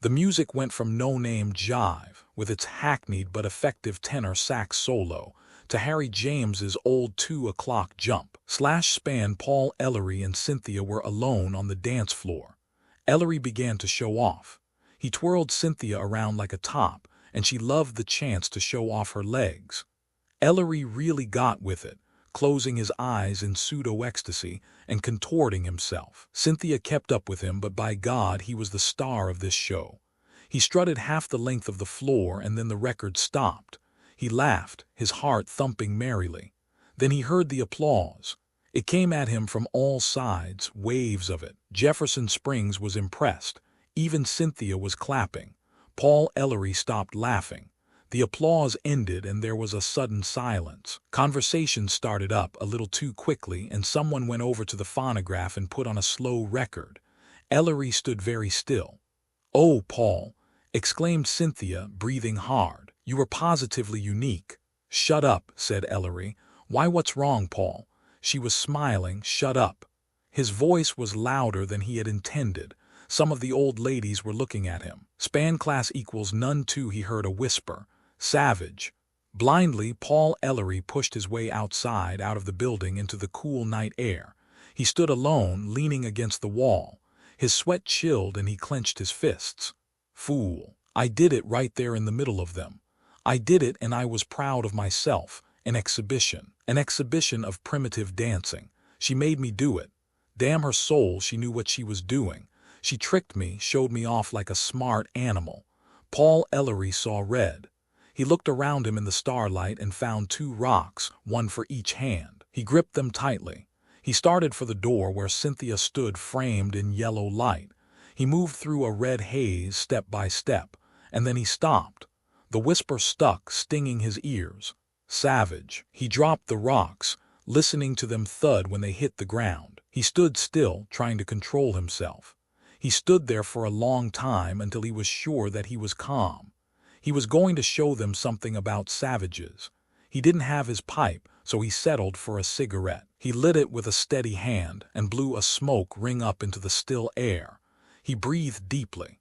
The music went from no-name jive, with its hackneyed but effective tenor sax solo, to Harry James's old 2 o'clock jump. Span Paul, Ellery, and Cynthia were alone on the dance floor. Ellery began to show off. He twirled Cynthia around like a top, and she loved the chance to show off her legs. Ellery really got with it, closing his eyes in pseudo-ecstasy and contorting himself. Cynthia kept up with him, but by God, he was the star of this show. He strutted half the length of the floor, and then the record stopped. He laughed, his heart thumping merrily. Then he heard the applause. It came at him from all sides, waves of it. Jefferson Springs was impressed. Even Cynthia was clapping. Paul Ellery stopped laughing. The applause ended and there was a sudden silence. Conversation started up a little too quickly and someone went over to the phonograph and put on a slow record. Ellery stood very still. "Oh, Paul," exclaimed Cynthia, breathing hard. "You were positively unique." "Shut up," said Ellery. "Why, what's wrong, Paul?" She was smiling. "Shut up." His voice was louder than he had intended. Some of the old ladies were looking at him. "Span class equals none two," he heard a whisper. "Savage." Blindly, Paul Ellery pushed his way outside, out of the building, into the cool night air. He stood alone, leaning against the wall. His sweat chilled and he clenched his fists. "Fool. I did it right there in the middle of them. I did it and I was proud of myself. An exhibition of primitive dancing. She made me do it. Damn her soul, she knew what she was doing. She tricked me, showed me off like a smart animal." Paul Ellery saw red. He looked around him in the starlight and found 2 rocks, one for each hand. He gripped them tightly. He started for the door where Cynthia stood framed in yellow light. He moved through a red haze step by step, and then he stopped. The whisper stuck, stinging his ears. "Savage." He dropped the rocks, listening to them thud when they hit the ground. He stood still, trying to control himself. He stood there for a long time until he was sure that he was calm. He was going to show them something about savages. He didn't have his pipe, so he settled for a cigarette. He lit it with a steady hand and blew a smoke ring up into the still air. He breathed deeply.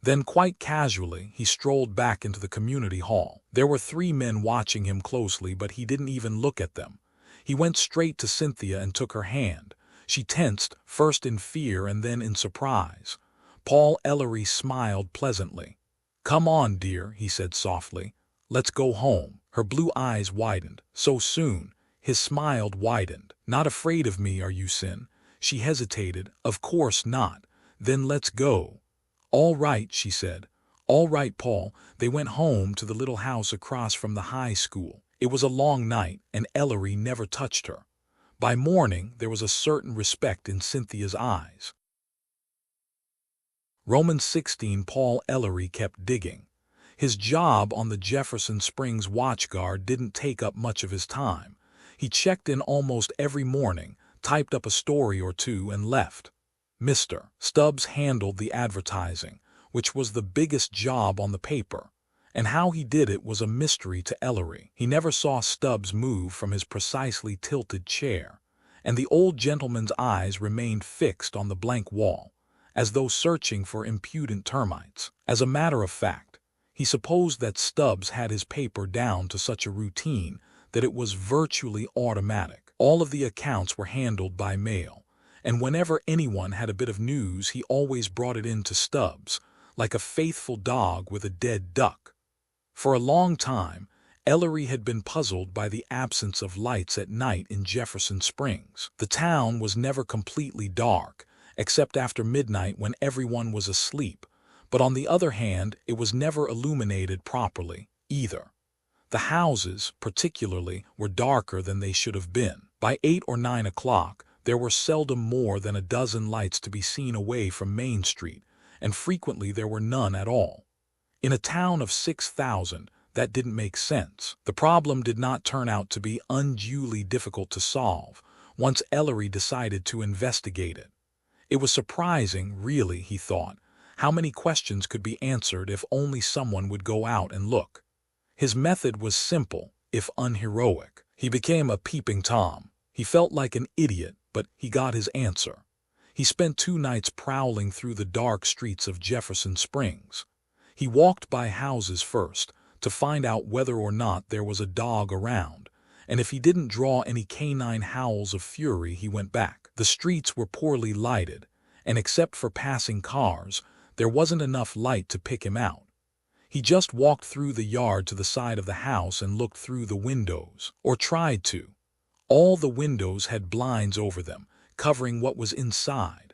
Then, quite casually, he strolled back into the community hall. There were 3 men watching him closely, but he didn't even look at them. He went straight to Cynthia and took her hand. She tensed, first in fear and then in surprise. Paul Ellery smiled pleasantly. "Come on, dear," he said softly. "Let's go home." Her blue eyes widened. "So soon?" His smile widened. "Not afraid of me, are you, Cyn?" She hesitated. "Of course not." "Then let's go." "All right," she said. "All right, Paul." They went home to the little house across from the high school. It was a long night, and Ellery never touched her. By morning, there was a certain respect in Cynthia's eyes. Romans 16. Paul Ellery kept digging. His job on the Jefferson Springs watchguard didn't take up much of his time. He checked in almost every morning, typed up a story or 2, and left. Mr. Stubbs handled the advertising, which was the biggest job on the paper, and how he did it was a mystery to Ellery. He never saw Stubbs move from his precisely tilted chair, and the old gentleman's eyes remained fixed on the blank wall, as though searching for impudent termites. As a matter of fact, he supposed that Stubbs had his paper down to such a routine that it was virtually automatic. All of the accounts were handled by mail, and whenever anyone had a bit of news he always brought it in to Stubbs, like a faithful dog with a dead duck. For a long time, Ellery had been puzzled by the absence of lights at night in Jefferson Springs. The town was never completely dark, except after midnight when everyone was asleep, but on the other hand, it was never illuminated properly, either. The houses, particularly, were darker than they should have been. By 8 or 9 o'clock, there were seldom more than a dozen lights to be seen away from Main Street, and frequently there were none at all. In a town of 6,000, that didn't make sense. The problem did not turn out to be unduly difficult to solve, once Ellery decided to investigate it. It was surprising, really, he thought, how many questions could be answered if only someone would go out and look. His method was simple, if unheroic. He became a peeping Tom. He felt like an idiot, but he got his answer. He spent 2 nights prowling through the dark streets of Jefferson Springs. He walked by houses first, to find out whether or not there was a dog around, and if he didn't draw any canine howls of fury, he went back. The streets were poorly lighted, and except for passing cars, there wasn't enough light to pick him out. He just walked through the yard to the side of the house and looked through the windows, or tried to. All the windows had blinds over them, covering what was inside.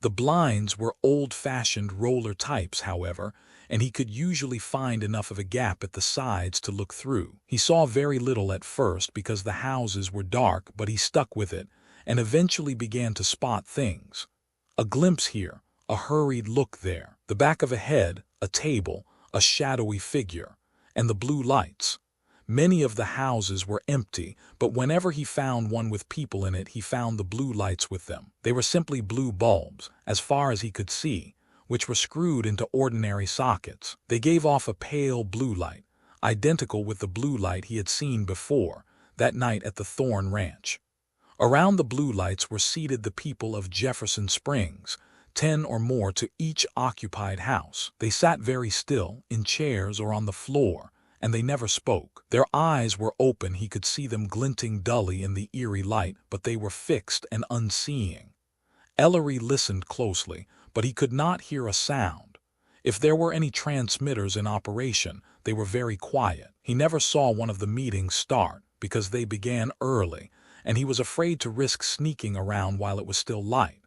The blinds were old-fashioned roller types, however, and he could usually find enough of a gap at the sides to look through. He saw very little at first because the houses were dark, but he stuck with it and eventually began to spot things. A glimpse here, a hurried look there, the back of a head, a table, a shadowy figure, and the blue lights. Many of the houses were empty, but whenever he found one with people in it, he found the blue lights with them. They were simply blue bulbs, as far as he could see, which were screwed into ordinary sockets. They gave off a pale blue light, identical with the blue light he had seen before, that night at the Thorn Ranch. Around the blue lights were seated the people of Jefferson Springs, 10 or more to each occupied house. They sat very still, in chairs or on the floor, and they never spoke. Their eyes were open, he could see them glinting dully in the eerie light, but they were fixed and unseeing. Ellery listened closely, but he could not hear a sound. If there were any transmitters in operation, they were very quiet. He never saw one of the meetings start, because they began early, and he was afraid to risk sneaking around while it was still light.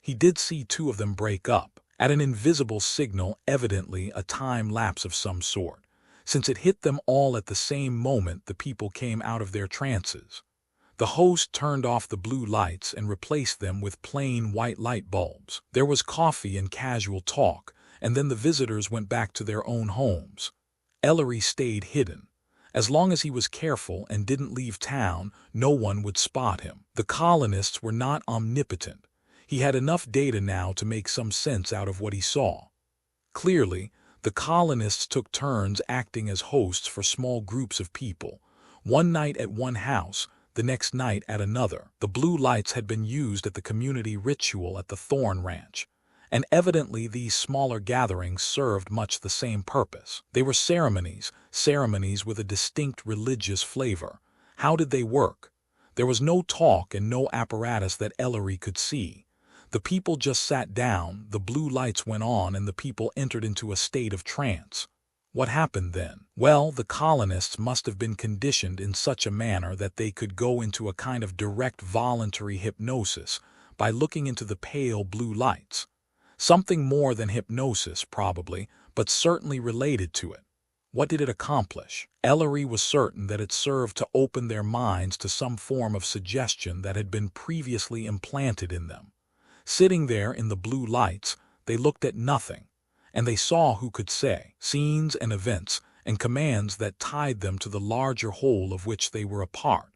He did see 2 of them break up, at an invisible signal, evidently a time lapse of some sort. Since it hit them all at the same moment, the people came out of their trances. The host turned off the blue lights and replaced them with plain white light bulbs. There was coffee and casual talk, and then the visitors went back to their own homes. Ellery stayed hidden. As long as he was careful and didn't leave town, no one would spot him. The colonists were not omnipotent. He had enough data now to make some sense out of what he saw. Clearly, the colonists took turns acting as hosts for small groups of people, one night at one house, the next night at another. The blue lights had been used at the community ritual at the Thorn Ranch, and evidently these smaller gatherings served much the same purpose. They were ceremonies with a distinct religious flavor. How did they work? There was no talk and no apparatus that Ellery could see. The people just sat down, the blue lights went on, and the people entered into a state of trance. What happened then? Well, the colonists must have been conditioned in such a manner that they could go into a kind of direct voluntary hypnosis by looking into the pale blue lights. Something more than hypnosis, probably, but certainly related to it. What did it accomplish? Ellery was certain that it served to open their minds to some form of suggestion that had been previously implanted in them. Sitting there in the blue lights, they looked at nothing, and they saw, who could say, scenes and events and commands that tied them to the larger whole of which they were a part,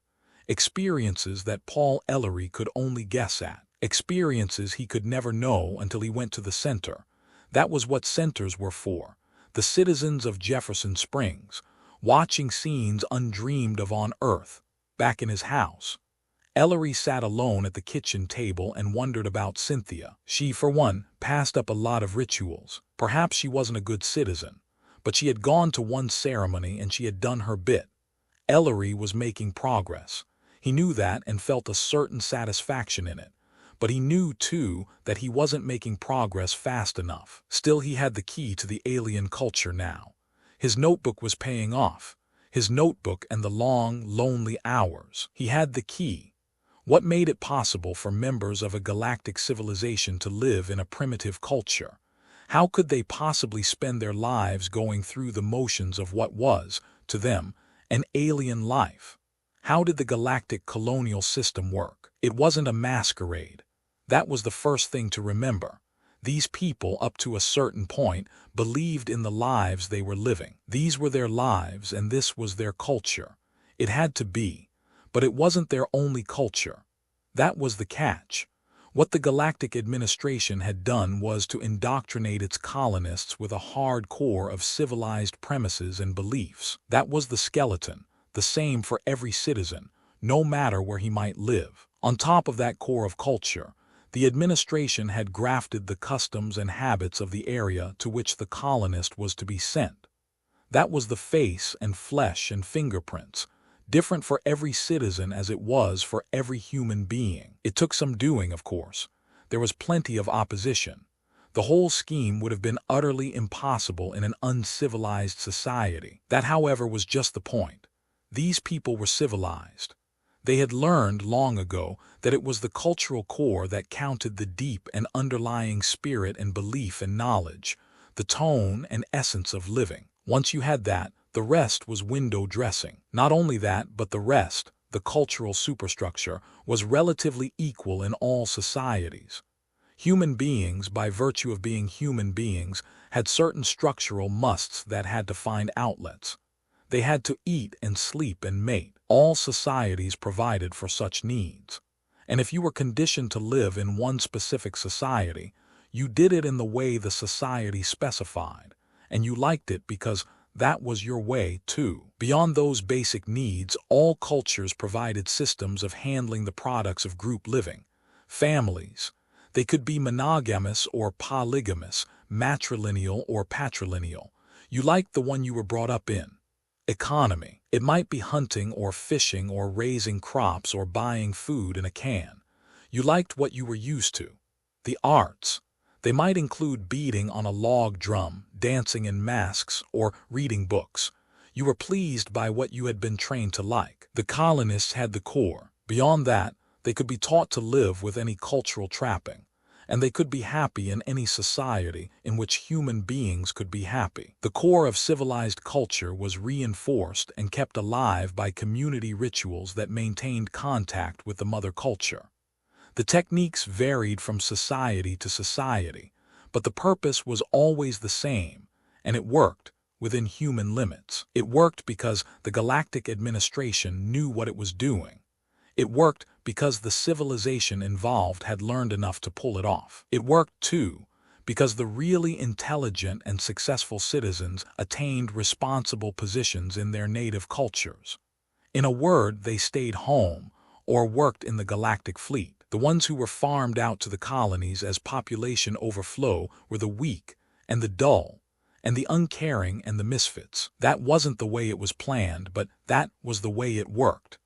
experiences that Paul Ellery could only guess at, experiences he could never know until he went to the center. That was what centers were for, the citizens of Jefferson Springs, watching scenes undreamed of on Earth, back in his house. Ellery sat alone at the kitchen table and wondered about Cynthia. She, for one, passed up a lot of rituals. Perhaps she wasn't a good citizen, but she had gone to one ceremony and she had done her bit. Ellery was making progress. He knew that and felt a certain satisfaction in it. But he knew, too, that he wasn't making progress fast enough. Still, he had the key to the alien culture now. His notebook was paying off. His notebook and the long, lonely hours. He had the key. What made it possible for members of a galactic civilization to live in a primitive culture? How could they possibly spend their lives going through the motions of what was, to them, an alien life? How did the galactic colonial system work? It wasn't a masquerade. That was the first thing to remember. These people, up to a certain point, believed in the lives they were living. These were their lives, and this was their culture. It had to be. But it wasn't their only culture. That was the catch. What the Galactic Administration had done was to indoctrinate its colonists with a hard core of civilized premises and beliefs. That was the skeleton, the same for every citizen, no matter where he might live. On top of that core of culture, the administration had grafted the customs and habits of the area to which the colonist was to be sent. That was the face and flesh and fingerprints, different for every citizen as it was for every human being. It took some doing, of course. There was plenty of opposition. The whole scheme would have been utterly impossible in an uncivilized society. That, however, was just the point. These people were civilized. They had learned long ago that it was the cultural core that counted, the deep and underlying spirit and belief and knowledge, the tone and essence of living. Once you had that, the rest was window dressing. Not only that, but the rest, the cultural superstructure, was relatively equal in all societies. Human beings, by virtue of being human beings, had certain structural musts that had to find outlets. They had to eat and sleep and mate. All societies provided for such needs. And if you were conditioned to live in one specific society, you did it in the way the society specified, and you liked it because that was your way, too. Beyond those basic needs, all cultures provided systems of handling the products of group living. Families. They could be monogamous or polygamous, matrilineal or patrilineal. You liked the one you were brought up in. Economy. It might be hunting or fishing or raising crops or buying food in a can. You liked what you were used to. The arts. They might include beating on a log drum, dancing in masks, or reading books. You were pleased by what you had been trained to like. The colonists had the core. Beyond that, they could be taught to live with any cultural trapping, and they could be happy in any society in which human beings could be happy. The core of civilized culture was reinforced and kept alive by community rituals that maintained contact with the mother culture. The techniques varied from society to society, but the purpose was always the same, and it worked within human limits. It worked because the galactic administration knew what it was doing. It worked because the civilization involved had learned enough to pull it off. It worked, too, because the really intelligent and successful citizens attained responsible positions in their native cultures. In a word, they stayed home or worked in the galactic fleet. The ones who were farmed out to the colonies as population overflow were the weak and the dull and the uncaring and the misfits. That wasn't the way it was planned, but that was the way it worked.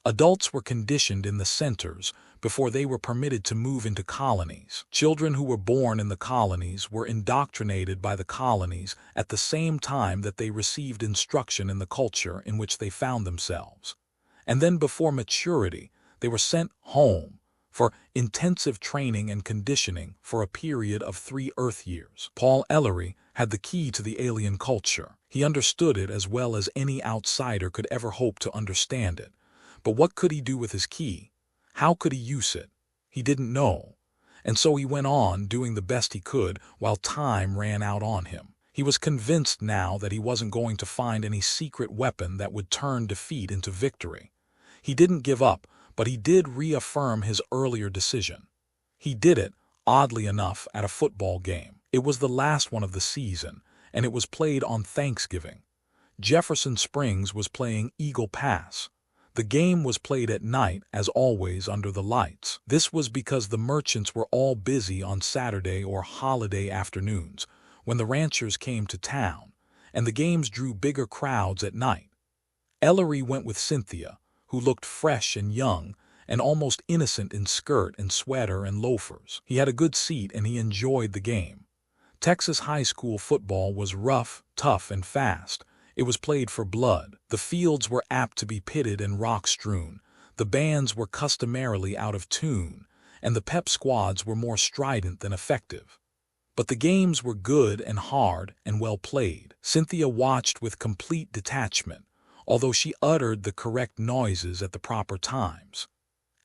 Adults were conditioned in the centers before they were permitted to move into colonies. Children who were born in the colonies were indoctrinated by the colonies at the same time that they received instruction in the culture in which they found themselves. And then before maturity, they were sent home for intensive training and conditioning for a period of 3 Earth years. Paul Ellery had the key to the alien culture. He understood it as well as any outsider could ever hope to understand it. But what could he do with his key? How could he use it? He didn't know. And so he went on doing the best he could while time ran out on him. He was convinced now that he wasn't going to find any secret weapon that would turn defeat into victory. He didn't give up, but he did reaffirm his earlier decision. He did it, oddly enough, at a football game. It was the last one of the season, and it was played on Thanksgiving. Jefferson Springs was playing Eagle Pass. The game was played at night, as always, under the lights. This was because the merchants were all busy on Saturday or holiday afternoons, when the ranchers came to town, and the games drew bigger crowds at night. Ellery went with Cynthia, who looked fresh and young and almost innocent in skirt and sweater and loafers. He had a good seat and he enjoyed the game. Texas high school football was rough, tough, and fast. It was played for blood. The fields were apt to be pitted and rock-strewn. The bands were customarily out of tune, and the pep squads were more strident than effective. But the games were good and hard and well played. Cynthia watched with complete detachment, although she uttered the correct noises at the proper times.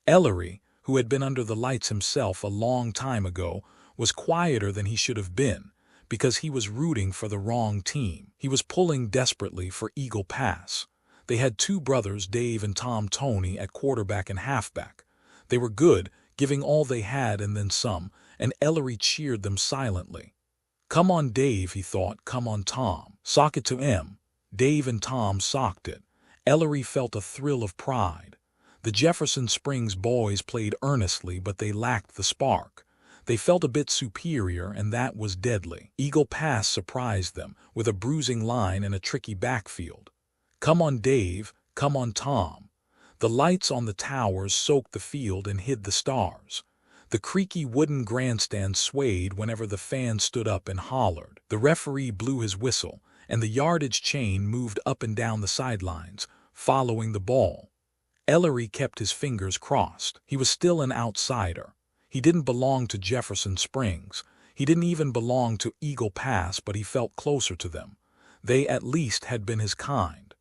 Ellery, who had been under the lights himself a long time ago, was quieter than he should have been, because he was rooting for the wrong team. He was pulling desperately for Eagle Pass. They had 2 brothers, Dave and Tom Toney, at quarterback and halfback. They were good, giving all they had and then some, and Ellery cheered them silently. Come on, Dave, he thought, come on, Tom. Sock it to him. Dave and Tom socked it. Ellery felt a thrill of pride. The Jefferson Springs boys played earnestly, but they lacked the spark. They felt a bit superior, and that was deadly. Eagle Pass surprised them, with a bruising line and a tricky backfield. Come on, Dave, come on, Tom. The lights on the towers soaked the field and hid the stars. The creaky wooden grandstand swayed whenever the fans stood up and hollered. The referee blew his whistle, and the yardage chain moved up and down the sidelines, following the ball. Ellery kept his fingers crossed. He was still an outsider. He didn't belong to Jefferson Springs. He didn't even belong to Eagle Pass, but he felt closer to them. They at least had been his kind.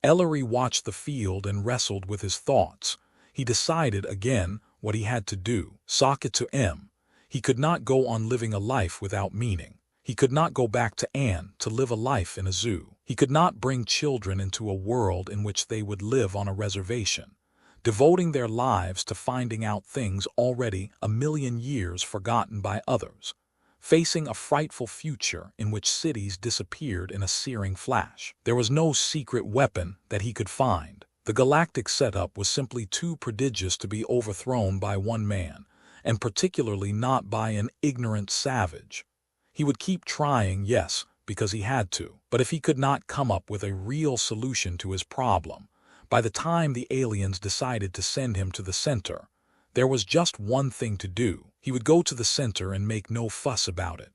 Ellery watched the field and wrestled with his thoughts. He decided again what he had to do. Sock it to M. He could not go on living a life without meaning. He could not go back to Anne to live a life in a zoo. He could not bring children into a world in which they would live on a reservation, devoting their lives to finding out things already a million years forgotten by others, facing a frightful future in which cities disappeared in a searing flash. There was no secret weapon that he could find. The galactic setup was simply too prodigious to be overthrown by one man, and particularly not by an ignorant savage. He would keep trying, yes, because he had to, but if he could not come up with a real solution to his problem, by the time the aliens decided to send him to the center, there was just one thing to do. He would go to the center and make no fuss about it.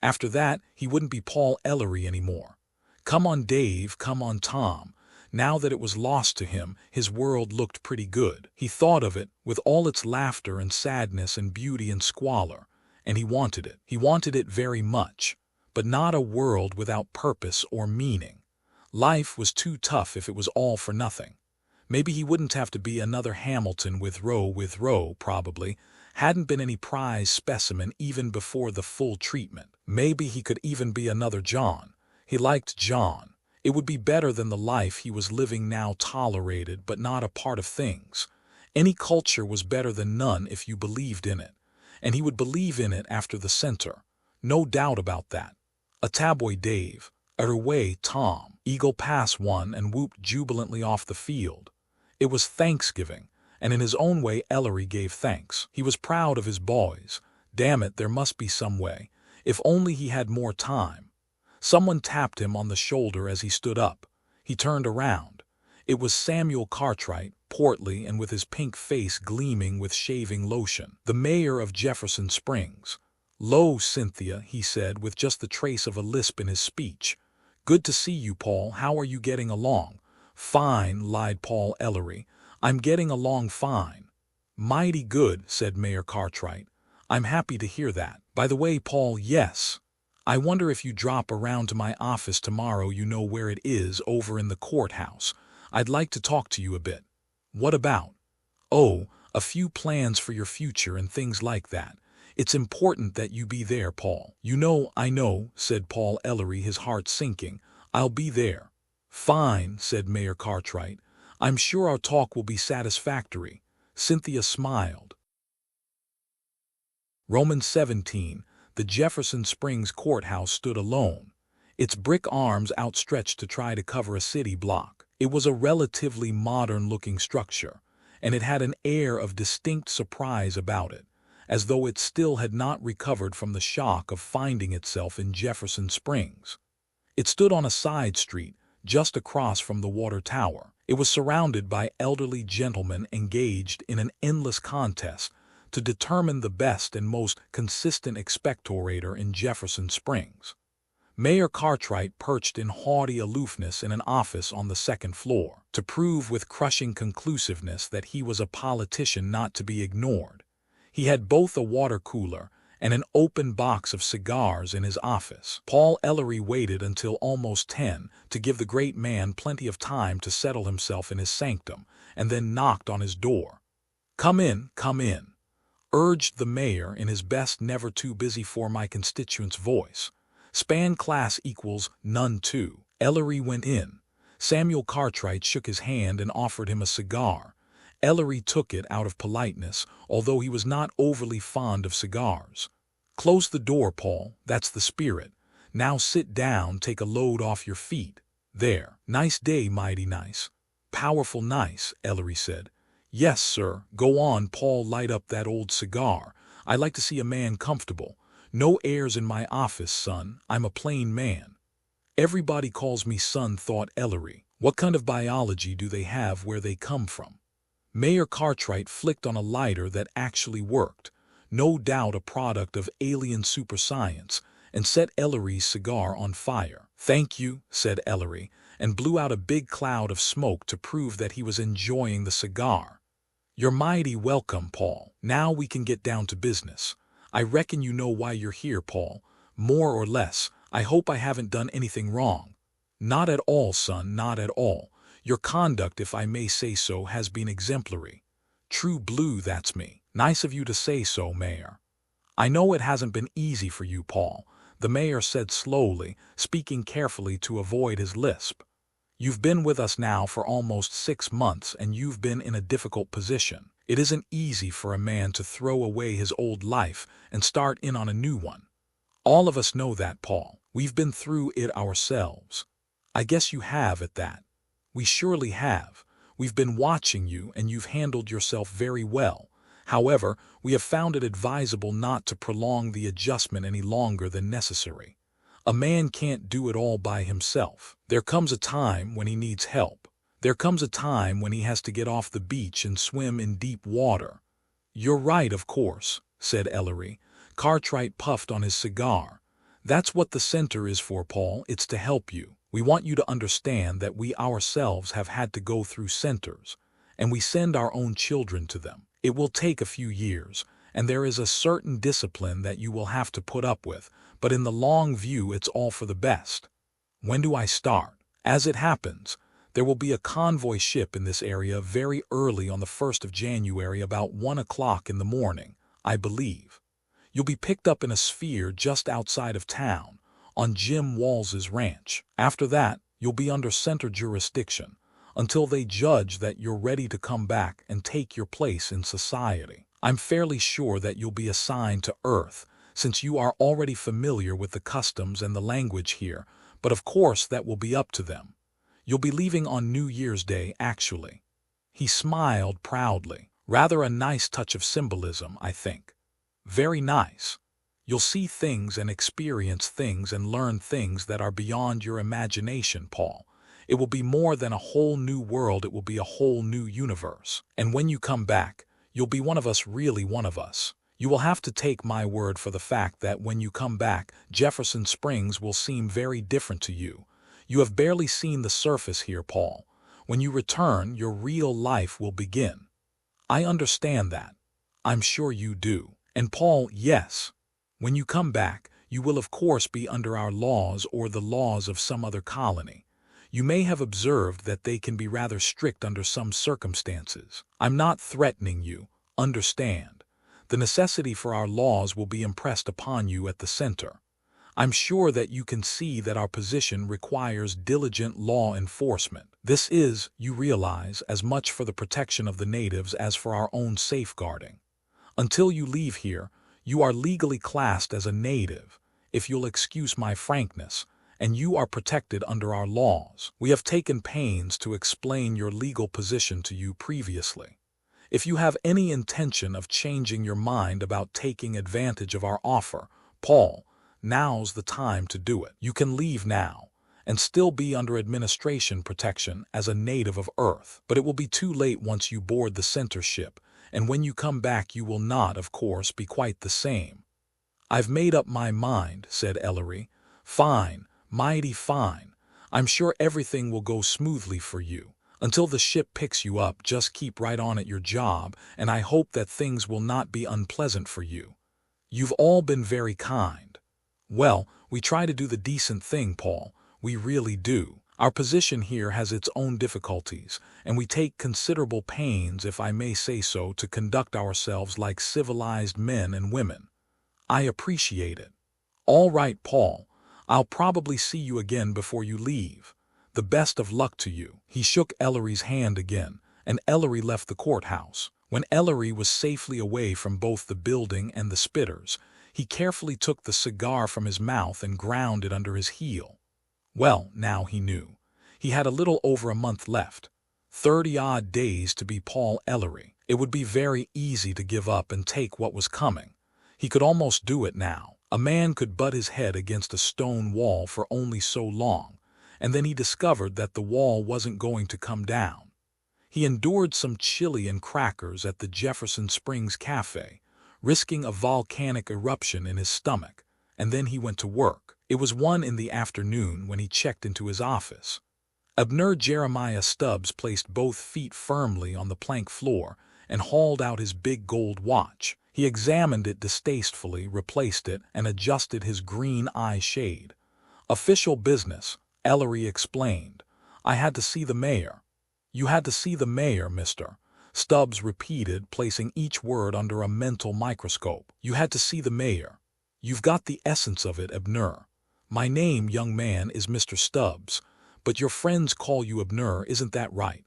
After that, he wouldn't be Paul Ellery anymore. Come on, Dave, come on, Tom. Now that it was lost to him, his world looked pretty good. He thought of it, with all its laughter and sadness and beauty and squalor, and he wanted it. He wanted it very much, but not a world without purpose or meaning. Life was too tough if it was all for nothing. Maybe he wouldn't have to be another Hamilton with Roe, probably. Hadn't been any prize specimen even before the full treatment. Maybe he could even be another John. He liked John. It would be better than the life he was living now, tolerated but not a part of things. Any culture was better than none if you believed in it. And he would believe in it after the center. No doubt about that. Attaboy Dave. Away Tom. Eagle Pass won and whooped jubilantly off the field. It was Thanksgiving, and in his own way Ellery gave thanks. He was proud of his boys. Damn it, there must be some way. If only he had more time. Someone tapped him on the shoulder as he stood up. He turned around. It was Samuel Cartwright, portly and with his pink face gleaming with shaving lotion, the mayor of Jefferson Springs. "Lo, Cynthia," he said with just the trace of a lisp in his speech. "Good to see you, Paul. How are you getting along?" "Fine," lied Paul Ellery. "I'm getting along fine." "Mighty good," said Mayor Cartwright. "I'm happy to hear that. By the way, Paul, yes. I wonder if you drop around to my office tomorrow. You know where it is, over in the courthouse. I'd like to talk to you a bit." "What about?" "Oh, a few plans for your future and things like that. It's important that you be there, Paul." I know," said Paul Ellery, his heart sinking. "I'll be there." "Fine," said Mayor Cartwright. "I'm sure our talk will be satisfactory." Cynthia smiled. Romans 17. The Jefferson Springs courthouse stood alone, its brick arms outstretched to try to cover a city block. It was a relatively modern-looking structure, and it had an air of distinct surprise about it, as though it still had not recovered from the shock of finding itself in Jefferson Springs. It stood on a side street, just across from the water tower. It was surrounded by elderly gentlemen engaged in an endless contest to determine the best and most consistent expectorator in Jefferson Springs. Mayor Cartwright perched in haughty aloofness in an office on the second floor, to prove with crushing conclusiveness that he was a politician not to be ignored. He had both a water cooler and an open box of cigars in his office. Paul Ellery waited until almost 10 to give the great man plenty of time to settle himself in his sanctum, and then knocked on his door. Come in," urged the mayor in his best never too busy for my constituents voice. "Span class equals none two." Ellery went in. Samuel Cartwright shook his hand and offered him a cigar. Ellery took it out of politeness, although he was not overly fond of cigars. "Close the door, Paul. That's the spirit. Now sit down, take a load off your feet. There. Nice day, mighty nice." "Powerful nice," Ellery said. "Yes, sir. Go on, Paul, light up that old cigar. I like to see a man comfortable. No airs in my office, son. I'm a plain man." "Everybody calls me son," thought Ellery. "What kind of biology do they have where they come from?" Mayor Cartwright flicked on a lighter that actually worked, no doubt a product of alien superscience, and set Ellery's cigar on fire. "Thank you," said Ellery, and blew out a big cloud of smoke to prove that he was enjoying the cigar. "You're mighty welcome, Paul. Now we can get down to business. I reckon you know why you're here, Paul. More or less. I hope I haven't done anything wrong. Not at all, son, not at all. Your conduct, if I may say so, has been exemplary. True blue, that's me. Nice of you to say so, Mayor. I know it hasn't been easy for you, Paul, the mayor said slowly, speaking carefully to avoid his lisp. You've been with us now for almost 6 months, and you've been in a difficult position. It isn't easy for a man to throw away his old life and start in on a new one. All of us know that, Paul. We've been through it ourselves. I guess you have at that. We surely have. We've been watching you, and you've handled yourself very well. However, we have found it advisable not to prolong the adjustment any longer than necessary. A man can't do it all by himself. There comes a time when he needs help. There comes a time when he has to get off the beach and swim in deep water. You're right, of course, said Ellery. Cartwright puffed on his cigar. That's what the center is for, Paul. It's to help you. We want you to understand that we ourselves have had to go through centers, and we send our own children to them. It will take a few years, and there is a certain discipline that you will have to put up with, but in the long view it's all for the best. When do I start? As it happens, there will be a convoy ship in this area very early on the 1st of January, about 1 o'clock in the morning, I believe. You'll be picked up in a sphere just outside of town, on Jim Walls's ranch. After that, you'll be under center jurisdiction, until they judge that you're ready to come back and take your place in society. I'm fairly sure that you'll be assigned to Earth, since you are already familiar with the customs and the language here, but of course that will be up to them. You'll be leaving on New Year's Day, actually. He smiled proudly. Rather a nice touch of symbolism, I think. Very nice. You'll see things and experience things and learn things that are beyond your imagination, Paul. It will be more than a whole new world, it will be a whole new universe. And when you come back, you'll be one of us, really one of us. You will have to take my word for the fact that when you come back, Jefferson Springs will seem very different to you. You have barely seen the surface here, Paul. When you return, your real life will begin. I understand that. I'm sure you do. And Paul, yes. When you come back, you will of course be under our laws or the laws of some other colony. You may have observed that they can be rather strict under some circumstances. I'm not threatening you, understand. The necessity for our laws will be impressed upon you at the center. I'm sure that you can see that our position requires diligent law enforcement. This is, you realize, as much for the protection of the natives as for our own safeguarding. Until you leave here, you are legally classed as a native, if you'll excuse my frankness, and you are protected under our laws. We have taken pains to explain your legal position to you previously. If you have any intention of changing your mind about taking advantage of our offer, Paul, now's the time to do it. You can leave now, and still be under administration protection as a native of Earth. But it will be too late once you board the center ship, and when you come back you will not, of course, be quite the same. I've made up my mind, said Ellery. Fine, mighty fine. I'm sure everything will go smoothly for you. Until the ship picks you up, just keep right on at your job, and I hope that things will not be unpleasant for you. You've all been very kind. Well, we try to do the decent thing, Paul. We really do. Our position here has its own difficulties, and we take considerable pains, if I may say so, to conduct ourselves like civilized men and women. I appreciate it. All right, Paul. I'll probably see you again before you leave. The best of luck to you. He shook Ellery's hand again, and Ellery left the courthouse. When Ellery was safely away from both the building and the spitters, he carefully took the cigar from his mouth and ground it under his heel. Well, now he knew. He had a little over a month left. 30-odd days to be Paul Ellery. It would be very easy to give up and take what was coming. He could almost do it now. A man could butt his head against a stone wall for only so long, and then he discovered that the wall wasn't going to come down. He endured some chili and crackers at the Jefferson Springs Cafe, risking a volcanic eruption in his stomach, and then he went to work. It was 1 in the afternoon when he checked into his office. Abner Jeremiah Stubbs placed both feet firmly on the plank floor and hauled out his big gold watch. He examined it distastefully, replaced it, and adjusted his green eye shade. "Official business," Ellery explained. "I had to see the mayor." "You had to see the mayor, mister," Stubbs repeated, placing each word under a mental microscope. "You had to see the mayor. You've got the essence of it, Abner. My name, young man, is Mr. Stubbs, but your friends call you Abner, isn't that right?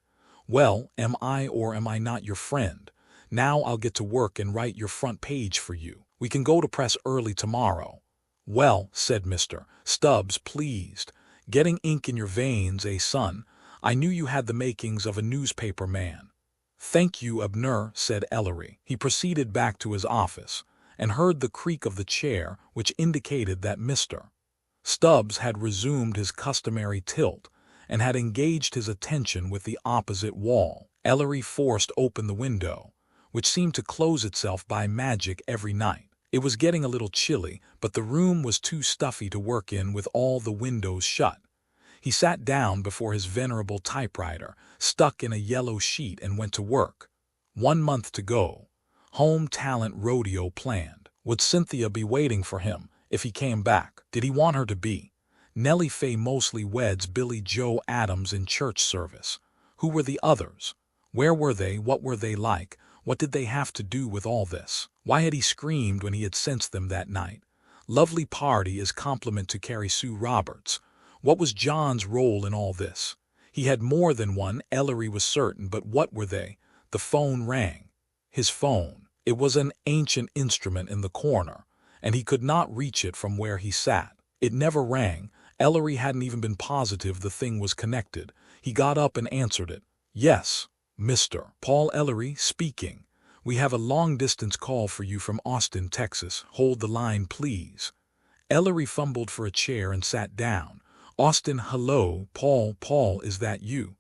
Well, am I or am I not your friend? Now I'll get to work and write your front page for you. We can go to press early tomorrow." "Well," said Mr. Stubbs, pleased, "getting ink in your veins, son? I knew you had the makings of a newspaper man." "Thank you, Abner," said Ellery. He proceeded back to his office, and heard the creak of the chair, which indicated that Mr. Stubbs had resumed his customary tilt, and had engaged his attention with the opposite wall. Ellery forced open the window, which seemed to close itself by magic every night. It was getting a little chilly, but the room was too stuffy to work in with all the windows shut. He sat down before his venerable typewriter, stuck in a yellow sheet, and went to work. 1 month to go. Home talent rodeo planned. Would Cynthia be waiting for him if he came back? Did he want her to be? Nellie Faye Mosley weds Billy Joe Adams in church service. Who were the others? Where were they? What were they like? What did they have to do with all this? Why had he screamed when he had sensed them that night? Lovely party as compliment to Carrie Sue Roberts. What was John's role in all this? He had more than one, Ellery was certain, but what were they? The phone rang. His phone. It was an ancient instrument in the corner, and he could not reach it from where he sat. It never rang. Ellery hadn't even been positive the thing was connected. He got up and answered it. "Yes, Mr. Paul Ellery speaking. We have a long-distance call for you from Austin, Texas. Hold the line, please." Ellery fumbled for a chair and sat down. "Austin, hello, Paul, is that you?"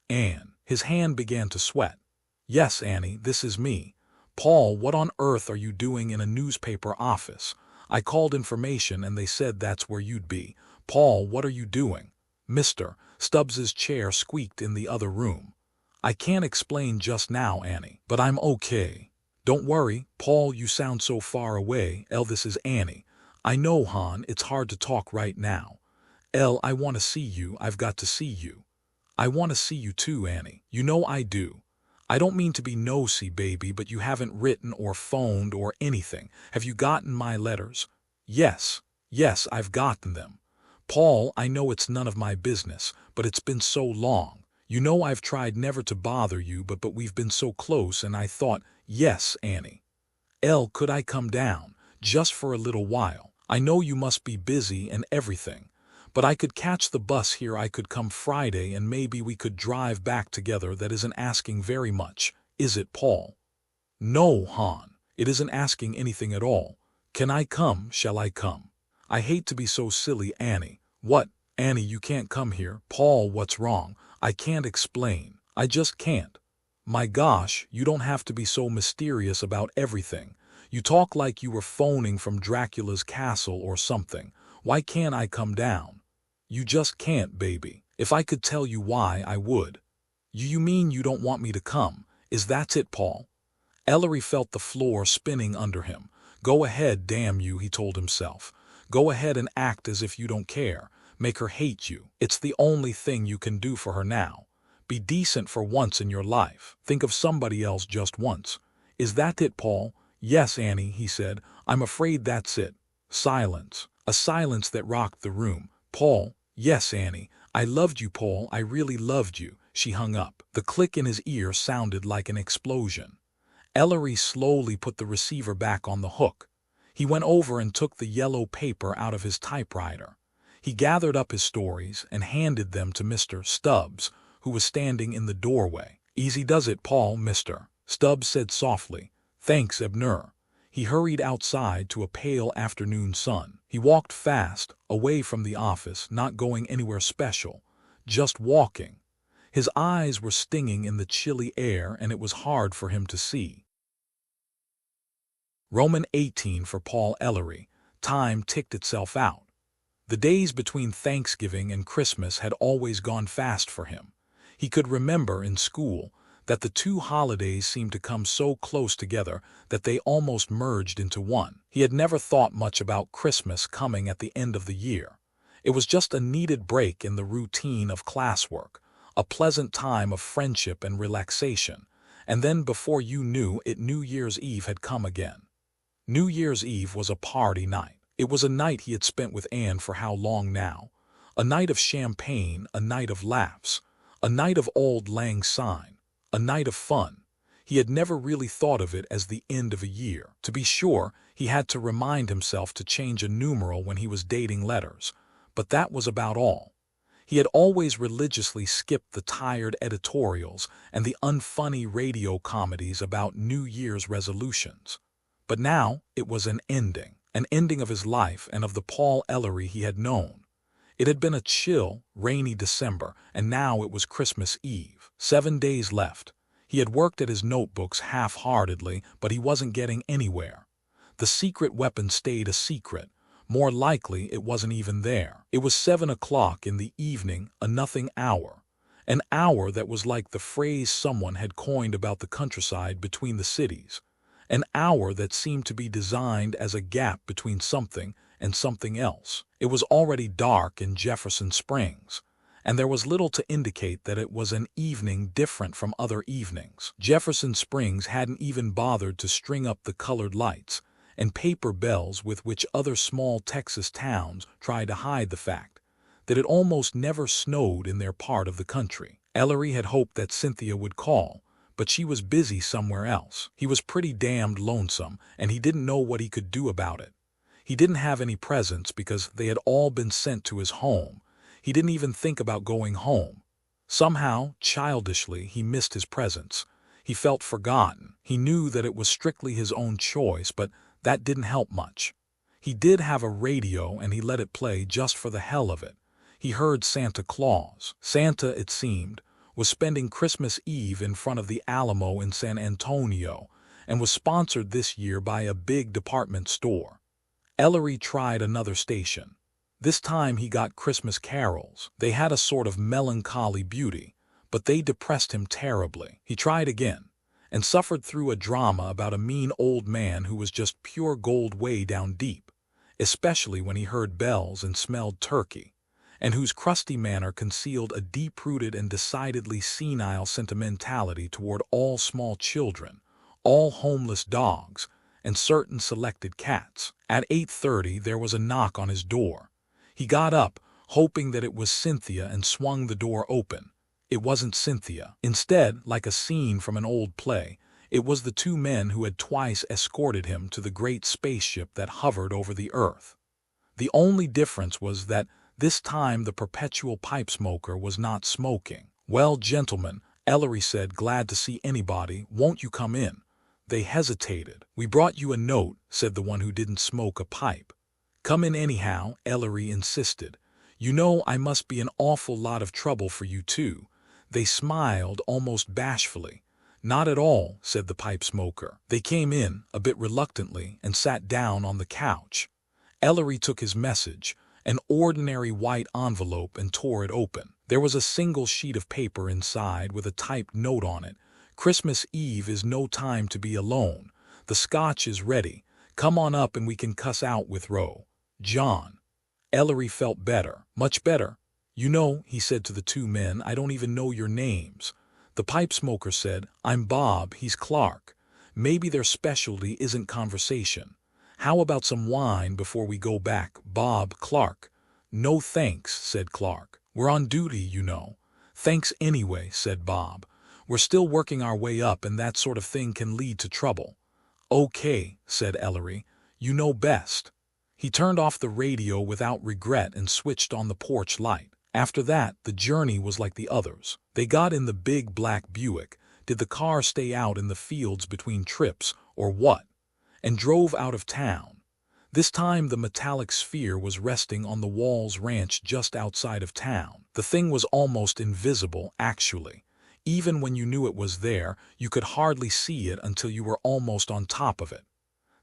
"Anne." His hand began to sweat. "Yes, Annie, this is me." "Paul, what on earth are you doing in a newspaper office? I called information and they said that's where you'd be. Paul, what are you doing?" Mr. Stubbs's chair squeaked in the other room. "I can't explain just now, Annie, but I'm okay." "Don't worry, Paul, you sound so far away. This is Annie. I know, hon, it's hard to talk right now. I want to see you. I've got to see you." "I want to see you too, Annie. You know I do. I don't mean to be nosy, baby, but you haven't written or phoned or anything. Have you gotten my letters?" Yes, I've gotten them." "Paul, I know it's none of my business, but it's been so long. You know I've tried never to bother you, but we've been so close, and I thought—" "Yes, Annie." Could I come down, just for a little while? I know you must be busy and everything, but I could catch the bus here. I could come Friday, and maybe we could drive back together. That isn't asking very much, is it, Paul?" "No, hon, it isn't asking anything at all. Can I come? Shall I come?" "I hate to be so silly, Annie." "What? Annie, you can't come here." "Paul, what's wrong?" "I can't explain. I just can't." "My gosh, you don't have to be so mysterious about everything. You talk like you were phoning from Dracula's castle or something. Why can't I come down?" "You just can't, baby. If I could tell you why, I would." You mean you don't want me to come? Is that it, Paul?" Ellery felt the floor spinning under him. "Go ahead, damn you," he told himself. "Go ahead and act as if you don't care. Make her hate you. It's the only thing you can do for her now. Be decent for once in your life. Think of somebody else just once." "Is that it, Paul?" "Yes, Annie," he said. "I'm afraid that's it." Silence. A silence that rocked the room. "Paul." "Yes, Annie. I loved you, Paul. I really loved you." She hung up. The click in his ear sounded like an explosion. Ellery slowly put the receiver back on the hook. He went over and took the yellow paper out of his typewriter. He gathered up his stories and handed them to Mr. Stubbs, who was standing in the doorway. "Easy does it, Paul." Mr. Stubbs said softly. "Thanks, Abner." He hurried outside to a pale afternoon sun. He walked fast, away from the office, not going anywhere special, just walking. His eyes were stinging in the chilly air, and it was hard for him to see. Roman 18 for Paul Ellery. Time ticked itself out. The days between Thanksgiving and Christmas had always gone fast for him. He could remember in school that the two holidays seemed to come so close together that they almost merged into one. He had never thought much about Christmas coming at the end of the year. It was just a needed break in the routine of classwork, a pleasant time of friendship and relaxation, and then before you knew it, New Year's Eve had come again. New Year's Eve was a party night. It was a night he had spent with Anne for how long now? A night of champagne, a night of laughs, a night of auld lang syne, a night of fun. He had never really thought of it as the end of a year. To be sure, he had to remind himself to change a numeral when he was dating letters, but that was about all. He had always religiously skipped the tired editorials and the unfunny radio comedies about New Year's resolutions. But now it was an ending of his life and of the Paul Ellery he had known. It had been a chill, rainy December, and now it was Christmas Eve. 7 days left. He had worked at his notebooks half-heartedly, but he wasn't getting anywhere. The secret weapon stayed a secret. More likely, it wasn't even there. It was 7 o'clock in the evening, a nothing hour. An hour that was like the phrase someone had coined about the countryside between the cities. An hour that seemed to be designed as a gap between something and something else. It was already dark in Jefferson Springs, and there was little to indicate that it was an evening different from other evenings. Jefferson Springs hadn't even bothered to string up the colored lights and paper bells with which other small Texas towns try to hide the fact that it almost never snowed in their part of the country. Ellery had hoped that Cynthia would call, but she was busy somewhere else. He was pretty damned lonesome, and he didn't know what he could do about it. He didn't have any presents because they had all been sent to his home. He didn't even think about going home. Somehow, childishly, he missed his presents. He felt forgotten. He knew that it was strictly his own choice, but that didn't help much. He did have a radio, and he let it play just for the hell of it. He heard Santa Claus. Santa, it seemed, was spending Christmas Eve in front of the Alamo in San Antonio, and was sponsored this year by a big department store. Ellery tried another station. This time he got Christmas carols. They had a sort of melancholy beauty, but they depressed him terribly. He tried again, and suffered through a drama about a mean old man who was just pure gold way down deep, especially when he heard bells and smelled turkey, and whose crusty manner concealed a deep-rooted and decidedly senile sentimentality toward all small children, all homeless dogs, and certain selected cats. At 8:30 there was a knock on his door. He got up, hoping that it was Cynthia, and swung the door open. It wasn't Cynthia. Instead, like a scene from an old play, it was the two men who had twice escorted him to the great spaceship that hovered over the earth. The only difference was that this time the perpetual pipe smoker was not smoking. "Well, gentlemen," Ellery said, "glad to see anybody. Won't you come in?" They hesitated. "We brought you a note," said the one who didn't smoke a pipe. "Come in anyhow," Ellery insisted. "You know I must be an awful lot of trouble for you too." They smiled almost bashfully. "Not at all," said the pipe smoker. They came in, a bit reluctantly, and sat down on the couch. Ellery took his message, an ordinary white envelope, and tore it open. There was a single sheet of paper inside with a typed note on it. "Christmas Eve is no time to be alone. The scotch is ready. Come on up and we can cuss out with Roe. John." Ellery felt better, much better. "You know," he said to the two men, "I don't even know your names." The pipe smoker said, "I'm Bob, he's Clark. Maybe their specialty isn't conversation. How about some wine before we go back?" Bob, Clark. "No thanks," said Clark. "We're on duty, you know." "Thanks anyway," said Bob. "We're still working our way up, and that sort of thing can lead to trouble." "Okay," said Ellery. "You know best." He turned off the radio without regret and switched on the porch light. After that, the journey was like the others. They got in the big black Buick. Did the car stay out in the fields between trips, or what? And drove out of town. This time the metallic sphere was resting on the Walls Ranch just outside of town. The thing was almost invisible, actually. Even when you knew it was there, you could hardly see it until you were almost on top of it.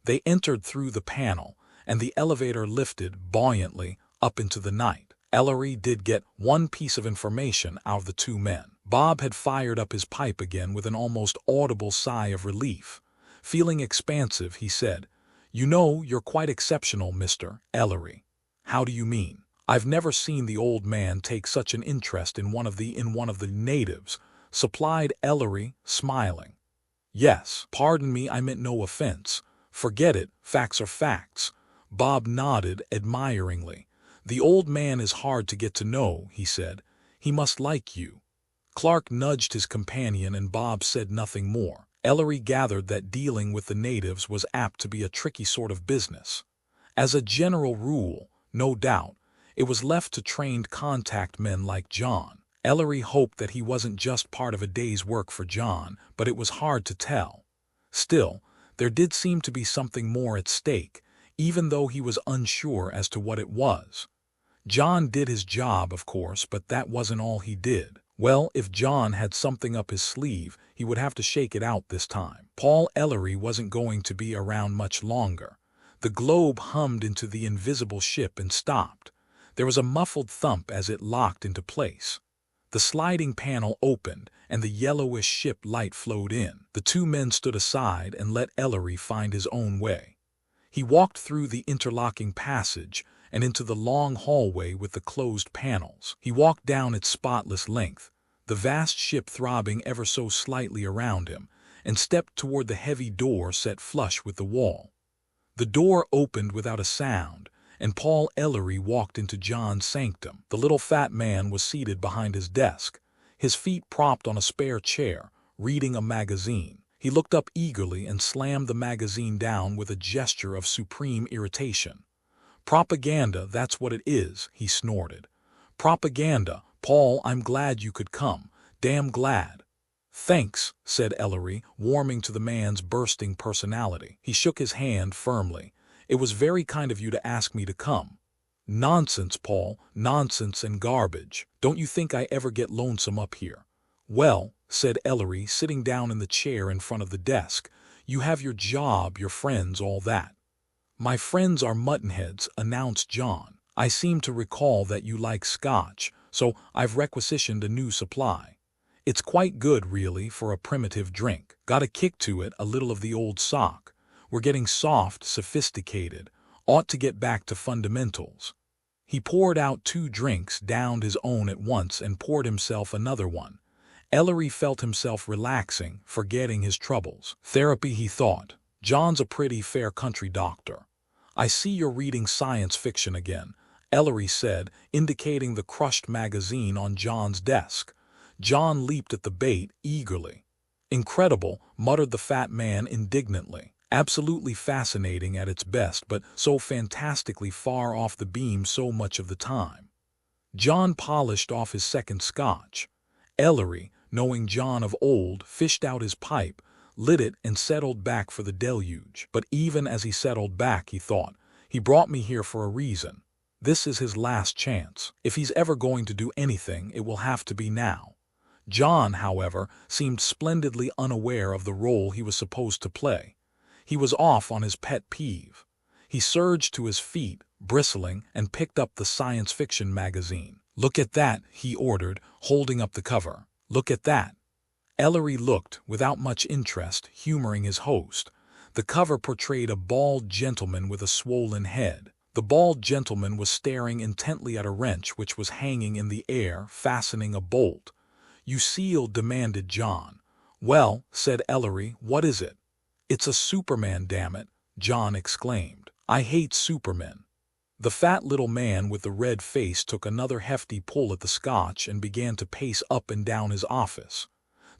They entered through the panel, and the elevator lifted buoyantly up into the night. Ellery did get one piece of information out of the two men. Bob had fired up his pipe again with an almost audible sigh of relief. Feeling expansive, he said, "You know, you're quite exceptional, Mr. Ellery." "How do you mean?" "I've never seen the old man take such an interest in one of the natives," supplied Ellery, smiling. "Yes, pardon me, I meant no offense. Forget it, facts are facts." Bob nodded admiringly. "The old man is hard to get to know," he said. "He must like you." Clark nudged his companion and Bob said nothing more. Ellery gathered that dealing with the natives was apt to be a tricky sort of business. As a general rule, no doubt, it was left to trained contact men like John. Ellery hoped that he wasn't just part of a day's work for John, but it was hard to tell. Still, there did seem to be something more at stake, even though he was unsure as to what it was. John did his job, of course, but that wasn't all he did. Well, if John had something up his sleeve, he would have to shake it out this time. Paul Ellery wasn't going to be around much longer. The globe hummed into the invisible ship and stopped. There was a muffled thump as it locked into place. The sliding panel opened, and the yellowish ship light flowed in. The two men stood aside and let Ellery find his own way. He walked through the interlocking passage and into the long hallway with the closed panels. He walked down its spotless length, the vast ship throbbing ever so slightly around him, and stepped toward the heavy door set flush with the wall. The door opened without a sound, and Paul Ellery walked into John's sanctum. The little fat man was seated behind his desk, his feet propped on a spare chair, reading a magazine. He looked up eagerly and slammed the magazine down with a gesture of supreme irritation. "Propaganda, that's what it is," he snorted. "Propaganda. Paul, I'm glad you could come. Damn glad." "Thanks," said Ellery, warming to the man's bursting personality. He shook his hand firmly. "It was very kind of you to ask me to come." "Nonsense, Paul, nonsense and garbage. Don't you think I ever get lonesome up here?" "Well," said Ellery, sitting down in the chair in front of the desk, "you have your job, your friends, all that." "My friends are muttonheads," announced John. "I seem to recall that you like scotch, so I've requisitioned a new supply. It's quite good, really, for a primitive drink. Got a kick to it, a little of the old sock. We're getting soft, sophisticated. Ought to get back to fundamentals." He poured out 2 drinks, downed his own at once, and poured himself another one. Ellery felt himself relaxing, forgetting his troubles. Therapy, he thought. John's a pretty fair country doctor. "I see you're reading science fiction again," Ellery said, indicating the crushed magazine on John's desk. John leaped at the bait eagerly. "Incredible," muttered the fat man indignantly. "Absolutely fascinating at its best, but so fantastically far off the beam so much of the time." John polished off his second scotch. Ellery, knowing John of old, fished out his pipe, lit it, and settled back for the deluge. But even as he settled back, he thought, "He brought me here for a reason. This is his last chance. If he's ever going to do anything, it will have to be now." John, however, seemed splendidly unaware of the role he was supposed to play. He was off on his pet peeve. He surged to his feet, bristling, and picked up the science fiction magazine. "Look at that," he ordered, holding up the cover. "Look at that." Ellery looked, without much interest, humoring his host. The cover portrayed a bald gentleman with a swollen head. The bald gentleman was staring intently at a wrench which was hanging in the air, fastening a bolt. "You seal," demanded John. "Well," said Ellery, "what is it?" "It's a Superman, damn it," John exclaimed. "I hate Supermen." The fat little man with the red face took another hefty pull at the scotch and began to pace up and down his office.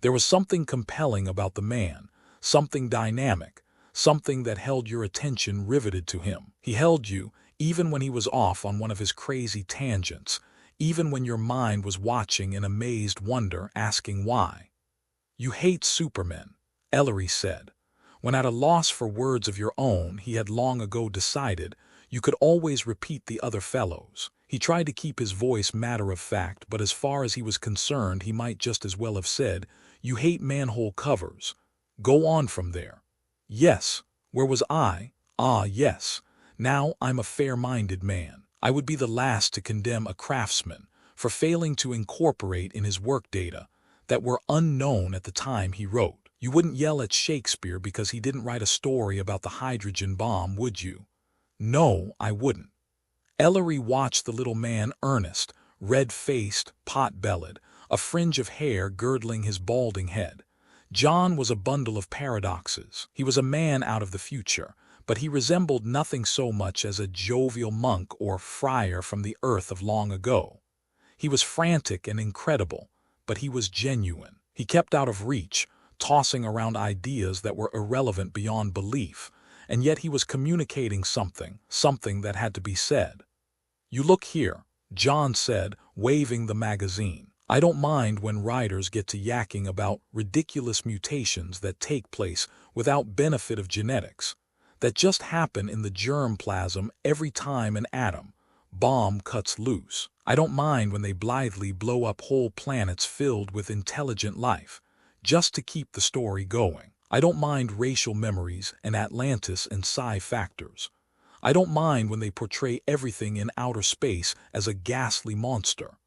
There was something compelling about the man, something dynamic, something that held your attention riveted to him. He held you, even when he was off on one of his crazy tangents, even when your mind was watching in amazed wonder, asking why. "You hate Supermen," Ellery said. When at a loss for words of your own, he had long ago decided, you could always repeat the other fellows. He tried to keep his voice matter-of-fact, but as far as he was concerned, he might just as well have said, "You hate manhole covers. Go on from there." "Yes. Where was I? Ah, yes. Now I'm a fair-minded man. I would be the last to condemn a craftsman for failing to incorporate in his work data that were unknown at the time he wrote. You wouldn't yell at Shakespeare because he didn't write a story about the hydrogen bomb, would you? No, I wouldn't. Ellery watched the little man, earnest, red-faced, pot-bellied, a fringe of hair girdling his balding head. John was a bundle of paradoxes. He was a man out of the future, but he resembled nothing so much as a jovial monk or friar from the earth of long ago. He was frantic and incredible, but he was genuine. He kept out of reach, tossing around ideas that were irrelevant beyond belief, and yet he was communicating something that had to be said. "You look here," John said, waving the magazine. "I don't mind when writers get to yakking about ridiculous mutations that take place without benefit of genetics, that just happen in the germ plasm every time an bomb cuts loose. I don't mind when they blithely blow up whole planets filled with intelligent life, just to keep the story going. I don't mind racial memories and Atlantis and psi factors. I don't mind when they portray everything in outer space as a ghastly monster.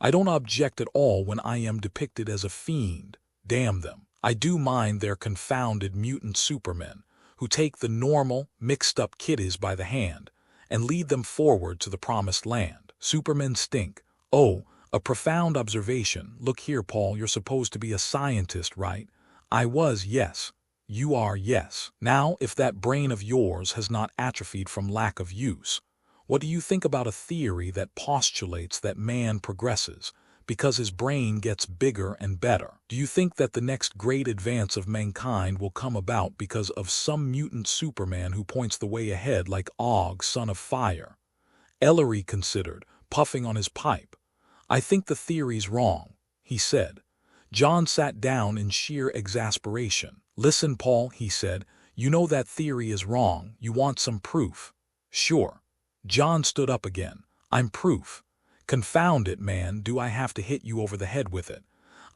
I don't object at all when I am depicted as a fiend. Damn them. I do mind their confounded mutant supermen, who take the normal, mixed-up kiddies by the hand and lead them forward to the promised land. Supermen stink. Oh, a profound observation. Look here, Paul, you're supposed to be a scientist, right? I was, yes. You are, yes. Now, if that brain of yours has not atrophied from lack of use, what do you think about a theory that postulates that man progresses because his brain gets bigger and better? Do you think that the next great advance of mankind will come about because of some mutant Superman who points the way ahead like Og, son of fire? Ellery considered, puffing on his pipe. I think the theory's wrong, he said. John sat down in sheer exasperation. Listen, Paul, he said, you know that theory is wrong. You want some proof. Sure. John stood up again. I'm proof. Confound it, man, do I have to hit you over the head with it?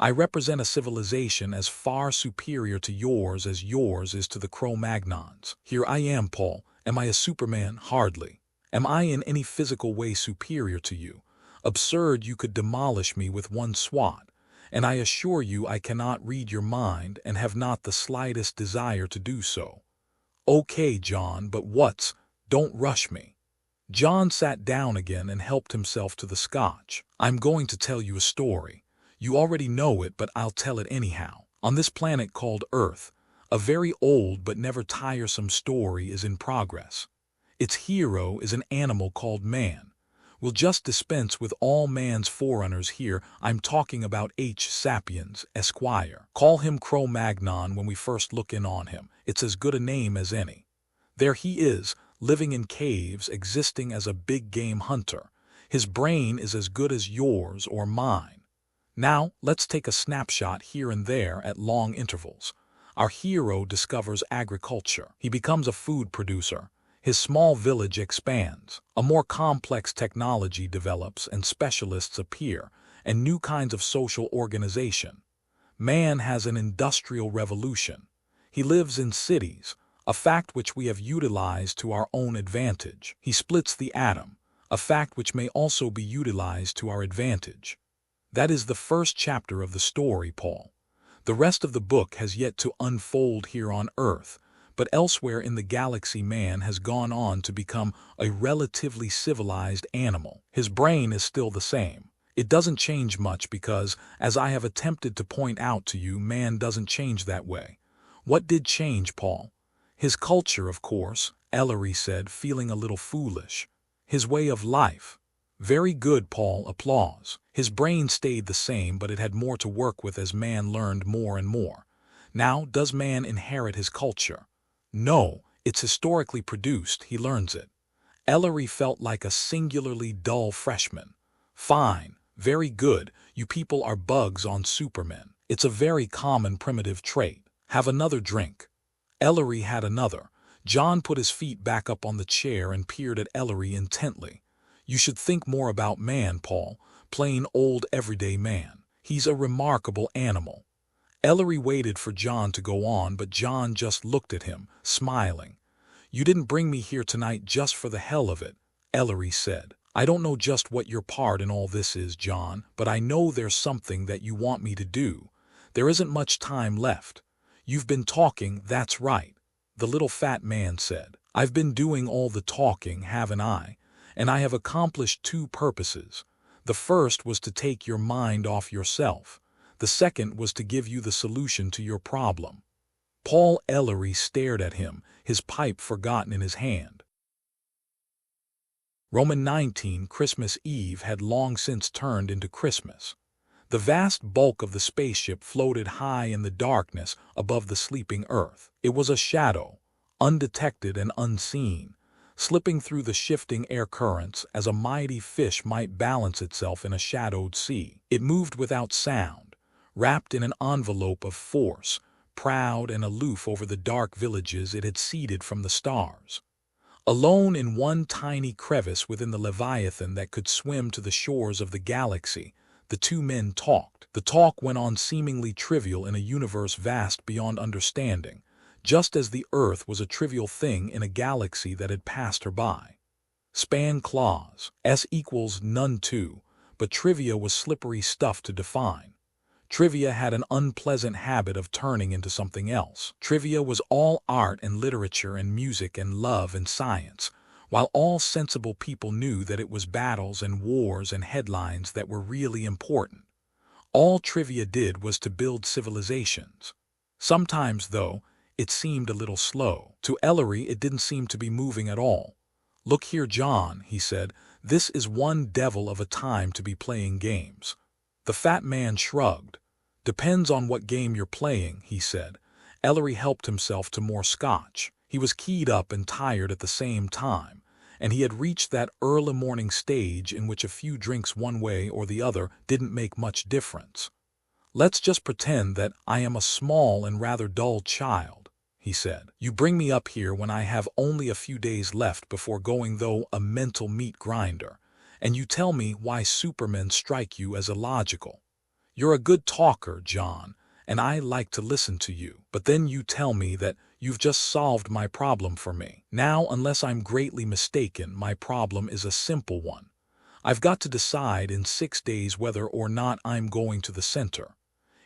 I represent a civilization as far superior to yours as yours is to the Cro-Magnons. Here I am, Paul. Am I a Superman? Hardly. Am I in any physical way superior to you? Absurd, you could demolish me with one swat. And I assure you I cannot read your mind and have not the slightest desire to do so. Okay, John, but don't rush me. John sat down again and helped himself to the scotch. I'm going to tell you a story. You already know it, but I'll tell it anyhow. On this planet called Earth, a very old but never tiresome story is in progress. Its hero is an animal called man. We'll just dispense with all man's forerunners here. I'm talking about H. Sapiens, Esquire. Call him Cro-Magnon when we first look in on him. It's as good a name as any. There he is, living in caves, existing as a big game hunter. His brain is as good as yours or mine. Now, let's take a snapshot here and there at long intervals. Our hero discovers agriculture. He becomes a food producer. His small village expands. A more complex technology develops and specialists appear, and new kinds of social organization. Man has an industrial revolution. He lives in cities, a fact which we have utilized to our own advantage. He splits the atom, a fact which may also be utilized to our advantage. That is the first chapter of the story, Paul. The rest of the book has yet to unfold here on Earth, but elsewhere in the galaxy man has gone on to become a relatively civilized animal. His brain is still the same. It doesn't change much because, as I have attempted to point out to you, man doesn't change that way. What did change, Paul? His culture, of course, Ellery said, feeling a little foolish. His way of life. Very good, Paul, applause. His brain stayed the same, but it had more to work with as man learned more and more. Now, does man inherit his culture? No, it's historically produced, he learns it. Ellery felt like a singularly dull freshman. Fine, very good, you people are bugs on Supermen. It's a very common primitive trait. Have another drink. Ellery had another. John put his feet back up on the chair and peered at Ellery intently. You should think more about man, Paul, plain old everyday man. He's a remarkable animal. Ellery waited for John to go on, but John just looked at him, smiling. You didn't bring me here tonight just for the hell of it, Ellery said. I don't know just what your part in all this is, John, but I know there's something that you want me to do. There isn't much time left. You've been talking, that's right, the little fat man said. I've been doing all the talking, haven't I? And I have accomplished two purposes. The first was to take your mind off yourself. The second was to give you the solution to your problem. Paul Ellery stared at him, his pipe forgotten in his hand. Roman 19, Christmas Eve had long since turned into Christmas. The vast bulk of the spaceship floated high in the darkness above the sleeping Earth. It was a shadow, undetected and unseen, slipping through the shifting air currents as a mighty fish might balance itself in a shadowed sea. It moved without sound, wrapped in an envelope of force, proud and aloof over the dark villages it had seeded from the stars. Alone in one tiny crevice within the Leviathan that could swim to the shores of the galaxy, the two men talked. The talk went on seemingly trivial in a universe vast beyond understanding, just as the Earth was a trivial thing in a galaxy that had passed her by. Span clause, S equals none two, but trivia was slippery stuff to define. Trivia had an unpleasant habit of turning into something else. Trivia was all art and literature and music and love and science, while all sensible people knew that it was battles and wars and headlines that were really important. All trivia did was to build civilizations. Sometimes, though, it seemed a little slow. To Ellery, it didn't seem to be moving at all. "Look here, John," he said, "this is one devil of a time to be playing games." The fat man shrugged. "Depends on what game you're playing," he said. Ellery helped himself to more scotch. He was keyed up and tired at the same time, and he had reached that early morning stage in which a few drinks one way or the other didn't make much difference. "Let's just pretend that I am a small and rather dull child," he said. "You bring me up here when I have only a few days left before going through a mental meat grinder, and you tell me why supermen strike you as illogical. You're a good talker, John, and I like to listen to you, but then you tell me that you've just solved my problem for me. Now, unless I'm greatly mistaken, my problem is a simple one. I've got to decide in 6 days whether or not I'm going to the center.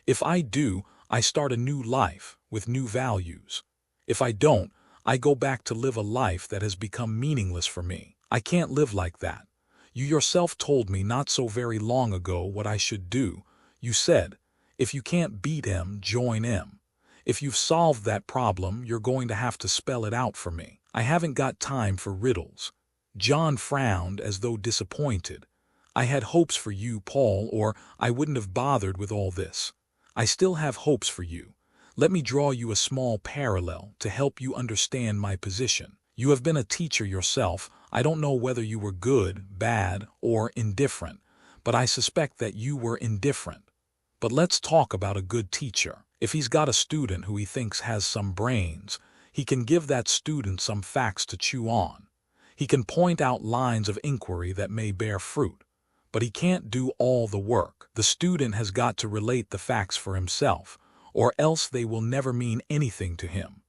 If I do, I start a new life with new values. If I don't, I go back to live a life that has become meaningless for me. I can't live like that. You yourself told me not so very long ago what I should do. You said, if you can't beat him, join him. If you've solved that problem, you're going to have to spell it out for me. I haven't got time for riddles." John frowned as though disappointed. "I had hopes for you, Paul, or I wouldn't have bothered with all this. I still have hopes for you. Let me draw you a small parallel to help you understand my position. You have been a teacher yourself. I don't know whether you were good, bad, or indifferent, but I suspect that you were indifferent. But let's talk about a good teacher. If he's got a student who he thinks has some brains, he can give that student some facts to chew on. He can point out lines of inquiry that may bear fruit, but he can't do all the work. The student has got to relate the facts for himself, or else they will never mean anything to him.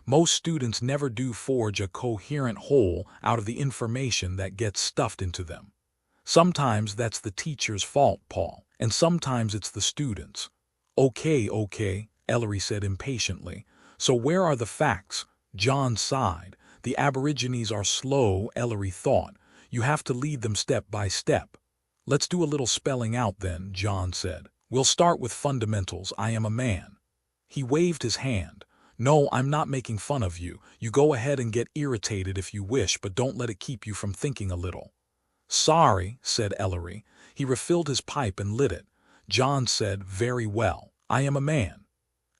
Most students never do forge a coherent whole out of the information that gets stuffed into them. Sometimes that's the teacher's fault, Paul, and sometimes it's the student's." Okay, Ellery said impatiently. "So where are the facts?" John sighed. "The Aborigines are slow," Ellery thought. "You have to lead them step by step." "Let's do a little spelling out then," John said. "We'll start with fundamentals. I am a man." He waved his hand. "No, I'm not making fun of you. You go ahead and get irritated if you wish, but don't let it keep you from thinking a little." "Sorry," said Ellery. He refilled his pipe and lit it. John said, "Very well. I am a man.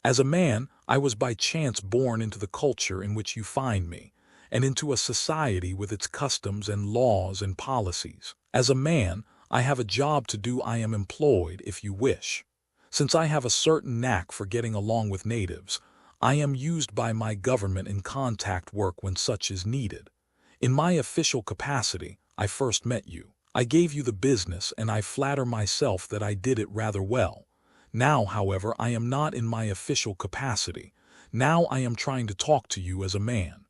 As a man, I was by chance born into the culture in which you find me, and into a society with its customs and laws and policies. As a man, I have a job to do. I am employed, if you wish. Since I have a certain knack for getting along with natives, I am used by my government in contact work when such is needed. In my official capacity, I first met you. I gave you the business, and I flatter myself that I did it rather well. Now, however, I am not in my official capacity. Now I am trying to talk to you as a man."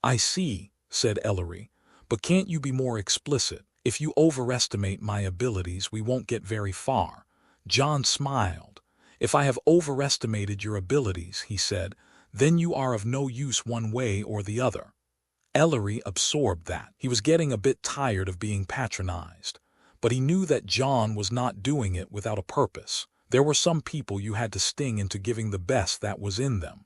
"I see," said Ellery, "but can't you be more explicit? If you overestimate my abilities, we won't get very far. John smiled. If I have overestimated your abilities, he said, then you are of no use one way or the other. Ellery absorbed that. He was getting a bit tired of being patronized. But he knew that John was not doing it without a purpose. There were some people you had to sting into giving the best that was in them.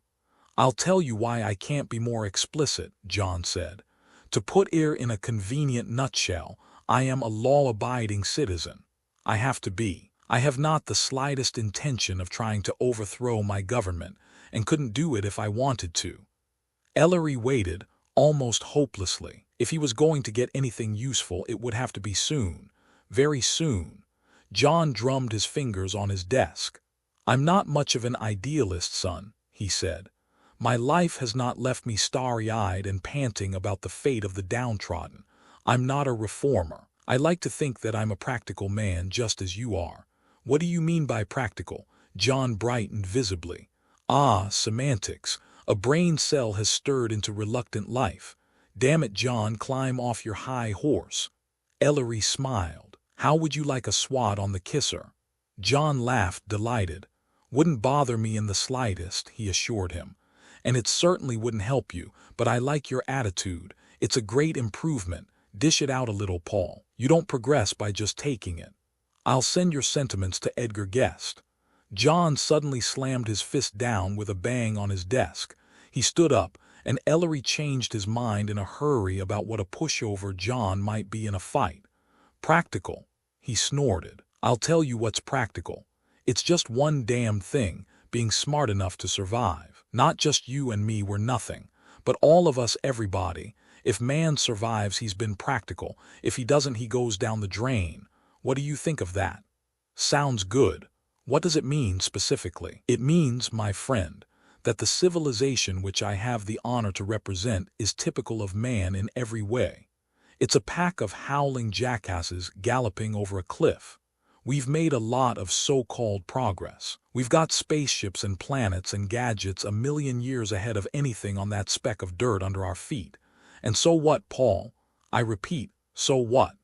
I'll tell you why I can't be more explicit, John said. To put it in a convenient nutshell, I am a law-abiding citizen. I have to be. I have not the slightest intention of trying to overthrow my government, and couldn't do it if I wanted to. Ellery waited, almost hopelessly. If he was going to get anything useful, it would have to be soon. Very soon. John drummed his fingers on his desk. I'm not much of an idealist, son, he said. My life has not left me starry-eyed and panting about the fate of the downtrodden. I'm not a reformer. I like to think that I'm a practical man just as you are. What do you mean by practical? John brightened visibly. Ah, semantics. A brain cell has stirred into reluctant life. Damn it, John, climb off your high horse. Ellery smiled. How would you like a swat on the kisser? John laughed, delighted. Wouldn't bother me in the slightest, he assured him. And it certainly wouldn't help you, but I like your attitude. It's a great improvement. Dish it out a little, Paul. You don't progress by just taking it. I'll send your sentiments to Edgar Guest. John suddenly slammed his fist down with a bang on his desk. He stood up, and Ellery changed his mind in a hurry about what a pushover John might be in a fight. Practical, he snorted. I'll tell you what's practical. It's just one damn thing, being smart enough to survive. Not just you and me were nothing, but all of us, everybody. If man survives, he's been practical. If he doesn't, he goes down the drain. What do you think of that? Sounds good. What does it mean specifically? It means, my friend, that the civilization which I have the honor to represent is typical of man in every way. It's a pack of howling jackasses galloping over a cliff. We've made a lot of so-called progress. We've got spaceships and planets and gadgets a million years ahead of anything on that speck of dirt under our feet. And so what, Paul? I repeat, so what?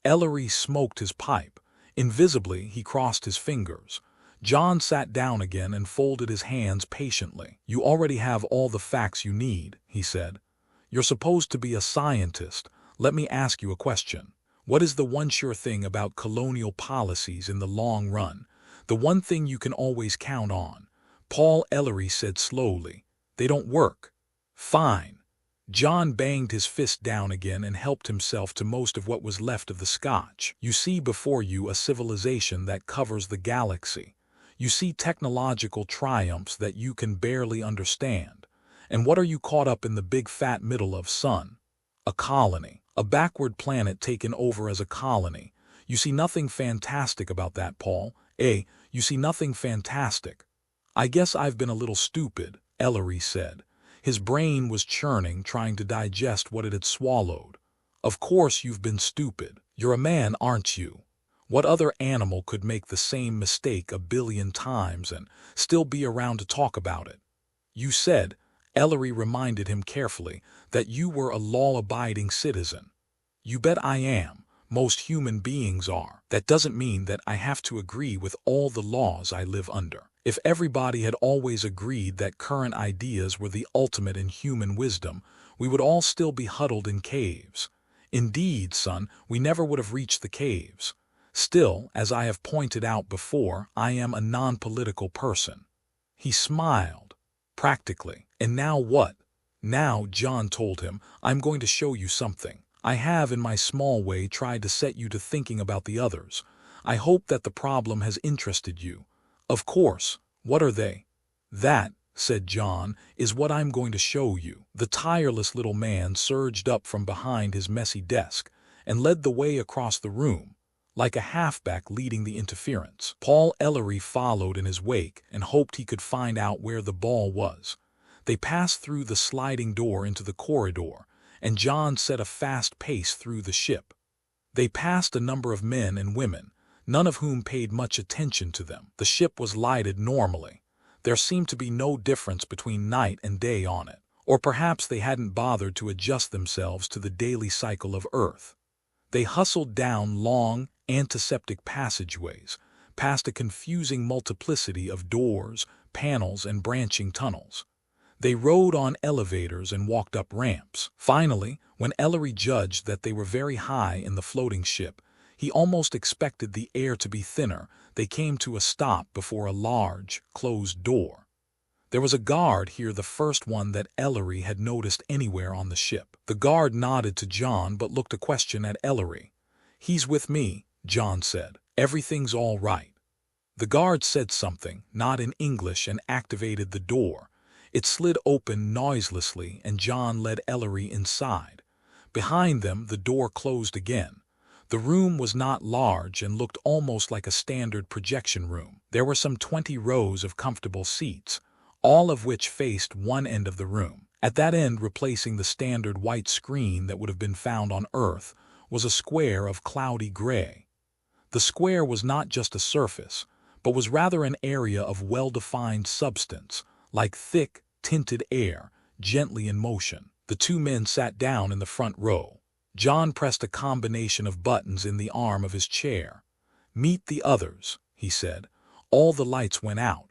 Ellery smoked his pipe. Invisibly, he crossed his fingers. John sat down again and folded his hands patiently. You already have all the facts you need, he said. You're supposed to be a scientist. Let me ask you a question. What is the one sure thing about colonial policies in the long run? The one thing you can always count on? Paul Ellery said slowly. They don't work. Fine. John banged his fist down again and helped himself to most of what was left of the scotch. You see before you a civilization that covers the galaxy. You see technological triumphs that you can barely understand. And what are you caught up in the big fat middle of, son? A colony. A backward planet taken over as a colony. You see nothing fantastic about that, Paul. You see nothing fantastic. I guess I've been a little stupid, Ellery said. His brain was churning, trying to digest what it had swallowed. Of course you've been stupid. You're a man, aren't you? What other animal could make the same mistake a billion times and still be around to talk about it? You said, Ellery reminded him carefully, that you were a law-abiding citizen. You bet I am. Most human beings are. That doesn't mean that I have to agree with all the laws I live under. If everybody had always agreed that current ideas were the ultimate in human wisdom, we would all still be huddled in caves. Indeed, son, we never would have reached the caves. Still, as I have pointed out before, I am a non-political person. He smiled. Practically. And now what? Now, John told him, I'm going to show you something. I have, in my small way, tried to set you to thinking about the others. I hope that the problem has interested you. Of course. What are they? That, said John, is what I'm going to show you. The tireless little man surged up from behind his messy desk and led the way across the room, like a halfback leading the interference. Paul Ellery followed in his wake and hoped he could find out where the ball was. They passed through the sliding door into the corridor, and John set a fast pace through the ship. They passed a number of men and women, none of whom paid much attention to them. The ship was lighted normally. There seemed to be no difference between night and day on it, or perhaps they hadn't bothered to adjust themselves to the daily cycle of Earth. They hustled down long, antiseptic passageways, past a confusing multiplicity of doors, panels, and branching tunnels. They rode on elevators and walked up ramps. Finally, when Ellery judged that they were very high in the floating ship, he almost expected the air to be thinner. They came to a stop before a large, closed door. There was a guard here, the first one that Ellery had noticed anywhere on the ship. The guard nodded to John but looked a question at Ellery. "He's with me," John said. "Everything's all right." The guard said something, not in English, and activated the door. It slid open noiselessly, and John led Ellery inside. Behind them, the door closed again. The room was not large and looked almost like a standard projection room. There were some 20 rows of comfortable seats, all of which faced one end of the room. At that end, replacing the standard white screen that would have been found on Earth, was a square of cloudy gray. The square was not just a surface, but was rather an area of well-defined substance, like thick, tinted air, gently in motion. The two men sat down in the front row. John pressed a combination of buttons in the arm of his chair. "Meet the others," he said. All the lights went out.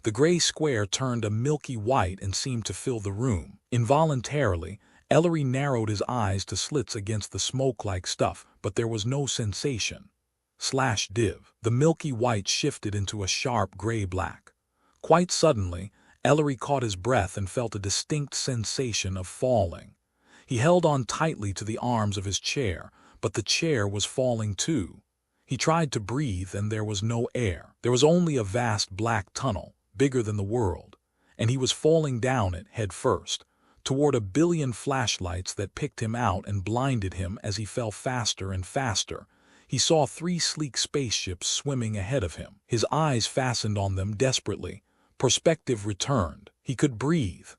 The gray square turned a milky white and seemed to fill the room. Involuntarily, Ellery narrowed his eyes to slits against the smoke-like stuff, but there was no sensation. /div. The milky white shifted into a sharp gray-black. Quite suddenly, Ellery caught his breath and felt a distinct sensation of falling. He held on tightly to the arms of his chair, but the chair was falling too. He tried to breathe, and there was no air. There was only a vast black tunnel, bigger than the world, and he was falling down it head first, toward a billion flashlights that picked him out and blinded him as he fell faster and faster. He saw 3 sleek spaceships swimming ahead of him. His eyes fastened on them desperately. Perspective returned. He could breathe.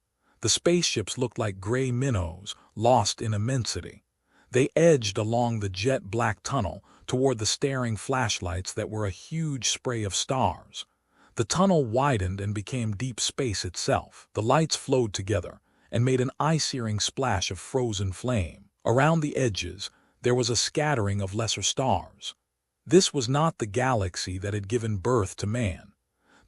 The spaceships looked like gray minnows, lost in immensity. They edged along the jet-black tunnel toward the staring flashlights that were a huge spray of stars. The tunnel widened and became deep space itself. The lights flowed together and made an eye-searing splash of frozen flame. Around the edges, there was a scattering of lesser stars. This was not the galaxy that had given birth to man.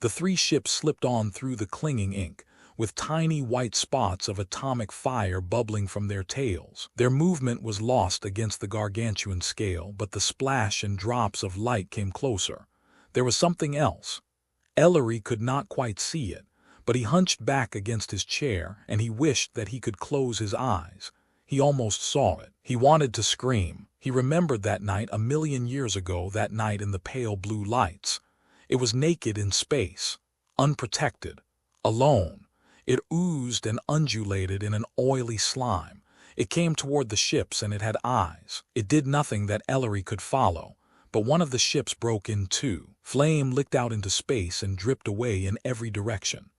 The 3 ships slipped on through the clinging ink, with tiny white spots of atomic fire bubbling from their tails. Their movement was lost against the gargantuan scale, but the splash and drops of light came closer. There was something else. Ellery could not quite see it, but he hunched back against his chair, and he wished that he could close his eyes. He almost saw it. He wanted to scream. He remembered that night 1,000,000 years ago, that night in the pale blue lights. It was naked in space, unprotected, alone. It oozed and undulated in an oily slime. It came toward the ships, and it had eyes. It did nothing that Ellery could follow, but one of the ships broke in two. Flame licked out into space and dripped away in every direction.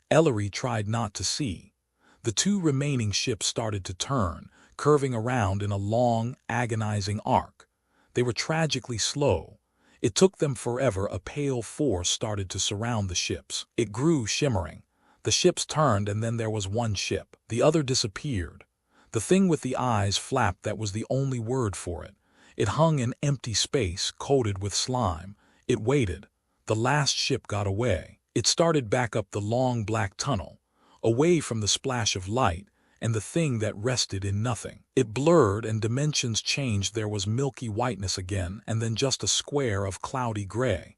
Ellery tried not to see. The 2 remaining ships started to turn, curving around in a long, agonizing arc. They were tragically slow. It took them forever. A pale force started to surround the ships. It grew shimmering. The ships turned, and then there was one ship. The other disappeared. The thing with the eyes flapped. That was the only word for it. It hung in empty space, coated with slime. It waited. The last ship got away. It started back up the long black tunnel, away from the splash of light and the thing that rested in nothing. It blurred and dimensions changed. There was milky whiteness again, and then just a square of cloudy gray.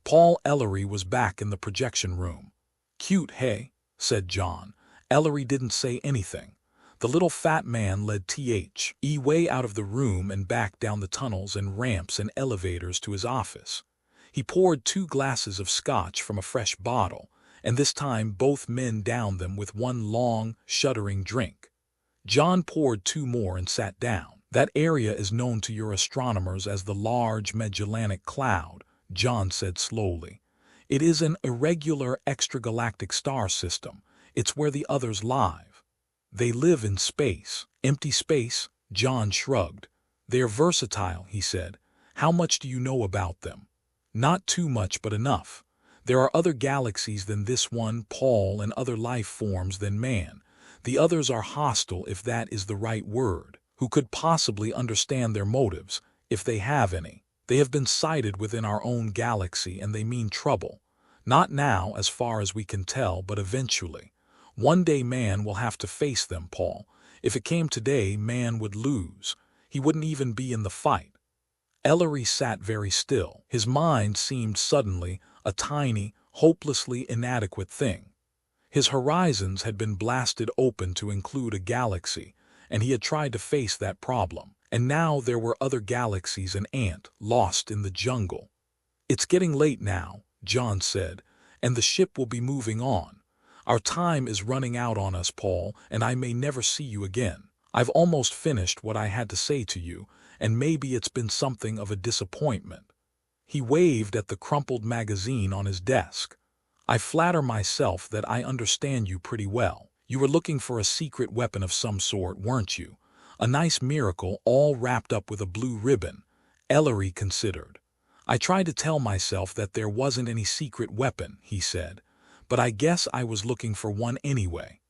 Paul Ellery was back in the projection room. "Cute, hey?" said John. Ellery didn't say anything. The little fat man led the way out of the room and back down the tunnels and ramps and elevators to his office. He poured 2 glasses of scotch from a fresh bottle, and this time both men downed them with one long, shuddering drink. John poured 2 more and sat down. "That area is known to your astronomers as the Large Magellanic Cloud," John said slowly. "It is an irregular extragalactic star system. It's where the others live. They live in space." "Empty space?" John shrugged. "They're versatile," he said. "How much do you know about them?" "Not too much, but enough. There are other galaxies than this one, Paul, and other life forms than man. The others are hostile, if that is the right word." Who could possibly understand their motives, if they have any? They have been sighted within our own galaxy, and they mean trouble. Not now, as far as we can tell, but eventually. One day man will have to face them, Paul. If it came today, man would lose. He wouldn't even be in the fight. Ellery sat very still. His mind seemed suddenly a tiny, hopelessly inadequate thing. His horizons had been blasted open to include a galaxy, and he had tried to face that problem. And now there were other galaxies and ant lost in the jungle. "It's getting late now," John said, "and the ship will be moving on. Our time is running out on us, Paul, and I may never see you again. I've almost finished what I had to say to you, and maybe it's been something of a disappointment." He waved at the crumpled magazine on his desk. "I flatter myself that I understand you pretty well. You were looking for a secret weapon of some sort, weren't you? A nice miracle all wrapped up with a blue ribbon." Ellery considered. "I tried to tell myself that there wasn't any secret weapon," he said, "but I guess I was looking for one anyway."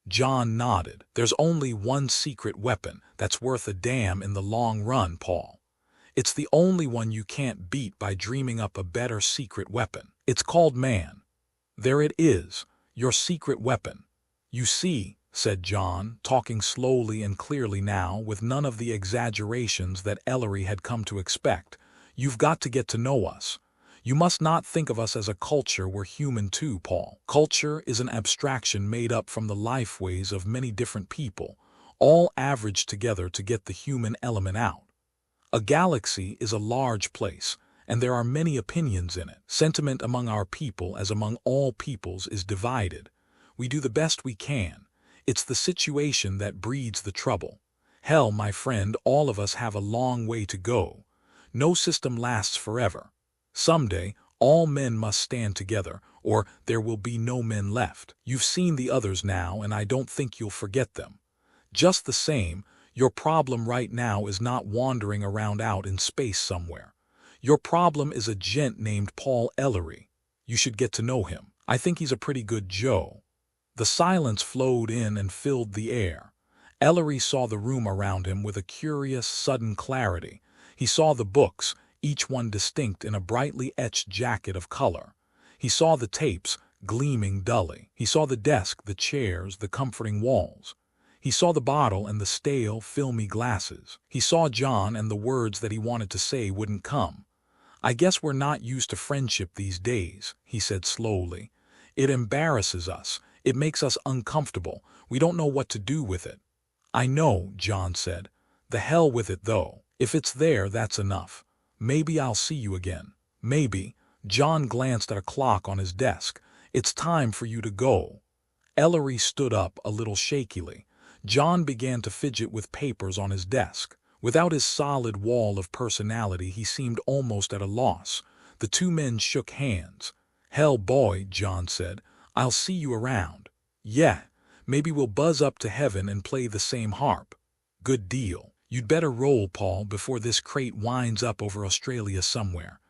John nodded. "There's only one secret weapon that's worth a damn in the long run, Paul. It's the only one you can't beat by dreaming up a better secret weapon. It's called man. There it is, your secret weapon. You see," said John, talking slowly and clearly now, with none of the exaggerations that Ellery had come to expect, "you've got to get to know us. You must not think of us as a culture. We're human too, Paul. Culture is an abstraction made up from the lifeways of many different people, all averaged together to get the human element out. A galaxy is a large place, and there are many opinions in it. Sentiment among our people, as among all peoples, is divided. We do the best we can. It's the situation that breeds the trouble. Hell, my friend, all of us have a long way to go. No system lasts forever. Someday, all men must stand together, or there will be no men left. You've seen the others now, and I don't think you'll forget them. Just the same, your problem right now is not wandering around out in space somewhere. Your problem is a gent named Paul Ellery. You should get to know him. I think he's a pretty good Joe." The silence flowed in and filled the air. Ellery saw the room around him with a curious, sudden clarity. He saw the books, each one distinct in a brightly etched jacket of color. He saw the tapes, gleaming dully. He saw the desk, the chairs, the comforting walls. He saw the bottle and the stale, filmy glasses. He saw John, and the words that he wanted to say wouldn't come. "I guess we're not used to friendship these days," he said slowly. "It embarrasses us. It makes us uncomfortable. We don't know what to do with it." "I know," John said. "The hell with it, though. If it's there, that's enough. Maybe I'll see you again. Maybe." John glanced at a clock on his desk. "It's time for you to go." Ellery stood up a little shakily. John began to fidget with papers on his desk. Without his solid wall of personality, he seemed almost at a loss. The two men shook hands. "Hell, boy," John said. "I'll see you around. Yeah, maybe we'll buzz up to heaven and play the same harp." "Good deal. You'd better roll, Paul, before this crate winds up over Australia somewhere."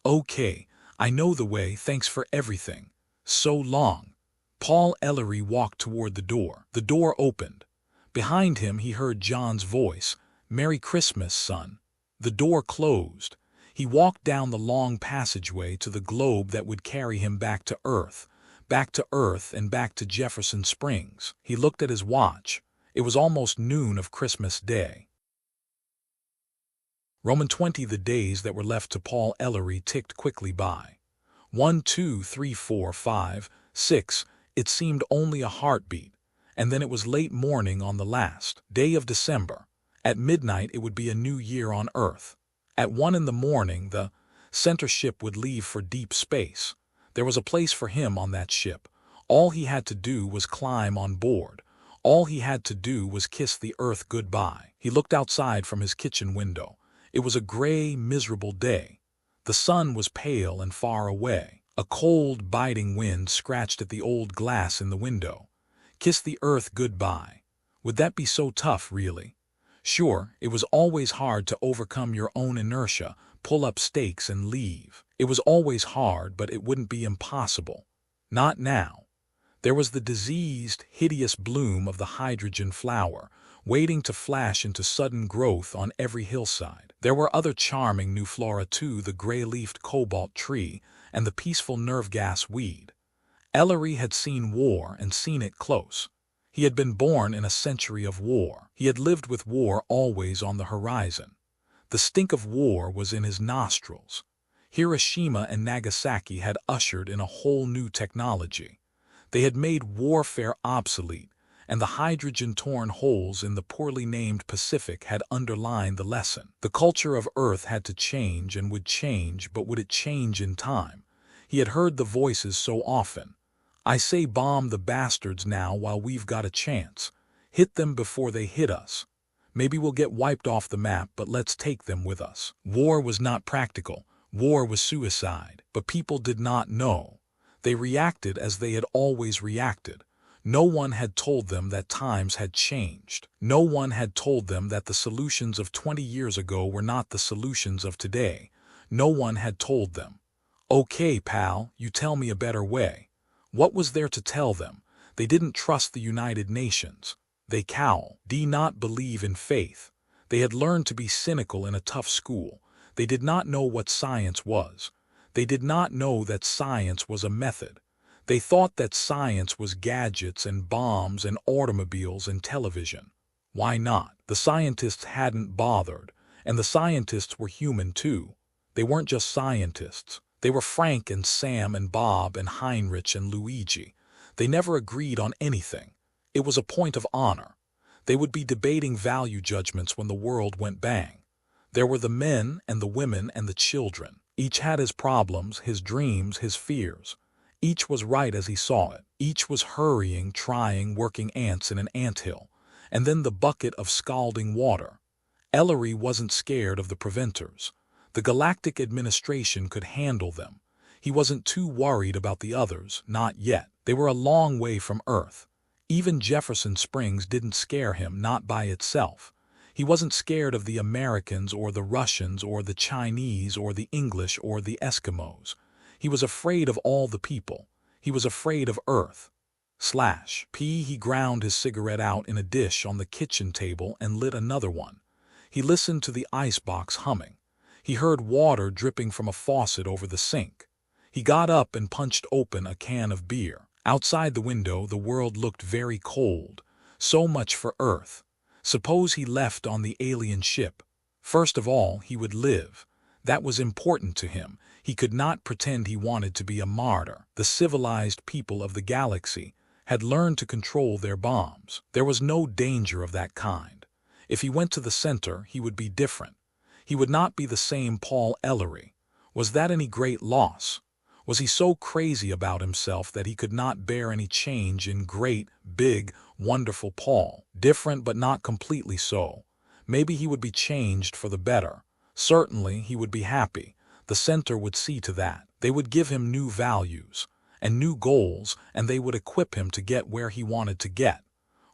"Okay, I know the way. Thanks for everything. So long." Paul Ellery walked toward the door. The door opened. Behind him he heard John's voice. "Merry Christmas, son." The door closed. He walked down the long passageway to the globe that would carry him back to Earth and back to Jefferson Springs. He looked at his watch. It was almost noon of Christmas Day. Roman 20. The days that were left to Paul Ellery ticked quickly by. 1, 2, 3, 4, 5, 6. It seemed only a heartbeat. And then it was late morning on the last day of December. At midnight it would be a new year on Earth. At 1 in the morning the center ship would leave for deep space. There was a place for him on that ship. All he had to do was climb on board. All he had to do was kiss the Earth goodbye. He looked outside from his kitchen window. It was a gray, miserable day. The sun was pale and far away. A cold, biting wind scratched at the old glass in the window. Kiss the Earth goodbye. Would that be so tough, really? Sure, it was always hard to overcome your own inertia, pull up stakes and leave. It was always hard, but it wouldn't be impossible. Not now. There was the diseased, hideous bloom of the hydrogen flower, waiting to flash into sudden growth on every hillside. There were other charming new flora too, the gray-leafed cobalt tree and the peaceful nerve gas weed. Ellery had seen war and seen it close. He had been born in a century of war. He had lived with war always on the horizon. The stink of war was in his nostrils. Hiroshima and Nagasaki had ushered in a whole new technology. They had made warfare obsolete, and the hydrogen-torn holes in the poorly named Pacific had underlined the lesson. The culture of Earth had to change and would change, but would it change in time? He had heard the voices so often. I say bomb the bastards now while we've got a chance. Hit them before they hit us. Maybe we'll get wiped off the map, but let's take them with us. War was not practical. War was suicide. But people did not know. They reacted as they had always reacted. No one had told them that times had changed. No one had told them that the solutions of 20 years ago were not the solutions of today. No one had told them. Okay, pal, you tell me a better way. What was there to tell them? They didn't trust the United Nations. They did not believe in faith. They had learned to be cynical in a tough school. They did not know what science was. They did not know that science was a method. They thought that science was gadgets and bombs and automobiles and television. Why not? The scientists hadn't bothered, and the scientists were human too. They weren't just scientists. They were Frank and Sam and Bob and Heinrich and Luigi. They never agreed on anything. It was a point of honor. They would be debating value judgments when the world went bang. There were the men and the women and the children. Each had his problems, his dreams, his fears. Each was right as he saw it. Each was hurrying, trying, working ants in an anthill. And then the bucket of scalding water. Ellery wasn't scared of the preventers. The Galactic Administration could handle them. He wasn't too worried about the others, not yet. They were a long way from Earth. Even Jefferson Springs didn't scare him, not by itself. He wasn't scared of the Americans or the Russians or the Chinese or the English or the Eskimos. He was afraid of all the people. He was afraid of Earth. He ground his cigarette out in a dish on the kitchen table and lit another one. He listened to the icebox humming. He heard water dripping from a faucet over the sink. He got up and punched open a can of beer. Outside the window, the world looked very cold. So much for Earth. Suppose he left on the alien ship. First of all, he would live. That was important to him. He could not pretend he wanted to be a martyr. The civilized people of the galaxy had learned to control their bombs. There was no danger of that kind. If he went to the center, he would be different. He would not be the same Paul Ellery. Was that any great loss? Was he so crazy about himself that he could not bear any change in great, big, wonderful Paul? Different but not completely so. Maybe he would be changed for the better. Certainly he would be happy. The center would see to that. They would give him new values and new goals, and they would equip him to get where he wanted to get.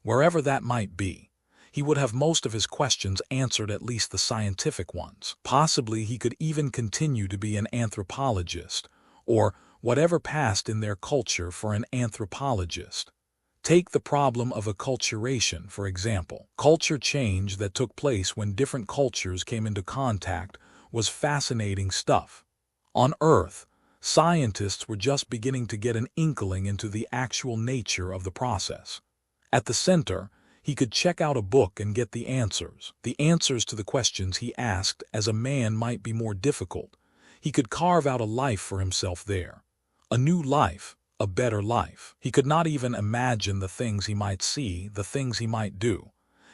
Wherever that might be. He would have most of his questions answered, at least the scientific ones. Possibly he could even continue to be an anthropologist, or whatever passed in their culture for an anthropologist. Take the problem of acculturation, for example. Culture change that took place when different cultures came into contact was fascinating stuff. On Earth, scientists were just beginning to get an inkling into the actual nature of the process. At the center, he could check out a book and get the answers. The answers to the questions he asked as a man might be more difficult. He could carve out a life for himself there. A new life, a better life. He could not even imagine the things he might see, the things he might do.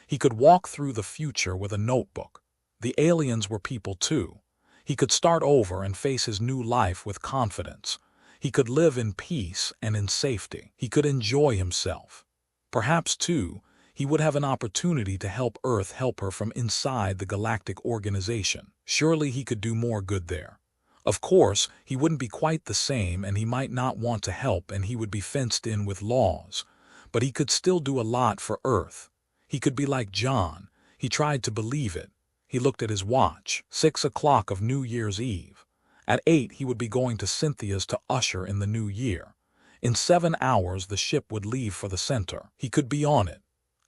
He could walk through the future with a notebook. The aliens were people too. He could start over and face his new life with confidence. He could live in peace and in safety. He could enjoy himself. Perhaps, too, he would have an opportunity to help Earth help her from inside the galactic organization. Surely he could do more good there. Of course, he wouldn't be quite the same, and he might not want to help, and he would be fenced in with laws. But he could still do a lot for Earth. He could be like John. He tried to believe it. He looked at his watch. 6 o'clock of New Year's Eve. At 8 he would be going to Cynthia's to usher in the new year. In 7 hours the ship would leave for the center. He could be on it.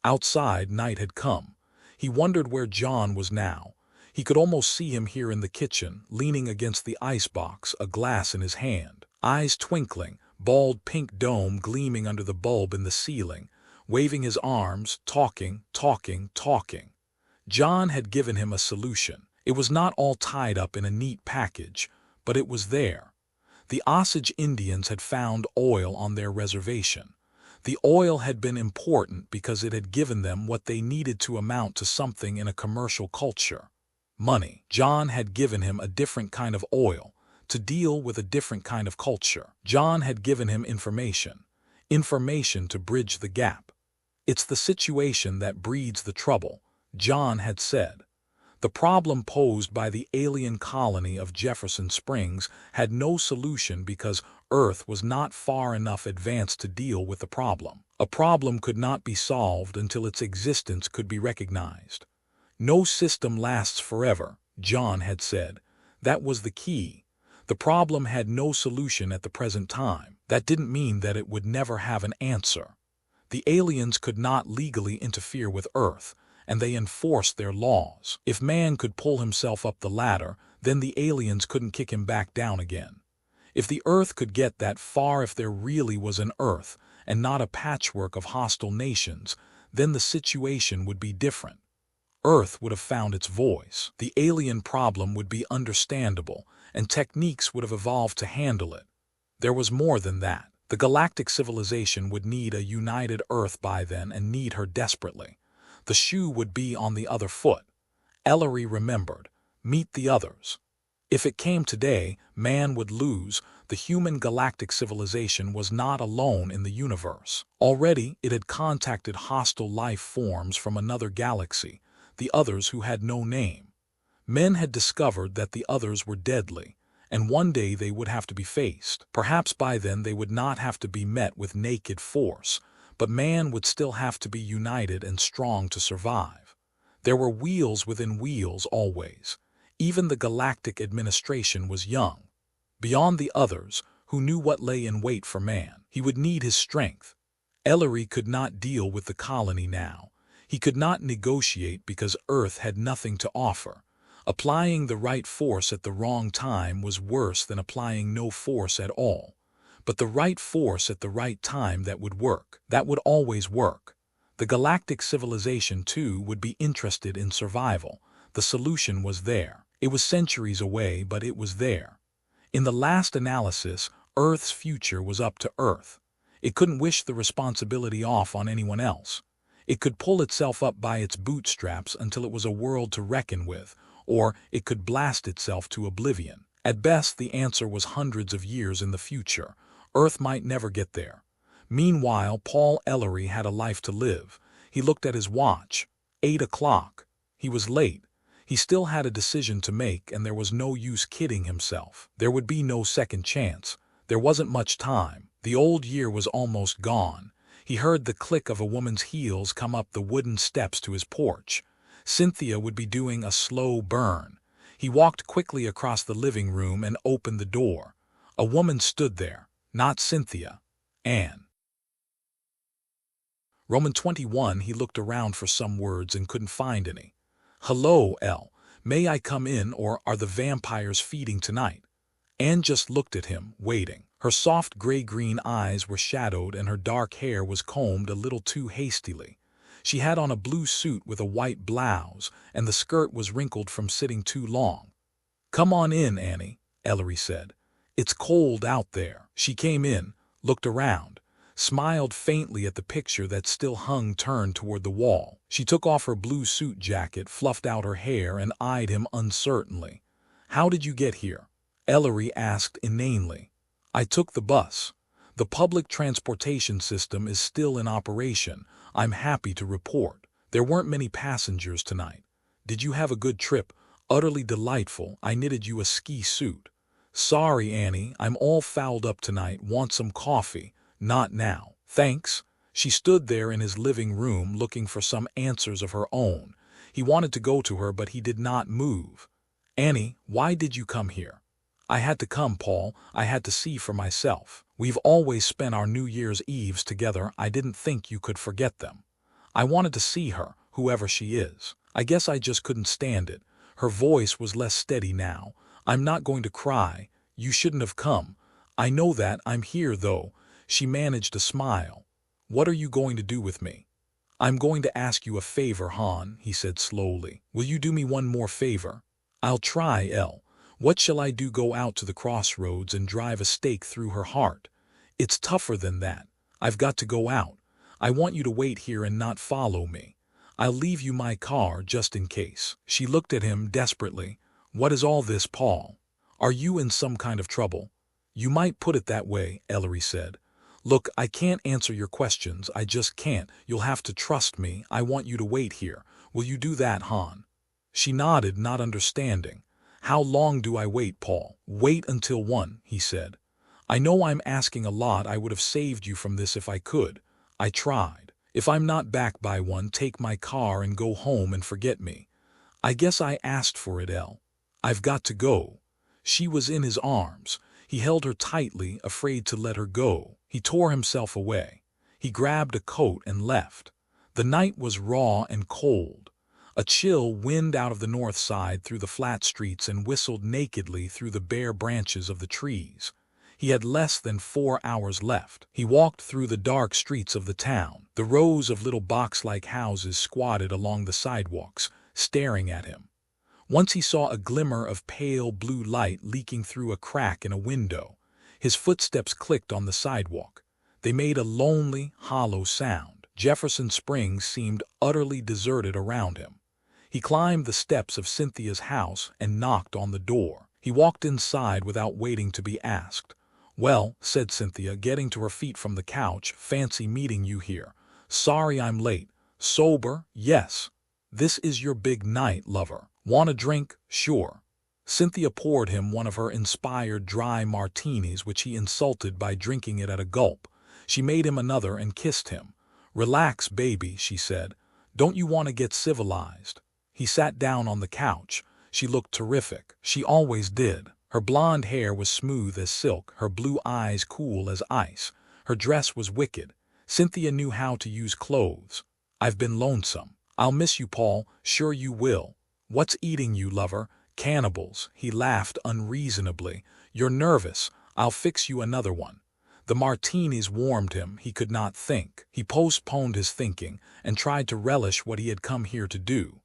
Outside, night had come. He wondered where John was now. He could almost see him here in the kitchen, leaning against the icebox, a glass in his hand, eyes twinkling, bald pink dome gleaming under the bulb in the ceiling, waving his arms, talking. John had given him a solution. It was not all tied up in a neat package, but it was there. The Osage Indians had found oil on their reservation. The oil had been important because it had given them what they needed to amount to something in a commercial culture: money. John had given him a different kind of oil to deal with a different kind of culture. John had given him information to bridge the gap. It's the situation that breeds the trouble, John had said. The problem posed by the alien colony of Jefferson Springs had no solution because Earth was not far enough advanced to deal with the problem. A problem could not be solved until its existence could be recognized. No system lasts forever, John had said. That was the key. The problem had no solution at the present time. That didn't mean that it would never have an answer. The aliens could not legally interfere with Earth, and they enforced their laws. If man could pull himself up the ladder, then the aliens couldn't kick him back down again. If the Earth could get that far, if there really was an Earth and not a patchwork of hostile nations, then the situation would be different. Earth would have found its voice. The alien problem would be understandable, and techniques would have evolved to handle it. There was more than that. The galactic civilization would need a united Earth by then, and need her desperately. The shoe would be on the other foot. Ellery remembered. Meet the others. If it came today, man would lose. The human galactic civilization was not alone in the universe. Already, it had contacted hostile life forms from another galaxy, the others who had no name. Men had discovered that the others were deadly, and one day they would have to be faced. Perhaps by then they would not have to be met with naked force, but man would still have to be united and strong to survive. There were wheels within wheels always. Even the galactic administration was young. Beyond the others, who knew what lay in wait for man, he would need his strength. Ellery could not deal with the colony now. He could not negotiate because Earth had nothing to offer. Applying the right force at the wrong time was worse than applying no force at all. But the right force at the right time, that would work. That would always work. The galactic civilization, too, would be interested in survival. The solution was there. It was centuries away, but it was there. In the last analysis, Earth's future was up to Earth. It couldn't wish the responsibility off on anyone else. It could pull itself up by its bootstraps until it was a world to reckon with, or it could blast itself to oblivion. At best, the answer was hundreds of years in the future. Earth might never get there. Meanwhile, Paul Ellery had a life to live. He looked at his watch. 8 o'clock. He was late. He still had a decision to make, and there was no use kidding himself. There would be no second chance. There wasn't much time. The old year was almost gone. He heard the click of a woman's heels come up the wooden steps to his porch. Cynthia would be doing a slow burn. He walked quickly across the living room and opened the door. A woman stood there. Not Cynthia. Anne. Roman 21. He looked around for some words and couldn't find any. "Hello, Elle. May I come in, or are the vampires feeding tonight?" Anne just looked at him, waiting. Her soft gray-green eyes were shadowed and her dark hair was combed a little too hastily. She had on a blue suit with a white blouse, and the skirt was wrinkled from sitting too long. "Come on in, Annie," Ellery said. "It's cold out there." She came in, looked around, smiled faintly at the picture that still hung turned toward the wall. She took off her blue suit jacket, fluffed out her hair, and eyed him uncertainly. "How did you get here?" Ellery asked inanely. "I took the bus. The public transportation system is still in operation, I'm happy to report. There weren't many passengers tonight. Did you have a good trip?" "Utterly delightful. I knitted you a ski suit." "Sorry, Annie, I'm all fouled up tonight. Want some coffee?" "Not now, thanks." She stood there in his living room looking for some answers of her own. He wanted to go to her, but he did not move. "Annie, why did you come here?" "I had to come, Paul. I had to see for myself. We've always spent our New Year's Eves together. I didn't think you could forget them." I wanted to see her, whoever she is. I guess I just couldn't stand it. Her voice was less steady now. I'm not going to cry. You shouldn't have come. I know that. I'm here, though. She managed to smile. What are you going to do with me? I'm going to ask you a favor, Han, he said slowly. Will you do me one more favor? I'll try, Elle. What shall I do? Go out to the crossroads and drive a stake through her heart? It's tougher than that. I've got to go out. I want you to wait here and not follow me. I'll leave you my car just in case. She looked at him desperately. What is all this, Paul? Are you in some kind of trouble? You might put it that way, Ellery said. Look, I can't answer your questions. I just can't. You'll have to trust me. I want you to wait here. Will you do that, Han? She nodded, not understanding. How long do I wait, Paul? Wait until 1, he said. I know I'm asking a lot. I would have saved you from this if I could. I tried. If I'm not back by 1, take my car and go home and forget me. I guess I asked for it, Elle. I've got to go. She was in his arms. He held her tightly, afraid to let her go. He tore himself away. He grabbed a coat and left. The night was raw and cold. A chill wind out of the north side through the flat streets and whistled nakedly through the bare branches of the trees. He had less than 4 hours left. He walked through the dark streets of the town. The rows of little box-like houses squatted along the sidewalks, staring at him. Once he saw a glimmer of pale blue light leaking through a crack in a window. His footsteps clicked on the sidewalk. They made a lonely, hollow sound. Jefferson Springs seemed utterly deserted around him. He climbed the steps of Cynthia's house and knocked on the door. He walked inside without waiting to be asked. Well, said Cynthia, getting to her feet from the couch, fancy meeting you here. Sorry I'm late. Sober? Yes. This is your big night, lover. Want a drink? Sure. Cynthia poured him one of her inspired dry martinis, which he insulted by drinking it at a gulp. She made him another and kissed him. Relax, baby, she said. Don't you want to get civilized? He sat down on the couch. She looked terrific. She always did. Her blonde hair was smooth as silk, her blue eyes cool as ice. Her dress was wicked. Cynthia knew how to use clothes. I've been lonesome. I'll miss you, Paul. Sure you will. What's eating you, lover? Cannibals. He laughed unreasonably. You're nervous. I'll fix you another one. The martinis warmed him. He could not think. He postponed his thinking and tried to relish what he had come here to do.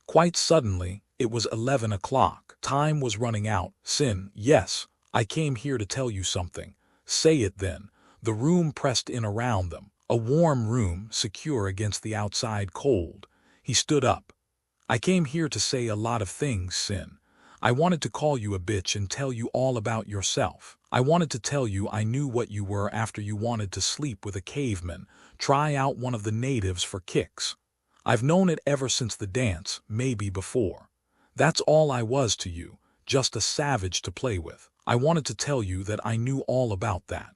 Quite suddenly, it was 11 o'clock. Time was running out. Sin, yes, I came here to tell you something. Say it then. The room pressed in around them. A warm room, secure against the outside cold. He stood up. I came here to say a lot of things, Sin. I wanted to call you a bitch and tell you all about yourself. I wanted to tell you I knew what you were after you wanted to sleep with a caveman, try out one of the natives for kicks. I've known it ever since the dance, maybe before. That's all I was to you, just a savage to play with. I wanted to tell you that I knew all about that.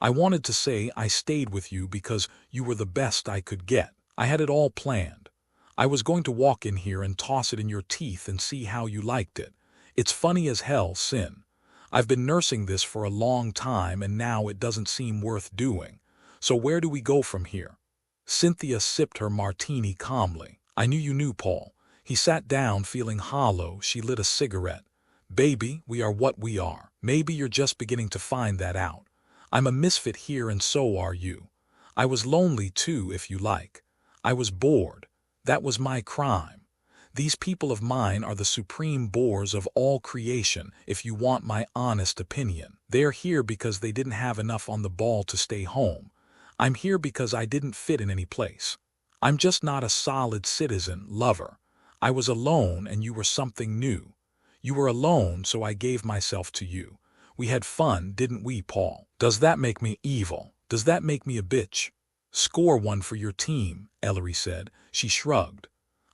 I wanted to say I stayed with you because you were the best I could get. I had it all planned. I was going to walk in here and toss it in your teeth and see how you liked it. It's funny as hell, Sin. I've been nursing this for a long time and now it doesn't seem worth doing. So where do we go from here? Cynthia sipped her martini calmly. I knew you knew, Paul. He sat down feeling hollow. She lit a cigarette. Baby, we are what we are. Maybe you're just beginning to find that out. I'm a misfit here and so are you. I was lonely too, if you like. I was bored. That was my crime. These people of mine are the supreme bores of all creation, if you want my honest opinion. They're here because they didn't have enough on the ball to stay home. I'm here because I didn't fit in any place. I'm just not a solid citizen, lover. I was alone and you were something new. You were alone, so I gave myself to you. We had fun, didn't we, Paul? Does that make me evil? Does that make me a bitch? Score one for your team, Ellery said. She shrugged.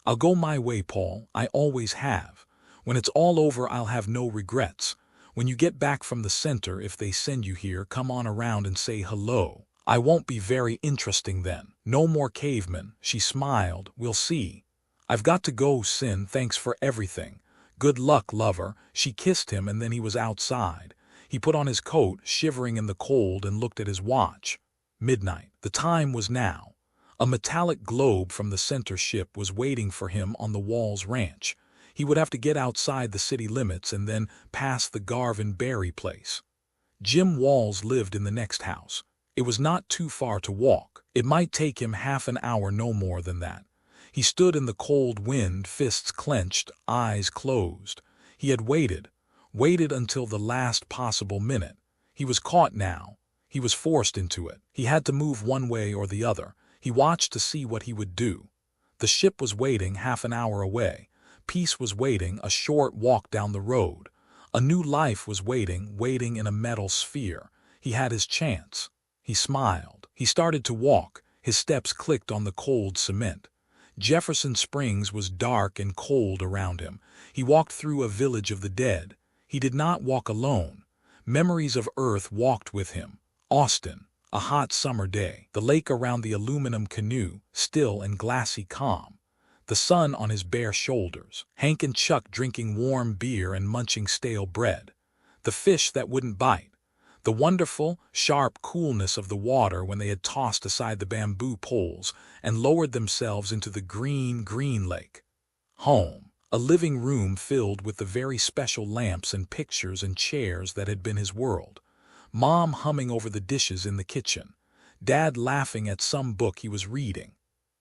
I'll go my way, Paul. I always have. When it's all over, I'll have no regrets. When you get back from the center, if they send you here, come on around and say hello. I won't be very interesting then. No more cavemen. She smiled. We'll see. I've got to go, Sin. Thanks for everything. Good luck, lover. She kissed him and then he was outside. He put on his coat, shivering in the cold, and looked at his watch. Midnight. The time was now. A metallic globe from the center ship was waiting for him on the Walls Ranch. He would have to get outside the city limits and then pass the Garvin Berry place. Jim Walls lived in the next house. It was not too far to walk. It might take him half an hour, no more than that. He stood in the cold wind, fists clenched, eyes closed. He had waited until the last possible minute. He was caught now. He was forced into it. He had to move one way or the other. He watched to see what he would do. The ship was waiting half an hour away. Peace was waiting a short walk down the road. A new life was waiting in a metal sphere. He had his chance. He smiled. He started to walk. His steps clicked on the cold cement. Jefferson Springs was dark and cold around him. He walked through a village of the dead. He did not walk alone. Memories of Earth walked with him. Austin, a hot summer day. The lake around the aluminum canoe, still and glassy calm. The sun on his bare shoulders. Hank and Chuck drinking warm beer and munching stale bread. The fish that wouldn't bite. The wonderful, sharp coolness of the water when they had tossed aside the bamboo poles and lowered themselves into the green lake. Home. A living room filled with the very special lamps and pictures and chairs that had been his world. Mom humming over the dishes in the kitchen. Dad laughing at some book he was reading.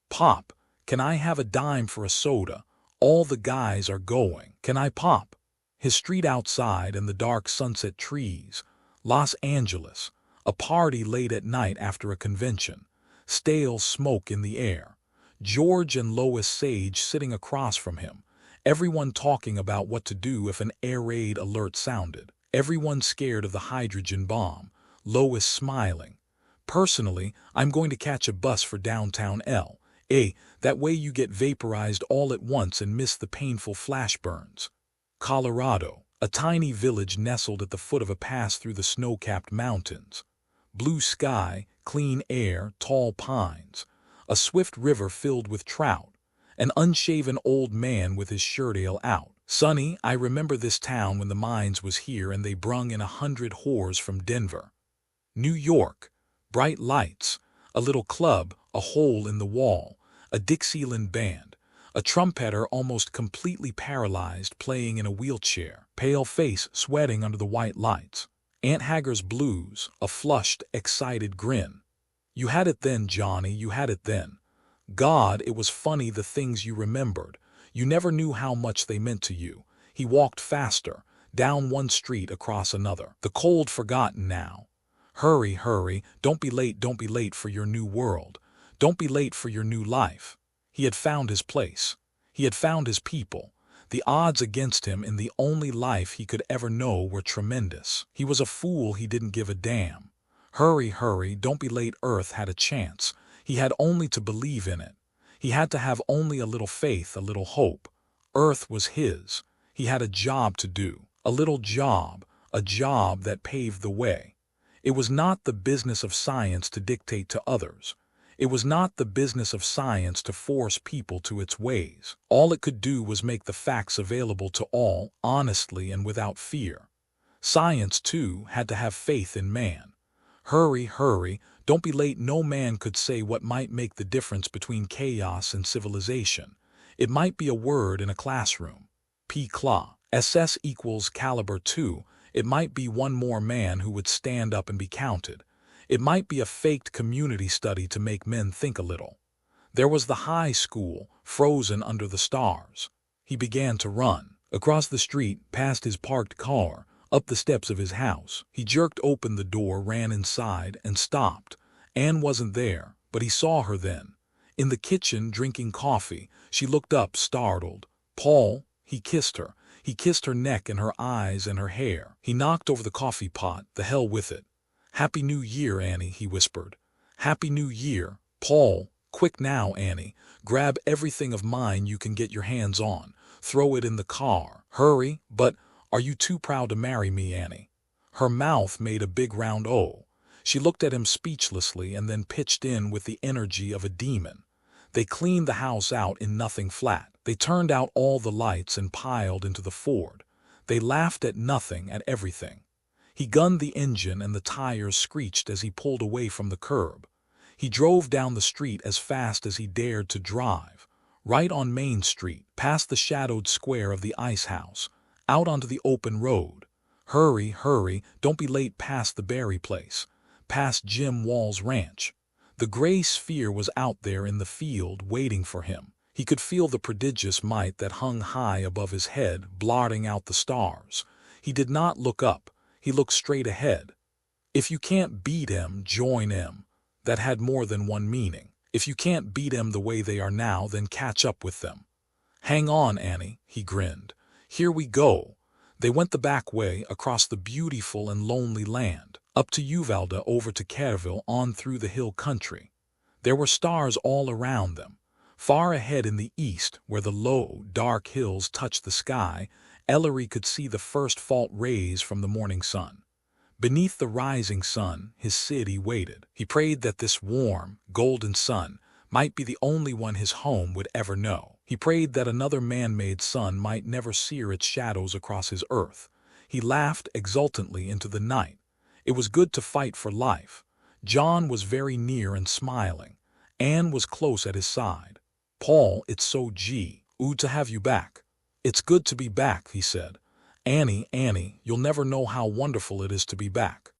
Pop, can I have a dime for a soda? All the guys are going. Can I pop? His street outside and the dark sunset trees. Los Angeles. A party late at night after a convention. Stale smoke in the air. George and Lois Sage sitting across from him. Everyone talking about what to do if an air raid alert sounded. Everyone scared of the hydrogen bomb. Lois smiling. Personally, I'm going to catch a bus for downtown L.A. That way you get vaporized all at once and miss the painful flash burns. Colorado. A tiny village nestled at the foot of a pass through the snow-capped mountains. Blue sky, clean air, tall pines. A swift river filled with trout. An unshaven old man with his shirt ale out. Sonny, I remember this town when the mines was here and they brung in 100 whores from Denver. New York. Bright lights. A little club, a hole in the wall. A Dixieland band. A trumpeter almost completely paralyzed playing in a wheelchair. Pale face sweating under the white lights. Aunt Hagar's blues, a flushed, excited grin. You had it then, Johnny, you had it then. God, it was funny the things you remembered. You never knew how much they meant to you. He walked faster, down one street across another. The cold forgotten now. Hurry, hurry, don't be late for your new world. Don't be late for your new life. He had found his place. He had found his people. The odds against him in the only life he could ever know were tremendous. He was a fool he didn't give a damn. Hurry, hurry, don't be late. Earth had a chance. He had only to believe in it. He had to have only a little faith, a little hope. Earth was his. He had a job to do. A little job. A job that paved the way. It was not the business of science to dictate to others. It was not the business of science to force people to its ways. All it could do was make the facts available to all, honestly and without fear. Science, too, had to have faith in man. Hurry, hurry, don't be late. No man could say what might make the difference between chaos and civilization. It might be a word in a classroom. P-Claw. SS equals caliber 2. It might be one more man who would stand up and be counted. It might be a faked community study to make men think a little. There was the high school, frozen under the stars. He began to run. Across the street, past his parked car, up the steps of his house. He jerked open the door, ran inside, and stopped. Anne wasn't there, but he saw her then. In the kitchen, drinking coffee, she looked up, startled. Paul, he kissed her. He kissed her neck and her eyes and her hair. He knocked over the coffee pot, the hell with it. Happy New Year, Annie, he whispered. Happy New Year. Paul, quick now, Annie. Grab everything of mine you can get your hands on. Throw it in the car. Hurry, but are you too proud to marry me, Annie? Her mouth made a big round O. She looked at him speechlessly and then pitched in with the energy of a demon. They cleaned the house out in nothing flat. They turned out all the lights and piled into the Ford. They laughed at nothing, at everything. He gunned the engine and the tires screeched as he pulled away from the curb. He drove down the street as fast as he dared to drive, right on Main Street, past the shadowed square of the ice house, out onto the open road. Hurry, hurry, don't be late past the Berry place, past Jim Wall's ranch. The gray sphere was out there in the field waiting for him. He could feel the prodigious might that hung high above his head, blotting out the stars. He did not look up. He looked straight ahead. If you can't beat him, join him. That had more than one meaning. If you can't beat him the way they are now, then catch up with them. Hang on, Annie, he grinned. Here we go. They went the back way, across the beautiful and lonely land, up to Uvalde, over to Kerrville, on through the hill country. There were stars all around them. Far ahead in the east, where the low, dark hills touched the sky, Ellery could see the first fault rays from the morning sun. Beneath the rising sun, his city waited. He prayed that this warm, golden sun might be the only one his home would ever know. He prayed that another man-made sun might never sear its shadows across his earth. He laughed exultantly into the night. It was good to fight for life. John was very near and smiling. Anne was close at his side. "Paul, it's so good to have you back." "It's good to be back," he said. Annie, you'll never know how wonderful it is to be back."